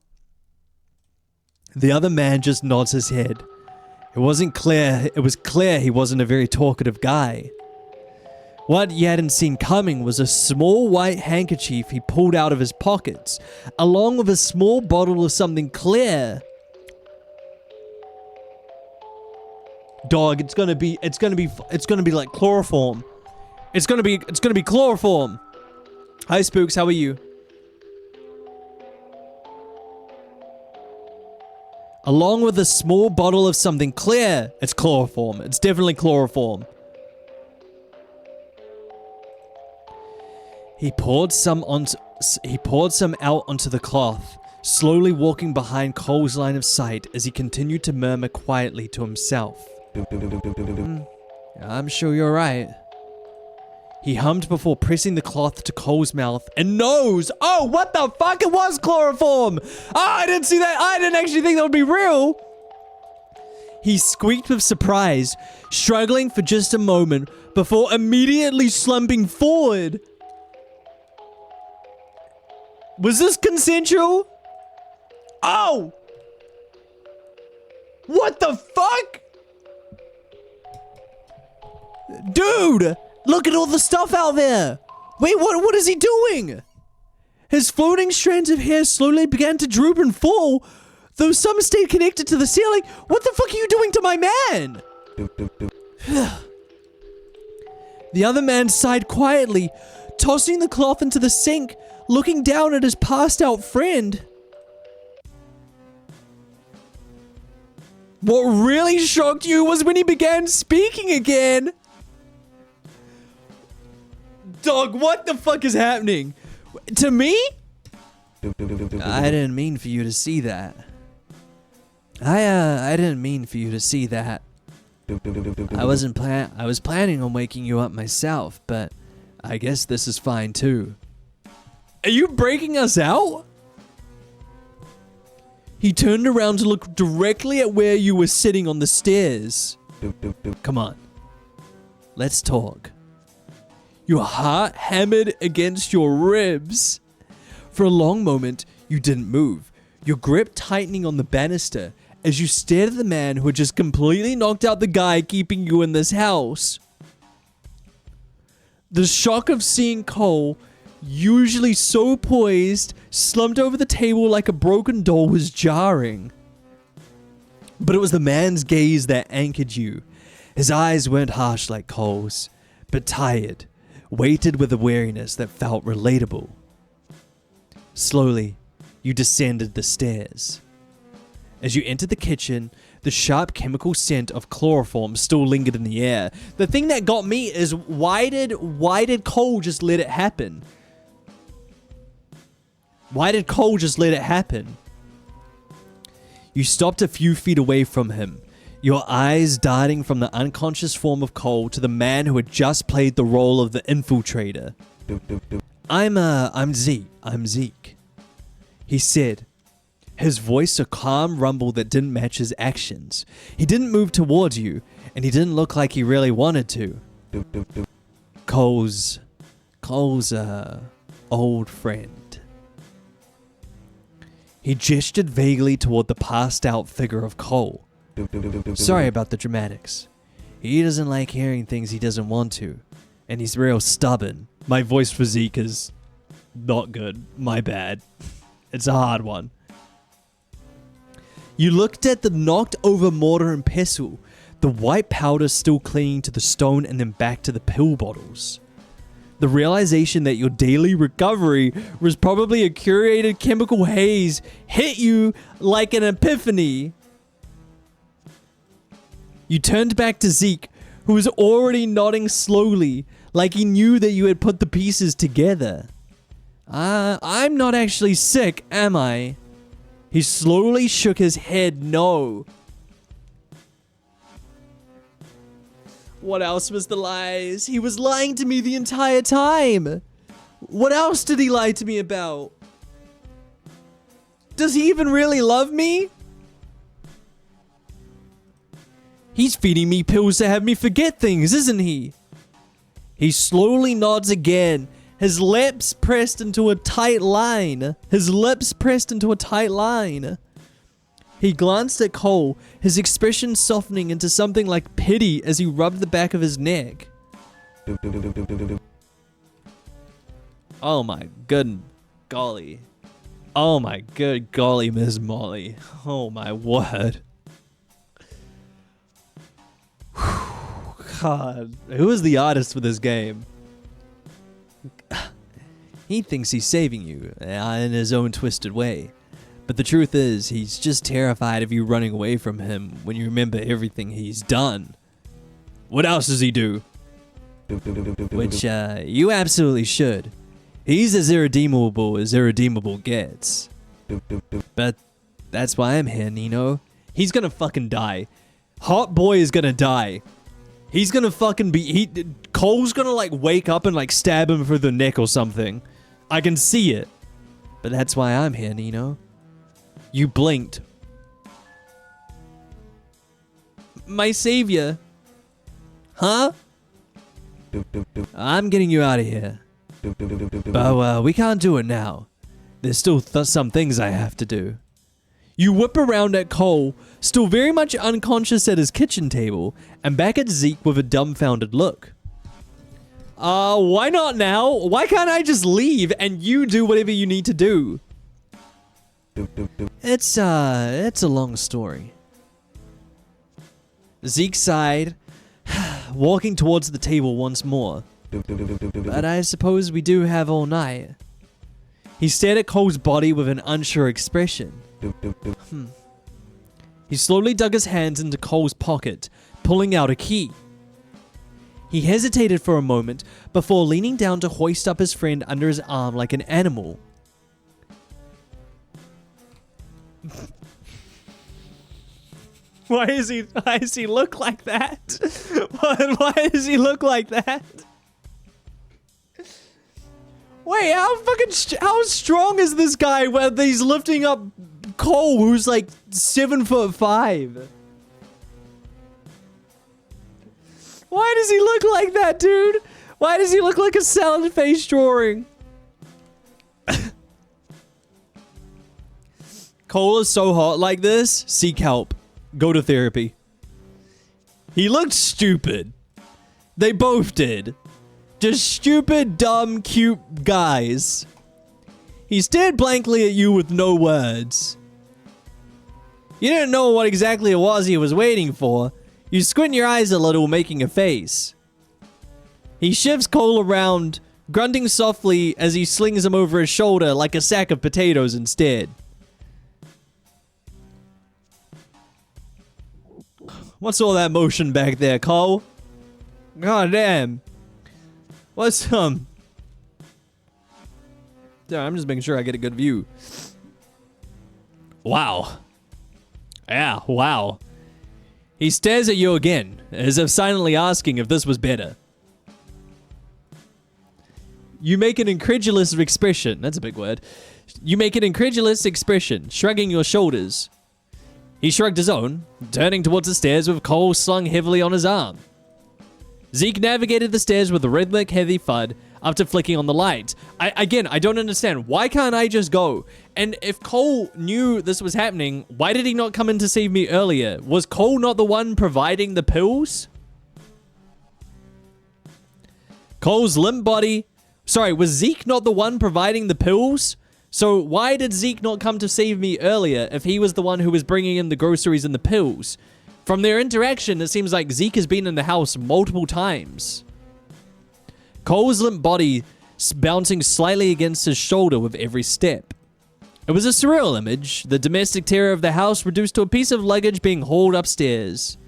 The other man just nods his head. It was clear he wasn't a very talkative guy. What he hadn't seen coming was a small white handkerchief he pulled out of his pockets, along with a small bottle of something clear. Dog, it's gonna be like chloroform. It's gonna be chloroform. Hi Spooks, how are you? Along with a small bottle of something clear. It's chloroform. It's definitely chloroform. He poured some out onto the cloth, slowly walking behind Cole's line of sight as he continued to murmur quietly to himself. I'm sure you're right. He hummed before pressing the cloth to Cole's mouth and nose. Oh, what the fuck? It was chloroform. Oh, I didn't see that. I didn't actually think that would be real. He squeaked with surprise, struggling for just a moment before immediately slumping forward. Was this consensual? Oh! What the fuck? Dude! Look at all the stuff out there! Wait, what is he doing? His floating strands of hair slowly began to droop and fall, though some stayed connected to the ceiling. What the fuck are you doing to my man? The other man sighed quietly, tossing the cloth into the sink, looking down at his passed out friend. What really shocked you was when he began speaking again. Dog, what the fuck is happening? To me? I didn't mean for you to see that. I didn't mean for you to see that. I was planning on waking you up myself, but I guess this is fine too. Are you breaking us out? He turned around to look directly at where you were sitting on the stairs. Come on. Let's talk. Your heart hammered against your ribs. For a long moment, you didn't move, your grip tightening on the banister as you stared at the man who had just completely knocked out the guy keeping you in this house. The shock of seeing Cole, usually so poised, slumped over the table like a broken doll was jarring. But it was the man's gaze that anchored you. His eyes weren't harsh like Cole's, but tired, weighted with a weariness that felt relatable. Slowly, you descended the stairs. As you entered the kitchen, the sharp chemical scent of chloroform still lingered in the air. The thing that got me is why did Cole just let it happen? Why did Cole just let it happen? You stopped a few feet away from him, your eyes darting from the unconscious form of Cole to the man who had just played the role of the infiltrator. I'm Zeke, he said, his voice a calm rumble that didn't match his actions. He didn't move towards you, and he didn't look like he really wanted to. Cole's old friend. He gestured vaguely toward the passed out figure of Cole. Sorry about the dramatics. He doesn't like hearing things he doesn't want to, and he's real stubborn. My voice for Zeke is not good. My bad. It's a hard one. You looked at the knocked over mortar and pestle, The white powder still clinging to the stone and then back to the pill bottles. The realization that your daily recovery was probably a curated chemical haze hit you like an epiphany. You turned back to Zeke, who was already nodding slowly, like he knew that you had put the pieces together. I'm not actually sick, am I? He slowly shook his head no. What else was the lies? He was lying to me the entire time. What else did he lie to me about? Does he even really love me? He's feeding me pills to have me forget things, isn't he? He slowly nods again, his lips pressed into a tight line. He glanced at Cole, his expression softening into something like pity as he rubbed the back of his neck. Oh my good golly. Oh my good golly, Miss Molly. Oh my word. God, who is the artist for this game? He thinks he's saving you in his own twisted way. But the truth is, he's just terrified of you running away from him when you remember everything he's done. What else does he do? Which, you absolutely should. He's as irredeemable gets. But that's why I'm here, Nino. He's gonna fucking die. Hot boy is gonna die. He's gonna fucking be... Cole's gonna, like, wake up and, like, stab him through the neck or something. I can see it. But that's why I'm here, Nino. You blinked. My savior. Huh? I'm getting you out of here. But, we can't do it now. There's still some things I have to do. You whip around at Cole, still very much unconscious at his kitchen table, and back at Zeke with a dumbfounded look. Why not now? Why can't I just leave and you do whatever you need to do? It's a long story. Zeke sighed, walking towards the table once more. But I suppose we do have all night. He stared at Cole's body with an unsure expression. He slowly dug his hands into Cole's pocket, pulling out a key. He hesitated for a moment before leaning down to hoist up his friend under his arm like an animal. Why does he look like that? Why does he look like that? Wait, how strong is this guy when he's lifting up Cole, who's like 7'5"? Why does he look like that, dude? Why does he look like a salad face drawing? Cole is so hot like this. Seek help. Go to therapy. He looked stupid. They both did. Just stupid, dumb, cute guys. He stared blankly at you with no words. You didn't know what exactly it was he was waiting for. You squint your eyes a little, making a face. He shifts Cole around, grunting softly as he slings him over his shoulder like a sack of potatoes instead. What's all that motion back there, Cole? God damn. What's Damn, I'm just making sure I get a good view. Wow. Yeah, wow. He stares at you again, as if silently asking if this was better. You make an incredulous expression. That's a big word. You make an incredulous expression, shrugging your shoulders. He shrugged his own, turning towards the stairs with Cole slung heavily on his arm. Zeke navigated the stairs with a rhythmic, heavy thud after flicking on the light. I don't understand. Why can't I just go? And if Cole knew this was happening, why did he not come in to save me earlier? Was Cole not the one providing the pills? Cole's limp body... Sorry, was Zeke not the one providing the pills? So why did Zeke not come to save me earlier if he was the one who was bringing in the groceries and the pills? From their interaction, it seems like Zeke has been in the house multiple times. Cole's limp body bouncing slightly against his shoulder with every step. It was a surreal image, the domestic terror of the house reduced to a piece of luggage being hauled upstairs.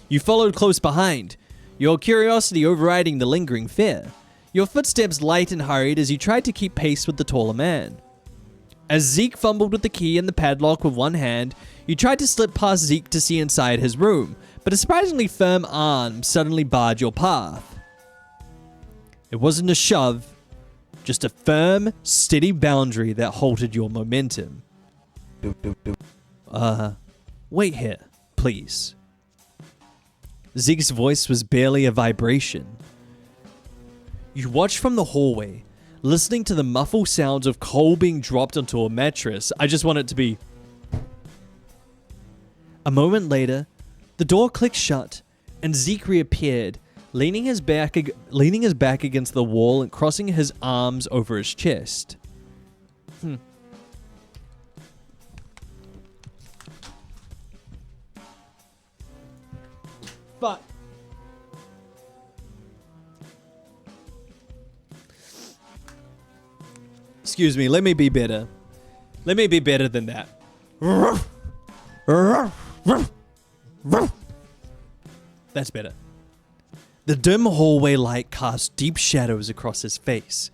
You followed close behind, your curiosity overriding the lingering fear. Your footsteps light and hurried as you tried to keep pace with the taller man. As Zeke fumbled with the key and the padlock with one hand, you tried to slip past Zeke to see inside his room, but a surprisingly firm arm suddenly barred your path. It wasn't a shove, just a firm, steady boundary that halted your momentum. Wait here, please. Zeke's voice was barely a vibration. You watched from the hallway, listening to the muffled sounds of Cole being dropped onto a mattress. I just want it to be. A moment later, the door clicked shut, and Zeke reappeared, leaning his back against the wall and crossing his arms over his chest. But excuse me, let me be better. Let me be better than that. That's better. The dim hallway light cast deep shadows across his face,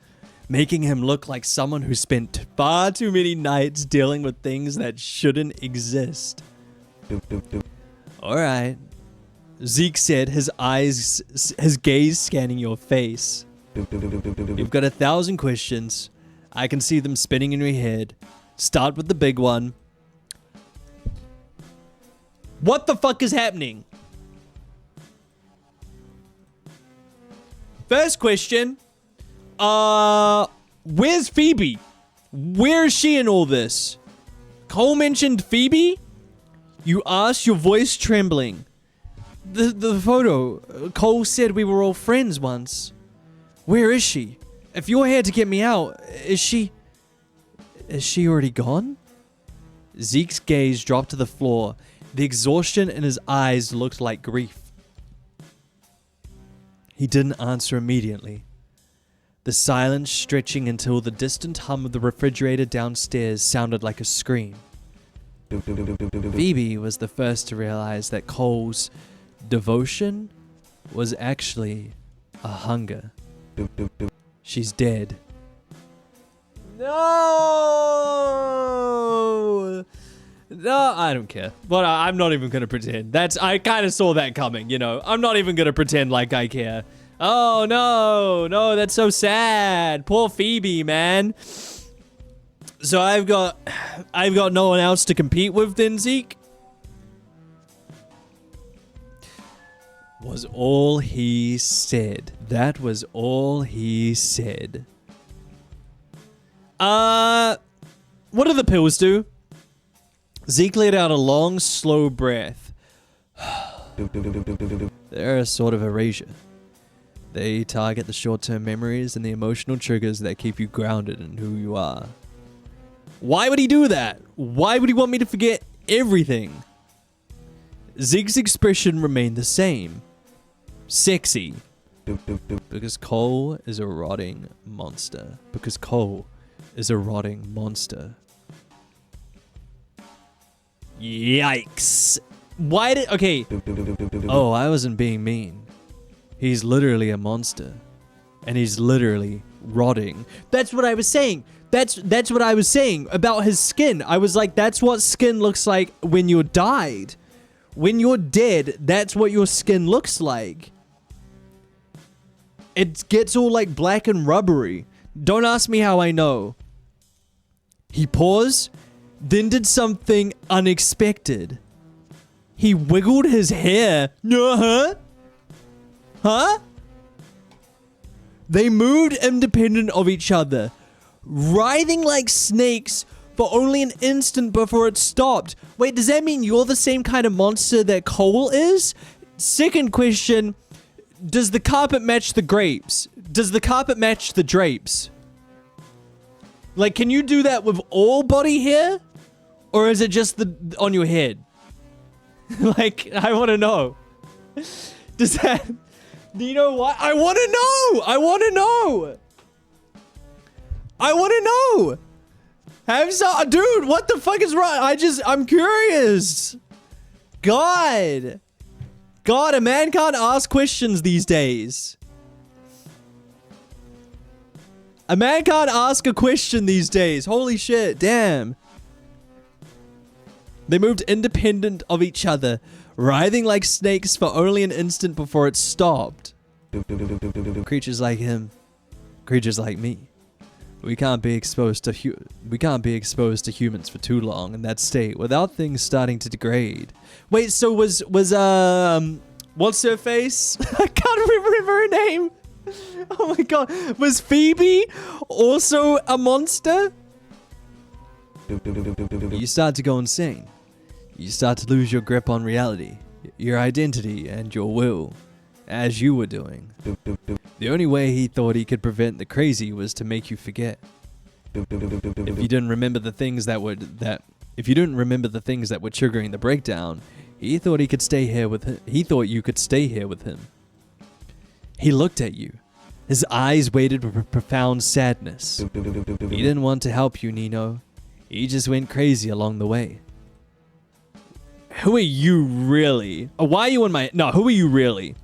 making him look like someone who spent far too many nights dealing with things that shouldn't exist. Alright, Zeke said, his gaze scanning your face. You've got 1,000 questions. I can see them spinning in your head. Start with the big one. What the fuck is happening? First question. Where's Phoebe? Where is she in all this? Cole mentioned Phoebe? You asked, your voice trembling. The photo. Cole said we were all friends once. Where is she? If you're here to get me out, is she already gone? Zeke's gaze dropped to the floor. The exhaustion in his eyes looked like grief. He didn't answer immediately. The silence stretching until the distant hum of the refrigerator downstairs sounded like a scream. Phoebe was the first to realize that Cole's devotion was actually a hunger. She's dead. No! No, I don't care. But I'm not even gonna pretend. I kind of saw that coming, you know. I'm not even gonna pretend like I care. Oh, no. No, that's so sad. Poor Phoebe, man. So I've got no one else to compete with then, Zeke? Was all he said. That was all he said. What do the pills do? Zeke let out a long, slow breath. They're a sort of erasure. They target the short-term memories and the emotional triggers that keep you grounded in who you are. Why would he do that? Why would he want me to forget everything? Zeke's expression remained the same. Sexy. Because Cole is a rotting monster. Because Cole is a rotting monster. Yikes. Why did... Okay. Oh, I wasn't being mean. He's literally a monster. And he's literally rotting. That's what I was saying. That's what I was saying about his skin. I was like, that's what skin looks like when you're died. When you're dead, that's what your skin looks like. It gets all like black and rubbery. Don't ask me how I know. He paused, then did something unexpected. He wiggled his hair. Huh? They moved independent of each other, writhing like snakes for only an instant before it stopped. Wait, does that mean you're the same kind of monster that Cole is? Second question, does the carpet match the grapes? Does the carpet match the drapes? Like, can you do that with all body hair? Or is it just on your head? Like, I want to know. Does that... Nino, what? I want to know! I want to know! I want to know! Have some... Dude, what the fuck is wrong? I'm curious. God, a man can't ask questions these days. A man can't ask a question these days. Holy shit, damn. They moved independent of each other, writhing like snakes for only an instant before it stopped. Creatures like him, creatures like me, we can't be exposed to humans for too long in that state without things starting to degrade. Wait, so was what's her face? I can't remember her name. Oh my god, was Phoebe also a monster? You start to go insane. You start to lose your grip on reality, your identity, and your will, as you were doing. The only way he thought he could prevent the crazy was to make you forget. If you didn't remember the things that were triggering the breakdown, he thought you could stay here with him. He looked at you. His eyes waited with profound sadness. He didn't want to help you, Nino. He just went crazy along the way. Who are you really? Why are you in my... No, who are you really?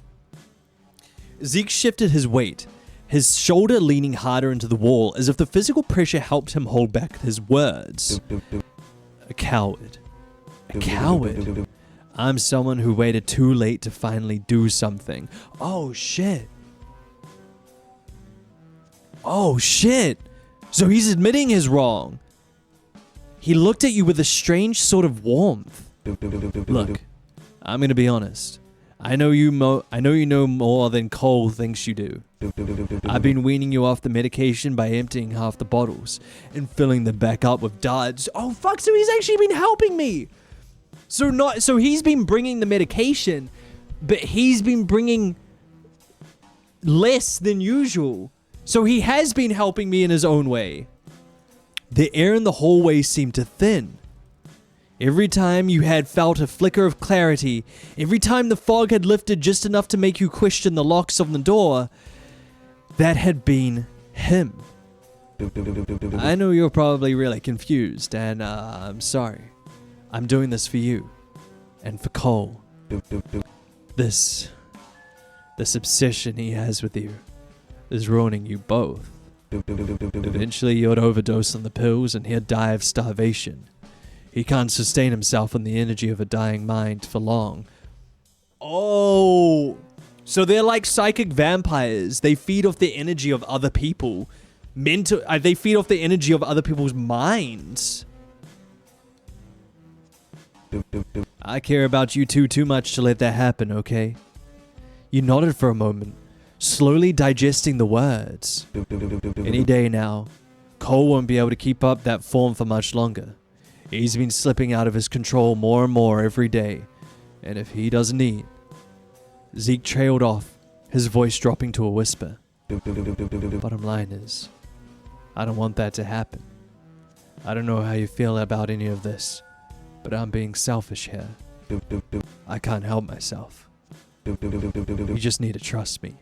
Zeke shifted his weight, his shoulder leaning harder into the wall as if the physical pressure helped him hold back his words. A coward. A coward. I'm someone who waited too late to finally do something. Oh, shit. Oh, shit. So he's admitting his wrong. He looked at you with a strange sort of warmth. Look, I'm gonna be honest. I know you know more than Cole thinks you do. I've been weaning you off the medication by emptying half the bottles and filling them back up with darts. Oh fuck! So he's actually been helping me. So he's been bringing the medication, but he's been bringing less than usual. So he has been helping me in his own way. The air in the hallway seemed to thin. Every time you had felt a flicker of clarity, every time the fog had lifted just enough to make you question the locks on the door, that had been him. I know you're probably really confused, and I'm sorry. I'm doing this for you, and for Cole. This obsession he has with you is ruining you both. Eventually you'd overdose on the pills and he'd die of starvation. He can't sustain himself on the energy of a dying mind for long. Oh, so they're like psychic vampires. They feed off the energy of other people. They feed off the energy of other people's minds. I care about you two too much to let that happen, okay? You nodded for a moment, slowly digesting the words. Any day now, Cole won't be able to keep up that form for much longer. He's been slipping out of his control more and more every day, and if he doesn't eat... Zeke trailed off, his voice dropping to a whisper. Bottom line is, I don't want that to happen. I don't know how you feel about any of this, but I'm being selfish here. I can't help myself. You just need to trust me.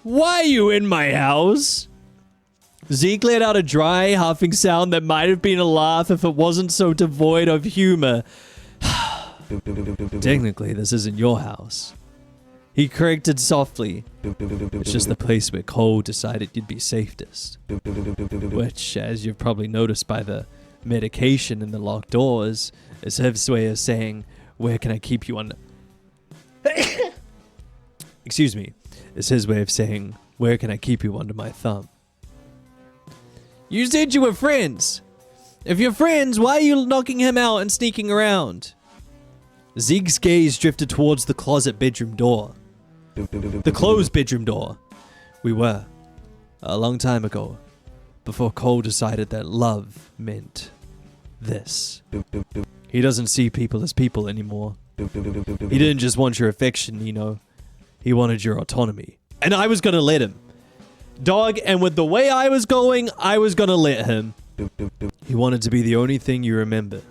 Why are you in my house? Zeke let out a dry, huffing sound that might have been a laugh if it wasn't so devoid of humor. Technically, this isn't your house. He corrected softly. It's just the place where Cole decided you'd be safest. Which, as you've probably noticed by the medication and the locked doors, is his way of saying, where can I keep you under... Excuse me. It's his way of saying, where can I keep you under my thumb? You said you were friends. If you're friends, why are you knocking him out and sneaking around? Zeke's gaze drifted towards the closet bedroom door. The closed bedroom door. We were. A long time ago. Before Cole decided that love meant this. He doesn't see people as people anymore. He didn't just want your affection, Nino. He wanted your autonomy. And I was gonna let him. Dog, and with the way I was going, I was gonna let him. He wanted to be the only thing you remember.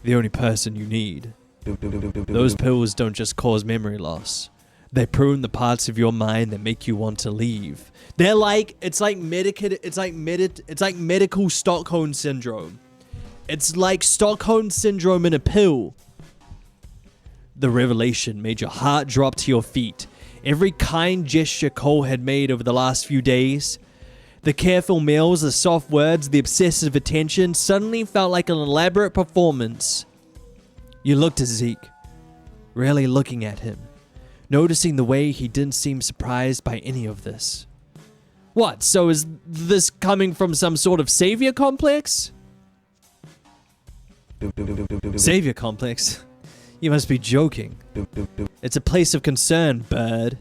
the only person you need. Those pills don't just cause memory loss. They prune the parts of your mind that make you want to leave. They're like, it's like medical Stockholm syndrome. It's like Stockholm syndrome in a pill. The revelation made your heart drop to your feet. Every kind gesture Cole had made over the last few days, the careful meals, the soft words, the obsessive attention, suddenly felt like an elaborate performance. You looked at Zeke, really looking at him, noticing the way he didn't seem surprised by any of this. What, so is this coming from some sort of savior complex? Savior complex? You must be joking. It's a place of concern, bird.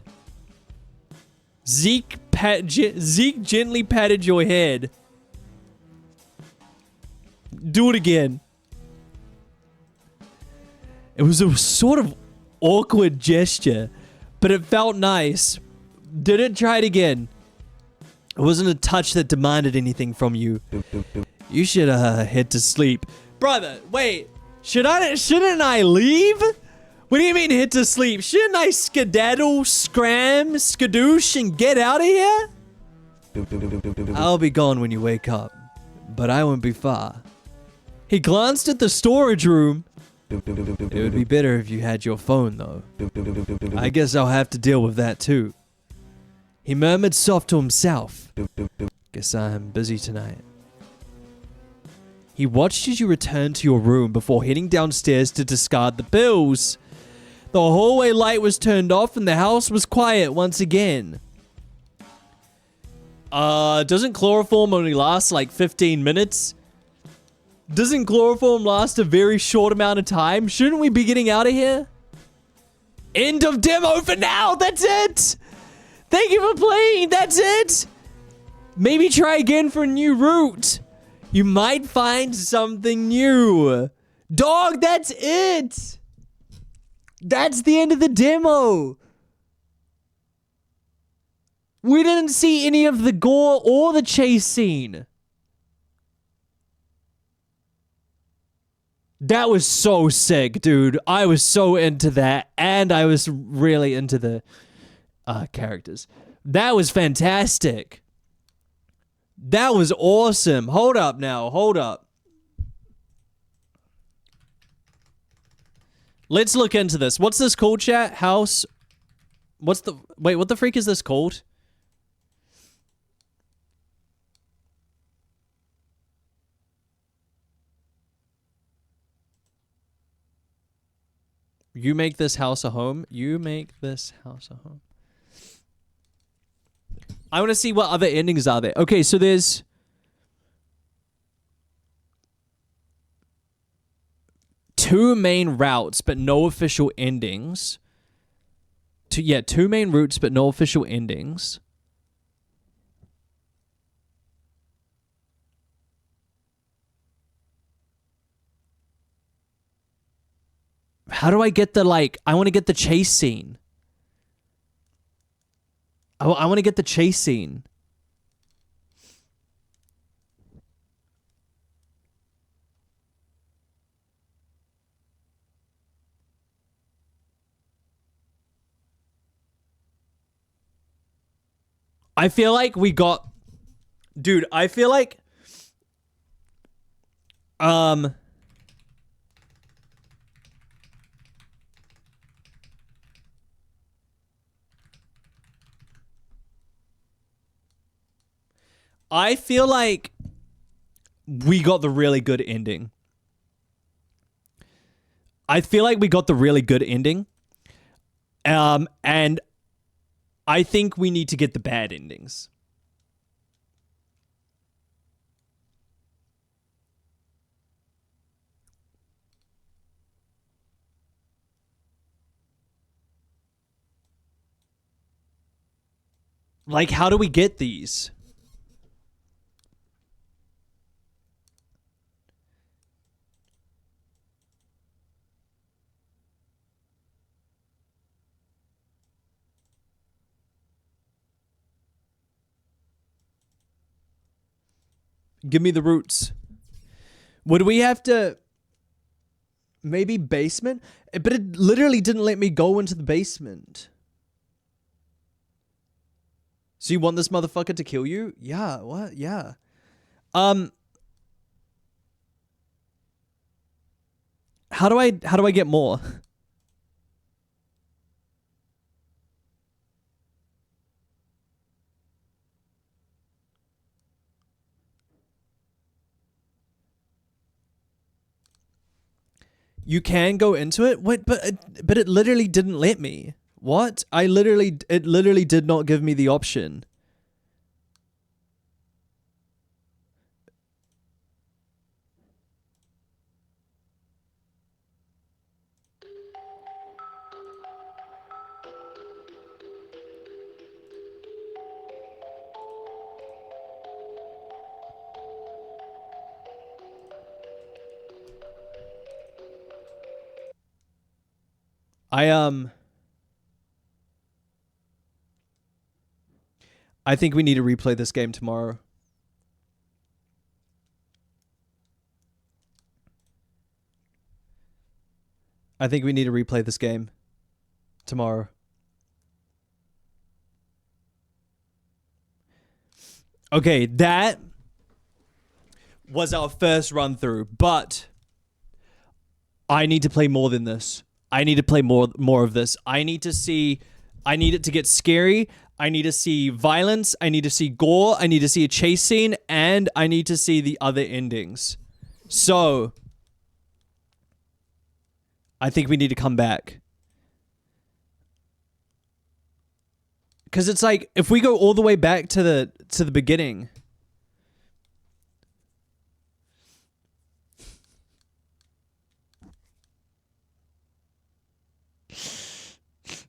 Zeke gently patted your head. Do it again. It was a sort of awkward gesture, but it felt nice. Didn't try it again. It wasn't a touch that demanded anything from you. You should head to sleep. Brother, wait. Shouldn't I leave? What do you mean head to sleep? Shouldn't I skedaddle, scram, skadoosh, and get out of here? I'll be gone when you wake up, but I won't be far. He glanced at the storage room. It would be better if you had your phone, though. I guess I'll have to deal with that, too. He murmured soft to himself. Guess I'm busy tonight. He watched as you returned to your room before heading downstairs to discard the pills. The hallway light was turned off and the house was quiet once again. Doesn't chloroform only last like 15 minutes? Doesn't chloroform last a very short amount of time? Shouldn't we be getting out of here? End of demo for now. That's it. Thank you for playing. That's it. Maybe try again for a new route. You might find something new. Dog, that's it. That's the end of the demo. We didn't see any of the gore or the chase scene. That was so sick, dude. I was so into that, and I was really into the characters. That was fantastic. That was awesome. Hold up now. Hold up. Let's look into this. What's this called, chat? House. What's the... Wait, what the freak is this called? You make this house a home. You make this house a home. I want to see what other endings are there. Okay, so there's... two main routes, but no official endings. Two main routes, but no official endings. How do I get the, like... I want to get the chase scene. I want to get the chase scene. I feel like we got... Dude, I feel like... I feel like we got the really good ending. I feel like we got the really good ending. And I think we need to get the bad endings. Like, how do we get these? Give me the roots. Would we have to... Maybe basement? But it literally didn't let me go into the basement. So you want this motherfucker to kill you? Yeah, what? Yeah. How do I get more? You can go into it? Wait, but it literally didn't let me. What? It literally did not give me the option. I think we need to replay this game tomorrow. I think we need to replay this game tomorrow. Okay, that was our first run through, but I need to play more than this. I need to play more of this. I need it to get scary. I need to see violence. I need to see gore. I need to see a chase scene, and I need to see the other endings. So I think we need to come back. Cause it's like if we go all the way back to the beginning.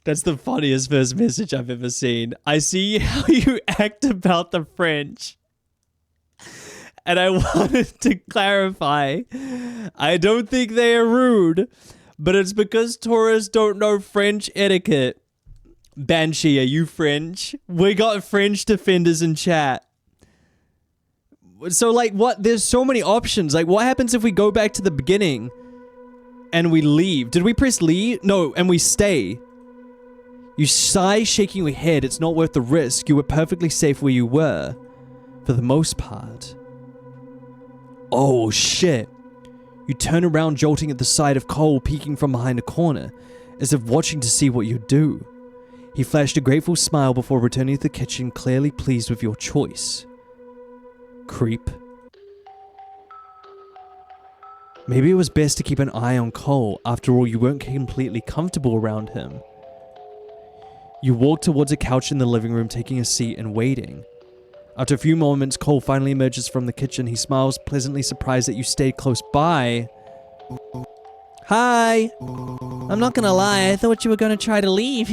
That's the funniest first message I've ever seen. I see how you act about the French. And I wanted to clarify. I don't think they are rude, but it's because tourists don't know French etiquette. Banshee, are you French? We got French defenders in chat. So, like, what? There's so many options. Like, what happens if we go back to the beginning and we leave? Did we press leave? No, and we stay. You sigh, shaking your head. It's not worth the risk. You were perfectly safe where you were. For the most part. Oh, shit. You turn around, jolting at the sight of Cole peeking from behind a corner, as if watching to see what you do. He flashed a grateful smile before returning to the kitchen, clearly pleased with your choice. Creep. Maybe it was best to keep an eye on Cole. After all, you weren't completely comfortable around him. You walk towards a couch in the living room, taking a seat and waiting. After a few moments, Cole finally emerges from the kitchen. He smiles, pleasantly surprised that you stayed close by. Hi! I'm not gonna lie, I thought you were gonna try to leave.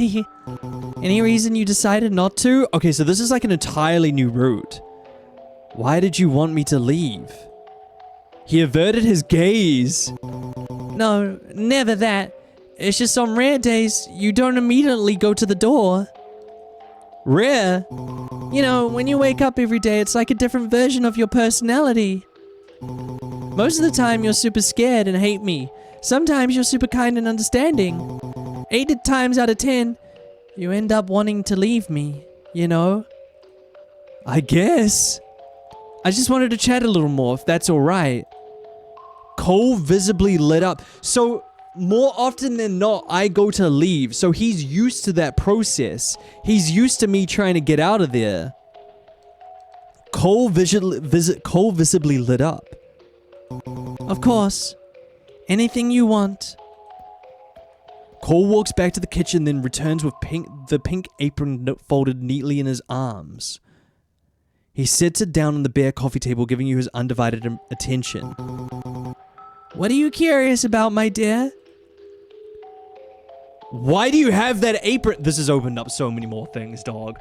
Any reason you decided not to? Okay, so this is like an entirely new route. Why did you want me to leave? He averted his gaze. No, never that. It's just on rare days, you don't immediately go to the door. Rare? You know, when you wake up every day, it's like a different version of your personality. Most of the time, you're super scared and hate me. Sometimes you're super kind and understanding. 8 times out of 10, you end up wanting to leave me, you know? I guess. I just wanted to chat a little more, if that's alright. Cole visibly lit up. So, more often than not, I go to leave. So he's used to that process. He's used to me trying to get out of there. Cole visibly lit up. Of course. Anything you want. Cole walks back to the kitchen, then returns with the pink apron folded neatly in his arms. He sits it down on the bare coffee table, giving you his undivided attention. What are you curious about, my dear? Why do you have that apron? This has opened up so many more things, dog.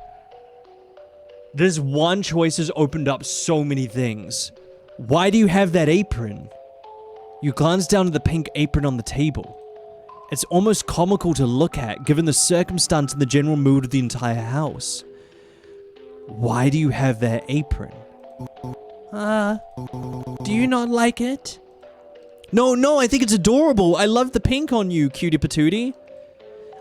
This one choice has opened up so many things. Why do you have that apron? You glance down at the pink apron on the table. It's almost comical to look at, given the circumstance and the general mood of the entire house. Why do you have that apron? Do you not like it? No, I think it's adorable. I love the pink on you, cutie patootie.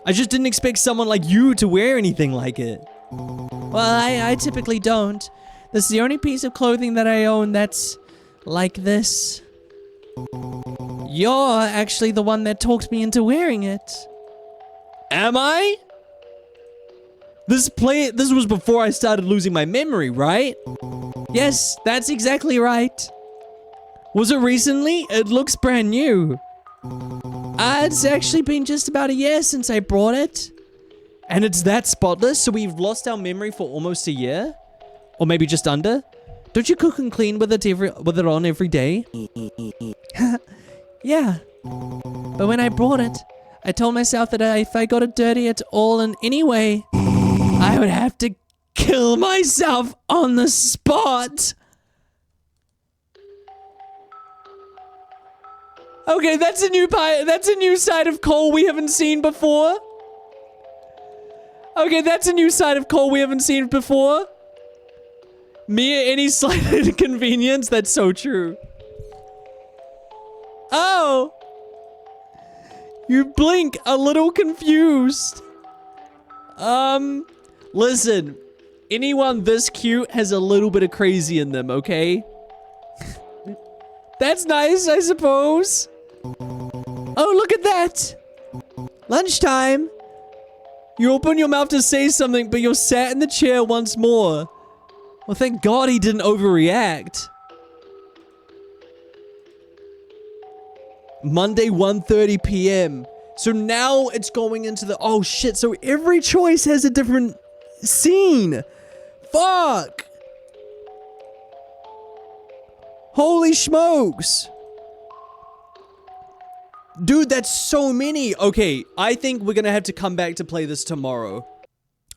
I just didn't expect someone like you to wear anything like it. Well, I typically don't. This is the only piece of clothing that I own that's like this. You're actually the one that talked me into wearing it. Am I? This was before I started losing my memory, right? Yes, that's exactly right. Was it recently? It looks brand new. It's actually been just about a year since I brought it. And it's that spotless, so we've lost our memory for almost a year? Or maybe just under? Don't you cook and clean with it on every day? Yeah. But when I brought it, I told myself that if I got it dirty at all in any way, I would have to kill myself on the spot. Okay, that's a new side of Cole we haven't seen before. Okay, that's a new side of Cole we haven't seen before. Me at any slight inconvenience, that's so true. Oh! You blink a little confused. Listen. Anyone this cute has a little bit of crazy in them, okay? That's nice, I suppose. Oh, look at that! Lunchtime! You open your mouth to say something, but you're sat in the chair once more. Well, thank God he didn't overreact. Monday, 1:30 p.m. So now it's going into the... Oh, shit. So every choice has a different scene. Fuck. Holy smokes. Dude, that's so many. Okay, I think we're gonna have to come back to play this tomorrow.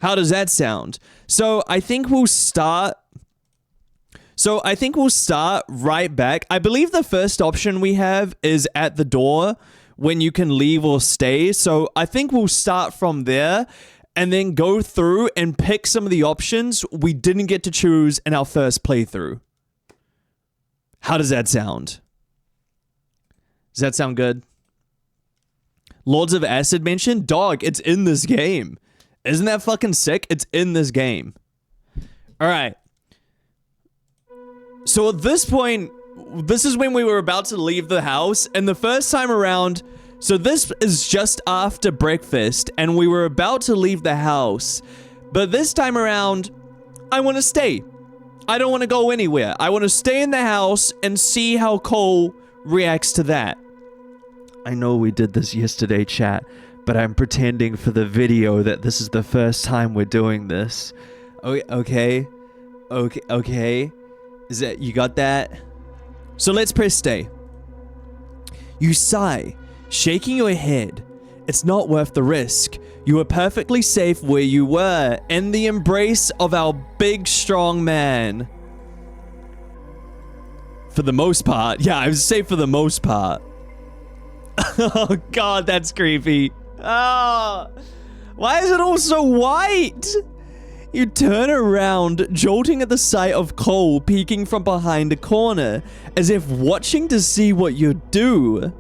How does that sound? So I think we'll start right back. I believe the first option we have is at the door when you can leave or stay. So I think we'll start from there and then go through and pick some of the options we didn't get to choose in our first playthrough. How does that sound? Does that sound good? Lords of Acid mentioned? Dog, it's in this game. Isn't that fucking sick? It's in this game. Alright. So at this point, this is when we were about to leave the house, and the first time around, so this is just after breakfast, and we were about to leave the house, but this time around, I want to stay. I don't want to go anywhere. I want to stay in the house and see how Cole reacts to that. I know we did this yesterday, chat, but I'm pretending for the video that this is the first time we're doing this. Okay. Is that, you got that? So let's press stay. You sigh, shaking your head. It's not worth the risk. You were perfectly safe where you were, in the embrace of our big, strong man. For the most part. Yeah, I was safe for the most part. Oh, God, that's creepy. Oh, why is it all so white? You turn around, jolting at the sight of Cole peeking from behind a corner, as if watching to see what you'd do.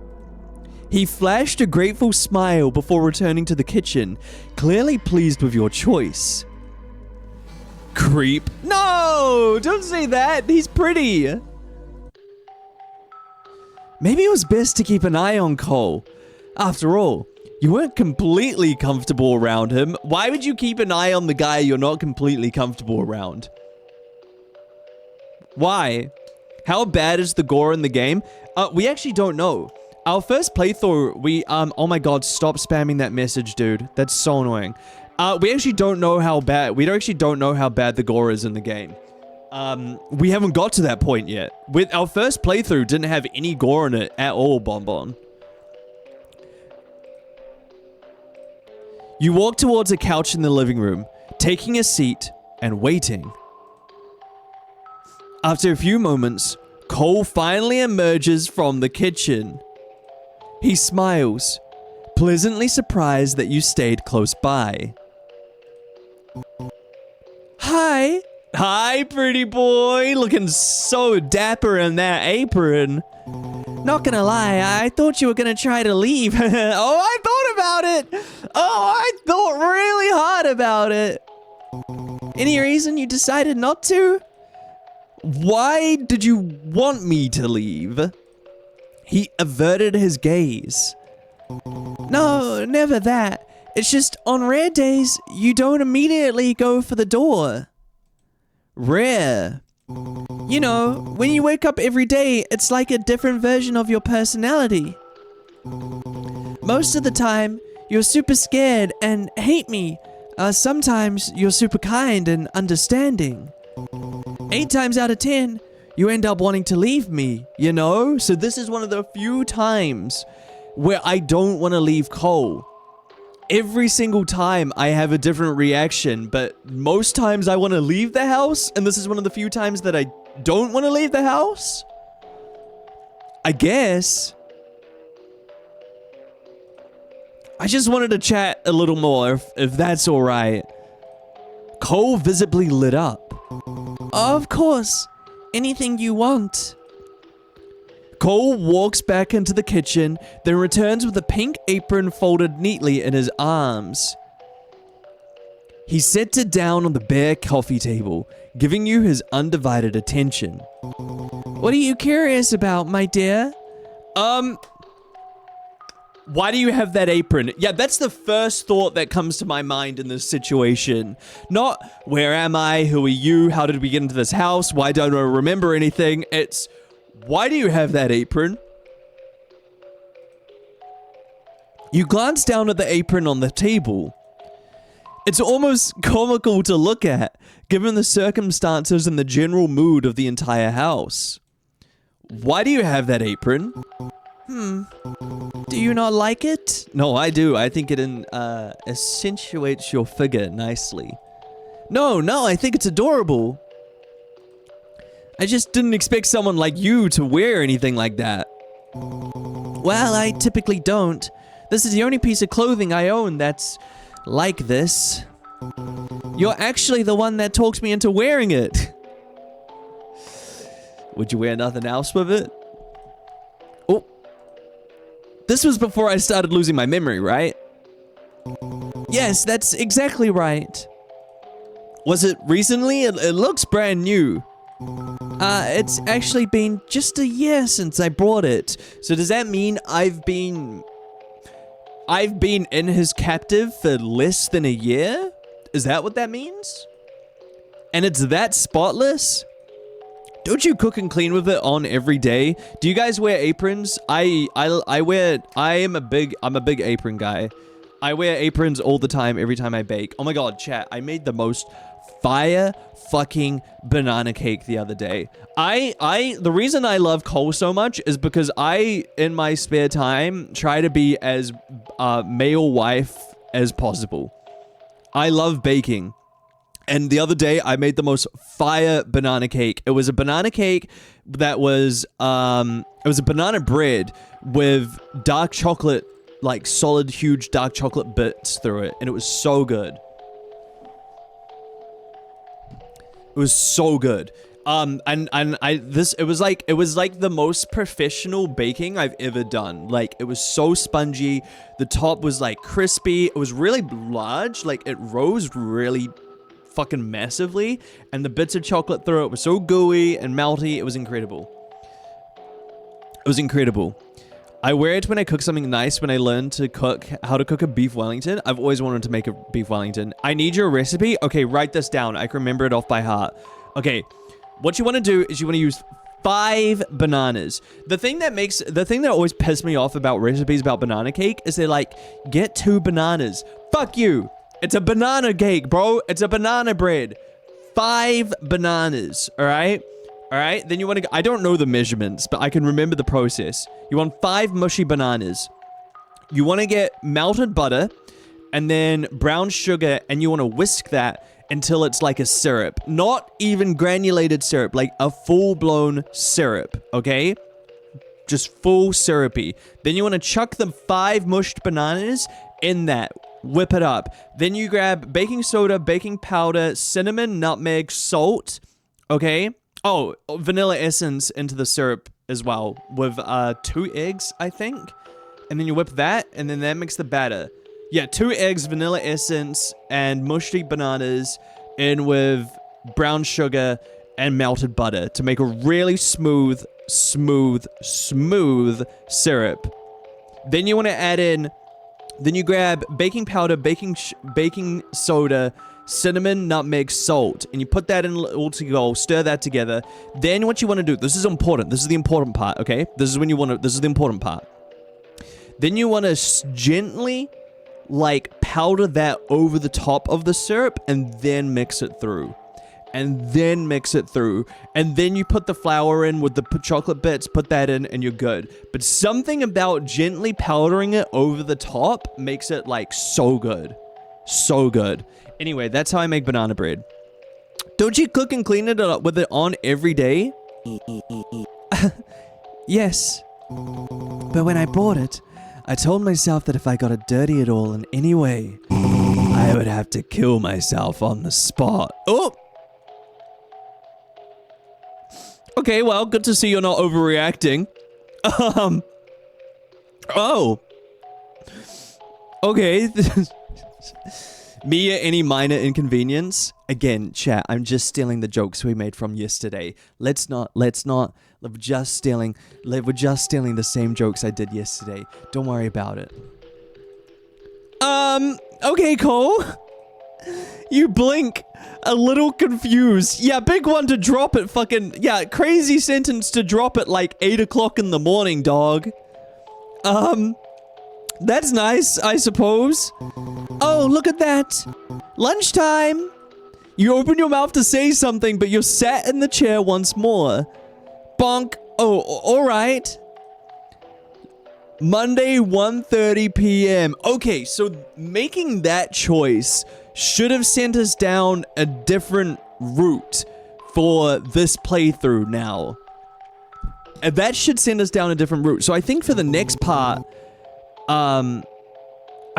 He flashed a grateful smile before returning to the kitchen, clearly pleased with your choice. Creep. No! Don't say that! He's pretty! Maybe it was best to keep an eye on Cole. After all, you weren't completely comfortable around him. Why would you keep an eye on the guy you're not completely comfortable around? Why? How bad is the gore in the game? We actually don't know. Our first playthrough, oh my God, stop spamming that message, dude. That's so annoying. We actually don't know how bad, the gore is in the game. We haven't got to that point yet. With our first playthrough, didn't have any gore in it at all, Bonbon. You walk towards a couch in the living room, taking a seat and waiting. After a few moments, Cole finally emerges from the kitchen. He smiles, pleasantly surprised that you stayed close by. Hi. Hi, pretty boy. Looking so dapper in that apron. Not gonna lie, I thought you were gonna try to leave. Oh, I thought about it. Oh, I thought really hard about it. Any reason you decided not to? Why did you want me to leave? He averted his gaze. No, never that. It's just on rare days, you don't immediately go for the door. Rare. You know, when you wake up every day, it's like a different version of your personality. Most of the time, you're super scared and hate me. Sometimes you're super kind and understanding. 8 times out of 10, you end up wanting to leave me, you know? So this is one of the few times where I don't want to leave Cole. Every single time I have a different reaction, but most times I want to leave the house, and this is one of the few times that I don't want to leave the house? I guess. I just wanted to chat a little more, if that's alright. Cole visibly lit up. Of course. Anything you want. Cole walks back into the kitchen, then returns with a pink apron folded neatly in his arms. He sets it down on the bare coffee table, giving you his undivided attention. What are you curious about, my dear? Why do you have that apron? Yeah, that's the first thought that comes to my mind in this situation. Not, where am I? Who are you? How did we get into this house? Why don't I remember anything? It's, why do you have that apron? You glance down at the apron on the table. It's almost comical to look at, given the circumstances and the general mood of the entire house. Why do you have that apron? Do you not like it? No, I do. I think it accentuates your figure nicely. No, I think it's adorable. I just didn't expect someone like you to wear anything like that. Well, I typically don't. This is the only piece of clothing I own that's like this. You're actually the one that talks me into wearing it. Would you wear nothing else with it? Oh. This was before I started losing my memory, right? Yes, that's exactly right. Was it recently? It looks brand new. It's actually been just a year since I brought it. So does that mean I've been in his captive for less than a year? Is that what that means? And it's that spotless? Don't you cook and clean with it on every day? Do you guys wear aprons? I'm a big apron guy. I wear aprons all the time, every time I bake. Oh my god, chat, I made the most fire fucking banana cake the other day. The reason I love Cole so much is because I, in my spare time, try to be as male wife as possible. I love baking. And the other day, I made the most fire banana cake. It was a banana cake that was, it was a banana bread with dark chocolate, like solid, huge dark chocolate bits through it. And it was so good. It was so good. It was like the most professional baking I've ever done. Like, it was so spongy. The top was like crispy. It was really large. Like, it rose really fucking massively, and the bits of chocolate through it were so gooey and melty. It was incredible. It was incredible. I wear it when I cook something nice, when I learn to cook, how to cook a beef Wellington. I've always wanted to make a beef Wellington. I need your recipe. Okay, write this down. I can remember it off by heart. Okay, what you want to do is you want to use 5 bananas. The thing that always pissed me off about recipes about banana cake is they're like, get 2 bananas. Fuck you. It's a banana cake, bro. It's a banana bread. 5 bananas, all right? All right? Then you want to... I don't know the measurements, but I can remember the process. You want 5 mushy bananas. You want to get melted butter and then brown sugar, and you want to whisk that until it's like a syrup. Not even granulated syrup, like a full-blown syrup, okay? Just full syrupy. Then you want to chuck the 5 mushed bananas in that. Whip it up. Then you grab baking soda, baking powder, cinnamon, nutmeg, salt. Okay? Oh, vanilla essence into the syrup as well with 2 eggs, I think. And then you whip that, and then that makes the batter. Yeah, 2 eggs, vanilla essence, and mushy bananas in with brown sugar and melted butter to make a really smooth syrup. Then you want to add in, then you grab baking powder, baking soda, cinnamon, nutmeg, salt, and you put that in all together, stir that together. Then what you want to do, this is important, this is the important part, okay? This is the important part. Then you want to gently, like, powder that over the top of the syrup and then mix it through. And then you put the flour in with the chocolate bits, put that in, and you're good. But something about gently powdering it over the top makes it, like, so good. So good. Anyway, that's how I make banana bread. Don't you cook and clean it up with it on every day? Yes. But when I bought it, I told myself that if I got it dirty at all in any way, I would have to kill myself on the spot. Oh! Okay, well, good to see you're not overreacting. Oh. Okay. Me at any minor inconvenience? Again, chat, I'm just stealing the jokes we made from yesterday. Let's not. We're just stealing the same jokes I did yesterday. Don't worry about it. Okay, Cole. You blink. A little confused. Yeah, big one to drop it fucking... Yeah, crazy sentence to drop at like 8 o'clock in the morning, dog. That's nice, I suppose. Oh, look at that. Lunchtime. You open your mouth to say something, but you're sat in the chair once more. Bonk. Oh, alright. Monday, 1:30 p.m. Okay, so making that choice should have sent us down a different route for this playthrough now. And that should send us down a different route. So I think for the next part, I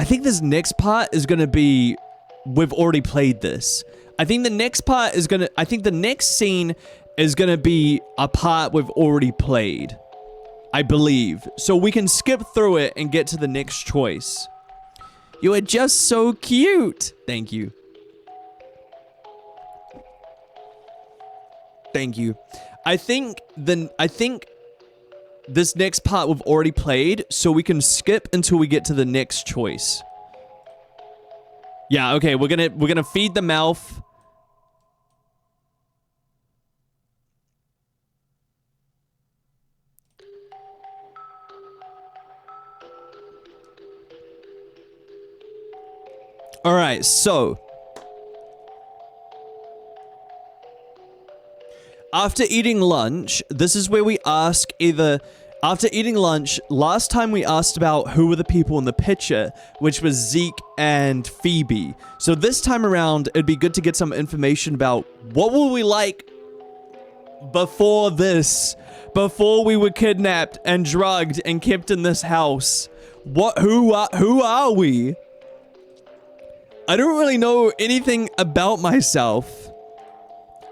think this next part is going to be, we've already played this. I think the next part is going to, I think the next scene is going to be a part we've already played. I believe. So we can skip through it and get to the next choice. You are just so cute. Thank you. Thank you. I think this next part we've already played, so we can skip until we get to the next choice. Yeah, okay, we're gonna feed the mouth. All right, so after eating lunch, this is where we ask either... After eating lunch, last time we asked about who were the people in the picture, which was Zeke and Phoebe. So this time around, it'd be good to get some information about what were we like before this, before we were kidnapped and drugged and kept in this house. Who are we? I don't really know anything about myself.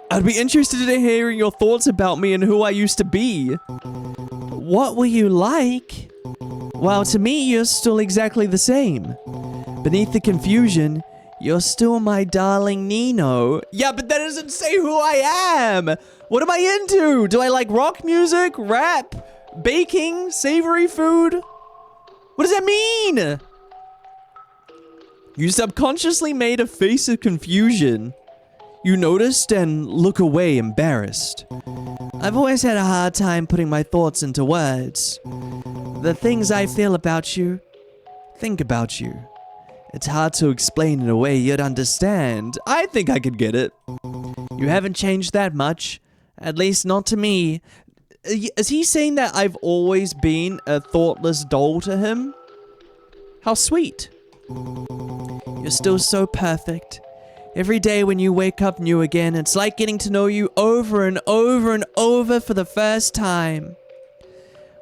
I'd be interested in hearing your thoughts about me and who I used to be. What were you like? Well, to me, you're still exactly the same. Beneath the confusion, you're still my darling Nino. Yeah, but that doesn't say who I am. What am I into? Do I like rock music, rap, baking, savory food? What does that mean? You subconsciously made a face of confusion. You noticed and look away embarrassed. I've always had a hard time putting my thoughts into words. The things I feel about you, think about you. It's hard to explain in a way you'd understand. I think I could get it. You haven't changed that much. At least not to me. Is he saying that I've always been a thoughtless doll to him? How sweet. You're still so perfect. Every day when you wake up new again, it's like getting to know you over and over and over for the first time.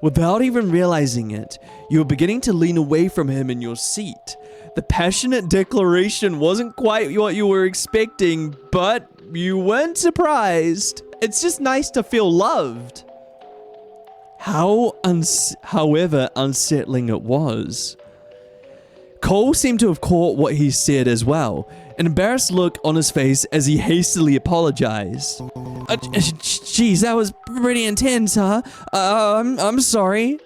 Without even realizing it, you're beginning to lean away from him in your seat. The passionate declaration wasn't quite what you were expecting, but you weren't surprised. It's just nice to feel loved. However unsettling it was. Cole seemed to have caught what he said as well, an embarrassed look on his face as he hastily apologized. Geez, that was pretty intense, huh? I'm sorry.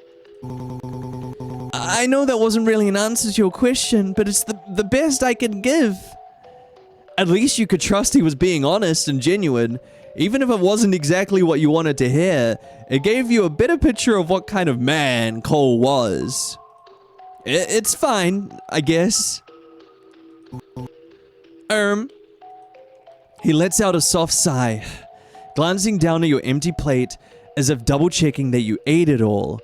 I know that wasn't really an answer to your question, but it's the best I can give. At least you could trust he was being honest and genuine. Even if it wasn't exactly what you wanted to hear, it gave you a better picture of what kind of man Cole was. It's fine, I guess. He lets out a soft sigh, glancing down at your empty plate as if double-checking that you ate it all.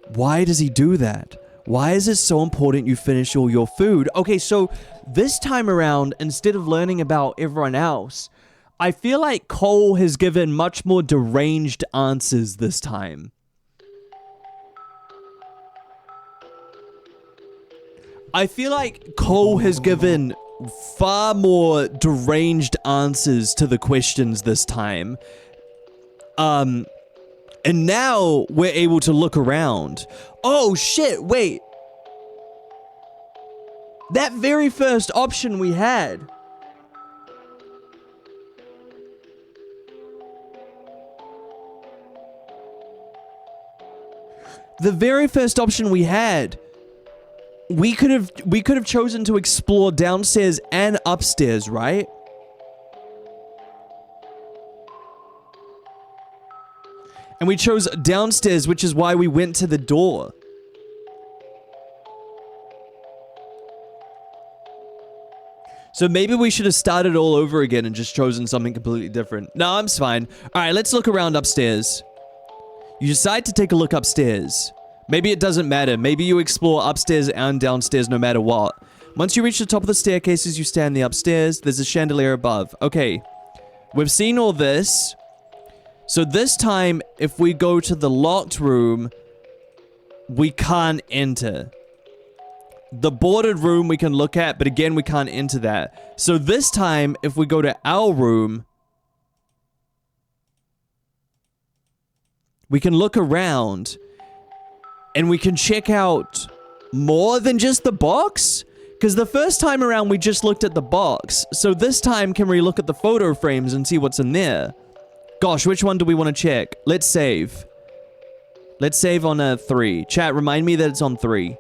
Why does he do that? Why is it so important you finish all your food? Okay, so this time around, instead of learning about everyone else, I feel like Cole has given much more deranged answers this time. I feel like Cole has given far more deranged answers to the questions this time. And now we're able to look around. Oh shit, wait. That very first option we had. The very first option we had, we could have chosen to explore downstairs and upstairs, right? And we chose downstairs, which is why we went to the door. So maybe we should have started all over again and just chosen something completely different. No, I'm fine. All right, let's look around upstairs. You decide to take a look upstairs. Maybe it doesn't matter. Maybe you explore upstairs and downstairs no matter what. Once you reach the top of the staircases, you stand the upstairs. There's a chandelier above. Okay. We've seen all this. So this time, if we go to the locked room, we can't enter. The boarded room we can look at, but again, we can't enter that. So this time, if we go to our room, we can look around and we can check out more than just the box. Because the first time around, we just looked at the box. So this time, can we look at the photo frames and see what's in there? Gosh, which one do we want to check? Let's save. Let's save on 3. Chat, remind me that it's on 3.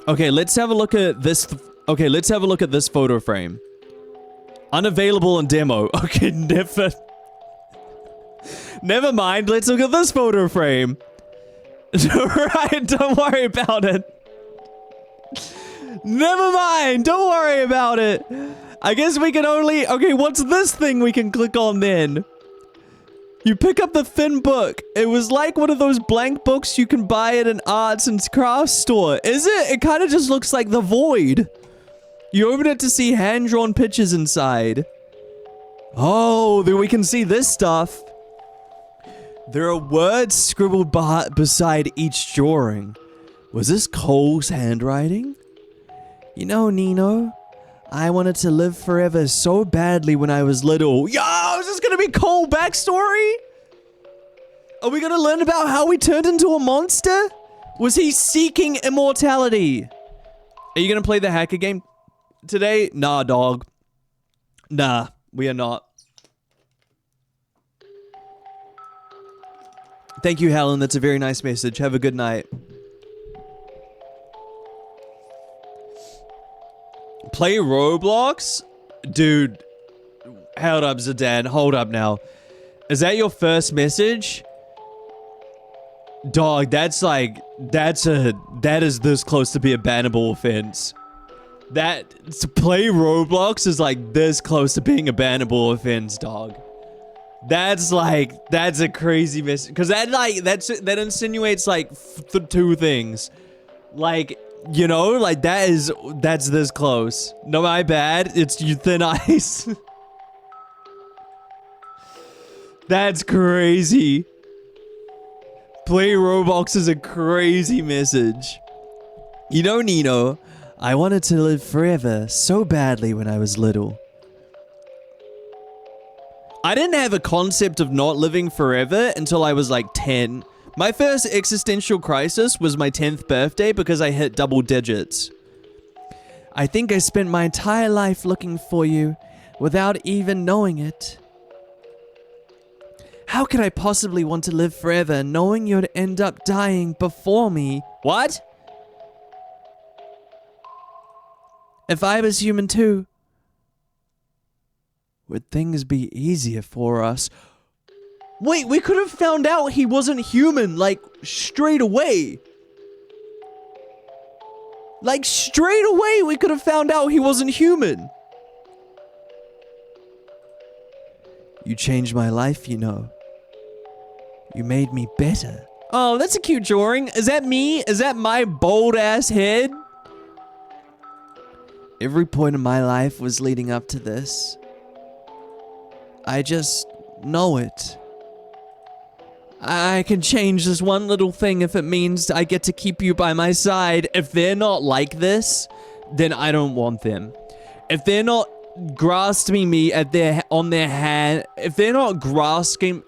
Okay, let's have a look at this. Okay, let's have a look at this photo frame. Unavailable in demo. Okay, never mind. Let's look at this photo frame. Right, don't worry about it. Never mind. Don't worry about it. I guess we can only... Okay, what's this thing we can click on then? You pick up the thin book. It was like one of those blank books you can buy at an arts and crafts store. Is it? It kind of just looks like The Void. You open it to see hand-drawn pictures inside. Oh, then we can see this stuff. There are words scribbled beside each drawing. Was this Cole's handwriting? You know, Nino, I wanted to live forever so badly when I was little. Yo, is this gonna be Cole backstory? Are we gonna learn about how he turned into a monster? Was he seeking immortality? Are you gonna play the hacker game today? Nah, dog. Nah, we are not. Thank you, Helen. That's a very nice message. Have a good night. Play Roblox? Dude. Hold up, Zidane. Hold up now. Is that your first message? Dog, that's like... That is this close to be a bannable offense. To play Roblox is like this close to being a bannable offense, dog. That's a crazy message. Because that insinuates like two things. Like, you know, like that's this close. No, my bad. It's you thin ice. That's crazy. Play Roblox is a crazy message. You know, Nino, I wanted to live forever so badly when I was little. I didn't have a concept of not living forever until I was like 10. My first existential crisis was my 10th birthday because I hit double digits. I think I spent my entire life looking for you without even knowing it. How could I possibly want to live forever knowing you'd end up dying before me? What? If I was human too, would things be easier for us? Wait, we could have found out he wasn't human, like, straight away. Like, straight away we could have found out he wasn't human. You changed my life, you know. You made me better. Oh, that's a cute drawing. Is that me? Is that my bold-ass head? Every point of my life was leading up to this. I just know it. I can change this one little thing if it means I get to keep you by my side. If they're not like this, then I don't want them. If they're not grasping me at on their hand, if they're not grasping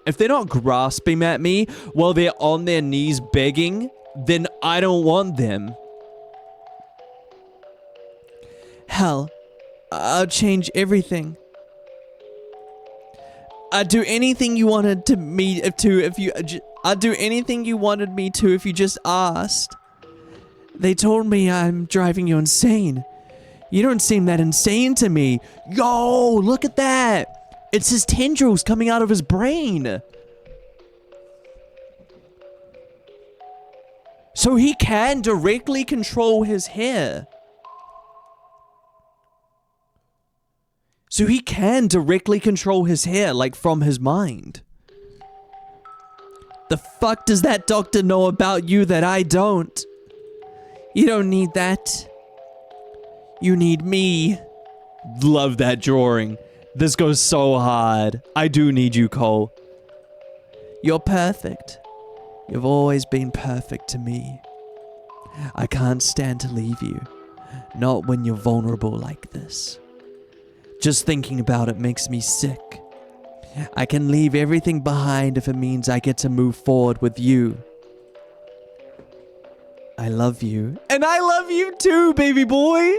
at me while they're on their knees begging, then I don't want them. Hell, I'll change everything. I'd do anything you wanted me to I'd do anything you wanted me to if you just asked. They told me I'm driving you insane. You don't seem that insane to me. Yo, look at that. It's his tendrils coming out of his brain. So he can directly control his hair. So he can directly control his hair, like from his mind. The fuck does that doctor know about you that I don't? You don't need that. You need me. Love that drawing. This goes so hard. I do need you, Cole. You're perfect. You've always been perfect to me. I can't stand to leave you. Not when you're vulnerable like this. Just thinking about it makes me sick. I can leave everything behind if it means I get to move forward with you. I love you. And I love you too, baby boy!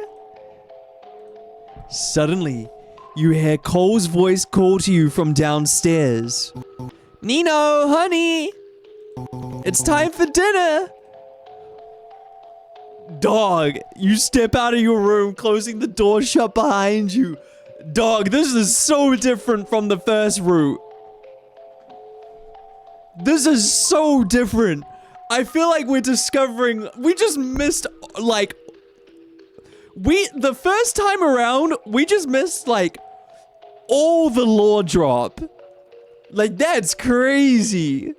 Suddenly, you hear Cole's voice call to you from downstairs. Nino, honey! It's time for dinner! Dog, you step out of your room, closing the door shut behind you. Dog, this is so different from the first route. This is so different. I feel like we're discovering... We just missed, like... The first time around, we just missed, like, all the lore drop. Like, that's crazy.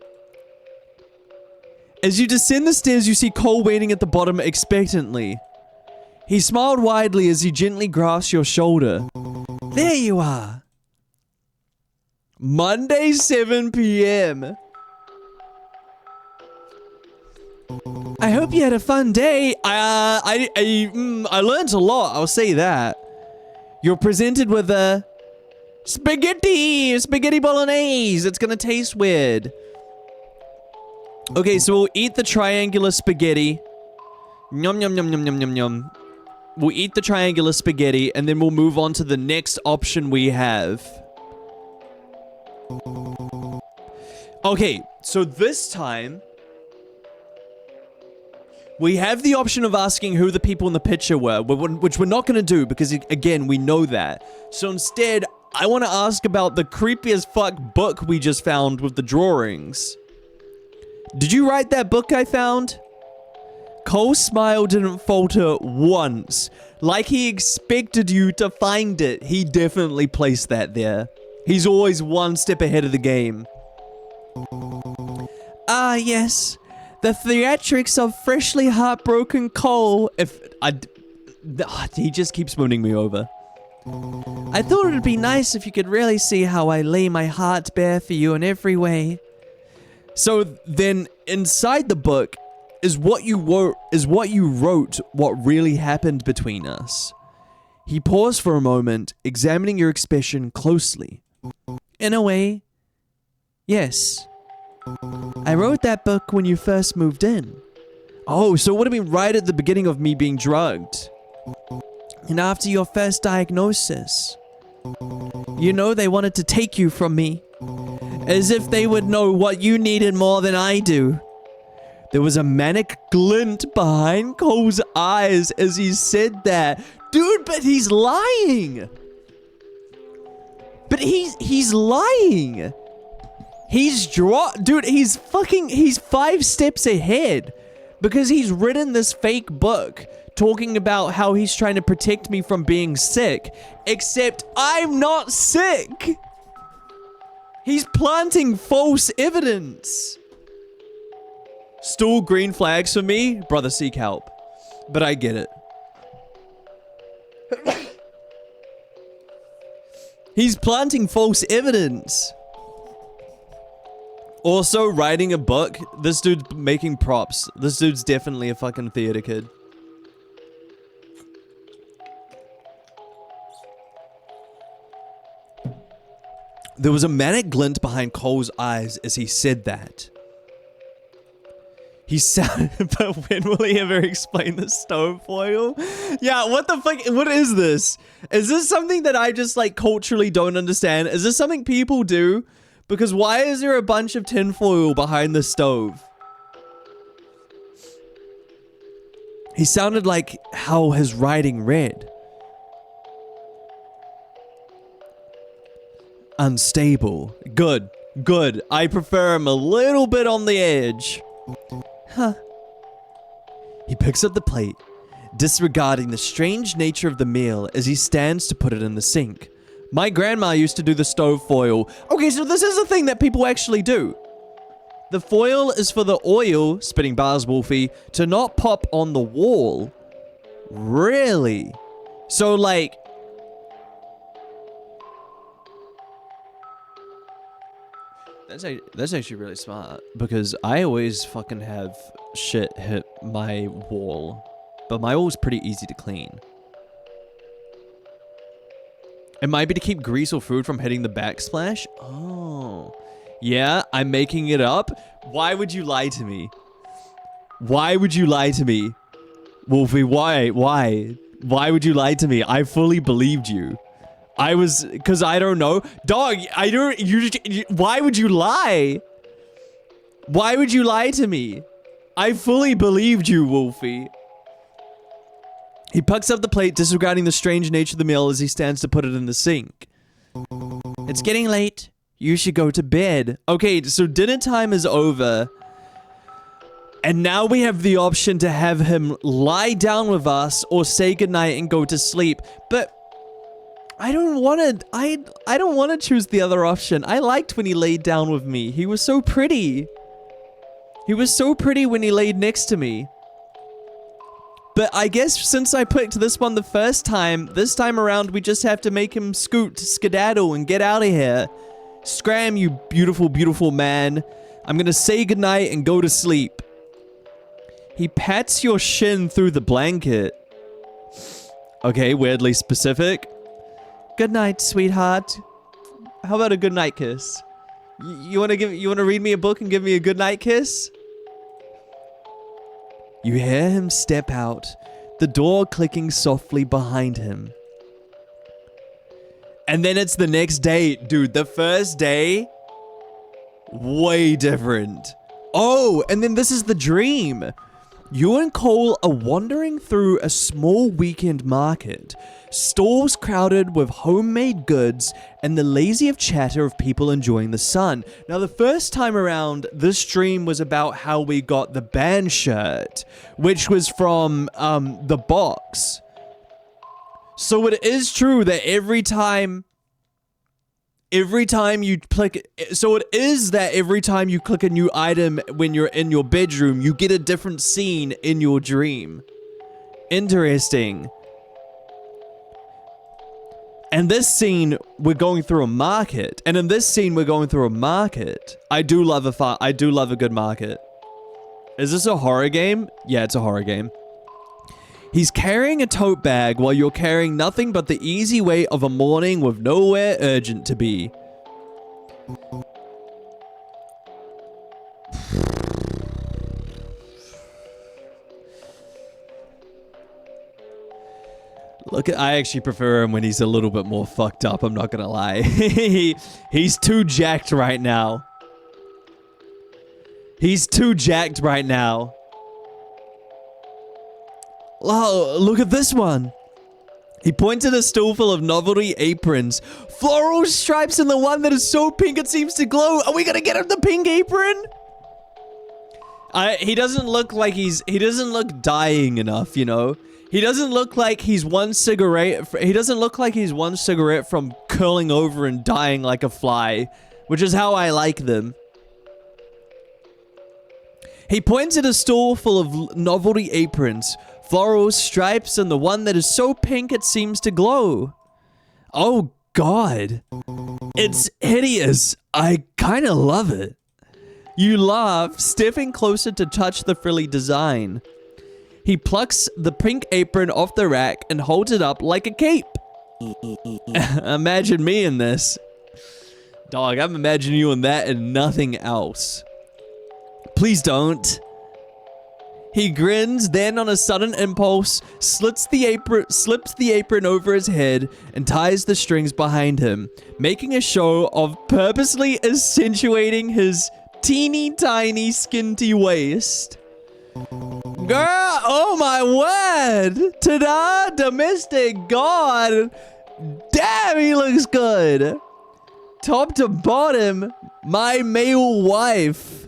As you descend the stairs, you see Cole waiting at the bottom expectantly. He smiled widely as he gently grasped your shoulder. There you are. Monday, 7 p.m. I hope you had a fun day. I learned a lot, I'll say that. You're presented with a spaghetti bolognese. It's gonna taste weird. Okay, so we'll eat the triangular spaghetti. Yum, yum, yum, yum, yum, yum, yum. We'll eat the triangular spaghetti, and then we'll move on to the next option we have. Okay, so this time... we have the option of asking who the people in the picture were, which we're not going to do, because, again, we know that. So instead, I want to ask about the creepy as fuck book we just found with the drawings. Did you write that book I found? Cole's smile didn't falter once. Like he expected you to find it. He definitely placed that there. He's always one step ahead of the game. Ah, yes. The theatrics of freshly heartbroken Cole. He just keeps mooning me over. I thought it'd be nice if you could really see how I lay my heart bare for you in every way. So then, inside the book, is what you wrote what really happened between us. He paused for a moment, examining your expression closely. in a way, yes. I wrote that book when you first moved in. Oh, so it would have been right at the beginning of me being drugged. And after your first diagnosis. You know, they wanted to take you from me. As if they would know what you needed more than I do. There was a manic glint behind Cole's eyes as he said that. Dude, but he's lying. But he's lying. Dude, he's 5 steps ahead. Because he's written this fake book talking about how he's trying to protect me from being sick. Except I'm not sick. He's planting false evidence. Still green flags for me? Brother, seek help. But I get it. He's planting false evidence. Also, writing a book. This dude's making props. This dude's definitely a fucking theater kid. There was a manic glint behind Cole's eyes as he said that. He sounded, but when will he ever explain the stove foil? Yeah, what the fuck? What is this? Is this something that I just like culturally don't understand? Is this something people do? Because why is there a bunch of tinfoil behind the stove? He sounded like how his writing read. Unstable. Good. Good. I prefer him a little bit on the edge. Huh. He picks up the plate, disregarding the strange nature of the meal as he stands to put it in the sink. My grandma used to do the stove foil. Okay, so this is a thing that people actually do. The foil is for the oil, spitting bars, Wolfie, to not pop on the wall. Really? So, like... That's actually really smart, because I always fucking have shit hit my wall, but my wall's pretty easy to clean. It might be to keep grease or food from hitting the backsplash? Oh. Yeah, I'm making it up? Why would you lie to me? Why would you lie to me? Wolfie, why? Why? Why would you lie to me? I fully believed you. Because I don't know. Dog, why would you lie? Why would you lie to me? I fully believed you, Wolfie. He picks up the plate, disregarding the strange nature of the meal as he stands to put it in the sink. It's getting late. You should go to bed. Okay, so dinner time is over. And now we have the option to have him lie down with us or say goodnight and go to sleep. But I don't want to, I don't want to choose the other option. I liked when he laid down with me. He was so pretty. He was so pretty when he laid next to me. But I guess since I picked this one the first time, this time around we just have to make him skedaddle and get out of here. Scram, you beautiful, beautiful man. I'm gonna say goodnight and go to sleep. He pats your shin through the blanket. Okay, weirdly specific. Good night, sweetheart. How about a good night kiss? You wanna read me a book and give me a good night kiss? You hear him step out, the door clicking softly behind him. And then it's the next day. Dude, the first day, way different. Oh, and then this is the dream. You and Cole are wandering through a small weekend market. Stalls crowded with homemade goods and the lazy of chatter of people enjoying the sun. Now, the first time around, this stream was about how we got the band shirt, which was from the box. So it is true that every time you click, so it is that every time you click a new item when you're in your bedroom, you get a different scene in your dream. Interesting. And this scene, we're going through a market. And in this scene, we're going through a market. I do love a good market. Is this a horror game? Yeah, it's a horror game. He's carrying a tote bag while you're carrying nothing but the easy weight of a morning with nowhere urgent to be. Look, I actually prefer him when he's a little bit more fucked up, I'm not gonna lie. He's too jacked right now. He's too jacked right now. Oh, look at this one. He pointed a stool full of novelty aprons. Floral stripes and the one that is so pink it seems to glow. Are we gonna get him the pink apron? He doesn't look like he doesn't look dying enough, you know? He doesn't look like he's one cigarette from curling over and dying like a fly, which is how I like them. He points at a stool full of novelty aprons, floral stripes, and the one that is so pink it seems to glow. Oh God. It's hideous. I kinda love it. You laugh, stepping closer to touch the frilly design. He plucks the pink apron off the rack and holds it up like a cape. Imagine me in this. Dog, I'm imagining you in that and nothing else. Please don't. He grins, then on a sudden impulse, slips the apron over his head and ties the strings behind him, making a show of purposely accentuating his teeny tiny skinty waist. Girl, oh my word! Ta-da! Domestic god! Damn, he looks good! Top to bottom, my male wife.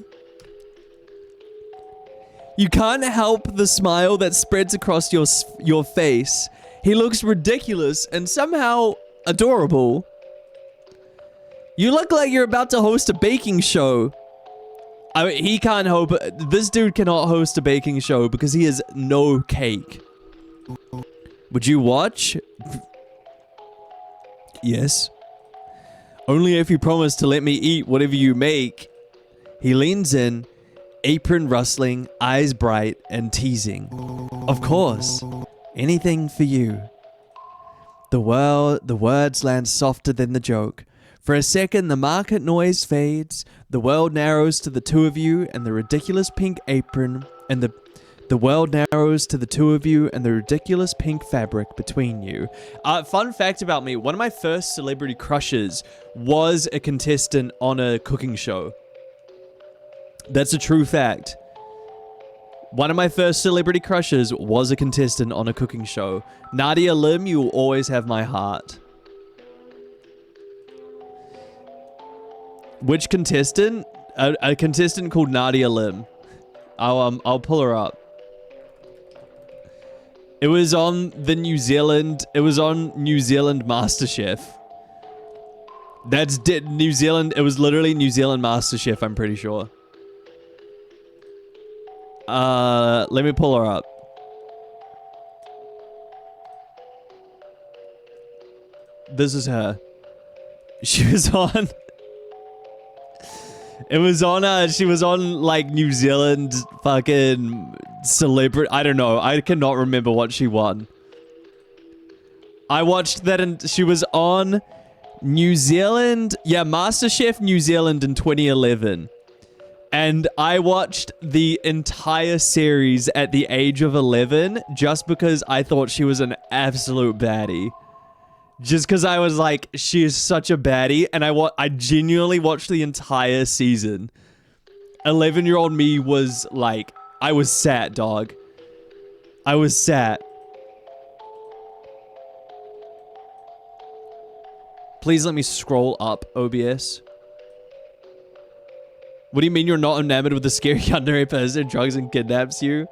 You can't help the smile that spreads across your face. He looks ridiculous and somehow adorable. You look like you're about to host a baking show. I mean, he can't hope. This dude cannot host a baking show because he has no cake. Would you watch? Yes. Only if you promise to let me eat whatever you make. He leans in, apron rustling, eyes bright and teasing. Of course. Anything for you. The words land softer than the joke. For a second, the market noise fades, the world narrows to the two of you and the ridiculous pink apron, and the world narrows to the two of you and the ridiculous pink fabric between you. Fun fact about me, one of my first celebrity crushes was a contestant on a cooking show. That's a true fact. One of my first celebrity crushes was a contestant on a cooking show. Nadia Lim, you will always have my heart. Which contestant? A contestant called Nadia Lim. I'll pull her up. It was on New Zealand MasterChef. That's New Zealand. It was literally New Zealand MasterChef, I'm pretty sure. Let me pull her up. This is her. She was on... It was on, she was on, like, New Zealand fucking celebrity. I don't know. I cannot remember what she won. I watched that and she was on New Zealand. Yeah, MasterChef New Zealand in 2011. And I watched the entire series at the age of 11 just because I thought she was an absolute baddie. Just because I was like, she is such a baddie, and I genuinely watched the entire season. 11-year-old me was like, I was sat, dog. I was sat. Please let me scroll up, OBS. What do you mean you're not enamored with the scary underage person who drugs and kidnaps you?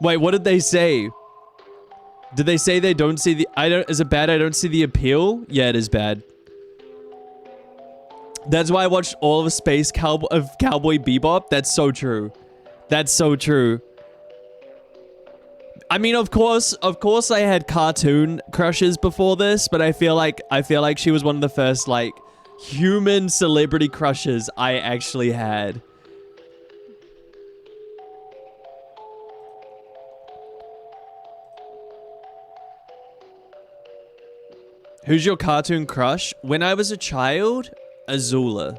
Wait, what did they say? Did they say they don't see the... Is it bad I don't see the appeal? Yeah, it is bad. That's why I watched all of Cowboy Bebop. That's so true. That's so true. I mean, of course I had cartoon crushes before this, but I feel like she was one of the first, like, human celebrity crushes I actually had. Who's your cartoon crush? When I was a child, Azula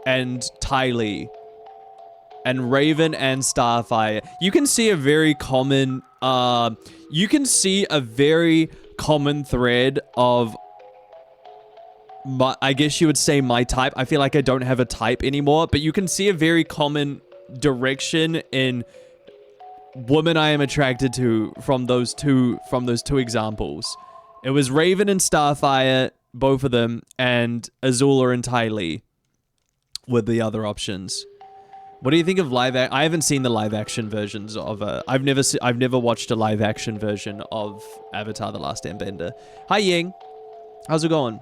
and Ty Lee and Raven and Starfire, you can see a very common thread of I guess you would say my type. I feel like I don't have a type anymore, but you can see a very common direction in women I am attracted to from those two examples. It was Raven and Starfire, both of them, and Azula and Ty Lee were the other options. What do you think of I haven't seen the live action versions of I've never watched a live action version of Avatar: The Last Airbender. Hi Ying. How's it going?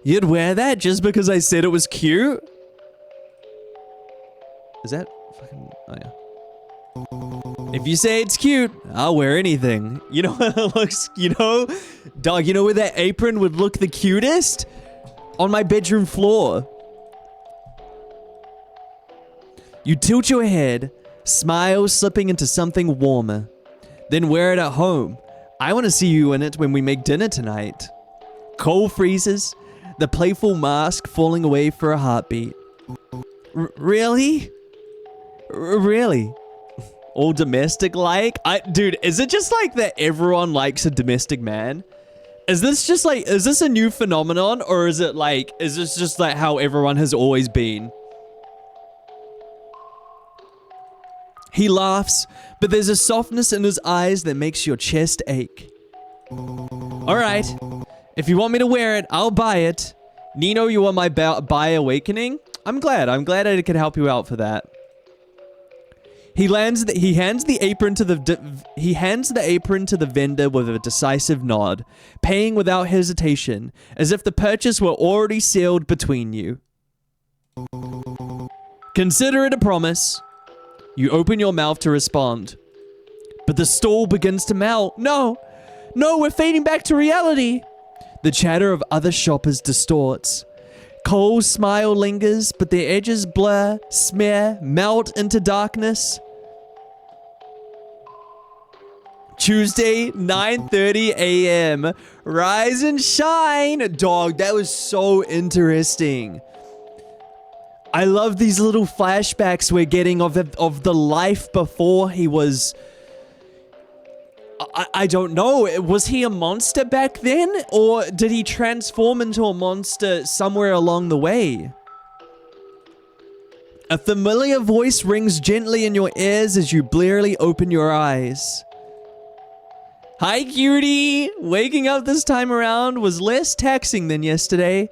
You'd wear that just because I said it was cute? Is that fucking... Oh, yeah. If you say it's cute, I'll wear anything. You know how it looks, you know? Dog, you know where that apron would look the cutest? On my bedroom floor. You tilt your head, smile slipping into something warmer. Then wear it at home. I want to see you in it when we make dinner tonight. Cole freezes. The playful mask falling away for a heartbeat. Really? Really? All domestic-like? Dude, is it just like that everyone likes a domestic man? Is this just like, is this a new phenomenon? Or is it like, is this just like how everyone has always been? He laughs, but there's a softness in his eyes that makes your chest ache. Alright. If you want me to wear it, I'll buy it. Nino, you want my buy awakening? I'm glad I could help you out for that. He hands the apron to the vendor with a decisive nod, paying without hesitation, as if the purchase were already sealed between you. Consider it a promise. You open your mouth to respond, but the stall begins to melt. No, we're fading back to reality. The chatter of other shoppers distorts. Cole's smile lingers, but their edges blur, smear, melt into darkness. Tuesday, 9:30 a.m. Rise and shine. Dog, that was so interesting. I love these little flashbacks we're getting of the life before he was... I don't know. Was he a monster back then? Or did he transform into a monster somewhere along the way? A familiar voice rings gently in your ears as you blearily open your eyes. Hi, cutie! Waking up this time around was less taxing than yesterday.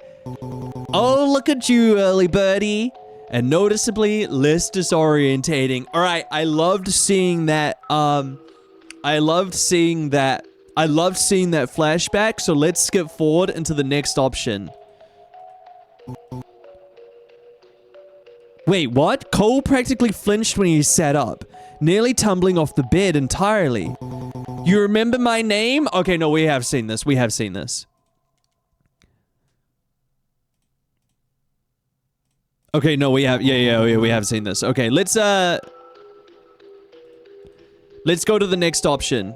Oh, look at you, early birdie. And noticeably less disorientating. Alright, I loved seeing that, I loved seeing that flashback, so let's skip forward into the next option. Wait, what? Cole practically flinched when he sat up, nearly tumbling off the bed entirely. You remember my name? Okay, no, we have seen this. We have seen this. Okay, no, we have, yeah, we have seen this. Okay, let's go to the next option.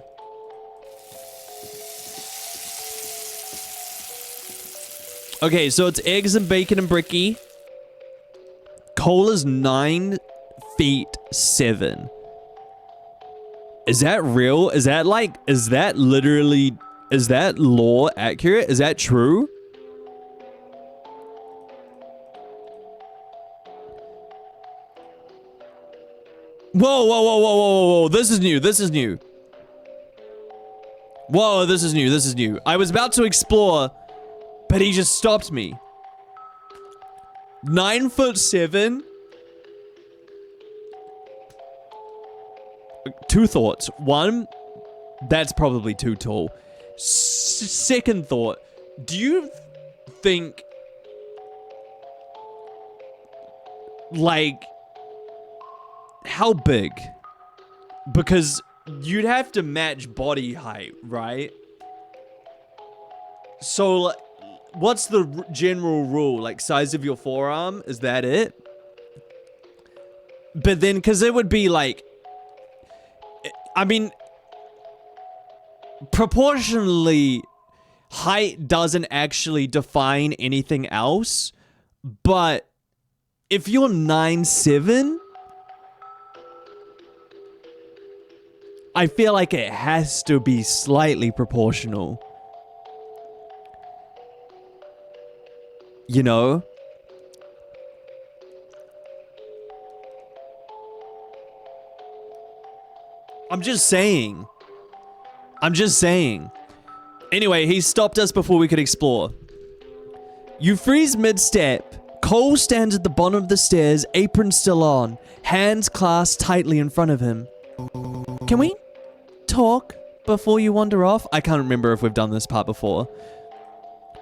Okay, so it's eggs and bacon and bricky. Cole is 9'7". Is that real? Is that like, is that literally, is that lore accurate? Is that true? Whoa. This is new. Whoa, this is new. I was about to explore, but he just stopped me. 9'7". Two thoughts. One, that's probably too tall. Second thought, do you think, like, how big? Because you'd have to match body height, right? So, what's the general rule? Like, size of your forearm? Is that it? But then, because it would be like... I mean... proportionally... height doesn't actually define anything else, but if you're 9'7", I feel like it has to be slightly proportional. You know? I'm just saying. Anyway, he stopped us before we could explore. You freeze mid-step. Cole stands at the bottom of the stairs, apron still on, hands clasped tightly in front of him. Can we talk before you wander off? I can't remember if we've done this part before.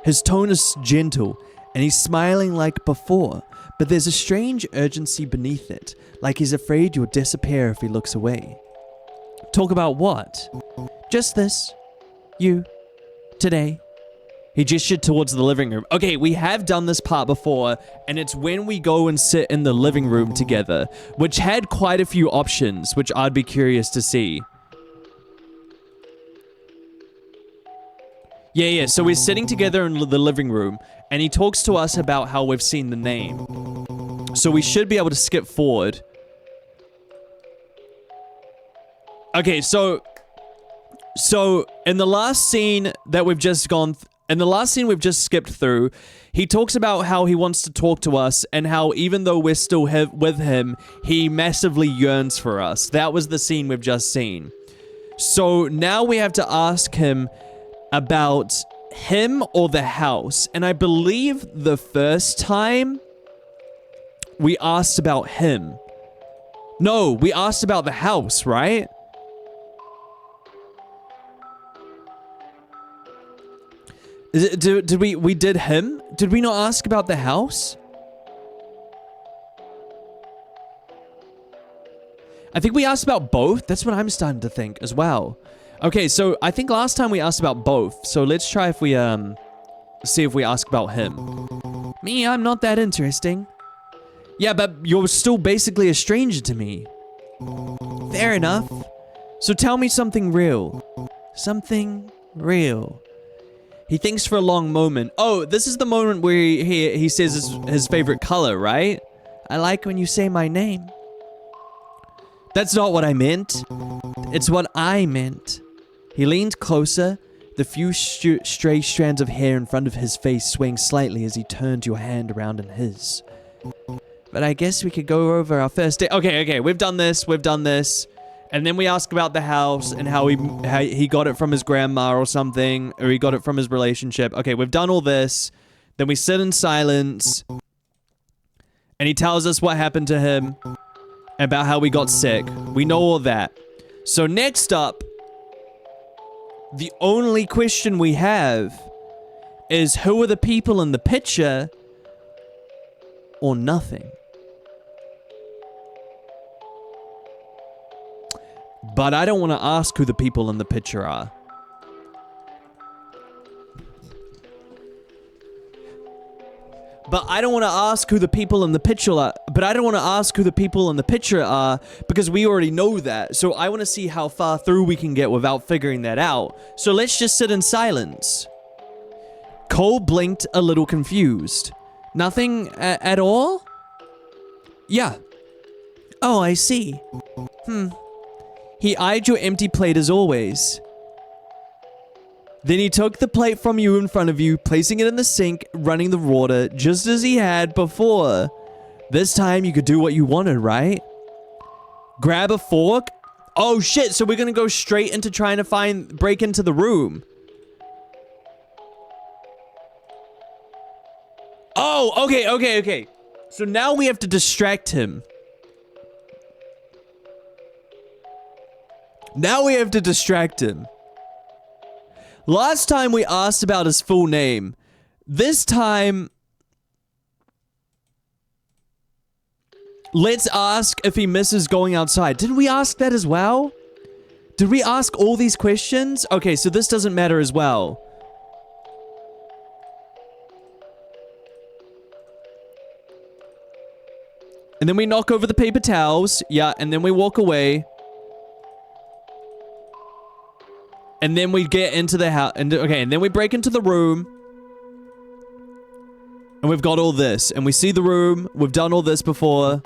His tone is gentle, and he's smiling like before, but there's a strange urgency beneath it, like he's afraid you'll disappear if he looks away. Talk about what? Just this. You. Today. He gestured towards the living room. Okay, we have done this part before, and it's when we go and sit in the living room together, which had quite a few options, which I'd be curious to see. Yeah, so we're sitting together in the living room, and he talks to us about how we've seen the name. So we should be able to skip forward. Okay, so in the last scene that we've just we've just skipped through, he talks about how he wants to talk to us and how even though we're still with him, he massively yearns for us. That was the scene we've just seen. So now we have to ask him about him or the house. And I believe the first time we asked about him. No, we asked about the house, right? Did we did him? Did we not ask about the house? I think we asked about both. That's what I'm starting to think as well. Okay, so I think last time we asked about both. So let's try if we see if we ask about him. Me, I'm not that interesting. Yeah, but you're still basically a stranger to me. Fair enough. So tell me something real. Something real. He thinks for a long moment. Oh, this is the moment where he says his favorite color, right? I like when you say my name. That's not what I meant. It's what I meant. He leaned closer. The few stray strands of hair in front of his face swaying slightly as he turned your hand around in his. But I guess we could go over our first date. Okay, we've done this. And then we ask about the house and how he got it from his grandma or something, or he got it from his relationship. Okay, we've done all this. Then we sit in silence, and he tells us what happened to him, about how we got sick. We know all that. So next up, the only question we have is who are the people in the picture, or nothing. But I don't want to ask who the people in the picture are. But I don't want to ask who the people in the picture are. Because we already know that. So I want to see how far through we can get without figuring that out. So let's just sit in silence. Cole blinked a little confused. Nothing at all? Yeah. Oh, I see. He eyed your empty plate as always. Then he took the plate from you in front of you, placing it in the sink, running the water, just as he had before. This time you could do what you wanted, right? Grab a fork? Oh shit, so we're gonna go straight into trying to break into the room. Oh, okay. So now we have to distract him. Last time we asked about his full name. This time, let's ask if he misses going outside. Didn't we ask that as well? Did we ask all these questions? Okay, so this doesn't matter as well. And then we knock over the paper towels. Yeah, and then we walk away. And then we get into the house. And then we break into the room. And we've got all this. And we see the room. We've done all this before.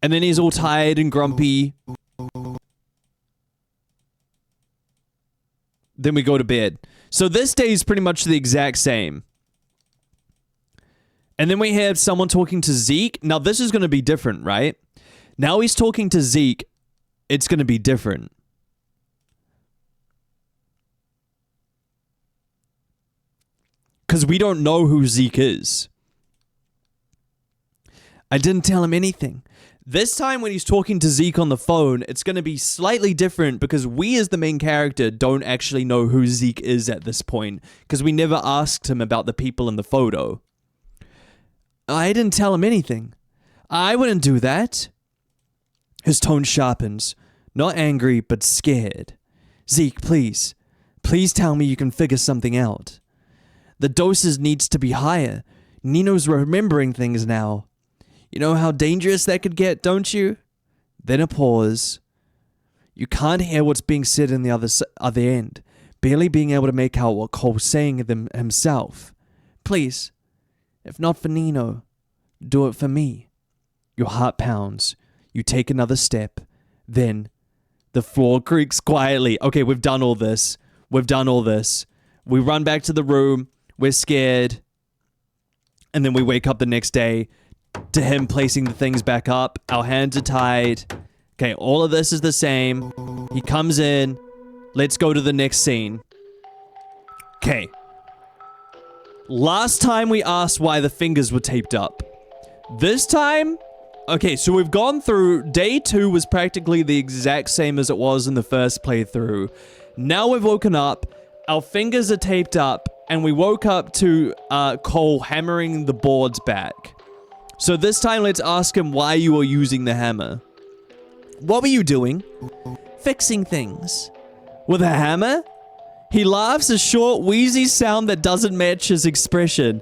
And then he's all tired and grumpy. Then we go to bed. So this day is pretty much the exact same. And then we have someone talking to Zeke. Now this is going to be different, right? Now he's talking to Zeke. It's going to be different. Because we don't know who Zeke is. I didn't tell him anything. This time when he's talking to Zeke on the phone, it's going to be slightly different because we as the main character don't actually know who Zeke is at this point because we never asked him about the people in the photo. I didn't tell him anything. I wouldn't do that. His tone sharpens. Not angry, but scared. Zeke, please. Please tell me you can figure something out. The doses needs to be higher. Nino's remembering things now. You know how dangerous that could get, don't you? Then a pause. You can't hear what's being said in the other end, barely being able to make out what Cole's saying himself. Please, if not for Nino, do it for me. Your heart pounds. You take another step. Then, the floor creaks quietly. Okay, we've done all this. We've done all this. We run back to the room. We're scared. And then we wake up the next day to him placing the things back up. Our hands are tied. Okay, all of this is the same. He comes in. Let's go to the next scene. Okay. Last time we asked why the fingers were taped up. This time... Okay, so we've gone through... Day 2 was practically the exact same as it was in the first playthrough. Now we've woken up. Our fingers are taped up. And we woke up to Cole hammering the boards back. So this time, let's ask him why you were using the hammer. What were you doing? Fixing things. With a hammer? He laughs a short, wheezy sound that doesn't match his expression.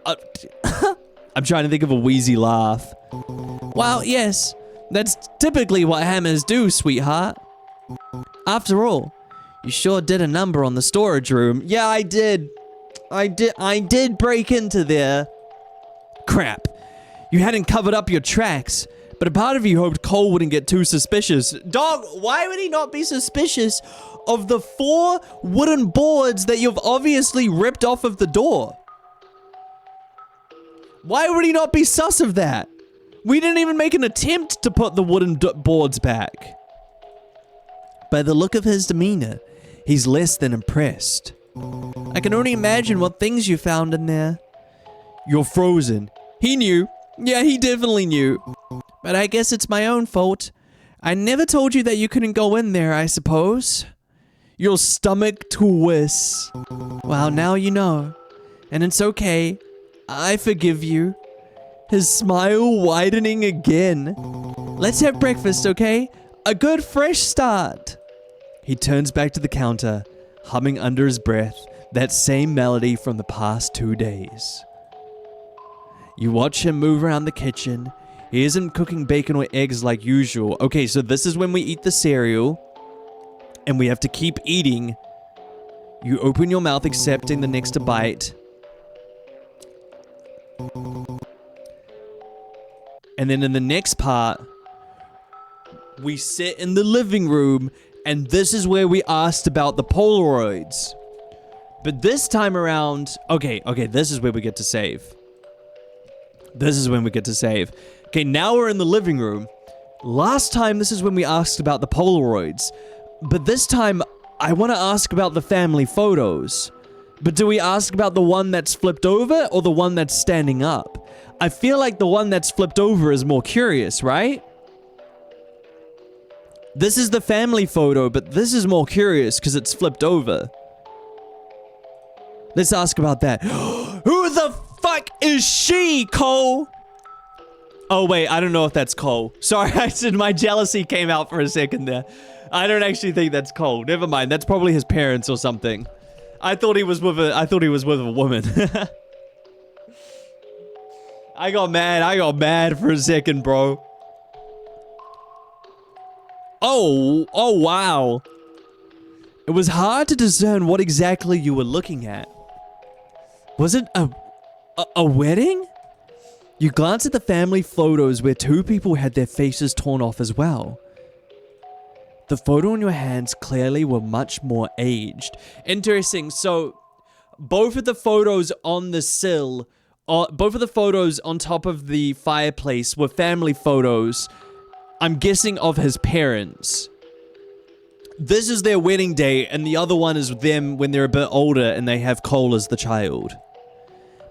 I'm trying to think of a wheezy laugh. Well, yes. That's typically what hammers do, sweetheart. After all, you sure did a number on the storage room. Yeah, I did. I did break into there. Crap. You hadn't covered up your tracks, but a part of you hoped Cole wouldn't get too suspicious. Dog, why would he not be suspicious of the 4 wooden boards that you've obviously ripped off of the door? Why would he not be sus of that? We didn't even make an attempt to put the wooden boards back. By the look of his demeanor, he's less than impressed. I can only imagine what things you found in there. You're frozen. He knew. Yeah, he definitely knew. But I guess it's my own fault. I never told you that you couldn't go in there, I suppose. Your stomach twists. Well, now you know. And it's okay. I forgive you. His smile widening again. Let's have breakfast, okay? A good fresh start. He turns back to the counter, humming under his breath that same melody from the past 2 days. You watch him move around the kitchen. He isn't cooking bacon or eggs like usual. Okay, so this is when we eat the cereal. And we have to keep eating. You open your mouth accepting the next bite. And then in the next part, we sit in the living room. And this is where we asked about the Polaroids. But this time around... Okay, this is where we get to save. This is when we get to save. Okay, now we're in the living room. Last time, this is when we asked about the Polaroids. But this time, I want to ask about the family photos. But do we ask about the one that's flipped over or the one that's standing up? I feel like the one that's flipped over is more curious, right? This is the family photo, but this is more curious because it's flipped over. Let's ask about that. Who the fuck is she, Cole? Oh, wait, I don't know if that's Cole. Sorry, I said my jealousy came out for a second there. I don't actually think that's Cole. Never mind, that's probably his parents or something. I thought he was with a woman. I got mad for a second, bro. Oh, wow. It was hard to discern what exactly you were looking at. Was it a wedding? You glanced at the family photos where two people had their faces torn off as well. The photo in your hands clearly were much more aged. Interesting. So, both of the photos on the sill, both of the photos on top of the fireplace were family photos, I'm guessing of his parents. This is their wedding day, and the other one is them when they're a bit older and they have Cole as the child.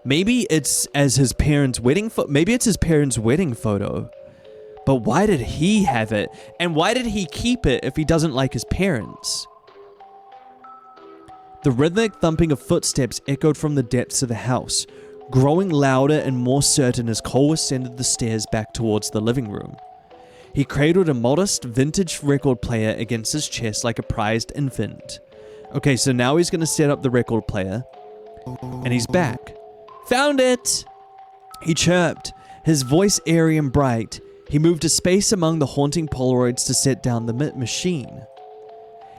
Maybe it's his parents' wedding photo. But why did he have it? And why did he keep it if he doesn't like his parents? The rhythmic thumping of footsteps echoed from the depths of the house, growing louder and more certain as Cole ascended the stairs back towards the living room. He cradled a modest vintage record player against his chest like a prized infant. Okay, so now he's going to set up the record player. And he's back. Found it! He chirped, his voice airy and bright. He moved a space among the haunting Polaroids to set down the machine.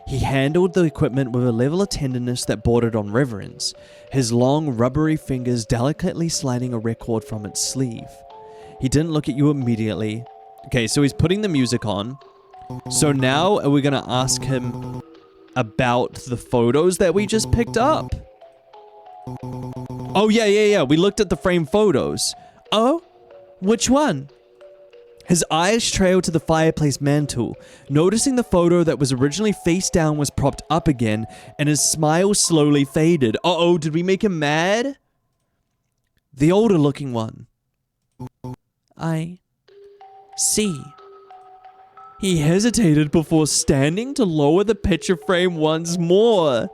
He handled the equipment with a level of tenderness that bordered on reverence, his long, rubbery fingers delicately sliding a record from its sleeve. He didn't look at you immediately. Okay, so he's putting the music on. So now are we going to ask him about the photos that we just picked up? Oh, yeah. We looked at the frame photos. Oh? Which one? His eyes trailed to the fireplace mantle, noticing the photo that was originally face down was propped up again, and his smile slowly faded. Uh-oh, did we make him mad? The older looking one. I see. He hesitated before standing to lower the picture frame once more.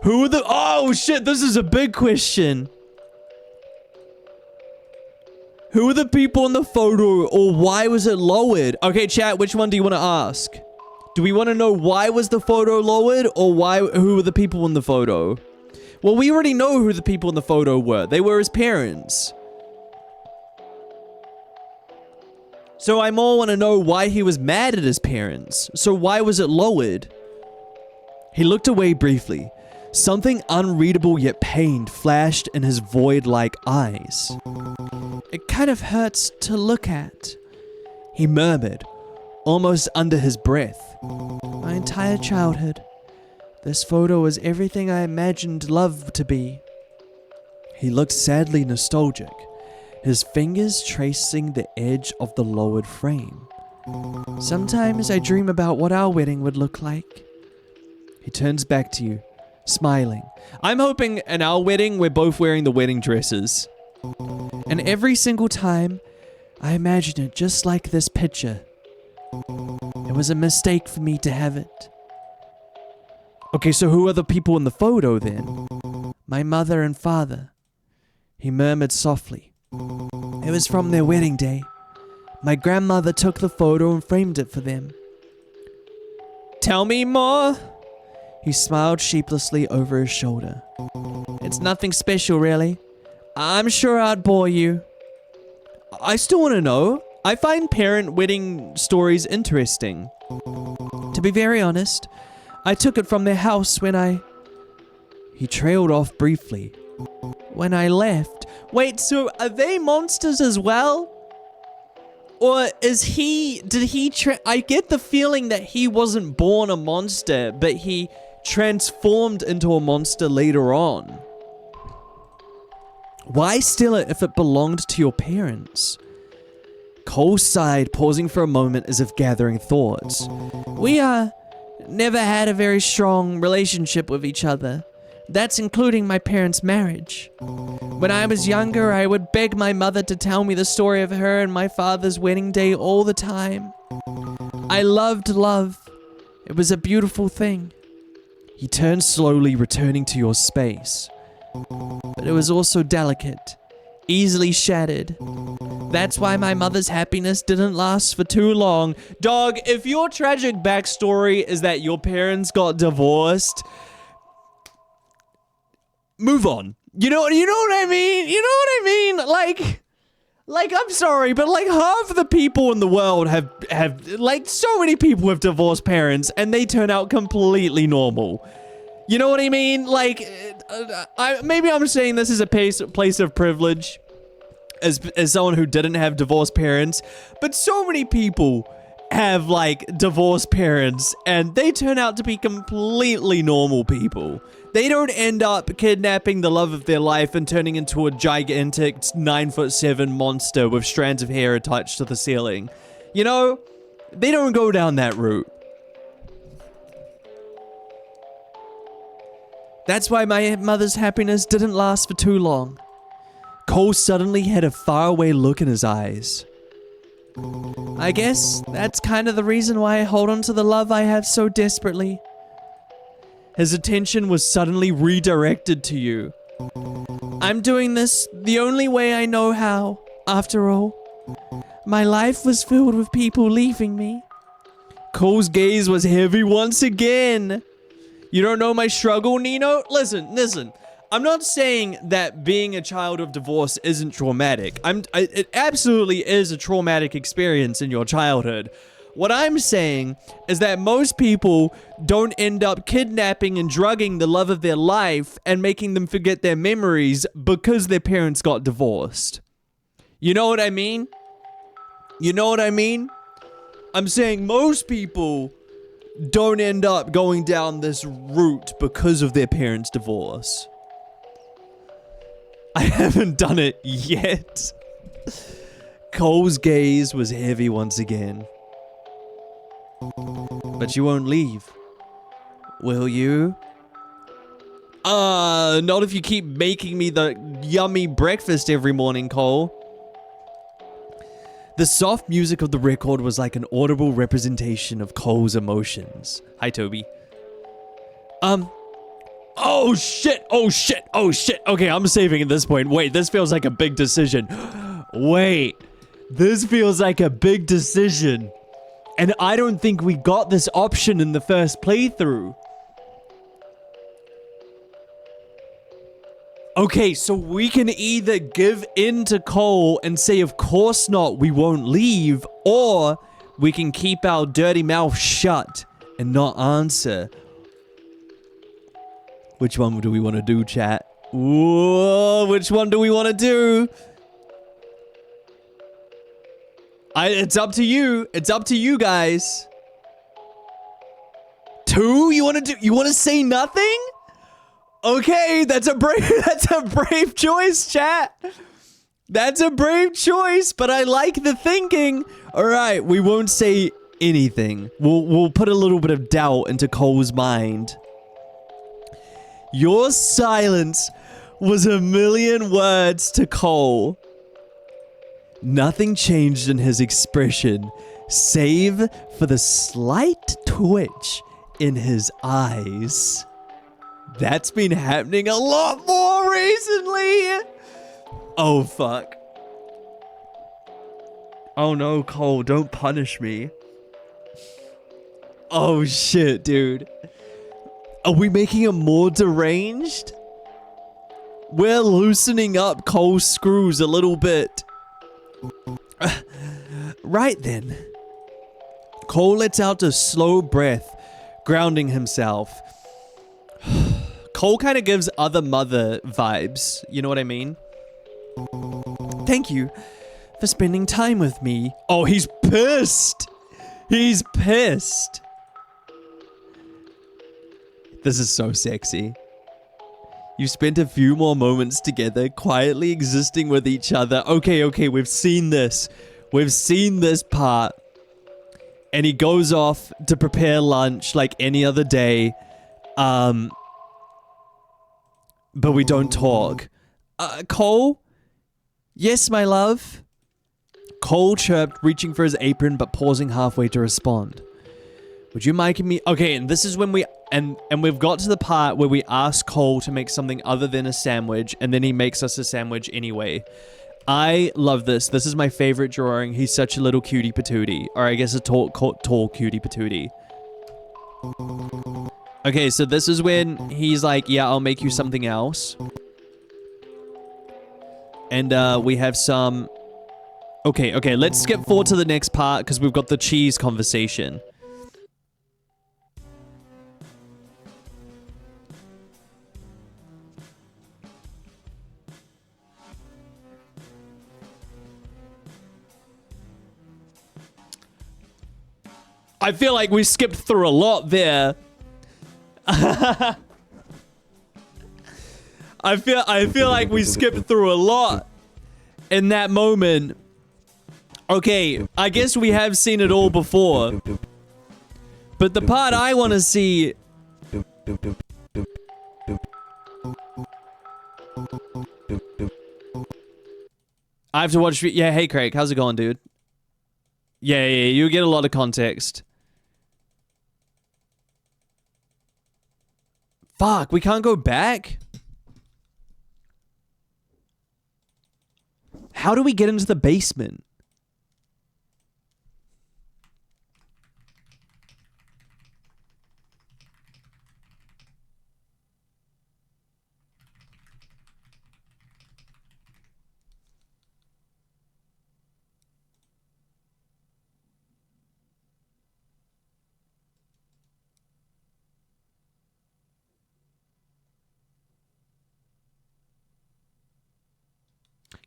Who are the... Oh, shit, this is a big question. Who are the people in the photo, or why was it lowered? Okay, chat, which one do you want to ask? Do we want to know why was the photo lowered, or who were the people in the photo? Well, we already know who the people in the photo were. They were his parents. So I more want to know why he was mad at his parents. So why was it lowered? He looked away briefly. Something unreadable yet pained flashed in his void-like eyes. It kind of hurts to look at, he murmured, almost under his breath. My entire childhood. This photo was everything I imagined love to be. He looked sadly nostalgic, his fingers tracing the edge of the lowered frame. Sometimes I dream about what our wedding would look like. He turns back to you, smiling. I'm hoping in our wedding, we're both wearing the wedding dresses. And every single time, I imagine it just like this picture. It was a mistake for me to have it. Okay, so who are the people in the photo then? My mother and father. He murmured softly. It was from their wedding day. My grandmother took the photo and framed it for them. Tell me more. He smiled sheepishly over his shoulder. It's nothing special, really. I'm sure I'd bore you. I still want to know. I find parent wedding stories interesting. To be very honest, I took it from their house when I... He trailed off briefly. When I left. Wait, so are they monsters as well? Or is he... I get the feeling that he wasn't born a monster, but he transformed into a monster later on. Why steal it if it belonged to your parents? Cole sighed, pausing for a moment as if gathering thoughts. We, never had a very strong relationship with each other. That's including my parents' marriage. When I was younger, I would beg my mother to tell me the story of her and my father's wedding day all the time. I loved love. It was a beautiful thing. He turned slowly, returning to your space. But it was also delicate, easily shattered. That's why my mother's happiness didn't last for too long. Dog, if your tragic backstory is that your parents got divorced, move on. You know what I mean? You know what I mean? Like, I'm sorry, but like half of the people in the world have like so many people have divorced parents and they turn out completely normal. You know what I mean? Like, maybe I'm saying this as a place of privilege as someone who didn't have divorced parents, but so many people have like divorced parents and they turn out to be completely normal people. They don't end up kidnapping the love of their life and turning into a gigantic 9'7" monster with strands of hair attached to the ceiling. You know, they don't go down that route. That's why my mother's happiness didn't last for too long. Cole suddenly had a faraway look in his eyes. I guess that's kind of the reason why I hold on to the love I have so desperately. His attention was suddenly redirected to you. I'm doing this the only way I know how, after all. My life was filled with people leaving me. Cole's gaze was heavy once again. You don't know my struggle, Nino? Listen. I'm not saying that being a child of divorce isn't traumatic. It absolutely is a traumatic experience in your childhood. What I'm saying is that most people don't end up kidnapping and drugging the love of their life and making them forget their memories because their parents got divorced. You know what I mean? You know what I mean? I'm saying most people don't end up going down this route because of their parents' divorce. I haven't done it yet. Cole's gaze was heavy once again. But you won't leave, will you? Not if you keep making me the yummy breakfast every morning, Cole. The soft music of the record was like an audible representation of Cole's emotions. Hi, Toby. Oh shit. Okay, I'm saving at this point. Wait, this feels like a big decision. Wait, this feels like a big decision. And I don't think we got this option in the first playthrough. Okay, so we can either give in to Cole and say, of course not, we won't leave, or we can keep our dirty mouth shut and not answer. Which one do we want to do, chat? Whoa, which one do we want to do? It's up to you. It's up to you guys. 2? You want to say nothing? Okay, that's a brave choice, chat. That's a brave choice, but I like the thinking. All right, we won't say anything. We'll put a little bit of doubt into Cole's mind. Your silence was a million words to Cole. Nothing changed in his expression, save for the slight twitch in his eyes. That's been happening a lot more recently. Oh, fuck. Oh no, Cole, don't punish me. Oh shit, dude. Are we making him more deranged? We're loosening up Cole's screws a little bit. Right then. Cole lets out a slow breath, grounding himself. Cole kind of gives other mother vibes. You know what I mean? Thank you for spending time with me. Oh, he's pissed. He's pissed. This is so sexy. You spent a few more moments together, quietly existing with each other. Okay, we've seen this. We've seen this part. And he goes off to prepare lunch like any other day. But we don't talk. Cole? Yes, my love? Cole chirped, reaching for his apron, but pausing halfway to respond. Would you mind me? Okay, and this is when we... And we've got to the part where we ask Cole to make something other than a sandwich, and then he makes us a sandwich anyway. I love this. This is my favorite drawing. He's such a little cutie patootie. Or I guess a tall cutie patootie. Okay, so this is when he's like, yeah, I'll make you something else. And we have some... Okay, let's skip forward to the next part because we've got the cheese conversation. I feel like we skipped through a lot there. I feel like we skipped through a lot in that moment. Okay, I guess we have seen it all before. But the part I want to see... I have to watch... Yeah, hey Craig, how's it going, dude? Yeah, you get a lot of context. Fuck, we can't go back? How do we get into the basement?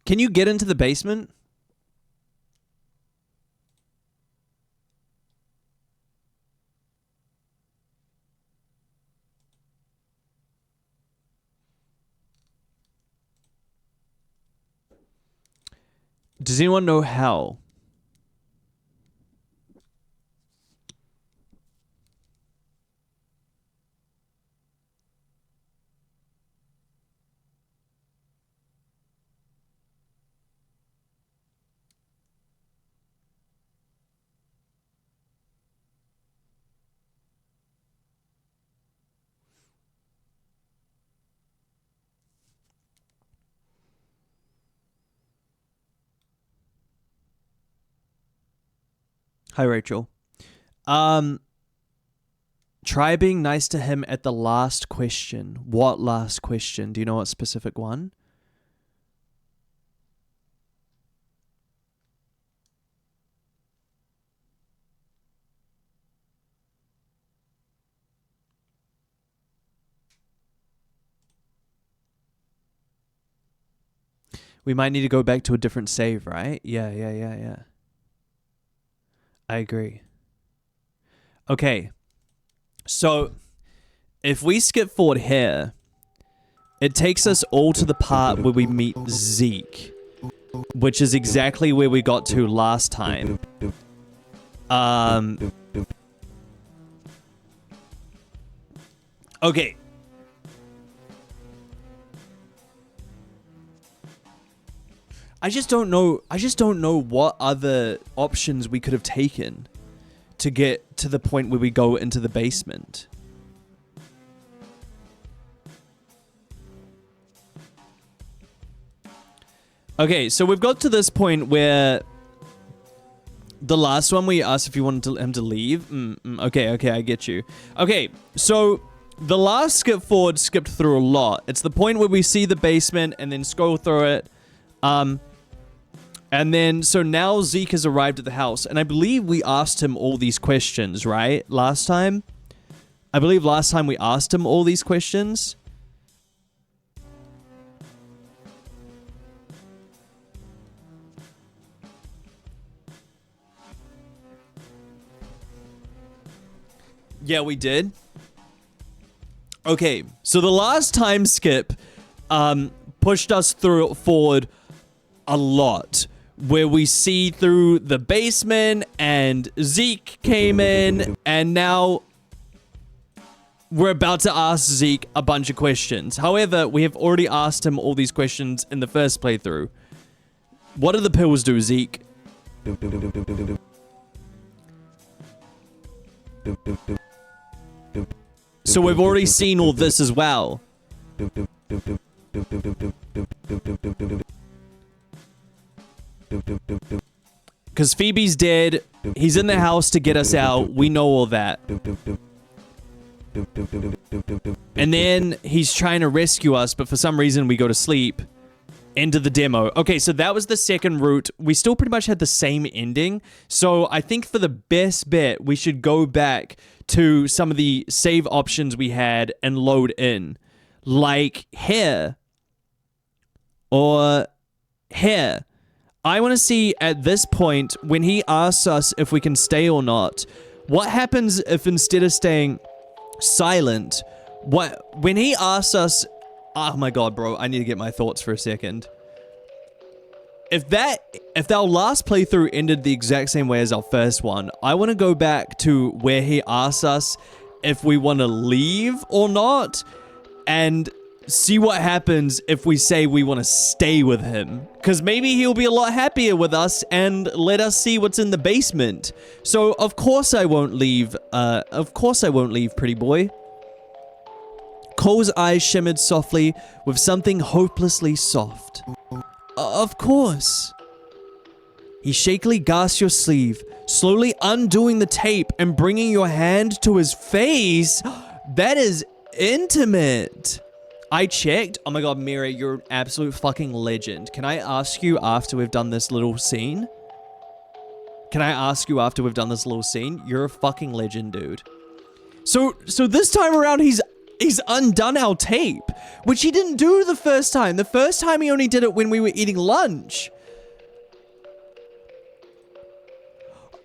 Can you get into the basement? Does anyone know how? Hi, Rachel. Try being nice to him at the last question. What last question? Do you know what specific one? We might need to go back to a different save, right? Yeah. I agree. Okay. So, if we skip forward here, it takes us all to the part where we meet Zeke, which is exactly where we got to last time. Okay. I just don't know what other options we could have taken to get to the point where we go into the basement. Okay, so we've got to this point where the last one we asked if you wanted him to leave. Okay, I get you. Okay, so the last skip forward skipped through a lot. It's the point where we see the basement and then scroll through it. And then, so now Zeke has arrived at the house, and I believe we asked him all these questions, right? Last time? I believe last time we asked him all these questions. Yeah, we did. Okay, so the last time skip, pushed us forward a lot. Where we see through the basement and Zeke came in and now we're about to ask Zeke a bunch of questions. However, we have already asked him all these questions in the first playthrough. What do the pills do, Zeke? So we've already seen all this as well. Because Phoebe's dead. He's in the house to get us out. We know all that. And then he's trying to rescue us, but for some reason we go to sleep. End of the demo. Okay, so that was the second route. We still pretty much had the same ending. So I think for the best bet, we should go back to some of the save options we had and load in. Like here. Or here. I want to see at this point, when he asks us if we can stay or not, what happens if instead of staying silent, when he asks us, oh my god, bro, I need to get my thoughts for a second. If our last playthrough ended the exact same way as our first one, I want to go back to where he asks us if we want to leave or not, and see what happens if we say we want to stay with him. Because maybe he'll be a lot happier with us and let us see what's in the basement. So, of course I won't leave. Pretty boy. Cole's eyes shimmered softly with something hopelessly soft. Of course. He shakily gasped your sleeve, slowly undoing the tape and bringing your hand to his face. That is intimate. I checked. Oh my god, Mira, you're an absolute fucking legend. Can I ask you after we've done this little scene? You're a fucking legend, dude. So this time around, he's undone our tape, which he didn't do the first time. The first time he only did it when we were eating lunch.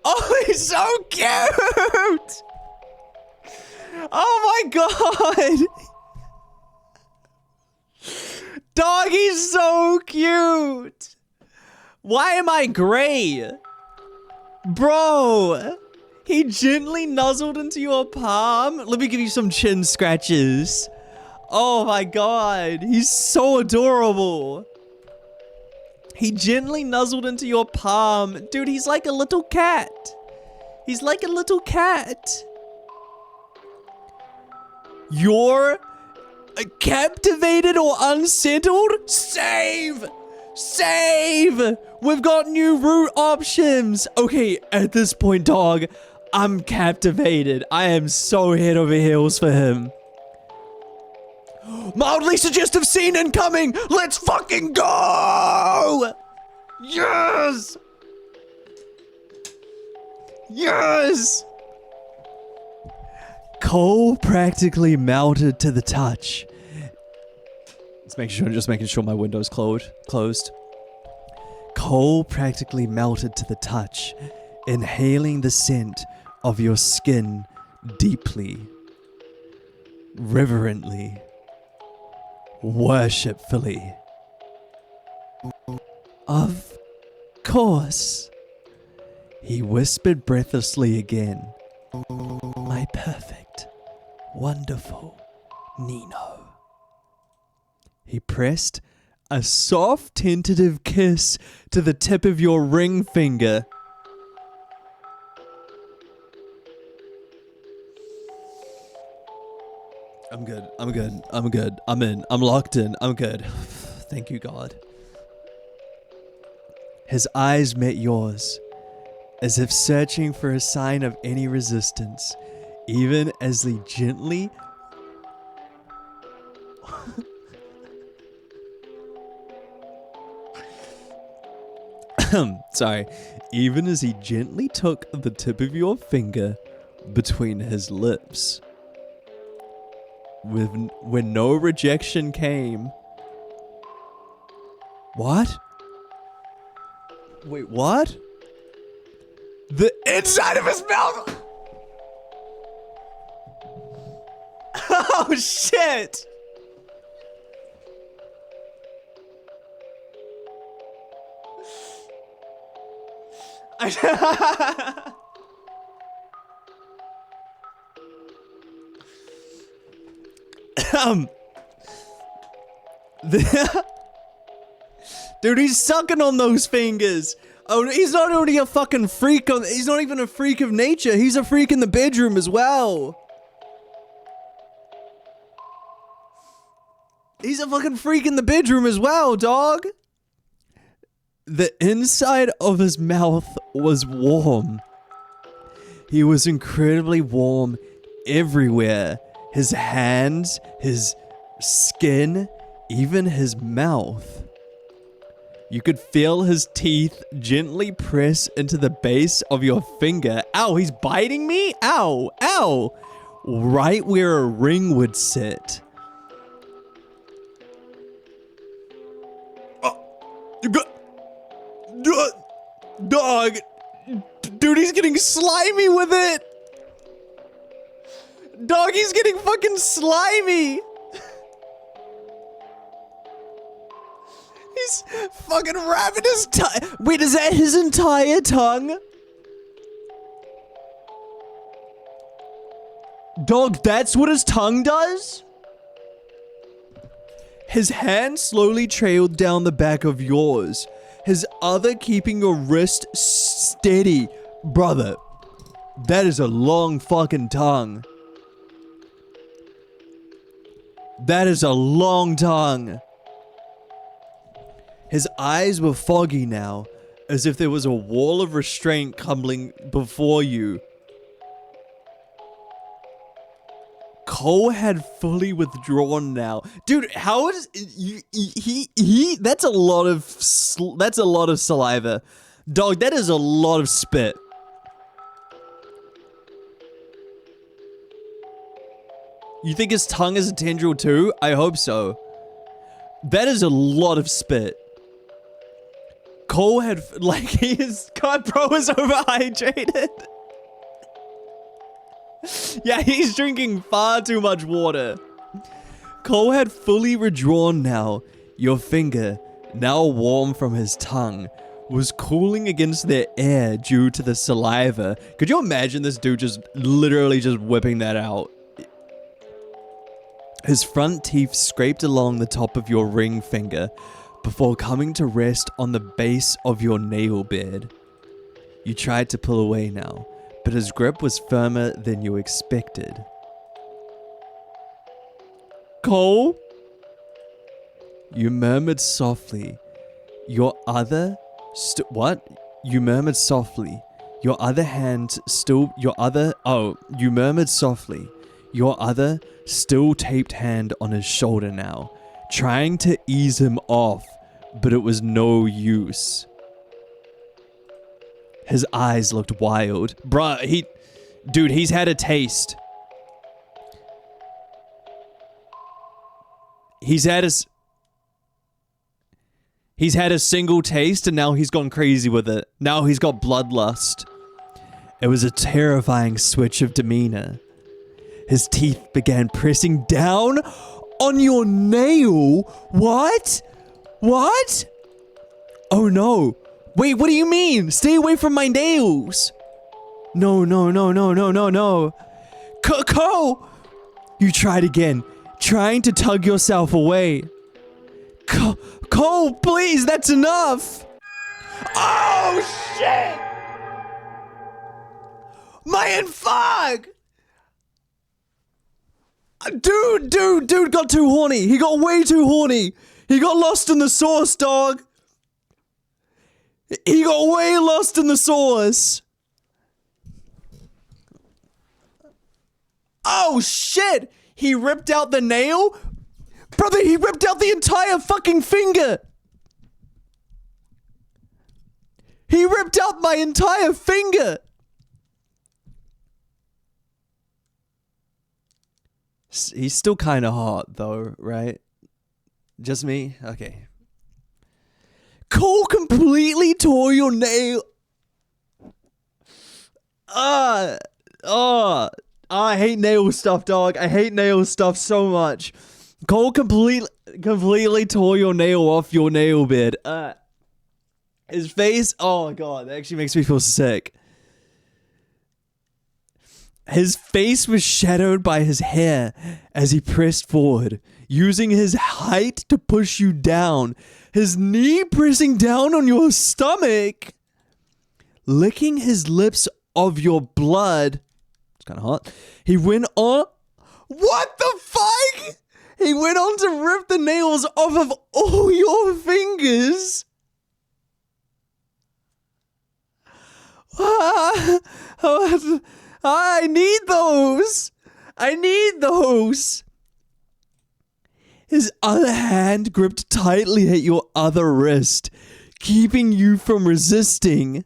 Oh, he's so cute! Oh my god! Dog, he's so cute! Why am I gray? Bro! He gently nuzzled into your palm. Let me give you some chin scratches. Oh my god, he's so adorable. He gently nuzzled into your palm. Dude, he's like a little cat. He's like a little cat. You're captivated or unsettled? Save! Save! We've got new route options. Okay, at this point, dog, I'm captivated. I am so head over heels for him. Mildly suggestive scene incoming! Let's fucking go! Yes! Yes! Cole practically melted to the touch. Just making sure my window's closed. Cole practically melted to the touch, inhaling the scent of your skin deeply, reverently, worshipfully. Of course, he whispered breathlessly again. My perfect, wonderful Nino. He pressed a soft, tentative kiss to the tip of your ring finger. I'm good. I'm in. I'm locked in. I'm good. Thank you, God. His eyes met yours, as if searching for a sign of any resistance, even as they gently... Sorry. Even as he gently took the tip of your finger between his lips. When no rejection came. What? Wait, what? The inside of his mouth! Oh, shit! Dude, he's sucking on those fingers. Oh, he's not only a fucking freak he's not even a freak of nature. He's a freak in the bedroom as well. He's a fucking freak in the bedroom as well, dog. The inside of his mouth was warm. He was incredibly warm everywhere. His hands, his skin, even his mouth. You could feel his teeth gently press into the base of your finger. Ow, he's biting me? Ow, ow. Right where a ring would sit. Dog. Dude, he's getting slimy with it. Dog, he's getting fucking slimy. He's fucking wrapping his tongue. Wait, is that his entire tongue? Dog, that's what his tongue does? His hand slowly trailed down the back of yours, his other keeping your wrist steady. Brother, that is a long fucking tongue. That is a long tongue. His eyes were foggy now, as if there was a wall of restraint crumbling before you. Cole had fully withdrawn now. Dude, how is he that's a lot of saliva. Dog, that is a lot of spit. You think his tongue is a tendril too? I hope so. That is a lot of spit. Cole had, like, God, bro is overhydrated. Yeah, he's drinking far too much water. Cole had fully withdrawn now. Your finger, now warm from his tongue, was cooling against the air due to the saliva. Could you imagine this dude just literally just whipping that out? His front teeth scraped along the top of your ring finger before coming to rest on the base of your nail bed. You tried to pull away now, but his grip was firmer than you expected. Cole? You murmured softly. Your other... what? You murmured softly. Your other hand still... you murmured softly. Your other, still taped hand on his shoulder now, trying to ease him off, but it was no use. His eyes looked wild. Bruh, dude, he's had a taste. He's had a single taste and now he's gone crazy with it. Now he's got bloodlust. It was a terrifying switch of demeanor. His teeth began pressing down on your nail. What? What? Oh no. Wait, what do you mean? Stay away from my nails. No. Cole! You tried again, trying to tug yourself away. Cole, please, that's enough. Oh, shit! Man, fuck! Dude got too horny. He got way too horny. He got lost in the sauce, dog. He got way lost in the sauce. Oh, shit. He ripped out the nail? Brother, he ripped out the entire fucking finger. He ripped out my entire finger. He's still kind of hot, though, right? Just me? Okay. Cole completely tore your nail. I hate nail stuff, dog. I hate nail stuff so much. Cole completely tore your nail off your nail bed. His face, oh god, that actually makes me feel sick. His face was shadowed by his hair as he pressed forward, using his height to push you down, his knee pressing down on your stomach, licking his lips of your blood. It's kind of hot. He went on... What the fuck? He went on to rip the nails off of all your fingers. I need those. I need those. His other hand gripped tightly at your other wrist, keeping you from resisting.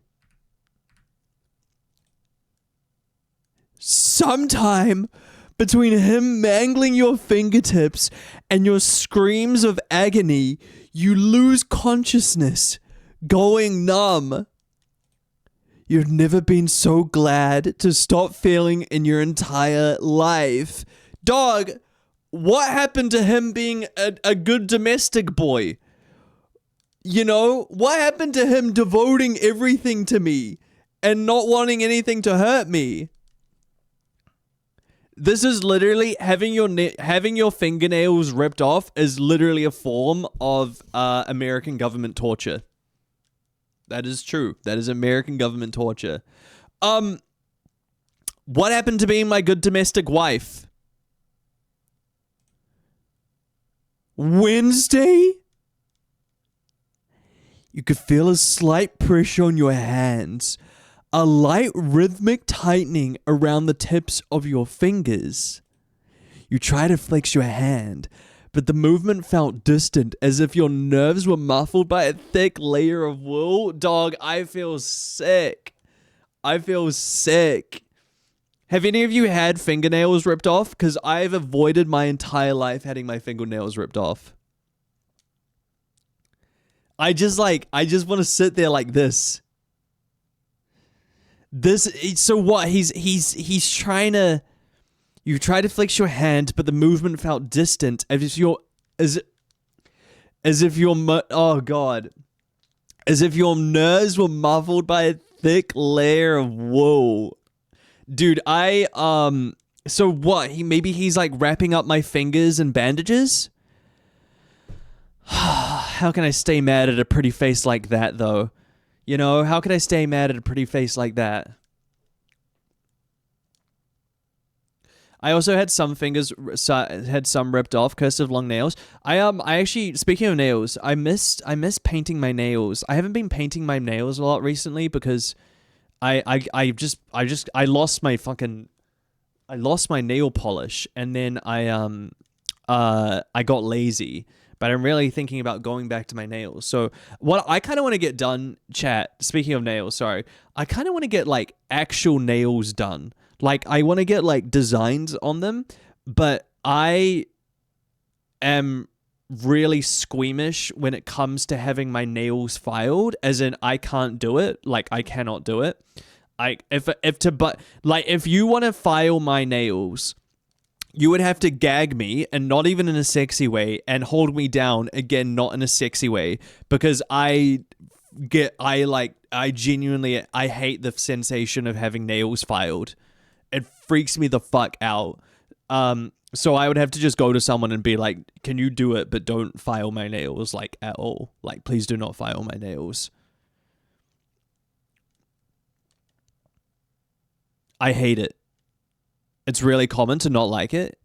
Sometime between him mangling your fingertips and your screams of agony, you lose consciousness, going numb. You've never been so glad to stop feeling in your entire life. Dog, what happened to him being a good domestic boy? You know, what happened to him devoting everything to me and not wanting anything to hurt me? This is literally having your fingernails ripped off is literally a form of American government torture. That is true. That is American government torture. What happened to being my good domestic wife? Wednesday? You could feel a slight pressure on your hands, a light rhythmic tightening around the tips of your fingers. You try to flex your hand, but the movement felt distant, as if your nerves were muffled by a thick layer of wool. Dog, I feel sick. I feel sick. Have any of you had fingernails ripped off? Because I've avoided my entire life having my fingernails ripped off. I just want to sit there like this. So what? He's trying to. You try to flex your hand, but the movement felt distant, as if your nerves were muffled by a thick layer of wool. Dude, so what? He's like wrapping up my fingers in bandages? How can I stay mad at a pretty face like that, though? You know, how can I stay mad at a pretty face like that? I also had some fingers had some ripped off, curse of long nails. I actually, speaking of nails, I miss painting my nails. I haven't been painting my nails a lot recently because I lost my nail polish, and then I got lazy. But I'm really thinking about going back to my nails. So what I kind of want to get done, chat, speaking of nails, sorry, I kind of want to get like actual nails done. Like I want to get like designs on them, but I am really squeamish when it comes to having my nails filed, as in I can't do it. Like I cannot do it. If you want to file my nails, you would have to gag me, and not even in a sexy way, and hold me down, again, not in a sexy way, because I genuinely hate the sensation of having nails filed. It freaks me the fuck out. So I would have to just go to someone and be like, can you do it, but don't file my nails, like, at all. Like, please do not file my nails. I hate it. It's really common to not like it.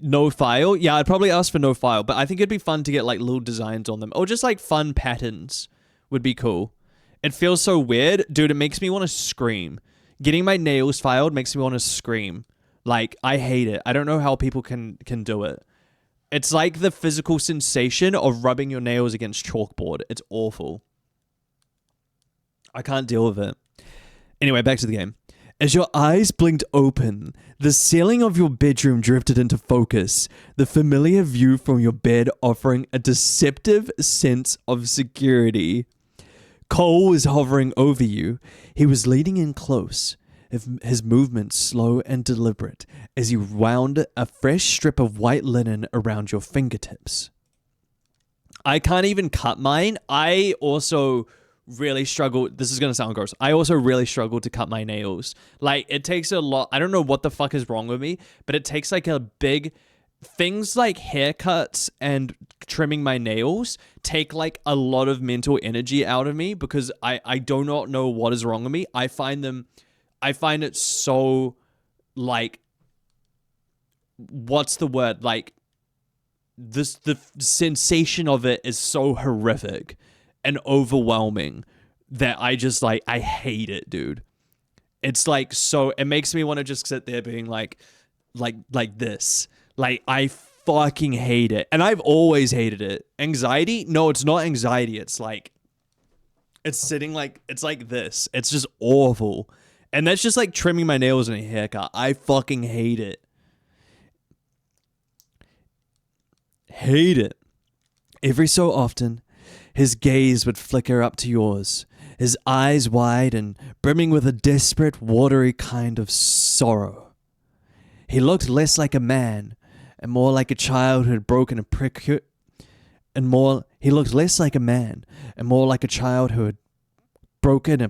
No file? Yeah, I'd probably ask for no file, but I think it'd be fun to get like little designs on them. Or just like fun patterns would be cool. It feels so weird. Dude, it makes me want to scream. Getting my nails filed makes me want to scream. Like, I hate it. I don't know how people can do it. It's like the physical sensation of rubbing your nails against chalkboard. It's awful. I can't deal with it. Anyway, back to the game. As your eyes blinked open, the ceiling of your bedroom drifted into focus, the familiar view from your bed offering a deceptive sense of security. Cole was hovering over you. He was leaning in close, his movements slow and deliberate, as he wound a fresh strip of white linen around your fingertips. I can't even cut mine. I also really struggle. This is going to sound gross. I also really struggle to cut my nails. Like, it takes a lot. I don't know what the fuck is wrong with me, but it takes like a big... Things like haircuts and trimming my nails take like a lot of mental energy out of me, because I do not know what is wrong with me. I find it so, like, what's the word? Like, the sensation of it is so horrific and overwhelming that I just like, I hate it, dude. It's like, so it makes me want to just sit there being like this. Like, I fucking hate it. And I've always hated it. Anxiety? No, it's not anxiety. It's like, It's sitting like, it's like this. It's just awful. And that's just like trimming my nails in a haircut. I fucking hate it. Hate it. Every so often, his gaze would flicker up to yours, his eyes wide and brimming with a desperate, watery kind of sorrow. He looked less like a man and more like a child who had broken a he looked less like a man and more like a child who had broken a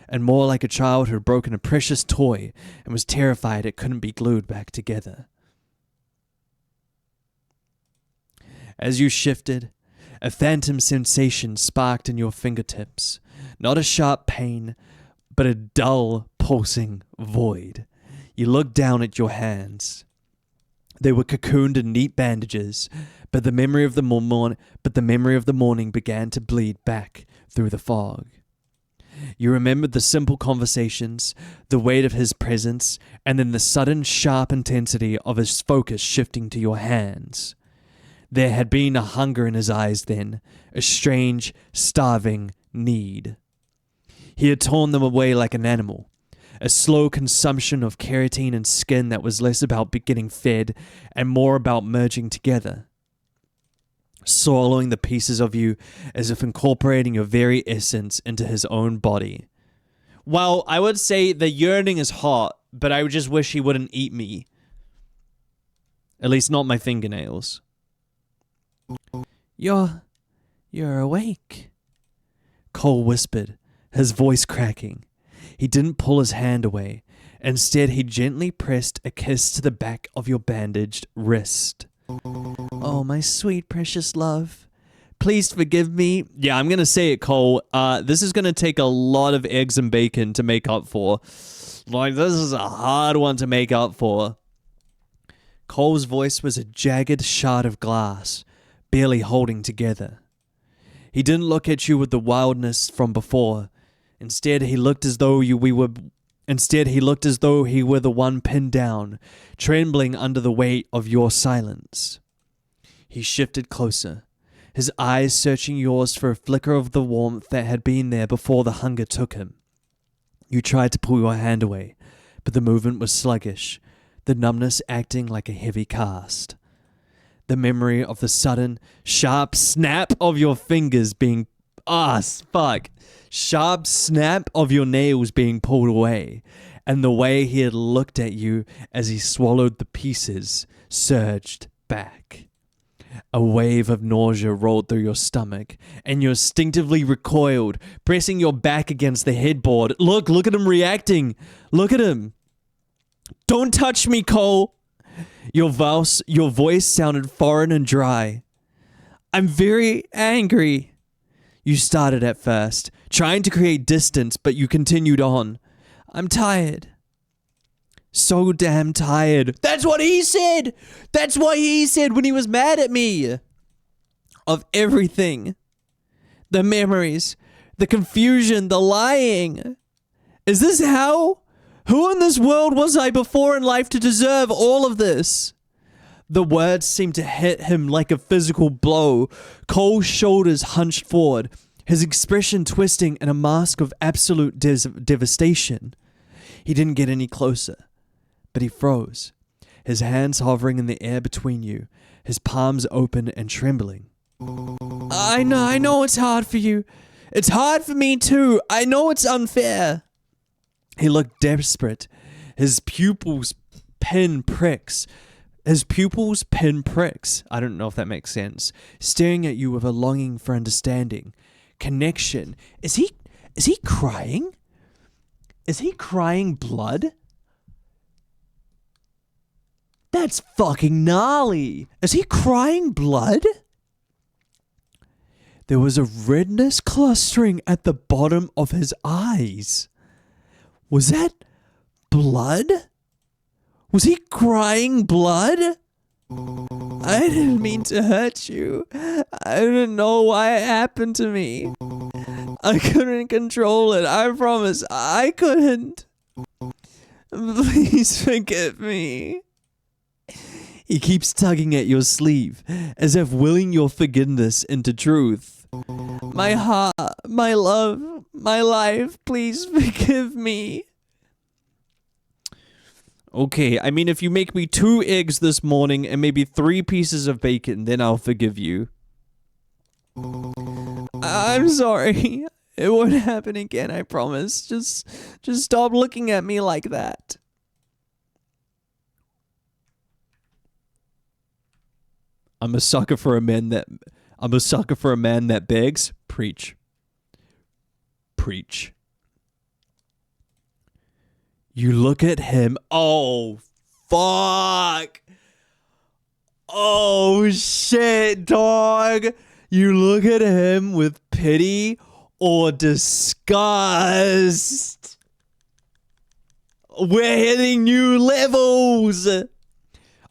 and more like a child who had broken a precious toy and was terrified it couldn't be glued back together. As you shifted, a phantom sensation sparked in your fingertips. Not a sharp pain, but a dull, pulsing void. You looked down at your hands. They were cocooned in neat bandages, but the memory of the morning began to bleed back through the fog. You remembered the simple conversations, the weight of his presence, and then the sudden sharp intensity of his focus shifting to your hands. There had been a hunger in his eyes then, a strange, starving need. He had torn them away like an animal, a slow consumption of keratin and skin that was less about getting fed and more about merging together, swallowing the pieces of you as if incorporating your very essence into his own body. Well, I would say the yearning is hot, but I just wish he wouldn't eat me. At least not my fingernails. You're awake, Cole whispered, his voice cracking. He didn't pull his hand away. Instead, he gently pressed a kiss to the back of your bandaged wrist. Oh, my sweet, precious love. Please forgive me. Yeah, I'm going to say it, Cole. This is going to take a lot of eggs and bacon to make up for. Like, this is a hard one to make up for. Cole's voice was a jagged shard of glass, barely holding together. He didn't look at you with the wildness from before. Instead, he looked as though he were the one pinned down, trembling under the weight of your silence. He shifted closer, his eyes searching yours for a flicker of the warmth that had been there before the hunger took him. You tried to pull your hand away, but the movement was sluggish, the numbness acting like a heavy cast. The memory of the sudden, sharp snap of your fingers being... Sharp snap of your nails being pulled away, and the way he had looked at you as he swallowed the pieces surged back. A wave of nausea rolled through your stomach, and you instinctively recoiled, pressing your back against the headboard. Look at him reacting. Look at him. Don't touch me, Cole. Your voice sounded foreign and dry. I'm very angry. You started at first, trying to create distance, but you continued on. I'm tired. So damn tired. That's what he said. That's what he said when he was mad at me. Of everything. The memories, the confusion, the lying. Is this how? Who in this world was I before in life to deserve all of this? The words seemed to hit him like a physical blow. Cole's shoulders hunched forward, his expression twisting in a mask of absolute devastation. He didn't get any closer, but he froze, his hands hovering in the air between you, his palms open and trembling. I know it's hard for you. It's hard for me too. I know it's unfair. He looked desperate, his pupils pin pricks. I don't know if that makes sense. Staring at you with a longing for understanding. Connection. Is he crying? Is he crying blood? That's fucking gnarly. Is he crying blood? There was a redness clustering at the bottom of his eyes. Was that blood? Was he crying blood? I didn't mean to hurt you. I didn't know why it happened to me. I couldn't control it. I promise. I couldn't. Please forgive me. He keeps tugging at your sleeve, as if willing your forgiveness into truth. My heart, my love, my life, please forgive me. Okay, I mean, if you make me 2 eggs this morning and maybe 3 pieces of bacon, then I'll forgive you. I'm sorry. It won't happen again, I promise. Just stop looking at me like that. I'm a sucker for a man that begs. Preach. Preach. You look at him. Oh, fuck. Oh, shit, dog. You look at him with pity or disgust. We're hitting new levels.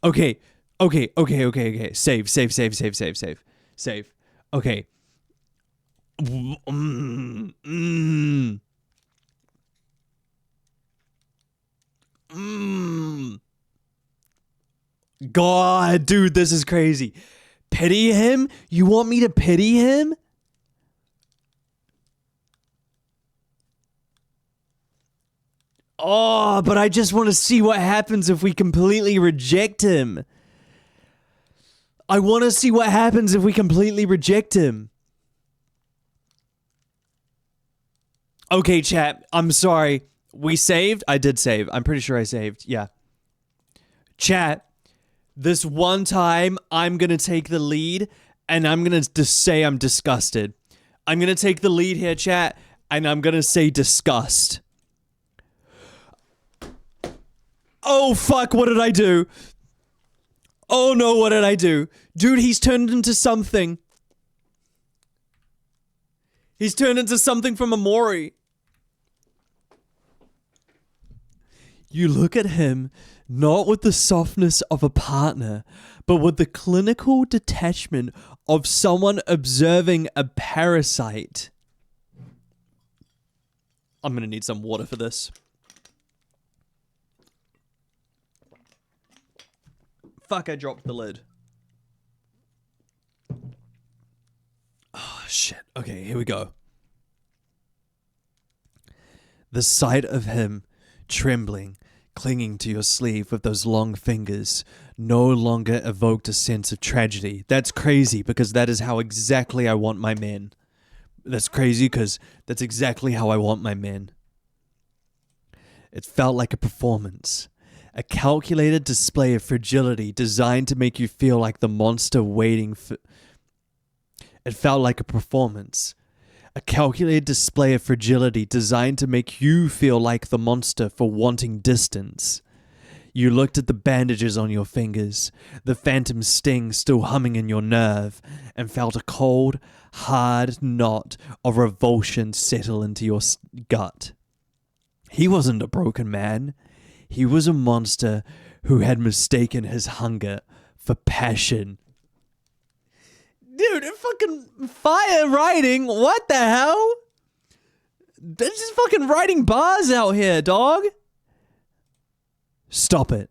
Okay. Save. Okay. God, dude, this is crazy. Pity him? You want me to pity him? Oh, but I just want to see what happens if we completely reject him. I want to see what happens if we completely reject him. Okay, chat. I'm sorry. We saved? I did save. I'm pretty sure I saved. Yeah. Chat. This one time, I'm going to take the lead, and I'm going to just say I'm disgusted. I'm going to take the lead here, chat, and I'm going to say disgust. Oh, fuck. What did I do? Oh, no. What did I do? Dude, he's turned into something. He's turned into something from Amori. You look at him, not with the softness of a partner, but with the clinical detachment of someone observing a parasite. I'm gonna need some water for this. Fuck, I dropped the lid. Oh, shit. Okay, here we go. The sight of him trembling, clinging to your sleeve with those long fingers, no longer evoked a sense of tragedy. That's crazy, because that is how exactly I want my men. That's crazy, because that's exactly how I want my men. It felt like a performance. A calculated display of fragility designed to make you feel like the monster waiting for... It felt like a performance. A calculated display of fragility designed to make you feel like the monster for wanting distance. You looked at the bandages on your fingers, the phantom sting still humming in your nerve, and felt a cold, hard knot of revulsion settle into your gut. He wasn't a broken man. He was a monster who had mistaken his hunger for passion. Dude, fucking fire writing. What the hell? They're just fucking writing bars out here, dog. Stop it.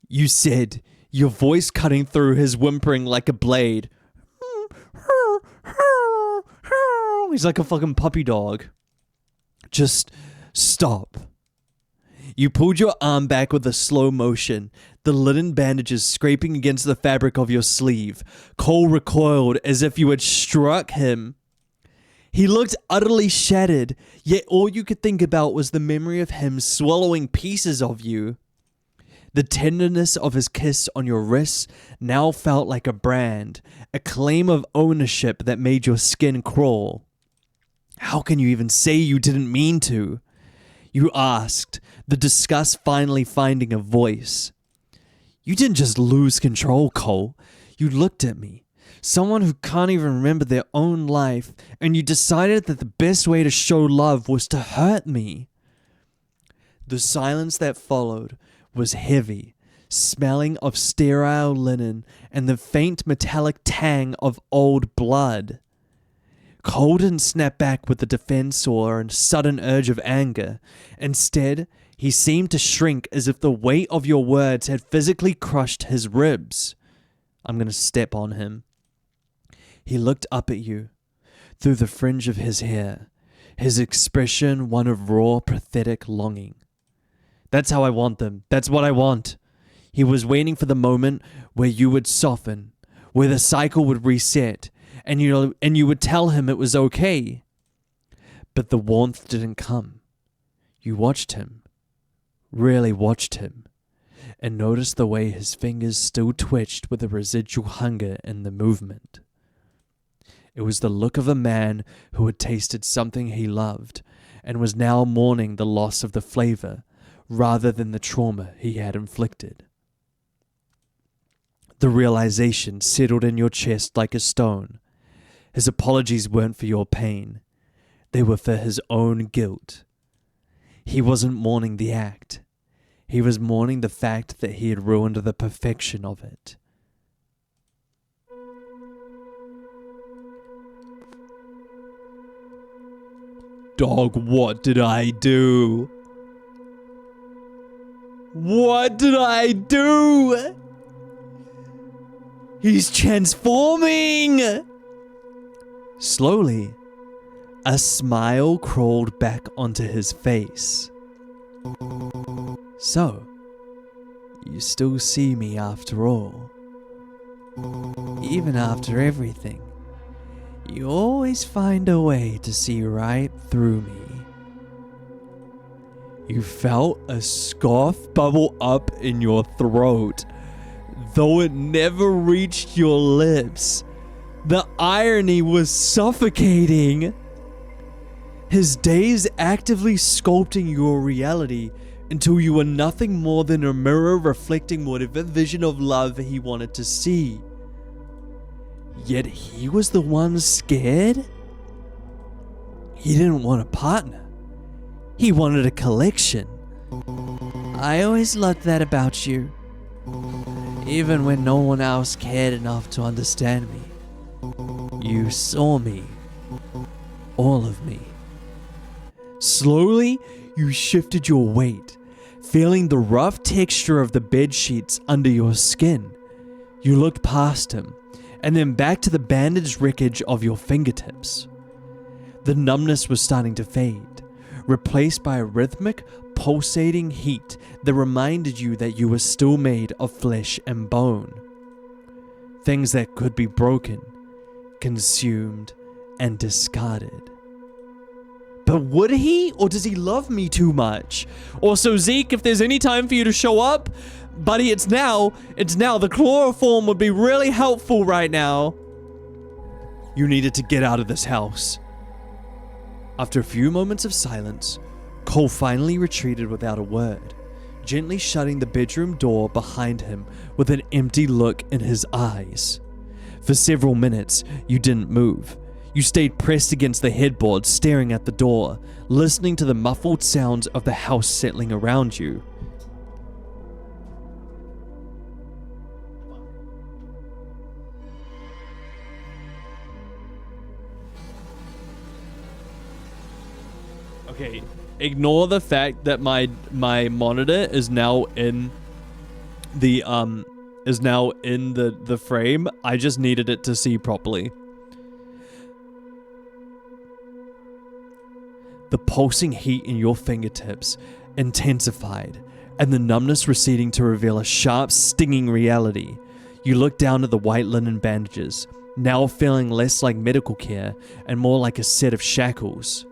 You said, your voice cutting through his whimpering like a blade. He's like a fucking puppy dog. Just stop. You pulled your arm back with a slow motion, the linen bandages scraping against the fabric of your sleeve. Cole recoiled as if you had struck him. He looked utterly shattered, yet all you could think about was the memory of him swallowing pieces of you. The tenderness of his kiss on your wrists now felt like a brand, a claim of ownership that made your skin crawl. How can you even say you didn't mean to? You asked, the disgust finally finding a voice. You didn't just lose control, Cole. You looked at me, someone who can't even remember their own life, and you decided that the best way to show love was to hurt me. The silence that followed was heavy, smelling of sterile linen and the faint metallic tang of old blood. Cole didn't snap back with a defense or a sudden urge of anger. Instead, he seemed to shrink as if the weight of your words had physically crushed his ribs. I'm going to step on him. He looked up at you through the fringe of his hair, his expression one of raw, pathetic longing. That's how I want them. That's what I want. He was waiting for the moment where you would soften, where the cycle would reset, and you would tell him it was okay. But the warmth didn't come. You watched him, really watched him, and noticed the way his fingers still twitched with a residual hunger in the movement. It was the look of a man who had tasted something he loved and was now mourning the loss of the flavor rather than the trauma he had inflicted. The realization settled in your chest like a stone. His apologies weren't for your pain. They were for his own guilt. He wasn't mourning the act. He was mourning the fact that he had ruined the perfection of it. Dog, what did I do? What did I do? He's transforming! Slowly, a smile crawled back onto his face. So, you still see me after all. Even after everything, you always find a way to see right through me. You felt a scoff bubble up in your throat, though it never reached your lips. The irony was suffocating. His days actively sculpting your reality until you were nothing more than a mirror reflecting whatever vision of love he wanted to see. Yet he was the one scared? He didn't want a partner. He wanted a collection. I always loved that about you. Even when no one else cared enough to understand me. You saw me. All of me. Slowly, you shifted your weight, feeling the rough texture of the bed sheets under your skin. You looked past him, and then back to the bandaged wreckage of your fingertips. The numbness was starting to fade, replaced by a rhythmic, pulsating heat that reminded you that you were still made of flesh and bone. Things that could be broken, consumed, and discarded. But would he, or does he love me too much? Also, Zeke, if there's any time for you to show up, buddy, it's now. It's now. The chloroform would be really helpful right now. You needed to get out of this house. After a few moments of silence, Cole finally retreated without a word, gently shutting the bedroom door behind him with an empty look in his eyes. For several minutes, you didn't move. You stayed pressed against the headboard, staring at the door, listening to the muffled sounds of the house settling around you. Okay, ignore the fact that my monitor is now in the frame. I just needed it to see properly. The pulsing heat in your fingertips intensified, and the numbness receding to reveal a sharp, stinging reality. You look down at the white linen bandages, now feeling less like medical care and more like a set of shackles.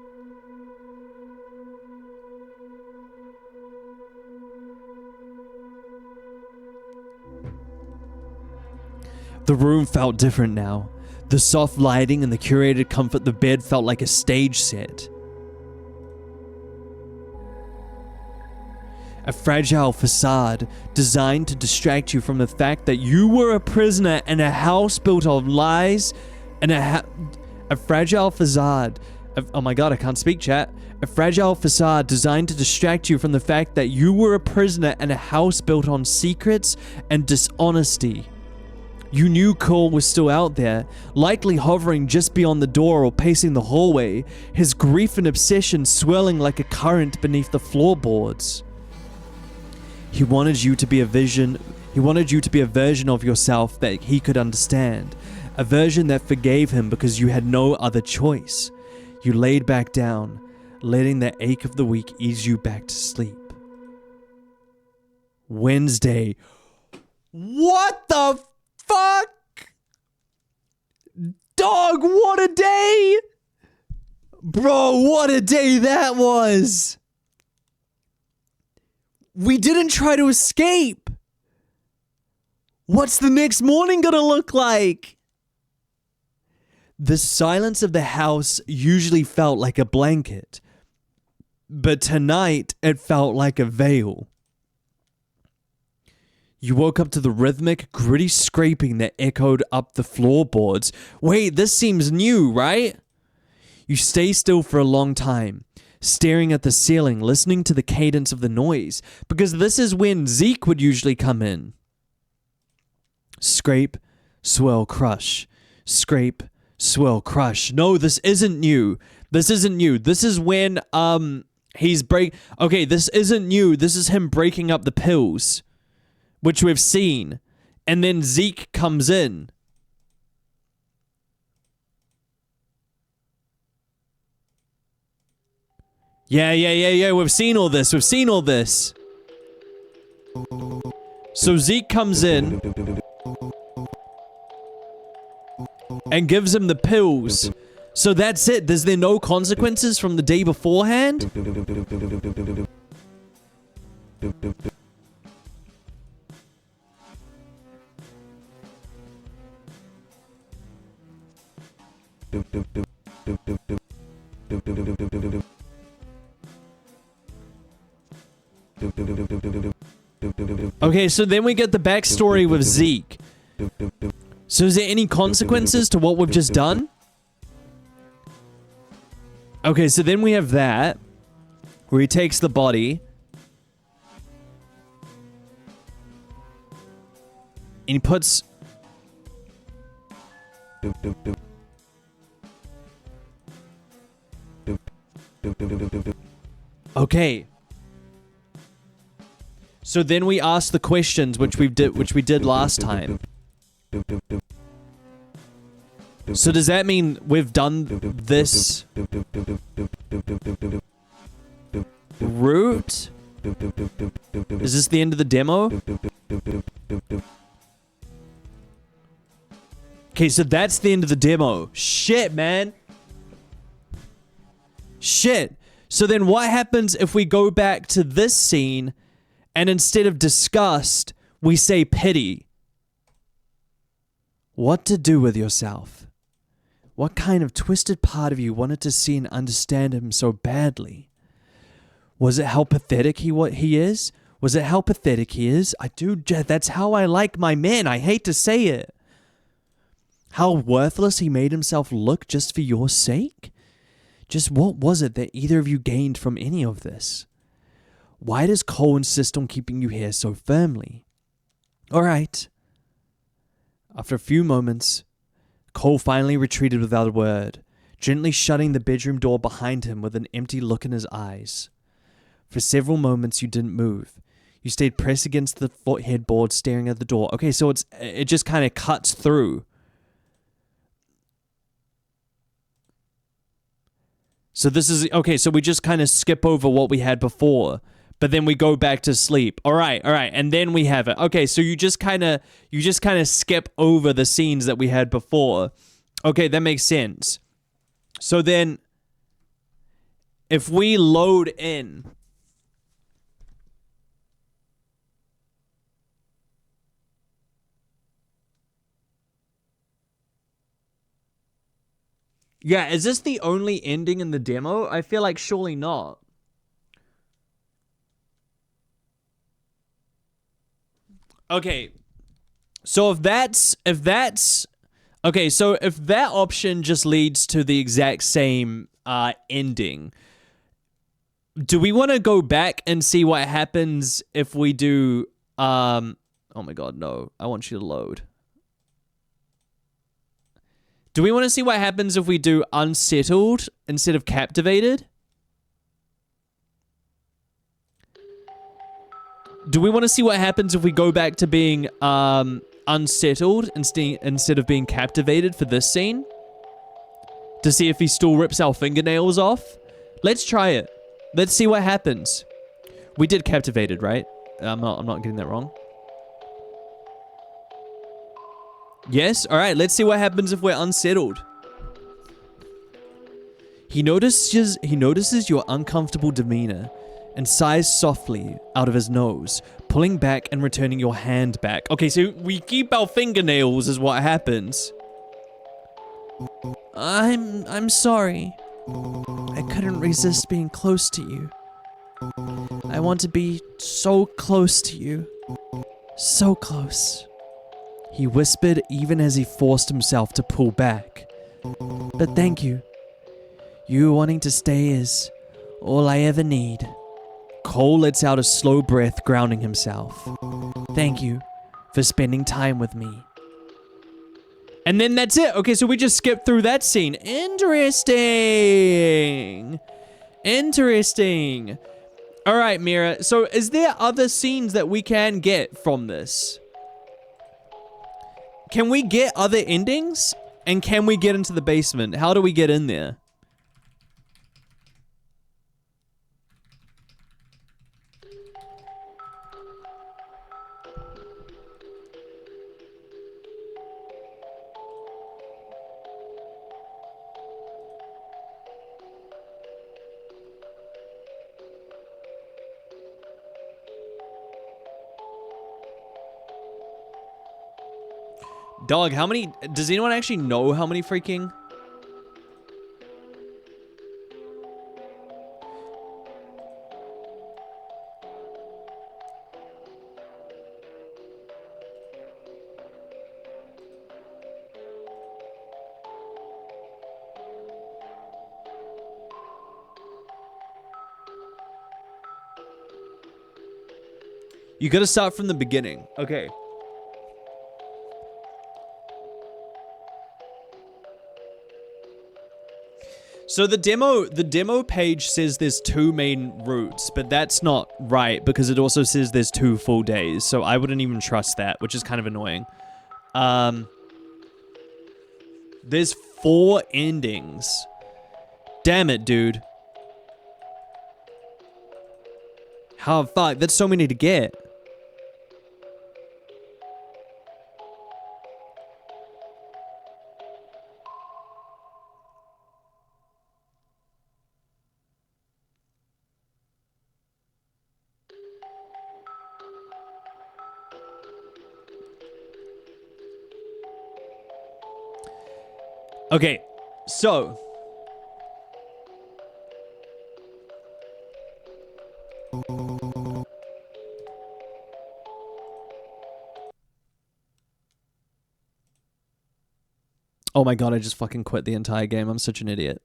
The room felt different now. The soft lighting and the curated comfort of the bed felt like a stage set. A fragile facade designed to distract you from the fact that you were a prisoner in a house built of lies and a fragile facade. Oh my god, I can't speak, chat. A fragile facade designed to distract you from the fact that you were a prisoner in a house built on secrets and dishonesty. You knew Cole was still out there, likely hovering just beyond the door or pacing the hallway, his grief and obsession swirling like a current beneath the floorboards. He wanted you to be a version of yourself that he could understand, A version that forgave him because you had no other choice. You laid back down, letting the ache of the week ease you back to sleep. Wednesday. What the fuck? Dog, what a day! Bro, what a day that was! We didn't try to escape! What's the next morning gonna look like? The silence of the house usually felt like a blanket, but tonight it felt like a veil. You woke up to the rhythmic, gritty scraping that echoed up the floorboards. Wait, this seems new, right? You stay still for a long time, staring at the ceiling, listening to the cadence of the noise, because this is when Zeke would usually come in. Scrape, swirl, crush. Scrape, swirl, crush. No, this isn't new. This isn't new. This is when, Okay, this isn't new. This is him breaking up the pills, which we've seen. And then Zeke comes in. Yeah. We've seen all this. So Zeke comes in and gives him the pills. So that's it. There's there no consequences from the day beforehand? Okay, so then we get the backstory with Zeke. So is there any consequences to what we've just done? Okay, so then we have that, where he takes the body, and he puts... Okay. So then we ask the questions which we did last time. So does that mean we've done this route? Is this the end of the demo? Okay, so that's the end of the demo. Shit, man. Shit. So then what happens if we go back to this scene and instead of disgust, we say pity? What to do with yourself? What kind of twisted part of you wanted to see and understand him so badly? Was it how pathetic he is? Was it how pathetic he is? That's how I like my men. I hate to say it. How worthless he made himself look just for your sake? Just what was it that either of you gained from any of this? Why does Cole insist on keeping you here so firmly? All right. After a few moments, Cole finally retreated without a word, gently shutting the bedroom door behind him with an empty look in his eyes. For several moments, you didn't move. You stayed pressed against the headboard, staring at the door. Okay, so it just kind of cuts through. So this is... Okay, so we just kind of skip over what we had before, but then we go back to sleep. All right, and then we have it. Okay, so you just kind of skip over the scenes that we had before. Okay, that makes sense. So then, if we load in... Yeah, is this the only ending in the demo? I feel like surely not. Okay. So if that option just leads to the exact same ending, do we want to go back and see what happens if we do oh my god, no. I want you to load. Do we want to see what happens if we do unsettled instead of captivated? Do we want to see what happens if we go back to being unsettled instead of being captivated for this scene? To see if he still rips our fingernails off? Let's try it. Let's see what happens. We did captivated, right? I'm not getting that wrong. Yes? Alright, let's see what happens if we're unsettled. He notices your uncomfortable demeanor and sighs softly out of his nose, pulling back and returning your hand back. Okay, so we keep our fingernails is what happens. I'm sorry. I couldn't resist being close to you. I want to be so close to you. So close. He whispered even as he forced himself to pull back. But thank you. You wanting to stay is all I ever need. Cole lets out a slow breath, grounding himself. Thank you for spending time with me. And then that's it. Okay, so we just skipped through that scene. Interesting. Interesting. All right, Mira. So is there other scenes that we can get from this? Can we get other endings? And can we get into the basement? How do we get in there? Dog, how many... Does anyone actually know how many freaking... You gotta start from the beginning. Okay. So the demo page says there's 2 main routes, but that's not right because it also says there's 2 full days. So I wouldn't even trust that, which is kind of annoying. There's 4 endings. Damn it, dude. How fuck? That's so many to get. Okay, so oh my god, I just fucking quit the entire game. I'm such an idiot.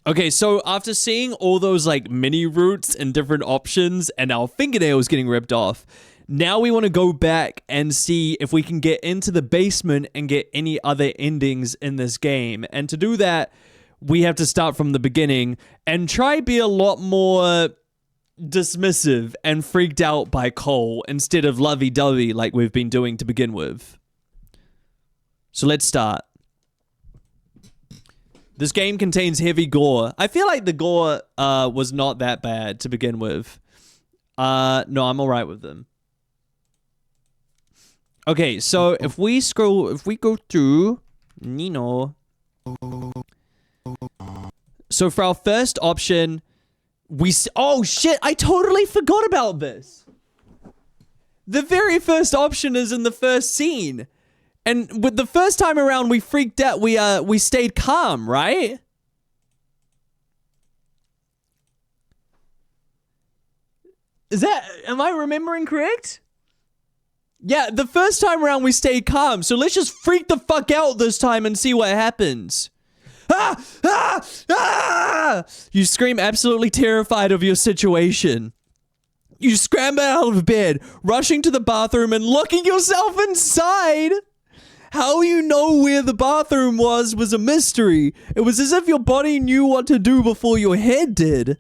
Okay, so after seeing all those like mini routes and different options and our fingernails getting ripped off, now we want to go back and see if we can get into the basement and get any other endings in this game. And to do that, we have to start from the beginning and try be a lot more dismissive and freaked out by Cole instead of lovey-dovey like we've been doing to begin with. So let's start. This game contains heavy gore. I feel like the gore was not that bad to begin with. No, I'm alright with them. Okay, so if we go through Nino. So for our first option, oh shit, I totally forgot about this. The very first option is in the first scene. And with the first time around, we freaked out. We stayed calm, right? Am I remembering correct? Yeah, the first time around, we stayed calm. So let's just freak the fuck out this time and see what happens. Ah! Ah! Ah! You scream, absolutely terrified of your situation. You scramble out of bed, rushing to the bathroom and locking yourself inside. How you know where the bathroom was a mystery. It was as if your body knew what to do before your head did.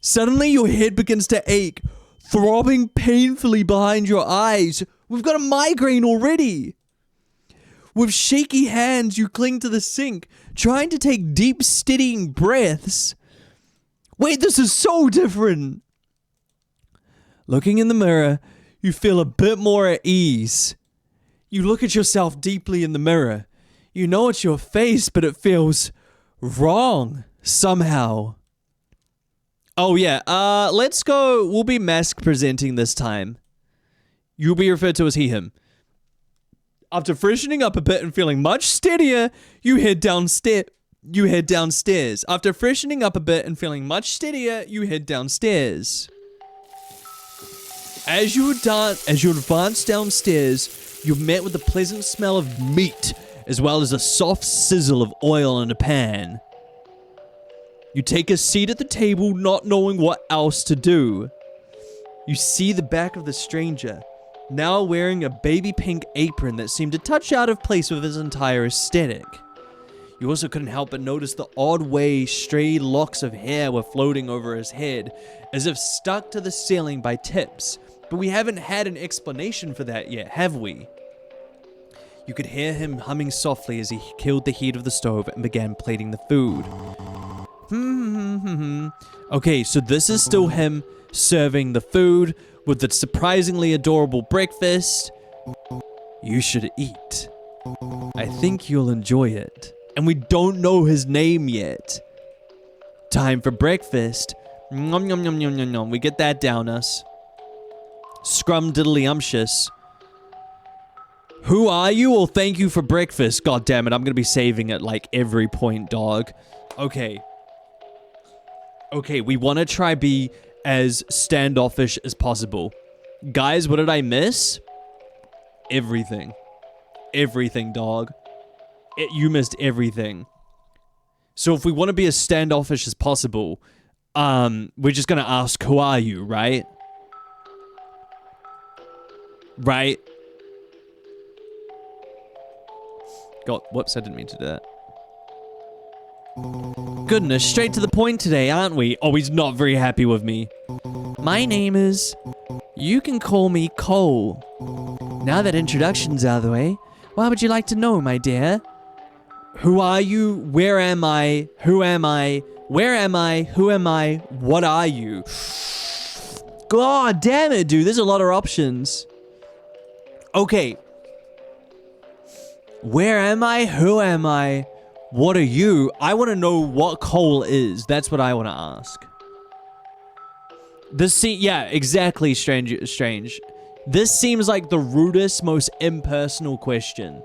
Suddenly, your head begins to ache, throbbing painfully behind your eyes. We've got a migraine already. With shaky hands, you cling to the sink, trying to take deep, steadying breaths. Wait, this is so different. Looking in the mirror, you feel a bit more at ease. You look at yourself deeply in the mirror. You know it's your face, but it feels wrong somehow. Oh yeah, let's go. We'll be mask presenting this time. You'll be referred to as he, him. After freshening up a bit and feeling much steadier, you head downstairs. After freshening up a bit and feeling much steadier, you head downstairs. As you advance downstairs, you're met with a pleasant smell of meat, as well as a soft sizzle of oil in a pan. You take a seat at the table, not knowing what else to do. You see the back of the stranger, now wearing a baby pink apron that seemed to touch out of place with his entire aesthetic. You also couldn't help but notice the odd way stray locks of hair were floating over his head, as if stuck to the ceiling by tips. But we haven't had an explanation for that yet, have we? You could hear him humming softly as he killed the heat of the stove and began plating the food. Okay, so this is still him serving the food with the surprisingly adorable breakfast. You should eat. I think you'll enjoy it. And we don't know his name yet. Time for breakfast. Nom nom nom nom nom nom. We get that down us. Scrum-diddly-umptious. Who are you? Well, thank you for breakfast. God damn it, I'm gonna be saving at like every point, dog. Okay. Okay, we want to try be as standoffish as possible. Guys, what did I miss? Everything. Everything, dog. You missed everything. So if we want to be as standoffish as possible, we're just gonna ask, who are you, right? Right? God, whoops, I didn't mean to do that. Goodness, straight to the point today, aren't we? Oh, he's not very happy with me. My name is... You can call me Cole. Now that introduction's out of the way, what would you like to know, my dear? Who are you? Where am I? Who am I? Where am I? Who am I? What are you? God damn it, dude. There's a lot of options. Okay. Where am I? Who am I? What are you? I want to know what Cole is. That's what I want to ask. Yeah, exactly, strange. This seems like the rudest, most impersonal question.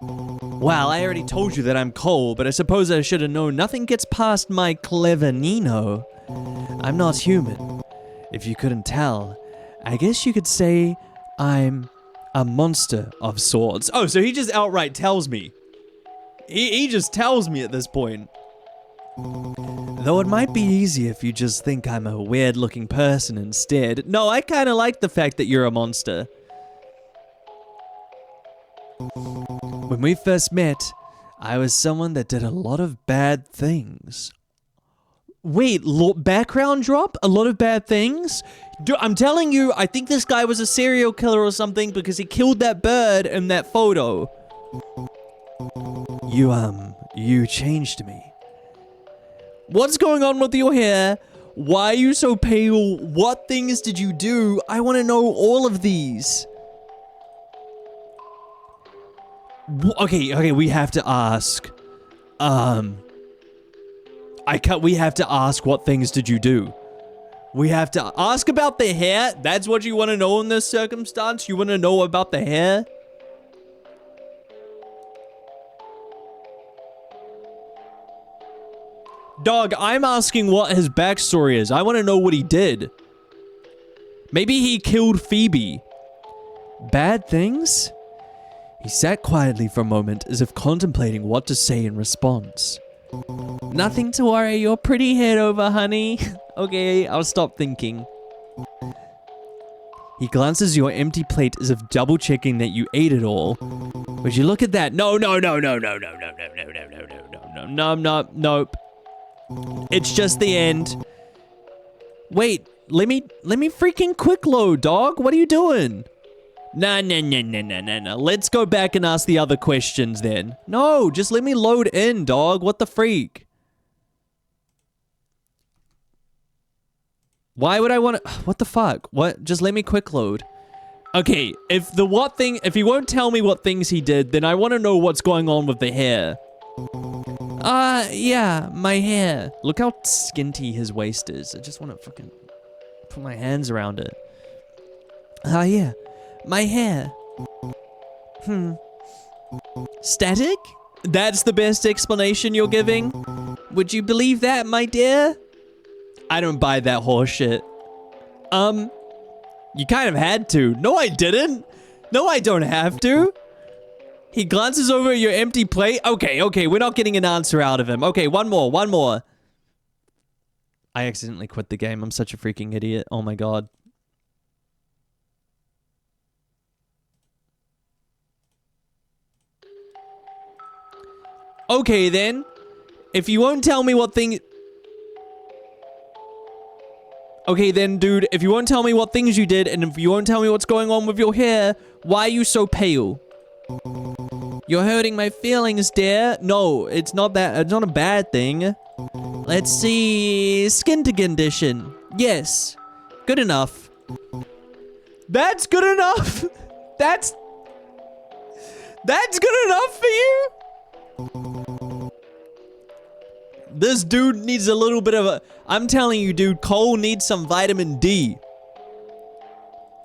Well, I already told you that I'm Cole, but I suppose I should have known nothing gets past my clever Nino. I'm not human. If you couldn't tell, I guess you could say I'm a monster of sorts. Oh, so he just outright tells me. He just tells me at this point. Though it might be easy if you just think I'm a weird-looking person instead. No, I kind of like the fact that you're a monster. When we first met, I was someone that did a lot of bad things. Wait, background drop? A lot of bad things? Dude, I'm telling you, I think this guy was a serial killer or something because he killed that bird in that photo. You changed me. What's going on with your hair? Why are you so pale? What things did you do? I want to know all of these. Okay, we have to ask. We have to ask, what things did you do? We have to ask about the hair? That's what you want to know in this circumstance? You want to know about the hair? Dog, I'm asking what his backstory is. I want to know what he did. Maybe he killed Phoebe. Bad things? He sat quietly for a moment as if contemplating what to say in response. Nothing to worry your pretty head over, honey. Okay, I'll stop thinking. He glances your empty plate as if double checking that you ate it all. Would you look at that? No. Nope. It's just the end. Wait, let me freaking quick load, dog. What are you doing? No. Let's go back and ask the other questions then. No, just let me load in, dog. What the freak? Why would I want to... What the fuck? What? Just let me quick load. Okay, if he won't tell me what things he did, then I want to know what's going on with the hair. Yeah, my hair. Look how skinty his waist is. I just want to fucking put my hands around it. Yeah. My hair. Static? That's the best explanation you're giving? Would you believe that, my dear? I don't buy that horse shit. You kind of had to. No, I didn't. No, I don't have to. He glances over at your empty plate. Okay, we're not getting an answer out of him. Okay, one more. I accidentally quit the game. I'm such a freaking idiot. Oh my god. Okay, then. If you won't tell me what thing... Okay, then, dude, if you won't tell me what things you did, and if you won't tell me what's going on with your hair, why are you so pale? You're hurting my feelings, dear. No, it's not that. It's not a bad thing. Let's see. Skin condition. Yes. Good enough. That's good enough. That's good enough for you? This dude needs a little bit of a... I'm telling you, dude, Cole needs some vitamin D.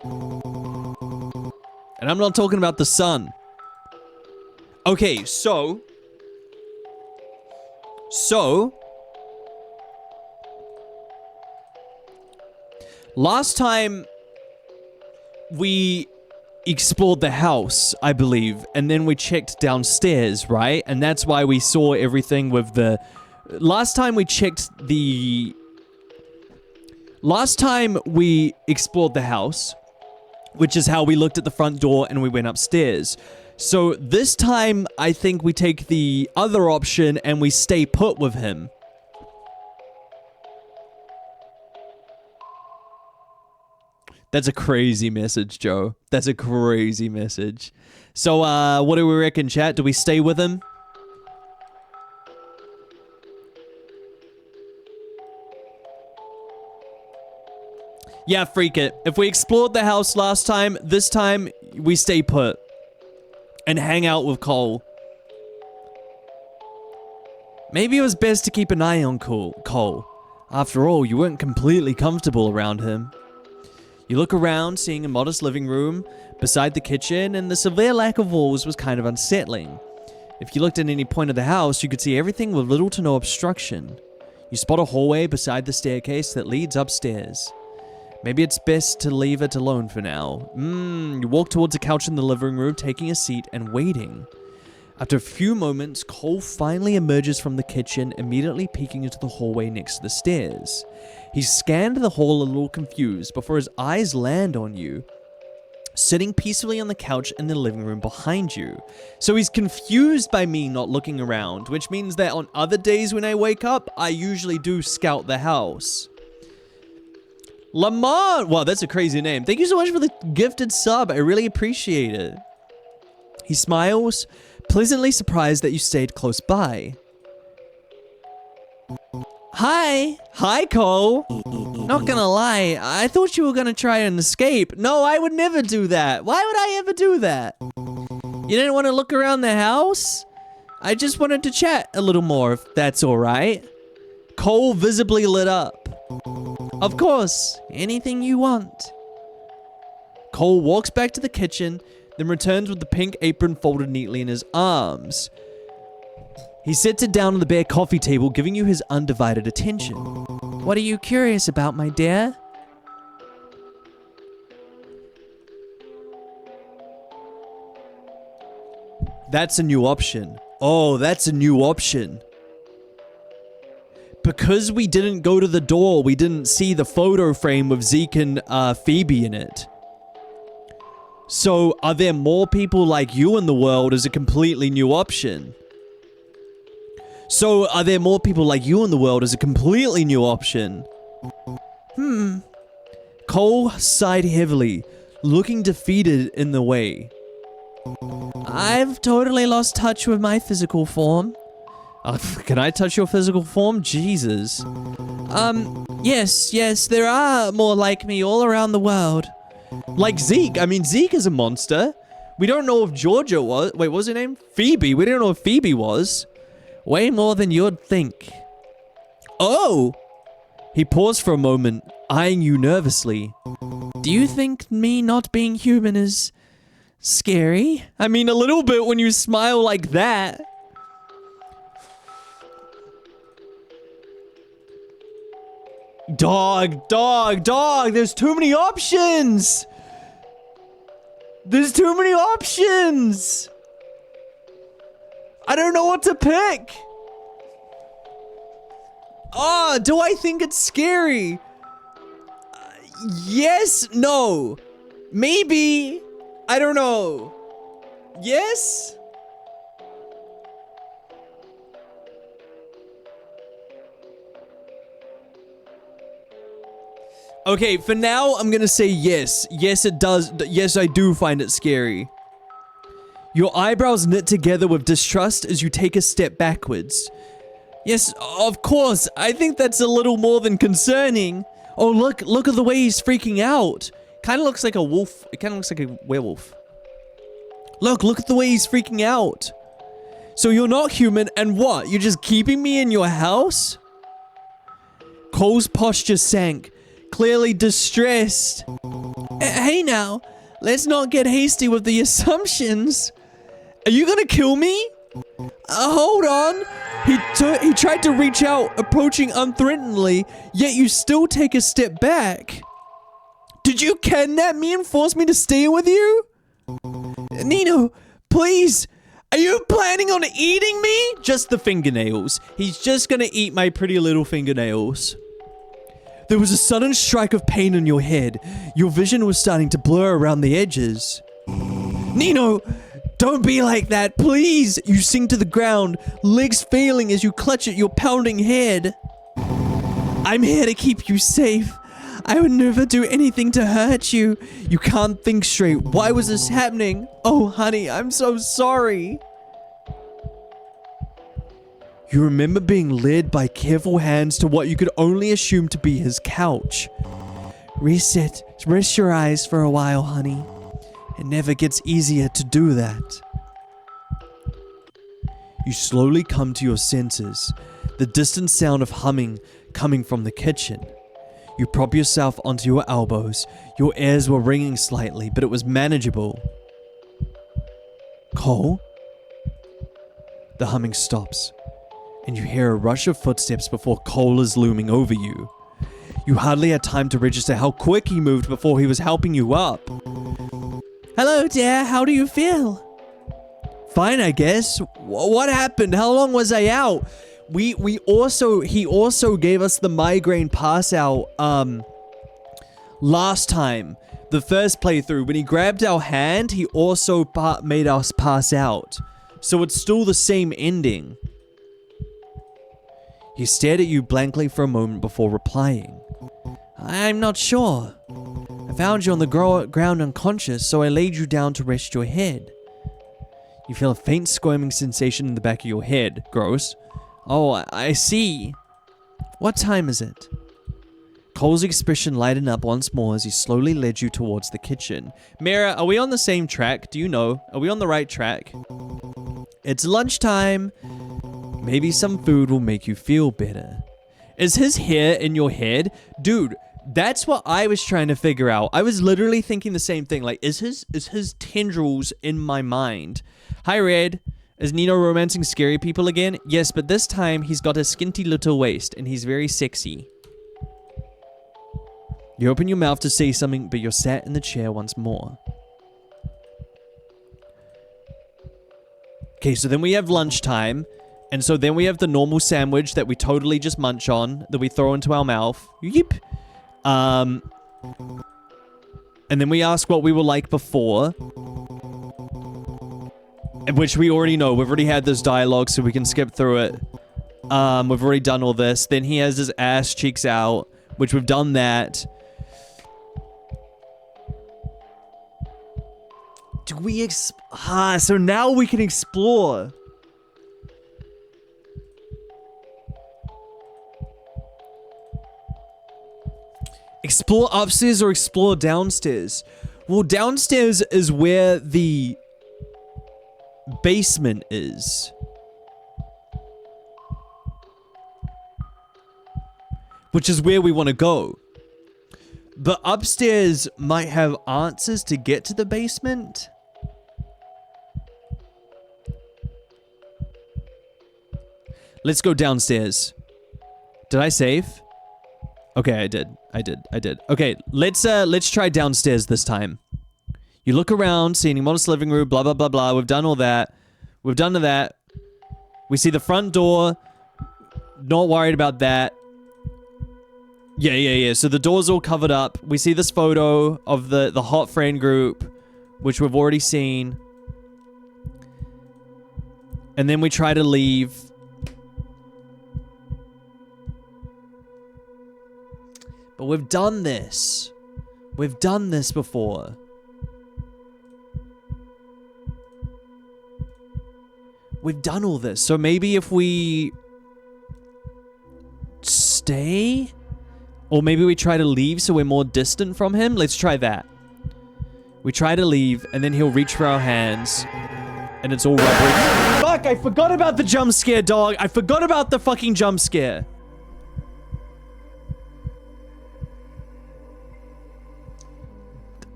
And I'm not talking about the sun. Okay, so... Last time... we explored the house, I believe. And then we checked downstairs, right? And that's why we saw everything with the... Last time we explored the house, which is how we looked at the front door and we went upstairs. So this time, I think we take the other option and we stay put with him. That's a crazy message, Joe. That's a crazy message. So, what do we reckon, chat? Do we stay with him? Yeah, freak it. If we explored the house last time, this time we stay put. And hang out with Cole. Maybe it was best to keep an eye on Cole. After all, you weren't completely comfortable around him. You look around, seeing a modest living room beside the kitchen, and the severe lack of walls was kind of unsettling. If you looked at any point of the house, you could see everything with little to no obstruction. You spot a hallway beside the staircase that leads upstairs. Maybe it's best to leave it alone for now. You walk towards a couch in the living room, taking a seat and waiting. After a few moments, Cole finally emerges from the kitchen, immediately peeking into the hallway next to the stairs. He scanned the hall a little confused before his eyes land on you, sitting peacefully on the couch in the living room behind you. So he's confused by me not looking around, which means that on other days when I wake up, I usually do scout the house. Lamont! Wow, that's a crazy name. Thank you so much for the gifted sub. I really appreciate it. He smiles, pleasantly surprised that you stayed close by. Hi! Hi, Cole! Not gonna lie, I thought you were gonna try and escape. No, I would never do that. Why would I ever do that? You didn't want to look around the house? I just wanted to chat a little more, if that's alright. Cole visibly lit up. Of course, anything you want. Cole walks back to the kitchen, then returns with the pink apron folded neatly in his arms. He sits it down on the bare coffee table, giving you his undivided attention. What are you curious about, my dear? That's a new option. Oh, that's a new option. because we didn't go to the door, we didn't see the photo frame with Zeke and Phoebe in it. So, are there more people like you in the world is a completely new option. So, are there more people like you in the world is a completely new option. Cole sighed heavily, looking defeated in the way. I've totally lost touch with my physical form. Can I touch your physical form? Jesus. Yes, there are more like me all around the world. Like Zeke. I mean, Zeke is a monster. We don't know if Georgia was. Wait, what was her name? Phoebe. We don't know if Phoebe was. Way more than you'd think. Oh! He paused for a moment, eyeing you nervously. Do you think me not being human is scary? I mean, a little bit when you smile like that. Dog. There's too many options. I don't know what to pick. Oh, do I think it's scary? Yes, no. Maybe. I don't know. Yes? Okay, for now, I'm gonna say yes. Yes, it does. Yes, I do find it scary. Your eyebrows knit together with distrust as you take a step backwards. Yes, of course. I think that's a little more than concerning. Oh, look at the way he's freaking out. Kind of looks like a wolf. It kind of looks like a werewolf. Look at the way he's freaking out. So you're not human, and what? You're just keeping me in your house? Cole's posture sank, clearly distressed. Hey now, let's not get hasty with the assumptions. Are you gonna kill me? Hold on. He tried to reach out, approaching unthreateningly, yet you still take a step back. Did you kidnap me and force me to stay with you? Nino, please. Are you planning on eating me? Just the fingernails. He's just gonna eat my pretty little fingernails. There was a sudden strike of pain in your head. Your vision was starting to blur around the edges. Nino, don't be like that, please. You sink to the ground, legs failing as you clutch at your pounding head. I'm here to keep you safe. I would never do anything to hurt you. You can't think straight. Why was this happening? Oh, honey, I'm so sorry. You remember being led by careful hands to what you could only assume to be his couch. Rest your eyes for a while, honey. It never gets easier to do that. You slowly come to your senses, the distant sound of humming coming from the kitchen. You prop yourself onto your elbows. Your ears were ringing slightly, but it was manageable. Cole? The humming stops, and you hear a rush of footsteps before Cole is looming over you. You hardly had time to register how quick he moved before he was helping you up. Hello, dear. How do you feel? Fine, I guess. What happened? How long was I out? He also gave us the migraine pass out last time, the first playthrough. When he grabbed our hand, he also made us pass out. So it's still the same ending. He stared at you blankly for a moment before replying. I'm not sure. I found you on the ground unconscious, so I laid you down to rest your head. You feel a faint squirming sensation in the back of your head. Gross. Oh, I see. What time is it? Cole's expression lightened up once more as he slowly led you towards the kitchen. Mira, are we on the same track? Do you know? Are we on the right track? It's lunchtime. Maybe some food will make you feel better. Is his hair in your head? Dude, that's what I was trying to figure out. I was literally thinking the same thing. Like, is his tendrils in my mind? Hi, Red. Is Nino romancing scary people again? Yes, but this time he's got a skinty little waist and he's very sexy. You open your mouth to say something, but you're sat in the chair once more. Okay, so then we have lunchtime. And so then we have the normal sandwich that we totally just munch on, that we throw into our mouth. Yep. And then we ask what we were like before. Which we already know. We've already had this dialogue, so we can skip through it. We've already done all this. Then he has his ass cheeks out, which we've done that. Do we so now we can explore. Explore upstairs or explore downstairs? Well, downstairs is where the basement is. Which is where we want to go. But upstairs might have answers to get to the basement. Let's go downstairs. Did I save? Okay, I did. Okay, let's try downstairs this time. You look around, see any modest living room, blah, blah, blah, blah. We've done all that. We've done that. We see the front door. Not worried about that. Yeah. So the door's all covered up. We see this photo of the hot friend group, which we've already seen. And then we try to leave. But we've done this. We've done this before. We've done all this. So maybe if we stay, or maybe we try to leave so we're more distant from him. Let's try that. We try to leave, and then he'll reach for our hands, and it's all rubbery. Fuck, I forgot about the jump scare, dog. I forgot about the fucking jump scare.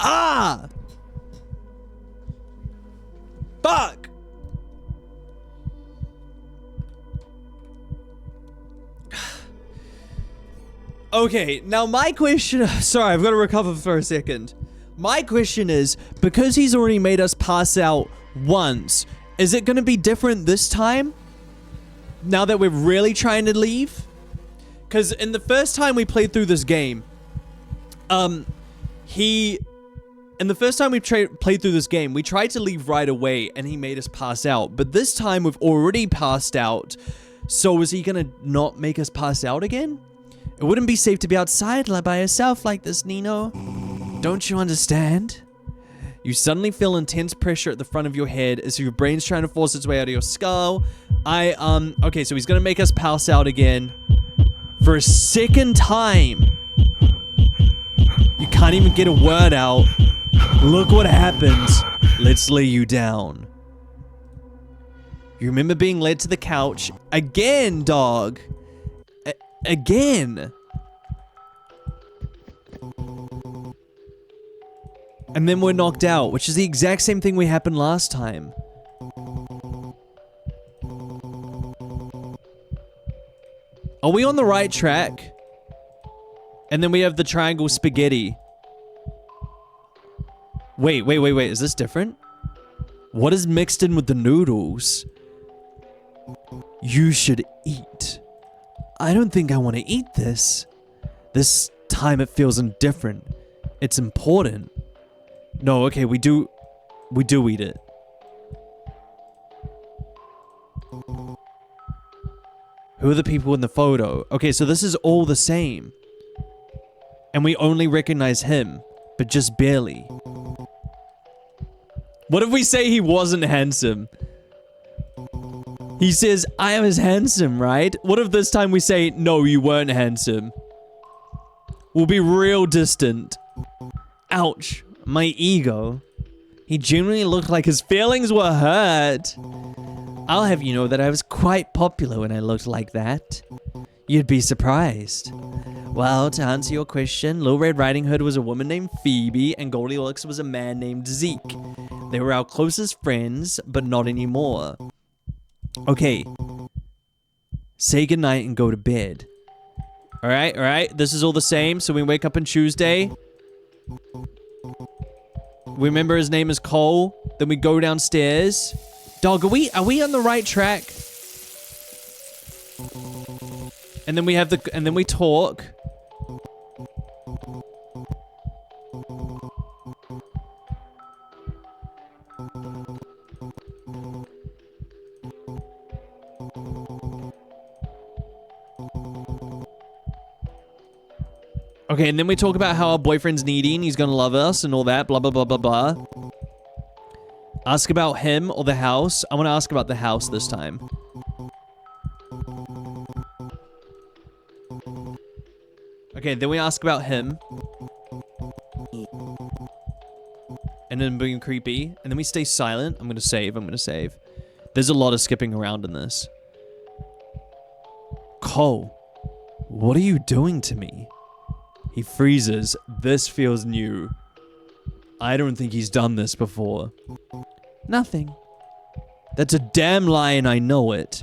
Ah! Fuck! Okay, now my question... Sorry, I've got to recover for a second. My question is, because he's already made us pass out once, is it going to be different this time? Now that we're really trying to leave? Because in the first time we played through this game, the first time we played through this game, we tried to leave right away, and he made us pass out. But this time, we've already passed out. So is he gonna not make us pass out again? It wouldn't be safe to be outside by yourself like this, Nino. Don't you understand? You suddenly feel intense pressure at the front of your head as if your brain's trying to force its way out of your skull. Okay, so he's gonna make us pass out again. For a second time. You can't even get a word out. Look what happens. Let's lay you down. You remember being led to the couch. Again, dog. Again. And then we're knocked out, which is the exact same thing we happened last time. Are we on the right track? And then we have the triangle spaghetti. Wait. Is this different? What is mixed in with the noodles? You should eat. I don't think I want to eat this. This time it feels indifferent. It's important. No, okay, we do eat it. Who are the people in the photo? Okay, so this is all the same. And we only recognize him, but just barely. What if we say he wasn't handsome? He says, I was handsome, right? What if this time we say, no, you weren't handsome? We'll be real distant. Ouch, my ego. He genuinely looked like his feelings were hurt. I'll have you know that I was quite popular when I looked like that. You'd be surprised. Well, to answer your question, Little Red Riding Hood was a woman named Phoebe, and Goldilocks was a man named Zeke. They were our closest friends, but not anymore. Okay. Say goodnight and go to bed. Alright. This is all the same, so we wake up on Tuesday. We remember his name is Cole. Then we go downstairs. Dog, are we on the right track? And then we have the, and then we talk. Okay, and then we talk about how our boyfriend's needy and he's gonna love us and all that, blah, blah, blah, blah, blah. Ask about him or the house. I want to ask about the house this time. Okay, then we ask about him. And then being creepy. And then we stay silent. I'm gonna save, I'm gonna save. There's a lot of skipping around in this. Cole, what are you doing to me? He freezes. This feels new. I don't think he's done this before. Nothing. That's a damn lie and I know it.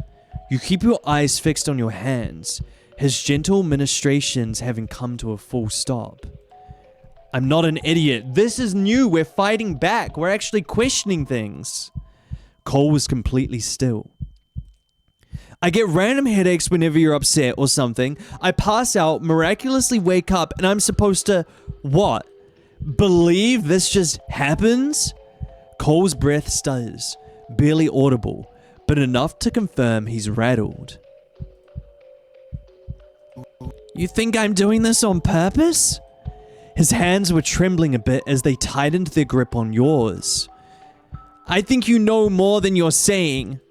You keep your eyes fixed on your hands, his gentle ministrations having come to a full stop. I'm not an idiot. This is new. We're fighting back. We're actually questioning things. Cole was completely still. I get random headaches whenever you're upset or something. I pass out, miraculously wake up, and I'm supposed to, what? Believe this just happens? Cole's breath stutters, barely audible, but enough to confirm he's rattled. You think I'm doing this on purpose? His hands were trembling a bit as they tightened their grip on yours. I think you know more than you're saying.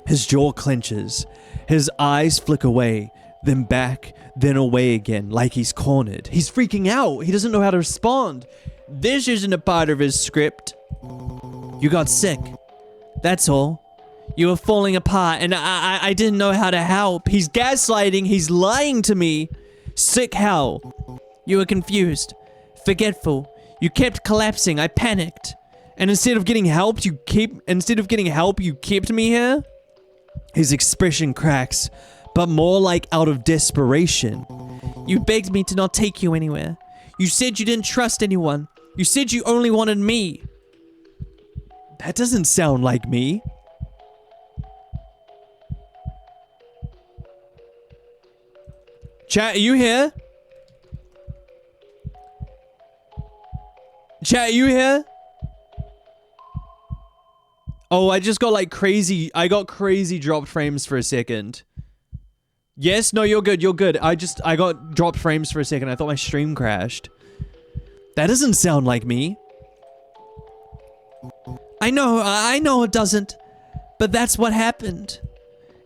His jaw clenches. His eyes flick away, then back, then away again, like he's cornered. He's freaking out. He doesn't know how to respond. This isn't a part of his script. You got sick. That's all. You were falling apart, and I didn't know how to help. He's gaslighting. He's lying to me. Sick how? You were confused, forgetful. You kept collapsing. I panicked. And instead of getting help, you kept me here? His expression cracks, but more like out of desperation. You begged me to not take you anywhere. You said you didn't trust anyone. You said you only wanted me. That doesn't sound like me. Chat, are you here? Chat, are you here? Oh, I just got like crazy. I got crazy dropped frames for a second. Yes, no, you're good. You're good. I got dropped frames for a second. I thought my stream crashed. That doesn't sound like me. I know it doesn't. But that's what happened.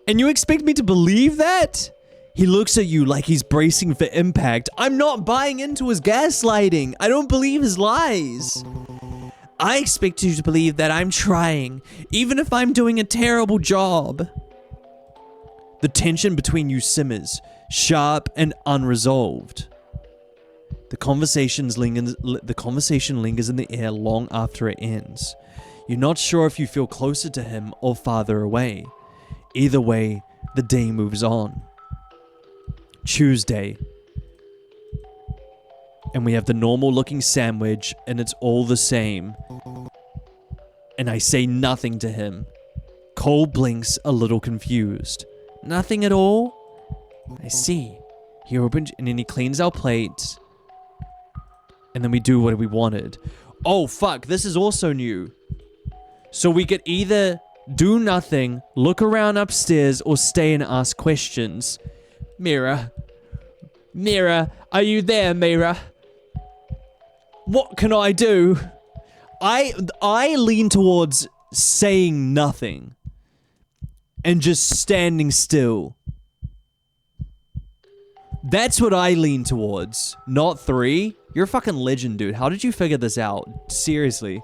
And you expect me to believe that? He looks at you like he's bracing for impact. I'm not buying into his gaslighting. I don't believe his lies. I expect you to believe that I'm trying, even if I'm doing a terrible job. The tension between you simmers, sharp and unresolved. The conversation lingers in the air long after it ends. You're not sure if you feel closer to him or farther away. Either way, the day moves on. Tuesday. And we have the normal looking sandwich and it's all the same. And I say nothing to him. Cole blinks a little confused. Nothing at all? I see. He opens and then he cleans our plates. And then we do what we wanted. Oh fuck, this is also new. So we could either do nothing, look around upstairs, or stay and ask questions. Mira. Mira, are you there, Mira? What can I do? I lean towards saying nothing. And just standing still. That's what I lean towards. Not 3. You're a fucking legend, dude. How did you figure this out? Seriously.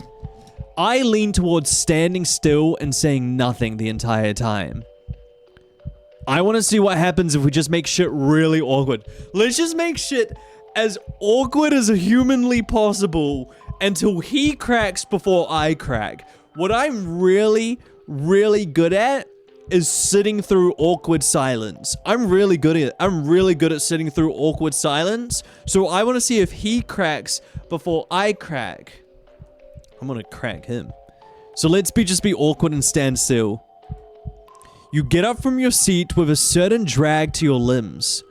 I lean towards standing still and saying nothing the entire time. I want to see what happens if we just make shit really awkward. Let's just make shit as awkward as humanly possible until he cracks before I crack. What I'm really, really good at is sitting through awkward silence. I'm really good at it. I'm really good at sitting through awkward silence. So I want to see if he cracks before I crack. I'm gonna crack him. So let's just be awkward and stand still. You get up from your seat with a certain drag to your limbs.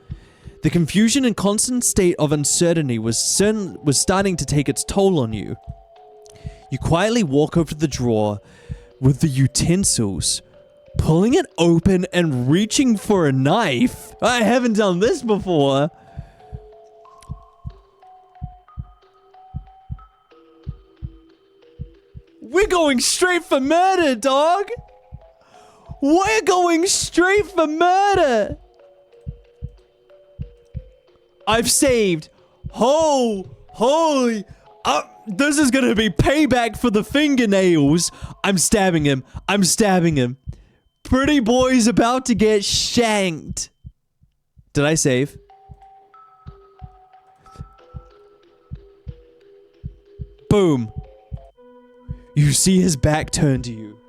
The confusion and constant state of uncertainty was starting to take its toll on you. You quietly walk over to the drawer with the utensils, pulling it open and reaching for a knife. I haven't done this before. We're going straight for murder, dog. We're going straight for murder. I've saved. Holy. This is gonna be payback for the fingernails. I'm stabbing him. Pretty boy's about to get shanked. Did I save? Boom. You see his back turned to you,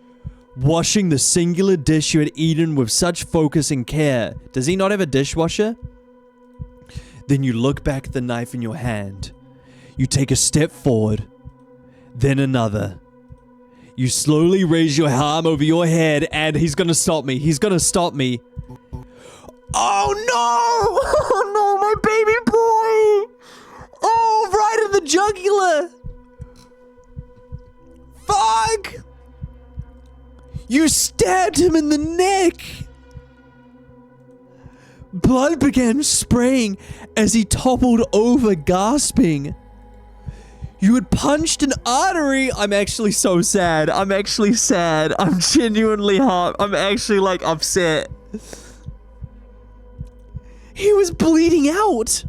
washing the singular dish you had eaten with such focus and care. Does he not have a dishwasher? Then you look back at the knife in your hand. You take a step forward, then another. You slowly raise your arm over your head, and he's gonna stop me. Oh no! Oh no, my baby boy! Oh, right in the jugular! Fuck! You stabbed him in the neck! Blood began spraying as he toppled over, gasping. You had punched an artery. I'm actually so sad. I'm genuinely hurt. I'm actually, like, upset. He was bleeding out.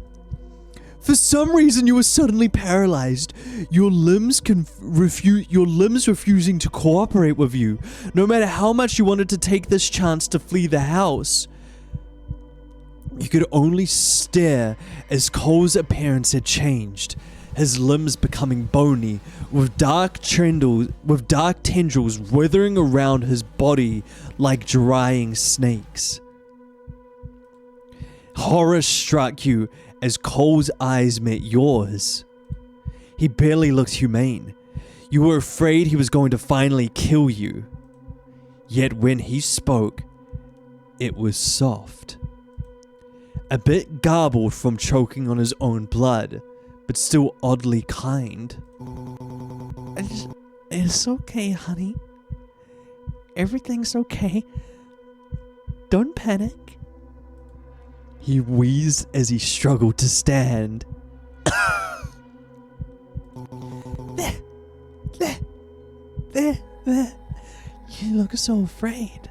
For some reason, you were suddenly paralyzed. Your limbs refusing to cooperate with you, no matter how much you wanted to take this chance to flee the house. You could only stare as Cole's appearance had changed, his limbs becoming bony, with dark tendrils withering around his body like drying snakes. Horror struck you as Cole's eyes met yours. He barely looked humane. You were afraid he was going to finally kill you. Yet when he spoke, it was soft. A bit garbled from choking on his own blood, but still oddly kind. It's okay, honey. Everything's okay. Don't panic. He wheezed as he struggled to stand. There. You look so afraid.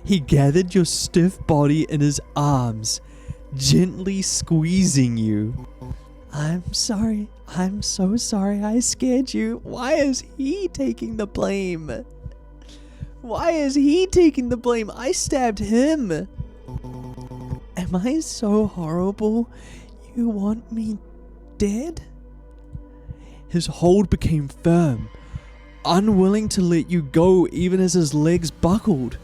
He gathered your stiff body in his arms, gently squeezing you. I'm sorry. I'm so sorry I scared you. Why is he taking the blame? I stabbed him. Am I so horrible? You want me dead? His hold became firm, unwilling to let you go even as his legs buckled,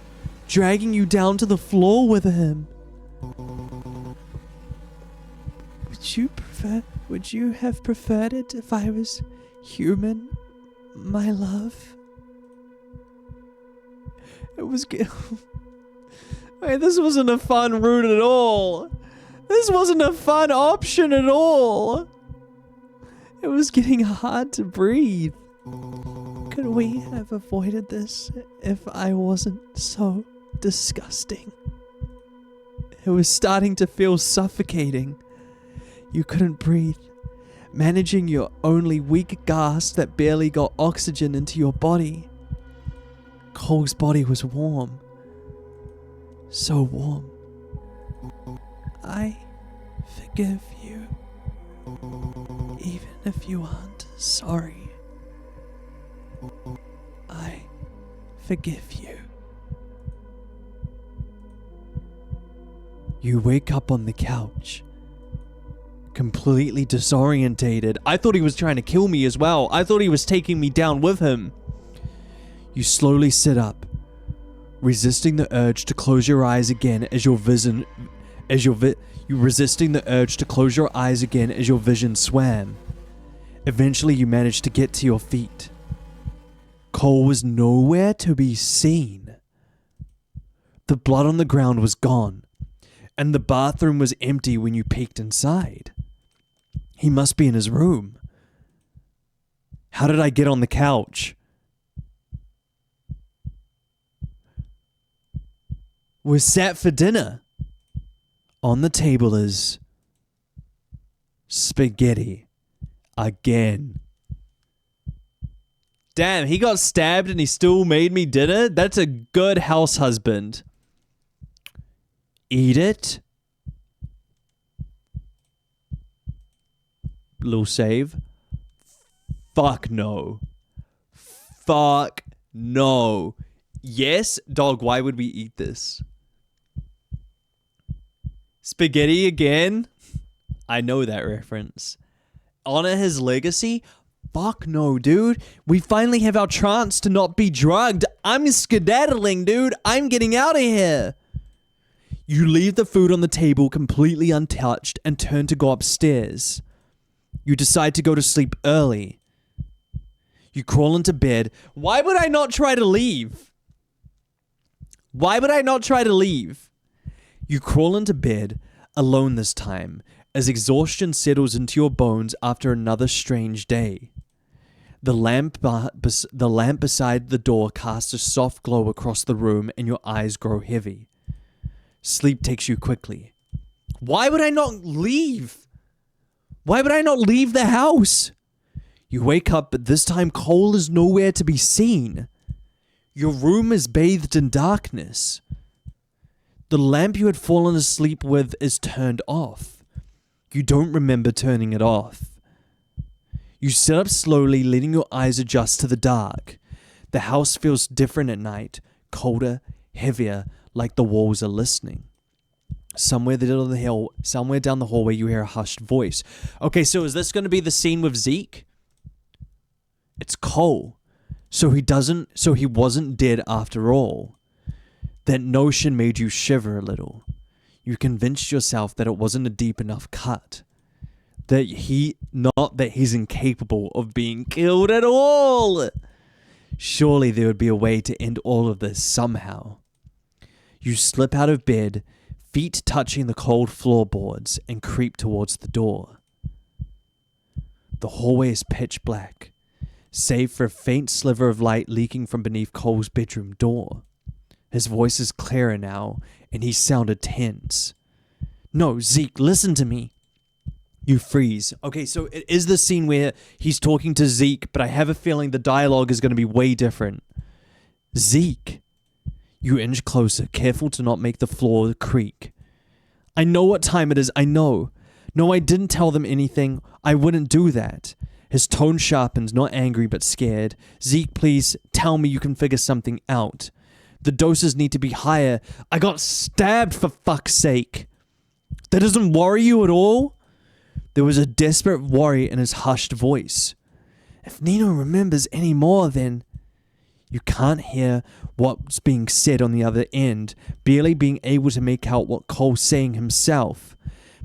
dragging you down to the floor with him. Would you have preferred it if I was human, my love? It was good. Wait, this wasn't a fun route at all. This wasn't a fun option at all. It was getting hard to breathe. Could we have avoided this if I wasn't so disgusting? It was starting to feel suffocating. You couldn't breathe, managing your only weak gasp that barely got oxygen into your body. Cole's body was warm. So warm. I forgive you, even if you aren't sorry. I forgive you. You wake up on the couch, completely disorientated. I thought he was trying to kill me as well. I thought he was taking me down with him. You slowly sit up, resisting the urge to close your eyes again as your vision swam. Eventually you managed to get to your feet. Cole was nowhere to be seen. The blood on the ground was gone, and the bathroom was empty when you peeked inside. He must be in his room. How did I get on the couch? We're sat for dinner. On the table is spaghetti. Again. Damn, he got stabbed and he still made me dinner? That's a good house husband. Eat it. Little save. Fuck no. Fuck no. Yes, dog, why would we eat this? Spaghetti again? I know that reference. Honor his legacy? Fuck no, dude. We finally have our chance to not be drugged. I'm skedaddling, dude. I'm getting out of here. You leave the food on the table completely untouched and turn to go upstairs. You decide to go to sleep early. You crawl into bed. Why would I not try to leave? Why would I not try to leave? You crawl into bed, alone this time, as exhaustion settles into your bones after another strange day. The lamp beside the door casts a soft glow across the room and your eyes grow heavy. Sleep takes you quickly. Why would I not leave? Why would I not leave the house? You wake up, but this time Cole is nowhere to be seen. Your room is bathed in darkness. The lamp you had fallen asleep with is turned off. You don't remember turning it off. You sit up slowly, letting your eyes adjust to the dark. The house feels different at night, colder, heavier, like the walls are listening. Somewhere down the hallway, you hear a hushed voice. Okay, so is this going to be the scene with Zeke? It's Cole. So he wasn't dead after all. That notion made you shiver a little. You convinced yourself that it wasn't a deep enough cut. Not that he's incapable of being killed at all. Surely there would be a way to end all of this somehow. You slip out of bed, feet touching the cold floorboards, and creep towards the door. The hallway is pitch black, save for a faint sliver of light leaking from beneath Cole's bedroom door. His voice is clearer now, and he sounded tense. No, Zeke, listen to me. You freeze. Okay, so it is the scene where he's talking to Zeke, but I have a feeling the dialogue is going to be way different. Zeke. You inch closer, careful to not make the floor creak. I know what time it is, I know. No, I didn't tell them anything. I wouldn't do that. His tone sharpens, not angry but scared. Zeke, please, tell me you can figure something out. The doses need to be higher. I got stabbed, for fuck's sake. That doesn't worry you at all? There was a desperate worry in his hushed voice. If Nino remembers any more, then... You can't hear what's being said on the other end, barely being able to make out what Cole's saying himself.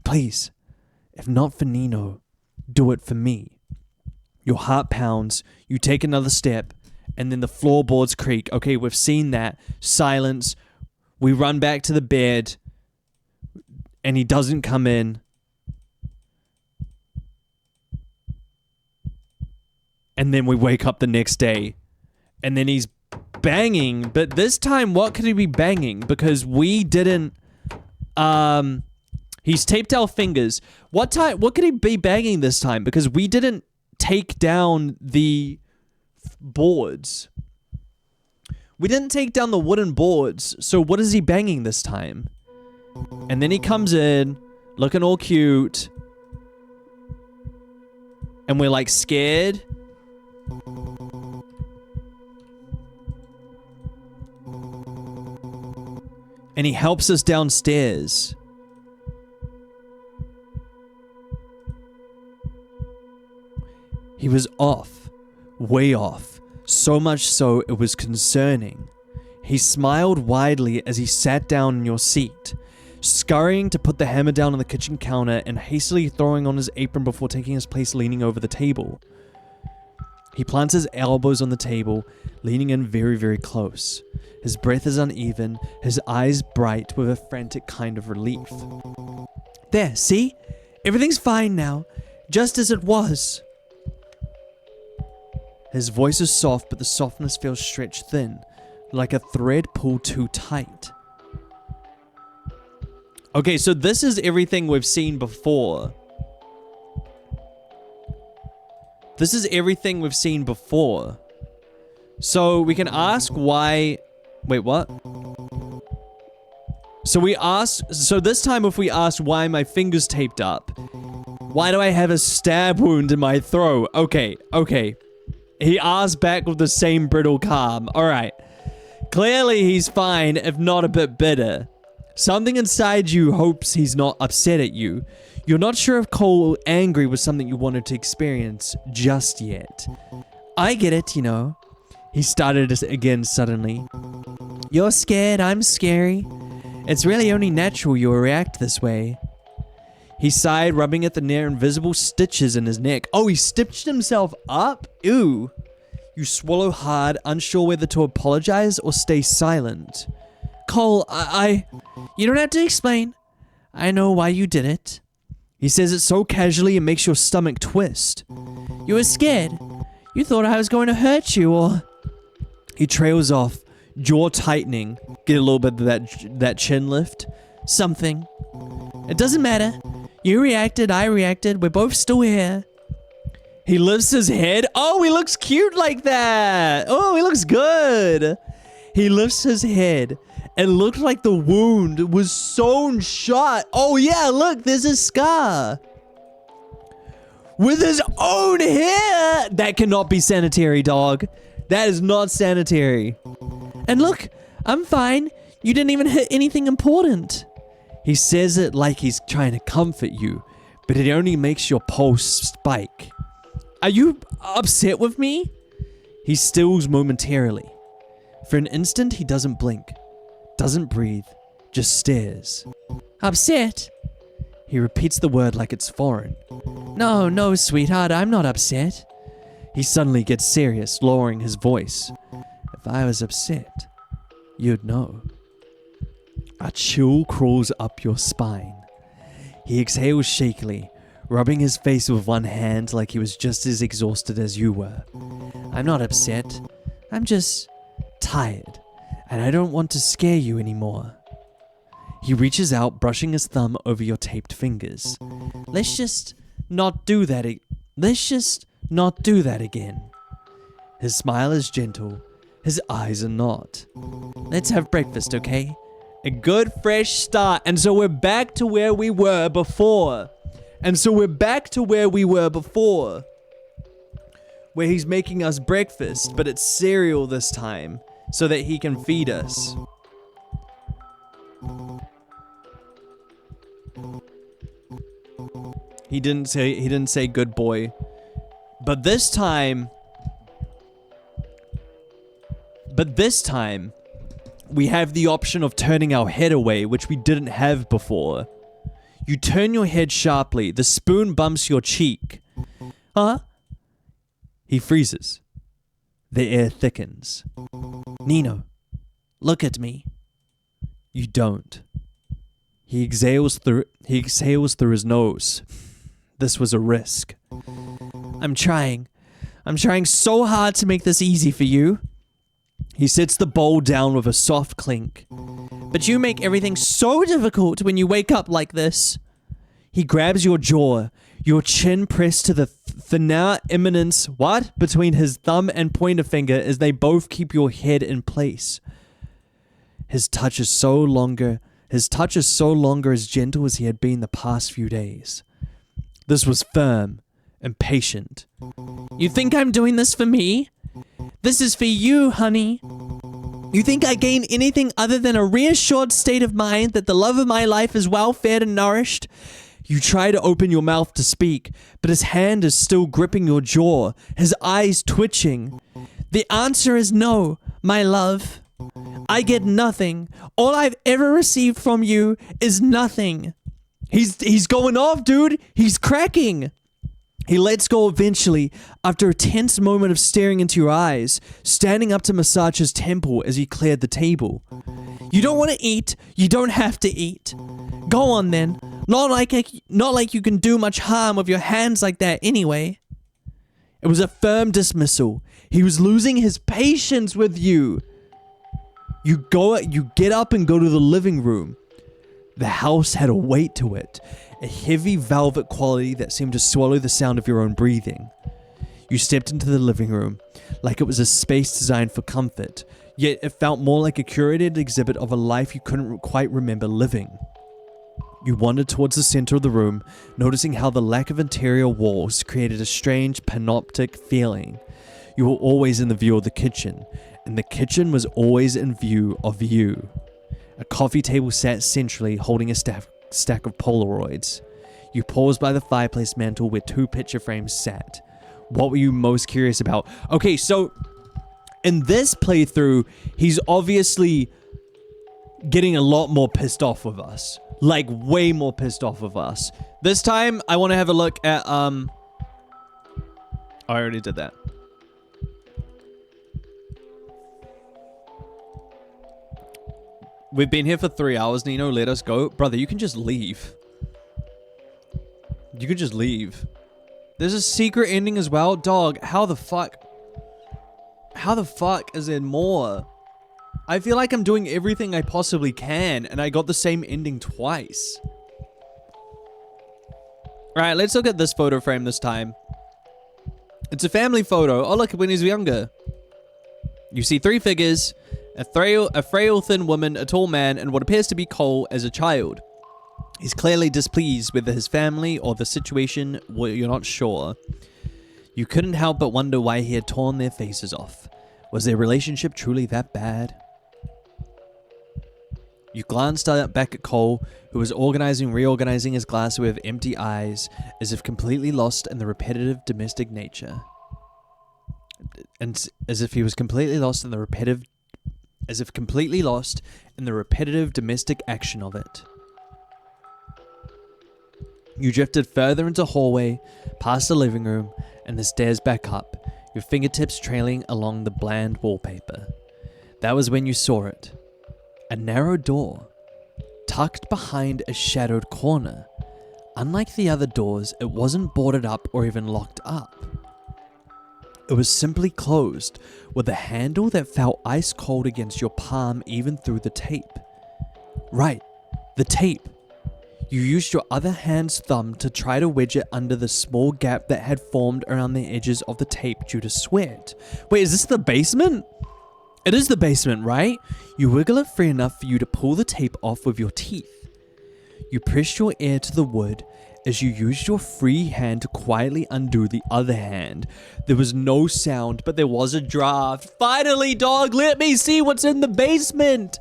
Please, if not for Nino, do it for me. Your heart pounds, you take another step, and then the floorboards creak. Okay, we've seen that. Silence. We run back to the bed, and he doesn't come in. And then we wake up the next day. And then he's banging. But this time, what could he be banging? Because we didn't... He's taped our fingers. What could he be banging this time? Because we didn't take down the boards. We didn't take down the wooden boards. So what is he banging this time? And then he comes in, looking all cute. And we're like scared. And he helps us downstairs. He was off. Way off. So much so it was concerning. He smiled widely as he sat down in your seat, scurrying to put the hammer down on the kitchen counter and hastily throwing on his apron before taking his place leaning over the table. He plants his elbows on the table, leaning in very, very close. His breath is uneven, his eyes bright with a frantic kind of relief. There, see? Everything's fine now, just as it was. His voice is soft, but the softness feels stretched thin, like a thread pulled too tight. Okay, so this is everything we've seen before. This is everything we've seen before. So we can ask why... Wait, what? So this time if we ask why my finger's taped up, why do I have a stab wound in my throat? Okay. He asked back with the same brittle calm. Alright. Clearly he's fine, if not a bit bitter. Something inside you hopes he's not upset at you. You're not sure if Cole angry was something you wanted to experience just yet. I get it, you know. He started again suddenly. You're scared, I'm scary. It's really only natural you'll react this way. He sighed, rubbing at the near invisible stitches in his neck. Oh, he stitched himself up? Ew. You swallow hard, unsure whether to apologize or stay silent. Cole, You don't have to explain. I know why you did it. He says it so casually it makes your stomach twist. You were scared. You thought I was going to hurt you, or... He trails off, jaw tightening. Get a little bit of that chin lift. Something. It doesn't matter. You reacted, I reacted. We're both still here. He lifts his head. Oh, he looks cute like that. Oh, he looks good. He lifts his head. It looked like the wound was sewn shut. Oh yeah, look, there's a scar. With his own hair. That cannot be sanitary, dog. That is not sanitary. And look, I'm fine. You didn't even hit anything important. He says it like he's trying to comfort you, but it only makes your pulse spike. Are you upset with me? He stills momentarily. For an instant, he doesn't blink, doesn't breathe, just stares. Upset? He repeats the word like it's foreign. No, sweetheart, I'm not upset. He suddenly gets serious, lowering his voice. If I was upset, you'd know. A chill crawls up your spine. He exhales shakily, rubbing his face with one hand like he was just as exhausted as you were. I'm not upset. I'm just tired, and I don't want to scare you anymore. He reaches out, brushing his thumb over your taped fingers. Let's just not do that again. His smile is gentle. His eyes are not. Let's have breakfast, okay? A good fresh start. And so we're back to where we were before. Where he's making us breakfast, but it's cereal this time, so that he can feed us. He didn't say good boy. But this time, we have the option of turning our head away, which we didn't have before. You turn your head sharply. The spoon bumps your cheek. Huh? He freezes. The air thickens. Nino, look at me. You don't. He exhales through his nose. This was a risk. I'm trying so hard to make this easy for you. He sets the bowl down with a soft clink. But you make everything so difficult when you wake up like this. He grabs your jaw, your chin pressed to the thinner eminence, between his thumb and pointer finger as they both keep your head in place. His touch is so longer as gentle as he had been the past few days. This was firm and patient. You think I'm doing this for me? This is for you, honey. You think I gain anything other than a reassured state of mind that the love of my life is well fed and nourished? You try to open your mouth to speak, but his hand is still gripping your jaw, his eyes twitching. The answer is no, my love. I get nothing. All I've ever received from you is nothing. He's going off, dude. He's cracking. He lets go eventually after a tense moment of staring into your eyes, standing up to massage his temple as he cleared the table. You don't want to eat. You don't have to eat. Go on then. Not like you can do much harm with your hands like that anyway. It was a firm dismissal. He was losing his patience with you. You get up and go to the living room. The house had a weight to it, a heavy velvet quality that seemed to swallow the sound of your own breathing. You stepped into the living room, like it was a space designed for comfort, yet it felt more like a curated exhibit of a life you couldn't quite remember living. You wandered towards the center of the room, noticing how the lack of interior walls created a strange panoptic feeling. You were always in the view of the kitchen, and the kitchen was always in view of you. A coffee table sat centrally, holding a stack of Polaroids. You paused by the fireplace mantle where 2 picture frames sat. What were you most curious about? Okay, so in this playthrough, he's obviously getting a lot more pissed off with us. Like, way more pissed off with us. This time, I want to have a look at, I already did that. We've been here for 3 hours, Nino. Let us go. Brother, you can just leave. You can just leave. There's a secret ending as well. Dog, how the fuck? How the fuck is there more? I feel like I'm doing everything I possibly can, and I got the same ending twice. Alright, let's look at this photo frame this time. It's a family photo. Oh, look, when he's younger. You see 3 figures. A frail thin woman, a tall man, and what appears to be Cole as a child. He's clearly displeased with his family or the situation, well, you're not sure. You couldn't help but wonder why he had torn their faces off. Was their relationship truly that bad? You glanced back at Cole, who was reorganizing his glassware with empty eyes, as if completely lost in the repetitive domestic nature. And as if he was completely lost in the repetitive domestic action of it. You drifted further into hallway, past the living room, and the stairs back up, your fingertips trailing along the bland wallpaper. That was when you saw it. A narrow door, tucked behind a shadowed corner. Unlike the other doors, it wasn't boarded up or even locked up. It was simply closed, with a handle that felt ice cold against your palm even through the tape. Right, the tape. You used your other hand's thumb to try to wedge it under the small gap that had formed around the edges of the tape due to sweat. Wait, is this the basement? It is the basement, right? You wiggle it free enough for you to pull the tape off with your teeth. You pressed your ear to the wood as you used your free hand to quietly undo the other hand. There was no sound, but there was a draft. Finally, dog, let me see what's in the basement.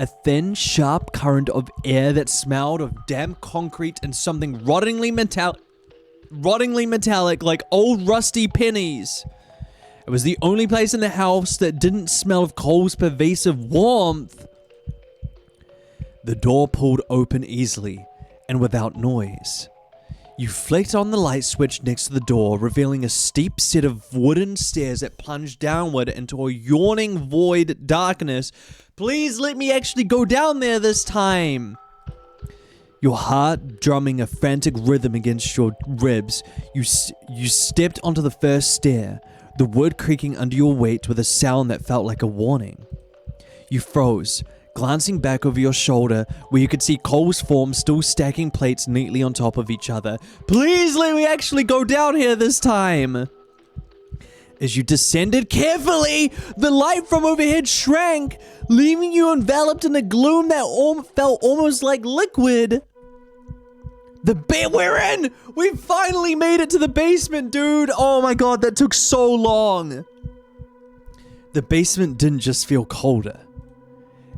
A thin, sharp current of air that smelled of damp concrete and something rottingly metallic like old rusty pennies. It was the only place in the house that didn't smell of Cole's pervasive warmth. The door pulled open easily and without noise. You flicked on the light switch next to the door, revealing a steep set of wooden stairs that plunged downward into a yawning void darkness. Please let me actually go down there this time. Your heart drumming a frantic rhythm against your ribs, you stepped onto the first stair, the wood creaking under your weight with a sound that felt like a warning. You froze, glancing back over your shoulder where you could see Cole's form still stacking plates neatly on top of each other. Please let me actually go down here this time. As you descended carefully, the light from overhead shrank, leaving you enveloped in a gloom that felt almost like liquid. The bit we're in! We finally made it to the basement, dude! Oh my god, that took so long! The basement didn't just feel colder.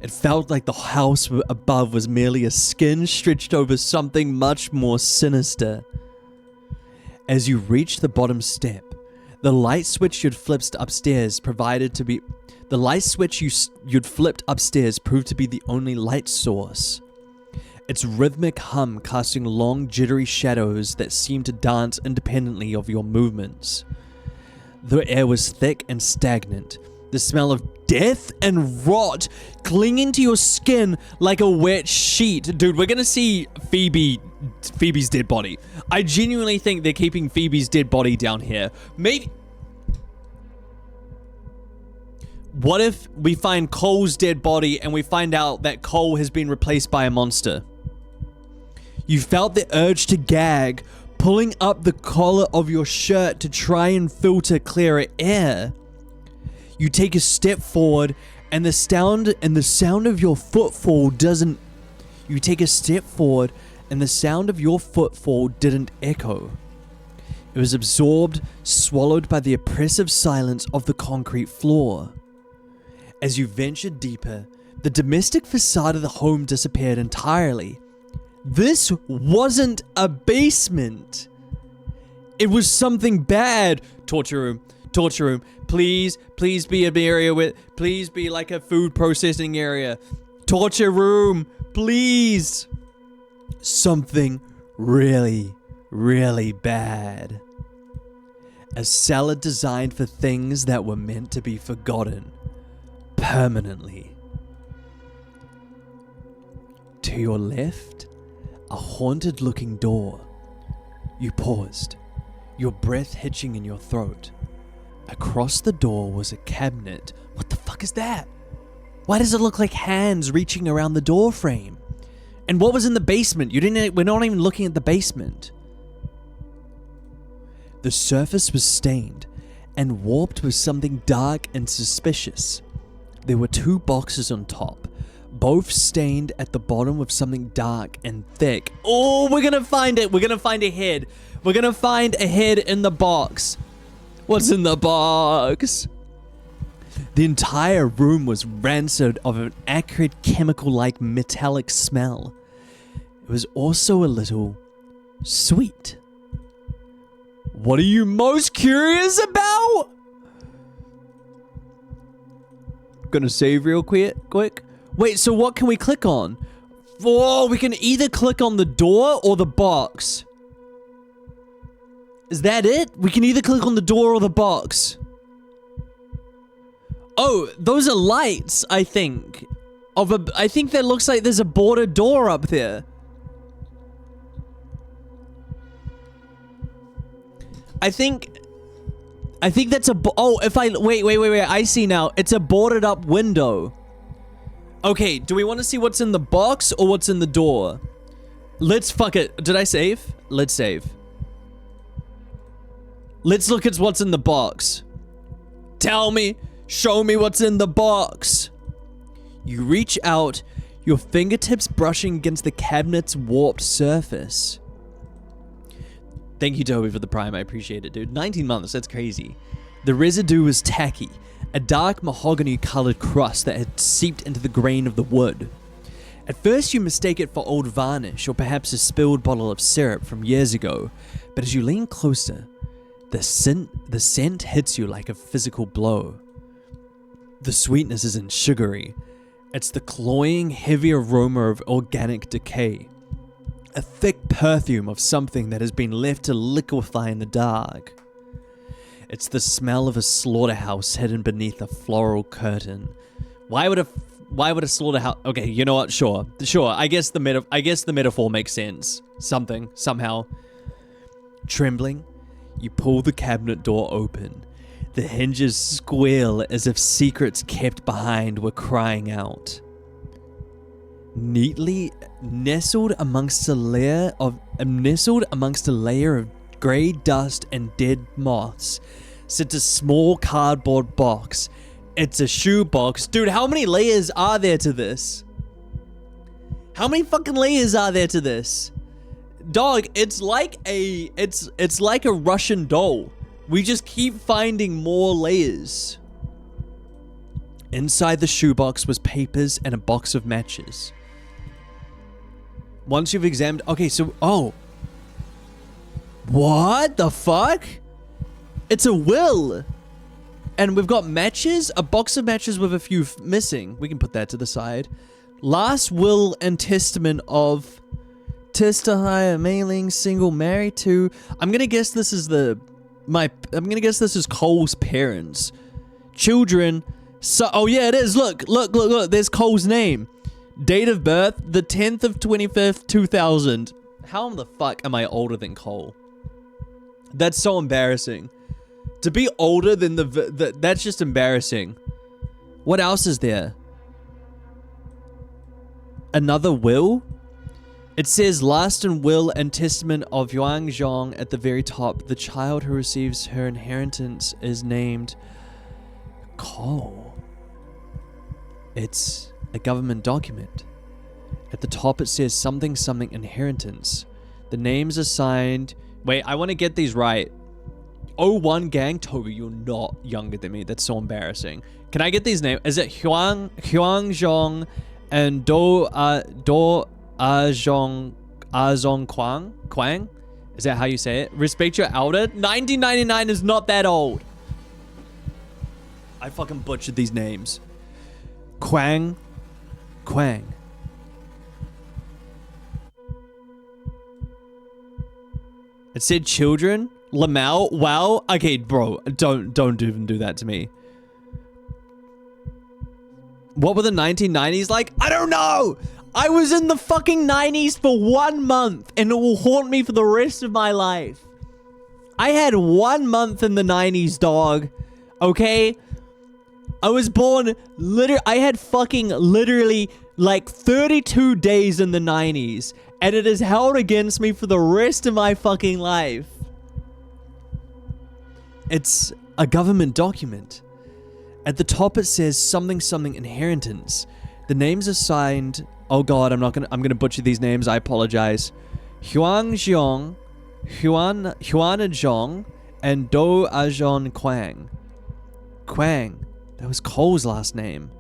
It felt like the house above was merely a skin stretched over something much more sinister. As you reached the bottom step, the light switch you'd flipped upstairs proved to be the only light source. its rhythmic hum casting long, jittery shadows that seemed to dance independently of your movements. The air was thick and stagnant, the smell of death and rot clinging to your skin like a wet sheet. Dude, we're gonna see Phoebe's dead body. I genuinely think they're keeping Phoebe's dead body down here. Maybe... What if we find Cole's dead body and we find out that Cole has been replaced by a monster? You felt the urge to gag, pulling up the collar of your shirt to try and filter clearer air. You take a step forward and the sound of your footfall doesn't... You take a step forward and the sound of your footfall didn't echo. It was absorbed, swallowed by the oppressive silence of the concrete floor. As you ventured deeper, the domestic facade of the home disappeared entirely. This wasn't a basement. It was something bad. Torture room. Torture room. Please be an area with... Please be like a food processing area. Torture room. Please. Something really, really bad. A cellar designed for things that were meant to be forgotten. Permanently. To your left, a haunted-looking door. You paused, your breath hitching in your throat. Across the door was a cabinet. What the fuck is that? Why does it look like hands reaching around the door frame? And what was in the basement? We're not even looking at the basement. The surface was stained and warped with something dark and suspicious. There were 2 boxes on top, both stained at the bottom with something dark and thick. Oh, we're gonna find it. We're gonna find a head. We're gonna find a head in the box. What's in the box? The entire room was rancid of an acrid chemical-like metallic smell. It was also a little sweet. What are you most curious about? Gonna save real quick. Wait, so what can we click on? Oh, we can either click on the door or the box. Is that it? We can either click on the door or the box. Oh, those are lights, I think. I think that looks like there's a boarded door up there. I think that's a... Oh, if I... Wait. I see now. It's a boarded up window. Okay, do we want to see what's in the box or what's in the door? Let's fuck it. Did I save? Let's save. Let's look at what's in the box. Tell me. Show me what's in the box. You reach out, your fingertips brushing against the cabinet's warped surface. Thank you, Toby, for the prime. I appreciate it, dude. 19 months. That's crazy. The residue was tacky, a dark mahogany-colored crust that had seeped into the grain of the wood. At first, you mistake it for old varnish or perhaps a spilled bottle of syrup from years ago, but as you lean closer, the scent hits you like a physical blow. The sweetness isn't sugary. It's the cloying, heavy aroma of organic decay. A thick perfume of something that has been left to liquefy in the dark. It's the smell of a slaughterhouse hidden beneath a floral curtain. Why would a slaughterhouse... Okay, you know what? Sure. I guess the metaphor makes sense. Somehow. Trembling, you pull the cabinet door open. The hinges squeal as if secrets kept behind were crying out. Neatly nestled amongst a layer of grey dust and dead moths sits a small cardboard box. It's a shoe box. Dude, how many layers are there to this? How many fucking layers are there to this? Dog, it's like a Russian doll. We just keep finding more layers. Inside the shoebox was papers and a box of matches. Once you've examined... Okay, so... Oh. What the fuck? It's a will. And we've got matches. A box of matches with a few missing. We can put that to the side. Last will and testament of Testahaya Mailing, single, married to. I'm gonna guess this is Cole's parents. Children. So, oh yeah, it is. Look. There's Cole's name. Date of birth, the 10th of 25th, 2000. How the fuck am I older than Cole? That's so embarrassing. To be older than that's just embarrassing. What else is there? Another will? It says last and will and testament of Yuan Zhong at the very top. The child who receives her inheritance is named Cole. It's a government document. At the top it says something inheritance. The names assigned. Wait, I want to get these right. 01 gang, Toby, you're not younger than me. That's so embarrassing. Can I get these names? Is it Huang Zhong and Do Zhong Quang? Is that how you say it? Respect your elder. 1999 is not that old. I fucking butchered these names. Quang. It said children. Lamau. Wow. Okay, bro. Don't even do that to me. What were the 1990s like? I don't know. I was in the fucking 90s for 1 month and it will haunt me for the rest of my life. I had 1 month in the 90s, dog. Okay? I was born I had fucking literally like 32 days in the 90s and it is held against me for the rest of my fucking life. It's a government document. At the top it says something inheritance. The names assigned. Oh god, I'm gonna butcher these names. I apologize. Huang Zhong, Huan Zhong, and Do Zhong Quang. Quang. That was Cole's last name.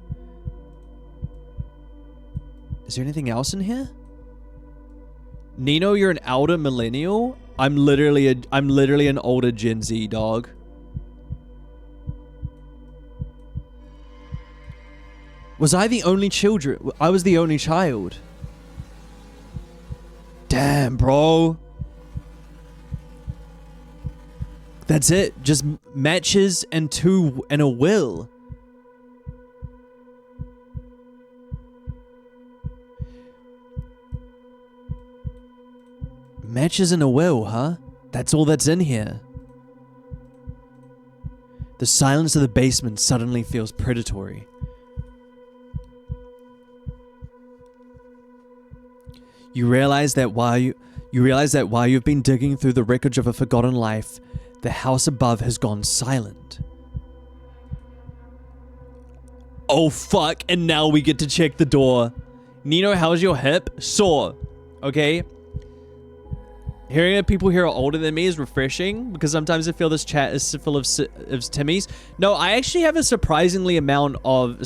Is there anything else in here? Nino, you're an elder millennial? I'm literally an older Gen Z, dog. Was I the only children? I was the only child. Damn, bro. That's it. Just matches and a will. Matches and a will, huh? That's all that's in here. The silence of the basement suddenly feels predatory. You realize that while you've been digging through the wreckage of a forgotten life, the house above has gone silent. Oh fuck, and now we get to check the door. Nino, how's your hip? Sore. Okay? Hearing that people here are older than me is refreshing because sometimes I feel this chat is full of Timmies. No, I actually have a surprisingly amount of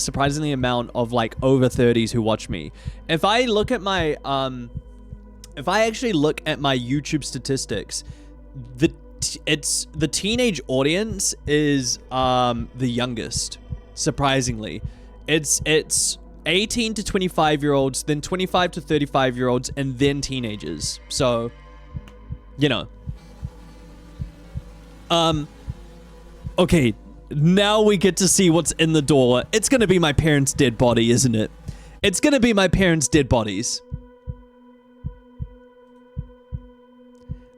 like over 30s who watch me. If I look at my if I actually look at my YouTube statistics, the teenage audience is the youngest. Surprisingly, it's 18 to 25-year-olds, then 25 to 35-year-olds, and then teenagers. So, you know. Okay, now we get to see what's in the door. It's gonna be my parents' dead body, isn't it? It's gonna be my parents' dead bodies.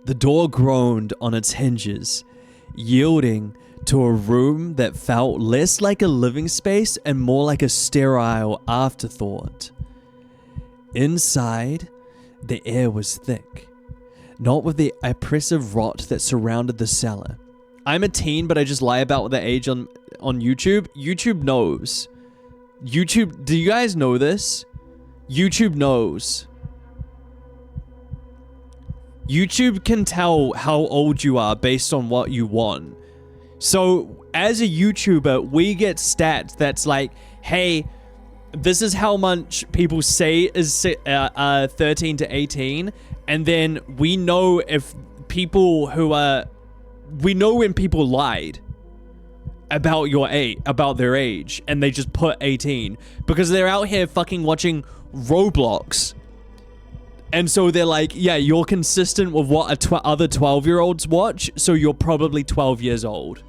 The door groaned on its hinges, yielding to a room that felt less like a living space and more like a sterile afterthought. Inside, the air was thick, not with the oppressive rot that surrounded the cellar. I'm a teen, but I just lie about the age on YouTube. YouTube knows. YouTube, do you guys know this? YouTube knows. YouTube can tell how old you are based on what you want. So, as a YouTuber, we get stats that's like, hey, this is how much people say is 13 to 18, and then we know if people who are... We know when people lied. about about their age, and they just put 18 because they're out here fucking watching Roblox. And so they're like, yeah, you're consistent with what other 12-year-olds watch, so you're probably 12 years old.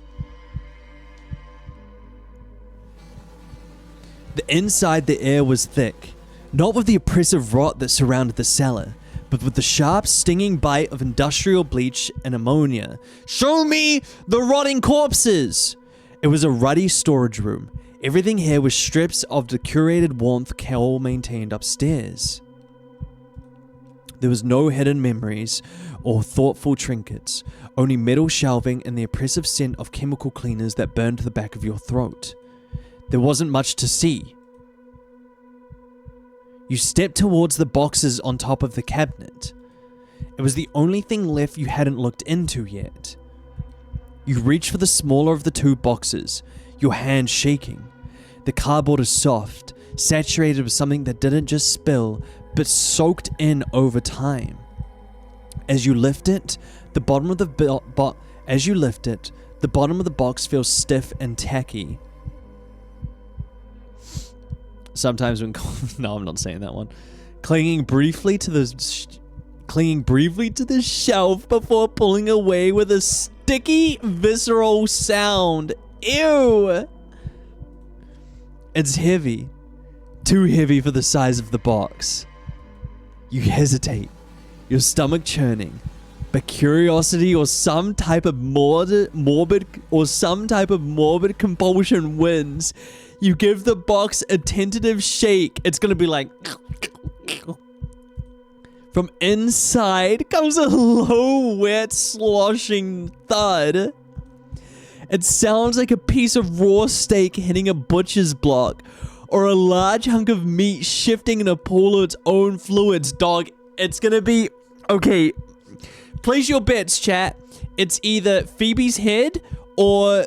Inside, the air was thick, not with the oppressive rot that surrounded the cellar, but with the sharp, stinging bite of industrial bleach and ammonia. Show me the rotting corpses! It was a ruddy storage room. Everything here was strips of the curated warmth Kel maintained upstairs. There was no hidden memories or thoughtful trinkets, only metal shelving and the oppressive scent of chemical cleaners that burned the back of your throat. There wasn't much to see. You stepped towards the boxes on top of the cabinet. It was the only thing left you hadn't looked into yet. You reached for the smaller of the two boxes, your hand shaking. The cardboard is soft, saturated with something that didn't just spill, but soaked in over time. As you lift it, the bottom of the box feels stiff and tacky. Sometimes when no, I'm not saying that one. Clinging briefly to the shelf before pulling away with a sticky, visceral sound. Ew! It's heavy. Too heavy for the size of the box. You hesitate, your stomach churning, but curiosity or some type of morbid compulsion wins. You give the box a tentative shake. It's gonna be like... From inside comes a low, wet, sloshing thud. It sounds like a piece of raw steak hitting a butcher's block, or a large hunk of meat shifting in a pool of its own fluids. Dog, it's gonna be... Okay, place your bets, chat. It's either Phoebe's head or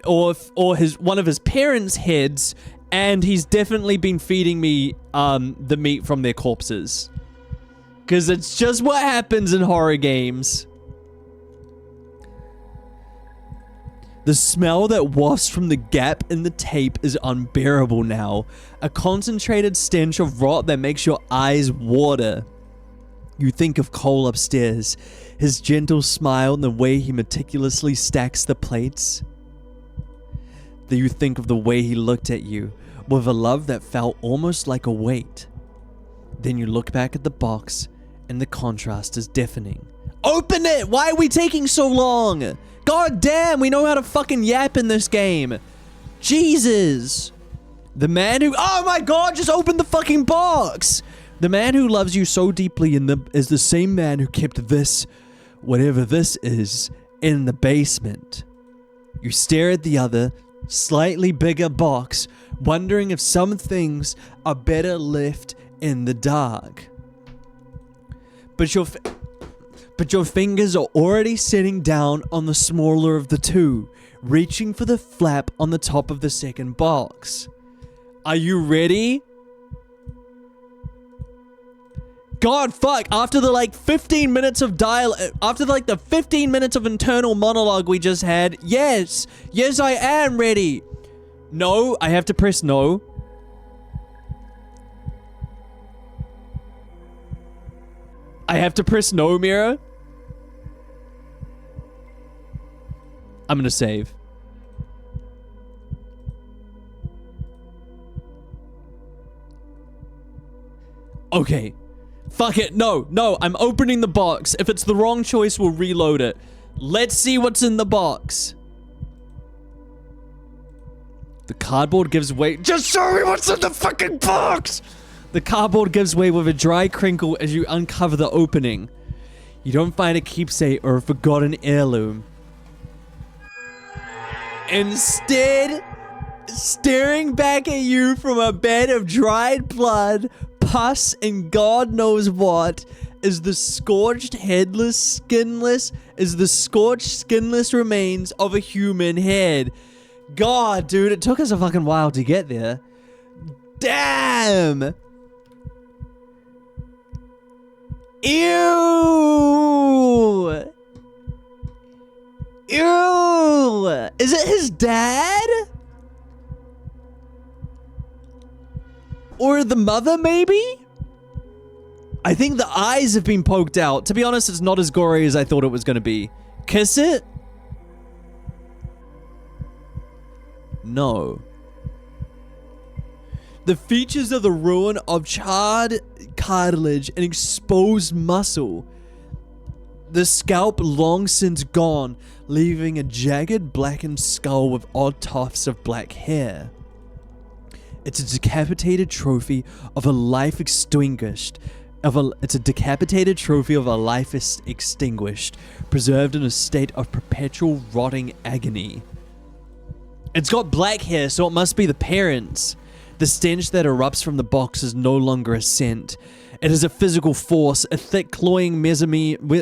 one of his parents' heads, and he's definitely been feeding me the meat from their corpses. Because it's just what happens in horror games. The smell that wafts from the gap in the tape is unbearable now. A concentrated stench of rot that makes your eyes water. You think of Cole upstairs, his gentle smile and the way he meticulously stacks the plates. Then you think of the way he looked at you, with a love that felt almost like a weight. Then you look back at the box, and the contrast is deafening. Open it! Why are we taking so long? God damn, we know how to fucking yap in this game. Jesus. The man who... Oh my god, just open the fucking box! The man who loves you so deeply is the same man who kept this, whatever this is, in the basement. You stare at the other, slightly bigger box, wondering if some things are better left in the dark. But your fingers are already sitting down on the smaller of the two, reaching for the flap on the top of the second box. Are you ready? God fuck, after the 15 minutes of after the 15 minutes of internal monologue we just had, yes, I am ready. No, I have to press no. I have to press no, Mira. I'm gonna save. Okay. Fuck it. No, I'm opening the box. If it's the wrong choice, we'll reload it. Let's see what's in the box. The cardboard gives way. Just show me what's in the fucking box! The cardboard gives way with a dry crinkle as you uncover the opening. You don't find a keepsake or a forgotten heirloom. Instead, staring back at you from a bed of dried blood, pus, and God knows what, is the scorched, skinless remains of a human head. God, dude, it took us a fucking while to get there. Damn! Ew! Ew! Is it his dad? Or the mother, maybe? I think the eyes have been poked out. To be honest, it's not as gory as I thought it was going to be. Kiss it? No. The features of the ruin of charred cartilage and exposed muscle. The scalp long since gone, leaving a jagged blackened skull with odd tufts of black hair. It's a decapitated trophy of a life extinguished. It's a decapitated trophy of a life extinguished, preserved in a state of perpetual rotting agony. It's got black hair, so it must be the parents. The stench that erupts from the box is no longer a scent. It is a physical force, a thick, cloying miasma, I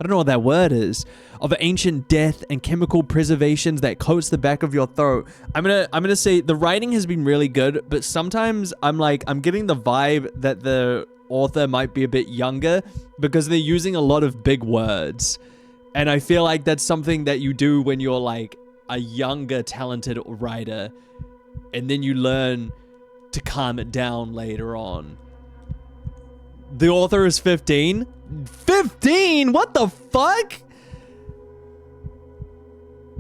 don't know what that word is, of ancient death and chemical preservations that coats the back of your throat. I'm gonna say the writing has been really good, but sometimes I'm getting the vibe that the author might be a bit younger because they're using a lot of big words. And I feel like that's something that you do when you're like a younger, talented writer, and then you learn to calm it down later on. The author is 15? 15? What the fuck?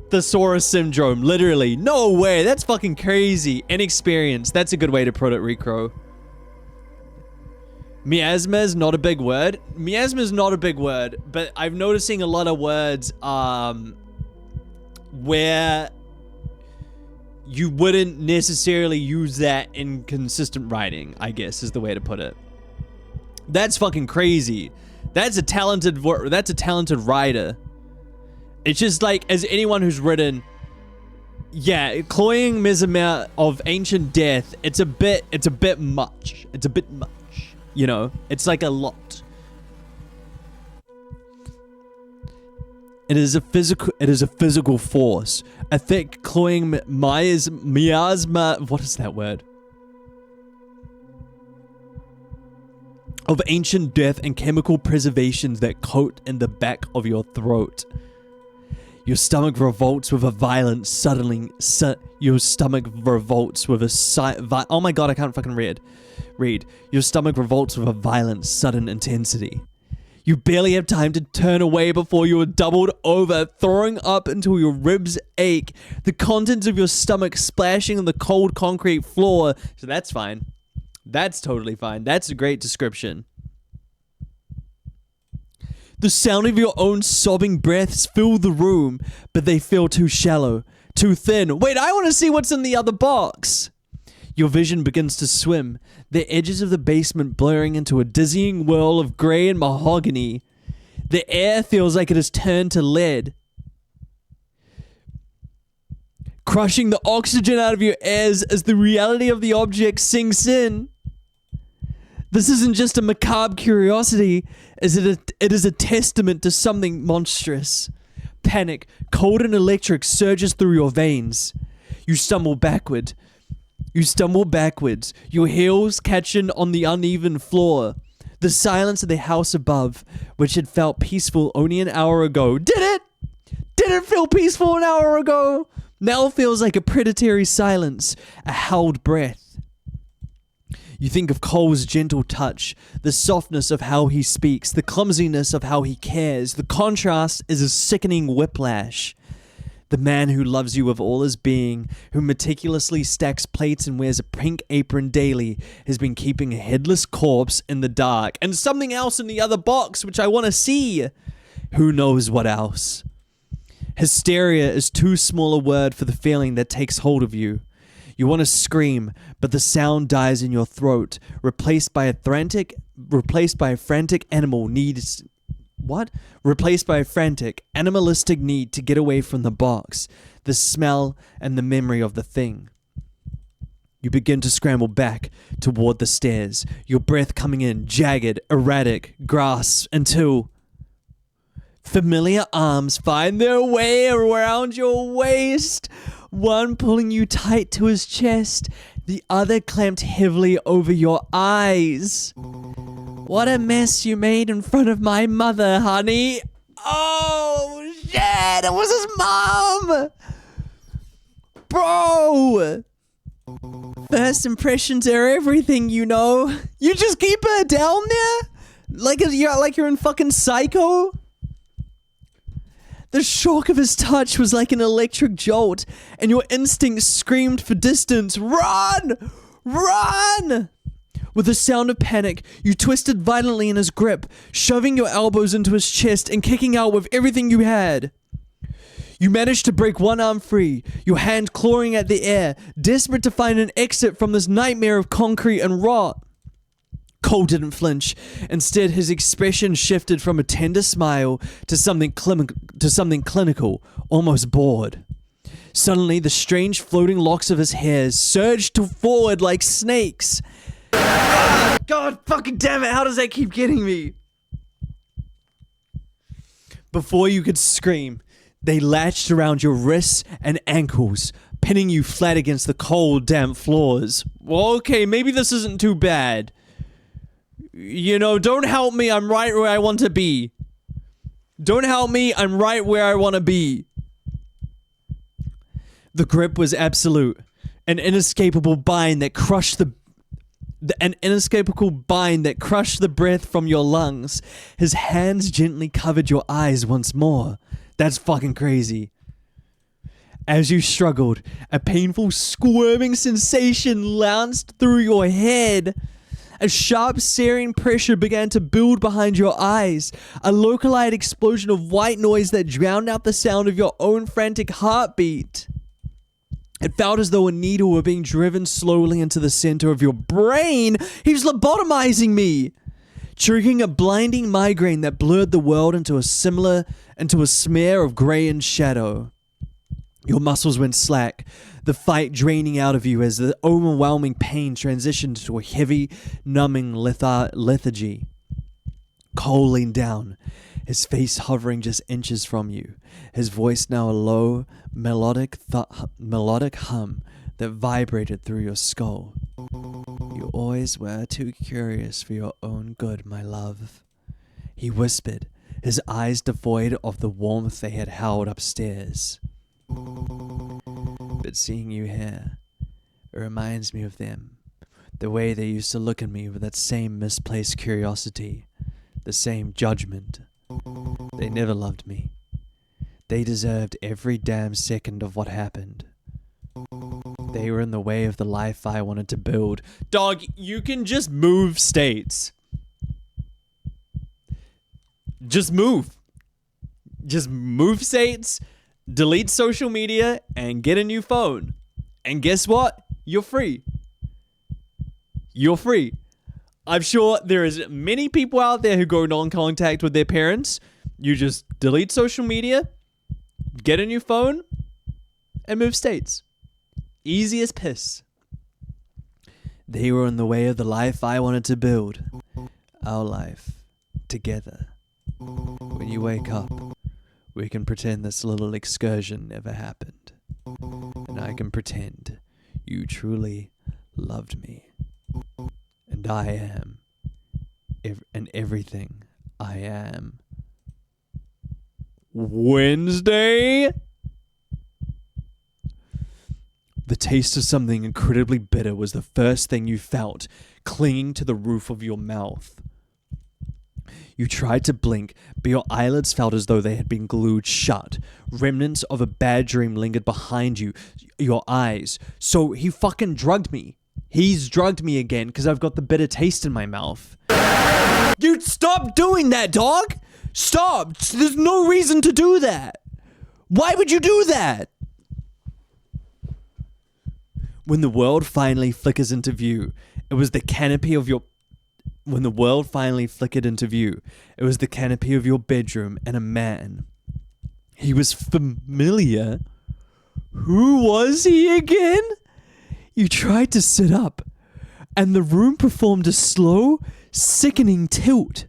Thesaurus syndrome, literally. No way, that's fucking crazy. Inexperienced, that's a good way to put it, Recro. Miasma is not a big word. Miasma is not a big word, but I'm noticing a lot of words where you wouldn't necessarily use that in consistent writing, I guess is the way to put it. That's fucking crazy. That's a talented writer. It's just like, as anyone who's written, yeah, cloying miasma of ancient death, it's a bit much. It's a bit much, you know? It's like a lot. It is a physical force. A thick, cloying miasma, what is that word? Of ancient death and chemical preservations that coat in the back of your throat. Your stomach revolts with a violent, your stomach revolts with a oh my god, I can't fucking read. Your stomach revolts with a violent, sudden intensity. You barely have time to turn away before you are doubled over, throwing up until your ribs ache, the contents of your stomach splashing on the cold concrete floor. So that's fine. That's totally fine. That's a great description. The sound of your own sobbing breaths fill the room, but they feel too shallow, too thin. Wait, I want to see what's in the other box. Your vision begins to swim, the edges of the basement blurring into a dizzying whirl of grey and mahogany. The air feels like it has turned to lead, crushing the oxygen out of your ears as the reality of the object sinks in. This isn't just a macabre curiosity, it is a testament to something monstrous. Panic, cold and electric, surges through your veins. You stumble backwards, your heels catching on the uneven floor. The silence of the house above, which had felt peaceful only an hour ago. Did it feel peaceful an hour ago? Now feels like a predatory silence, a howled breath. You think of Cole's gentle touch, the softness of how he speaks, the clumsiness of how he cares. The contrast is a sickening whiplash. The man who loves you with all his being, who meticulously stacks plates and wears a pink apron daily, has been keeping a headless corpse in the dark. And something else in the other box, which I want to see. Who knows what else? Hysteria is too small a word for the feeling that takes hold of you. You want to scream, but the sound dies in your throat, replaced by a frantic animalistic need to get away from the box, the smell and the memory of the thing. You begin to scramble back toward the stairs, your breath coming in jagged, erratic, gasps until familiar arms find their way around your waist, one pulling you tight to his chest, the other clamped heavily over your eyes. What a mess you made in front of my mother, honey. Oh, shit! It was his mom! Bro! First impressions are everything, you know. You just keep her down there? Like you're in fucking Psycho? The shock of his touch was like an electric jolt, and your instincts screamed for distance. Run! Run! With a sound of panic, you twisted violently in his grip, shoving your elbows into his chest and kicking out with everything you had. You managed to break one arm free, your hand clawing at the air, desperate to find an exit from this nightmare of concrete and rot. Cole didn't flinch. Instead, his expression shifted from a tender smile to something clinical, almost bored. Suddenly, the strange floating locks of his hair surged forward like snakes. Ah, God fucking damn it, how does that keep getting me? Before you could scream, they latched around your wrists and ankles, pinning you flat against the cold, damp floors. Well, okay, maybe this isn't too bad. You know, don't help me, I'm right where I want to be. Don't help me, I'm right where I want to be. The grip was absolute, an inescapable bind that crushed the breath from your lungs. His hands gently covered your eyes once more. That's fucking crazy. As you struggled, a painful squirming sensation lanced through your head. A sharp, searing pressure began to build behind your eyes, a localized explosion of white noise that drowned out the sound of your own frantic heartbeat. It felt as though a needle were being driven slowly into the center of your brain. He was lobotomizing me, triggering a blinding migraine that blurred the world into a smear of gray and shadow. Your muscles went slack, the fight draining out of you as the overwhelming pain transitioned to a heavy, numbing lethargy. Cole leaned down, his face hovering just inches from you, his voice now a low, melodic hum that vibrated through your skull. You always were too curious for your own good, my love. He whispered, his eyes devoid of the warmth they had held upstairs. But seeing you here, it reminds me of them. The way they used to look at me with that same misplaced curiosity, the same judgment. They never loved me. They deserved every damn second of what happened. They were in the way of the life I wanted to build. Dog, you can just move states. Just move. Just move states, delete social media, and get a new phone. And guess what? You're free. You're free. I'm sure there is many people out there who go non-contact with their parents. You just delete social media, get a new phone, and move states. Easy as piss. They were in the way of the life I wanted to build. Our life. Together. When you wake up, we can pretend this little excursion never happened. And I can pretend you truly loved me. And I am. And everything I am. Wednesday? The taste of something incredibly bitter was the first thing you felt, clinging to the roof of your mouth. You tried to blink, but your eyelids felt as though they had been glued shut. Remnants of a bad dream lingered behind your eyes. So he fucking drugged me. He's drugged me again because I've got the bitter taste in my mouth. Dude, stop doing that, dog! Stop! There's no reason to do that. Why would you do that? When the world finally flickers into view, it was the canopy of your... When the world finally flickered into view, it was the canopy of your bedroom and a man. He was familiar. Who was he again? You tried to sit up, and the room performed a slow, sickening tilt.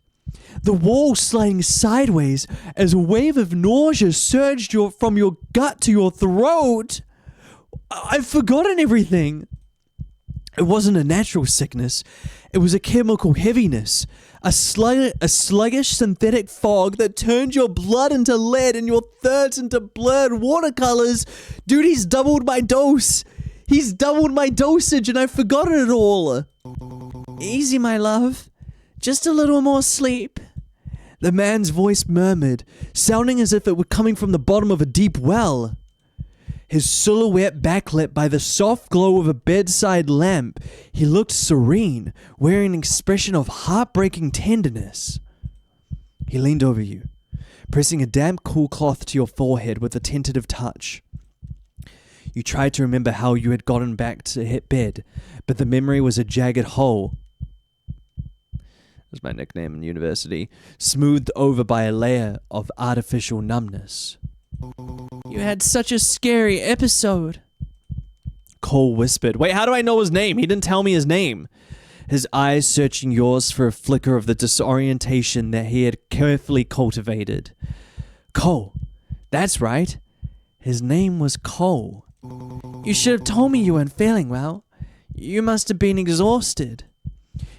The wall sliding sideways as a wave of nausea surged from your gut to your throat. I've forgotten everything. It wasn't a natural sickness. It was a chemical heaviness. A sluggish synthetic fog that turned your blood into lead and your thirst into blurred watercolors. Dude, he's doubled my dose. He's doubled my dosage and I've forgotten it all. Easy, my love. Just a little more sleep. The man's voice murmured, sounding as if it were coming from the bottom of a deep well. His silhouette backlit by the soft glow of a bedside lamp, he looked serene, wearing an expression of heartbreaking tenderness. He leaned over you, pressing a damp, cool cloth to your forehead with a tentative touch. You tried to remember how you had gotten back to hit bed, but the memory was a jagged hole. Was my nickname in university, smoothed over by a layer of artificial numbness. You had such a scary episode. Cole whispered. Wait, how do I know his name? He didn't tell me his name. His eyes searching yours for a flicker of the disorientation that he had carefully cultivated. Cole. That's right. His name was Cole. You should have told me you weren't feeling well. You must have been exhausted.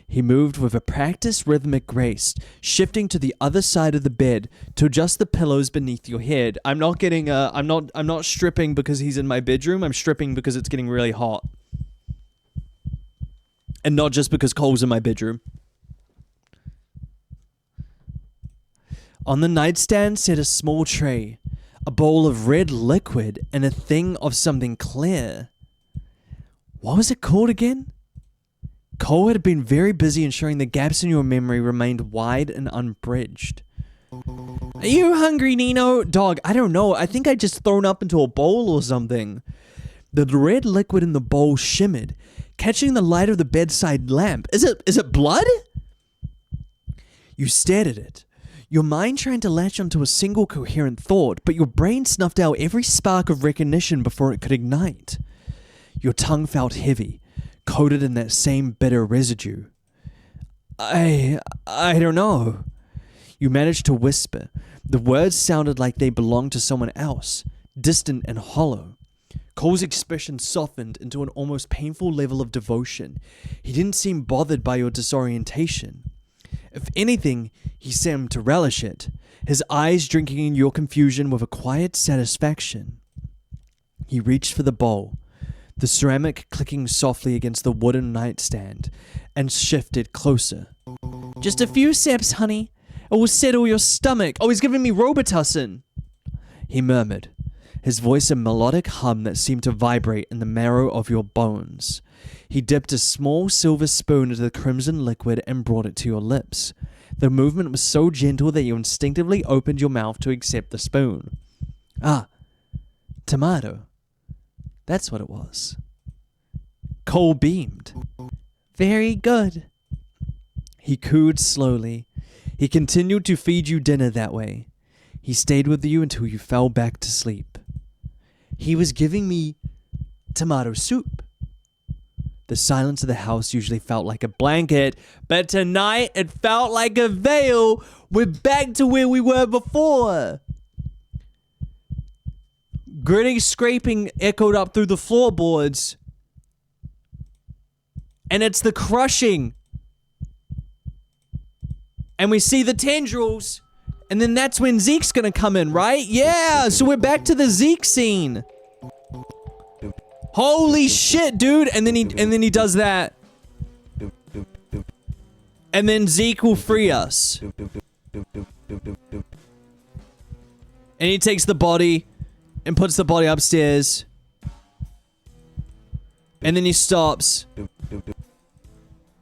He moved with a practiced rhythmic grace, shifting to the other side of the bed to adjust the pillows beneath your head. I'm not stripping because he's in my bedroom. I'm stripping because it's getting really hot. And not just because Cole's in my bedroom. On the nightstand sat a small tray, a bowl of red liquid, and a thing of something clear. What was it called again? Cole had been very busy ensuring the gaps in your memory remained wide and unbridged. Are you hungry, Nino? Dog, I don't know. I think I just thrown up into a bowl or something. The red liquid in the bowl shimmered, catching the light of the bedside lamp. Is it blood? You stared at it, your mind trying to latch onto a single coherent thought, but your brain snuffed out every spark of recognition before it could ignite. Your tongue felt heavy, coated in that same bitter residue. I don't know. You managed to whisper. The words sounded like they belonged to someone else, distant and hollow. Cole's expression softened into an almost painful level of devotion. He didn't seem bothered by your disorientation. If anything, he seemed to relish it, his eyes drinking in your confusion with a quiet satisfaction. He reached for the bowl, the ceramic clicking softly against the wooden nightstand, and shifted closer. Just a few sips, honey. It will settle your stomach. Oh, he's giving me Robitussin, he murmured, his voice a melodic hum that seemed to vibrate in the marrow of your bones. He dipped a small silver spoon into the crimson liquid and brought it to your lips. The movement was so gentle that you instinctively opened your mouth to accept the spoon. Ah, tomato. That's what it was. Cole beamed. Very good. He cooed slowly. He continued to feed you dinner that way. He stayed with you until you fell back to sleep. He was giving me tomato soup. The silence of the house usually felt like a blanket, but tonight it felt like a veil. We're back to where we were before. Gritty scraping echoed up through the floorboards. And it's the crushing. And we see the tendrils. And then that's when Zeke's gonna come in, right? Yeah, so we're back to the Zeke scene. Holy shit, dude. And then he does that. And then Zeke will free us. And he takes the body and puts the body upstairs. And then he stops.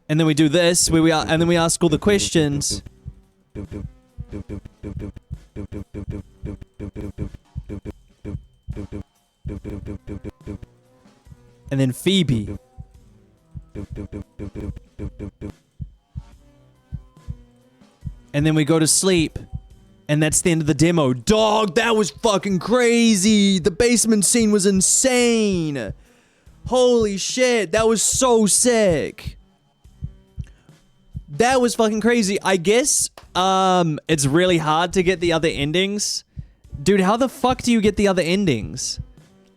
And then we do this, where we are, and then we ask all the questions. And then Phoebe. And then we go to sleep. And that's the end of the demo. Dog, that was fucking crazy. The basement scene was insane. Holy shit, that was so sick. That was fucking crazy. I guess, it's really hard to get the other endings. Dude, how the fuck do you get the other endings?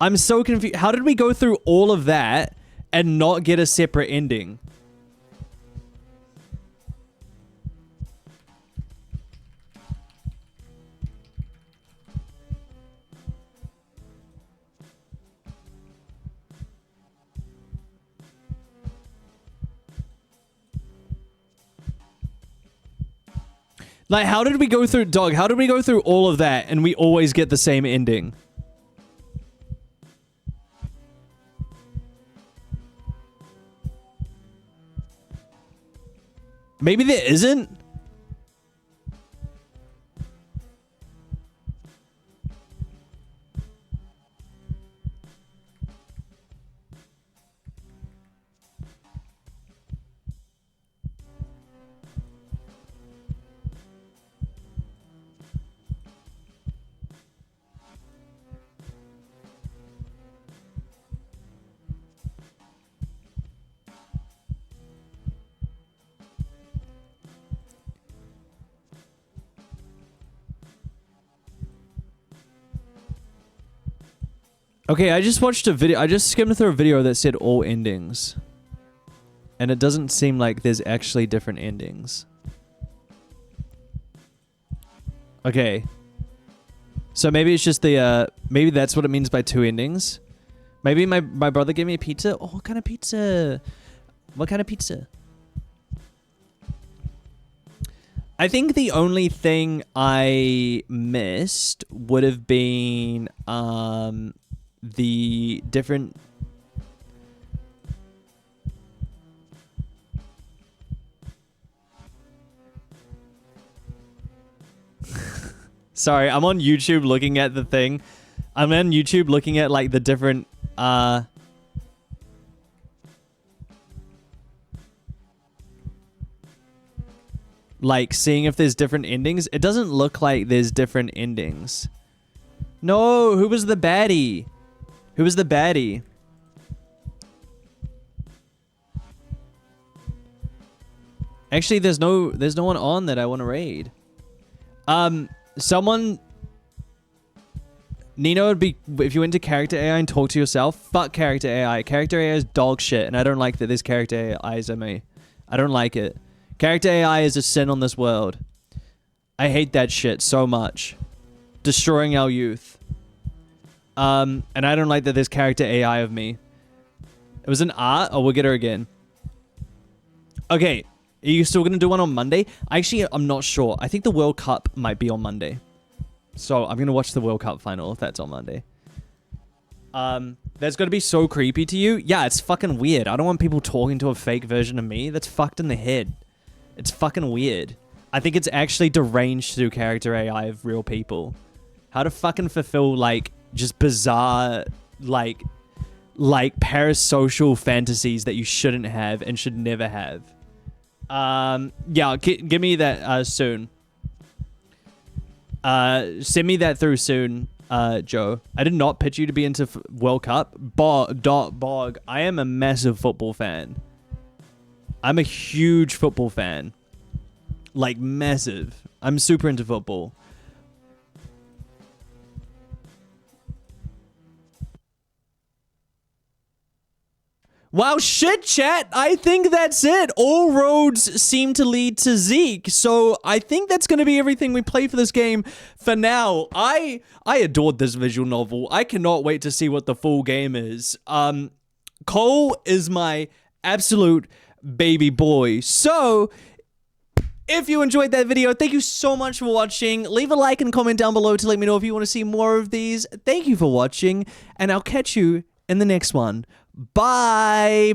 I'm so confused. How did we go through all of that and not get a separate ending. Like, how did we go through, dog, how did we go through all of that and we always get the same ending? Maybe there isn't? Okay, I just watched a video. I just skimmed through a video that said all endings. And it doesn't seem like there's actually different endings. Okay. So maybe it's just the, maybe that's what it means by two endings. Maybe my brother gave me a pizza. Oh, what kind of pizza? What kind of pizza? I think the only thing I missed would have been, the different sorry, I'm on YouTube looking at the thing. I'm on YouTube looking at like the different like seeing if there's different endings. It doesn't look like there's different endings. No, who was the baddie? Who was the baddie? Actually, there's no one on that I want to raid. Someone Nino would be, if you went to character AI and talk to yourself, fuck character AI. Character AI is dog shit, and I don't like that there's character AIs in me. I don't like it. Character AI is a sin on this world. I hate that shit so much. Destroying our youth. And I don't like that there's character AI of me. It was an art. Oh, we'll get her again. Okay. Are you still going to do one on Monday? Actually, I'm not sure. I think the World Cup might be on Monday. So I'm going to watch the World Cup final if that's on Monday. That's going to be so creepy to you. Yeah, it's fucking weird. I don't want people talking to a fake version of me. That's fucked in the head. It's fucking weird. I think it's actually deranged to do character AI of real people. How to fucking fulfill, like, just bizarre, like parasocial fantasies that you shouldn't have and should never have. Yeah, give me that soon. Send me that through soon, Joe. I did not pitch you to be into World Cup. Bog. I am a massive football fan. I'm a huge football fan. Like, massive. I'm super into football. Wow, shit, chat. I think that's it. All roads seem to lead to Zeke. So I think that's going to be everything we play for this game for now. I adored this visual novel. I cannot wait to see what the full game is. Cole is my absolute baby boy. So if you enjoyed that video, thank you so much for watching. Leave a like and comment down below to let me know if you want to see more of these. Thank you for watching, and I'll catch you in the next one. Bye.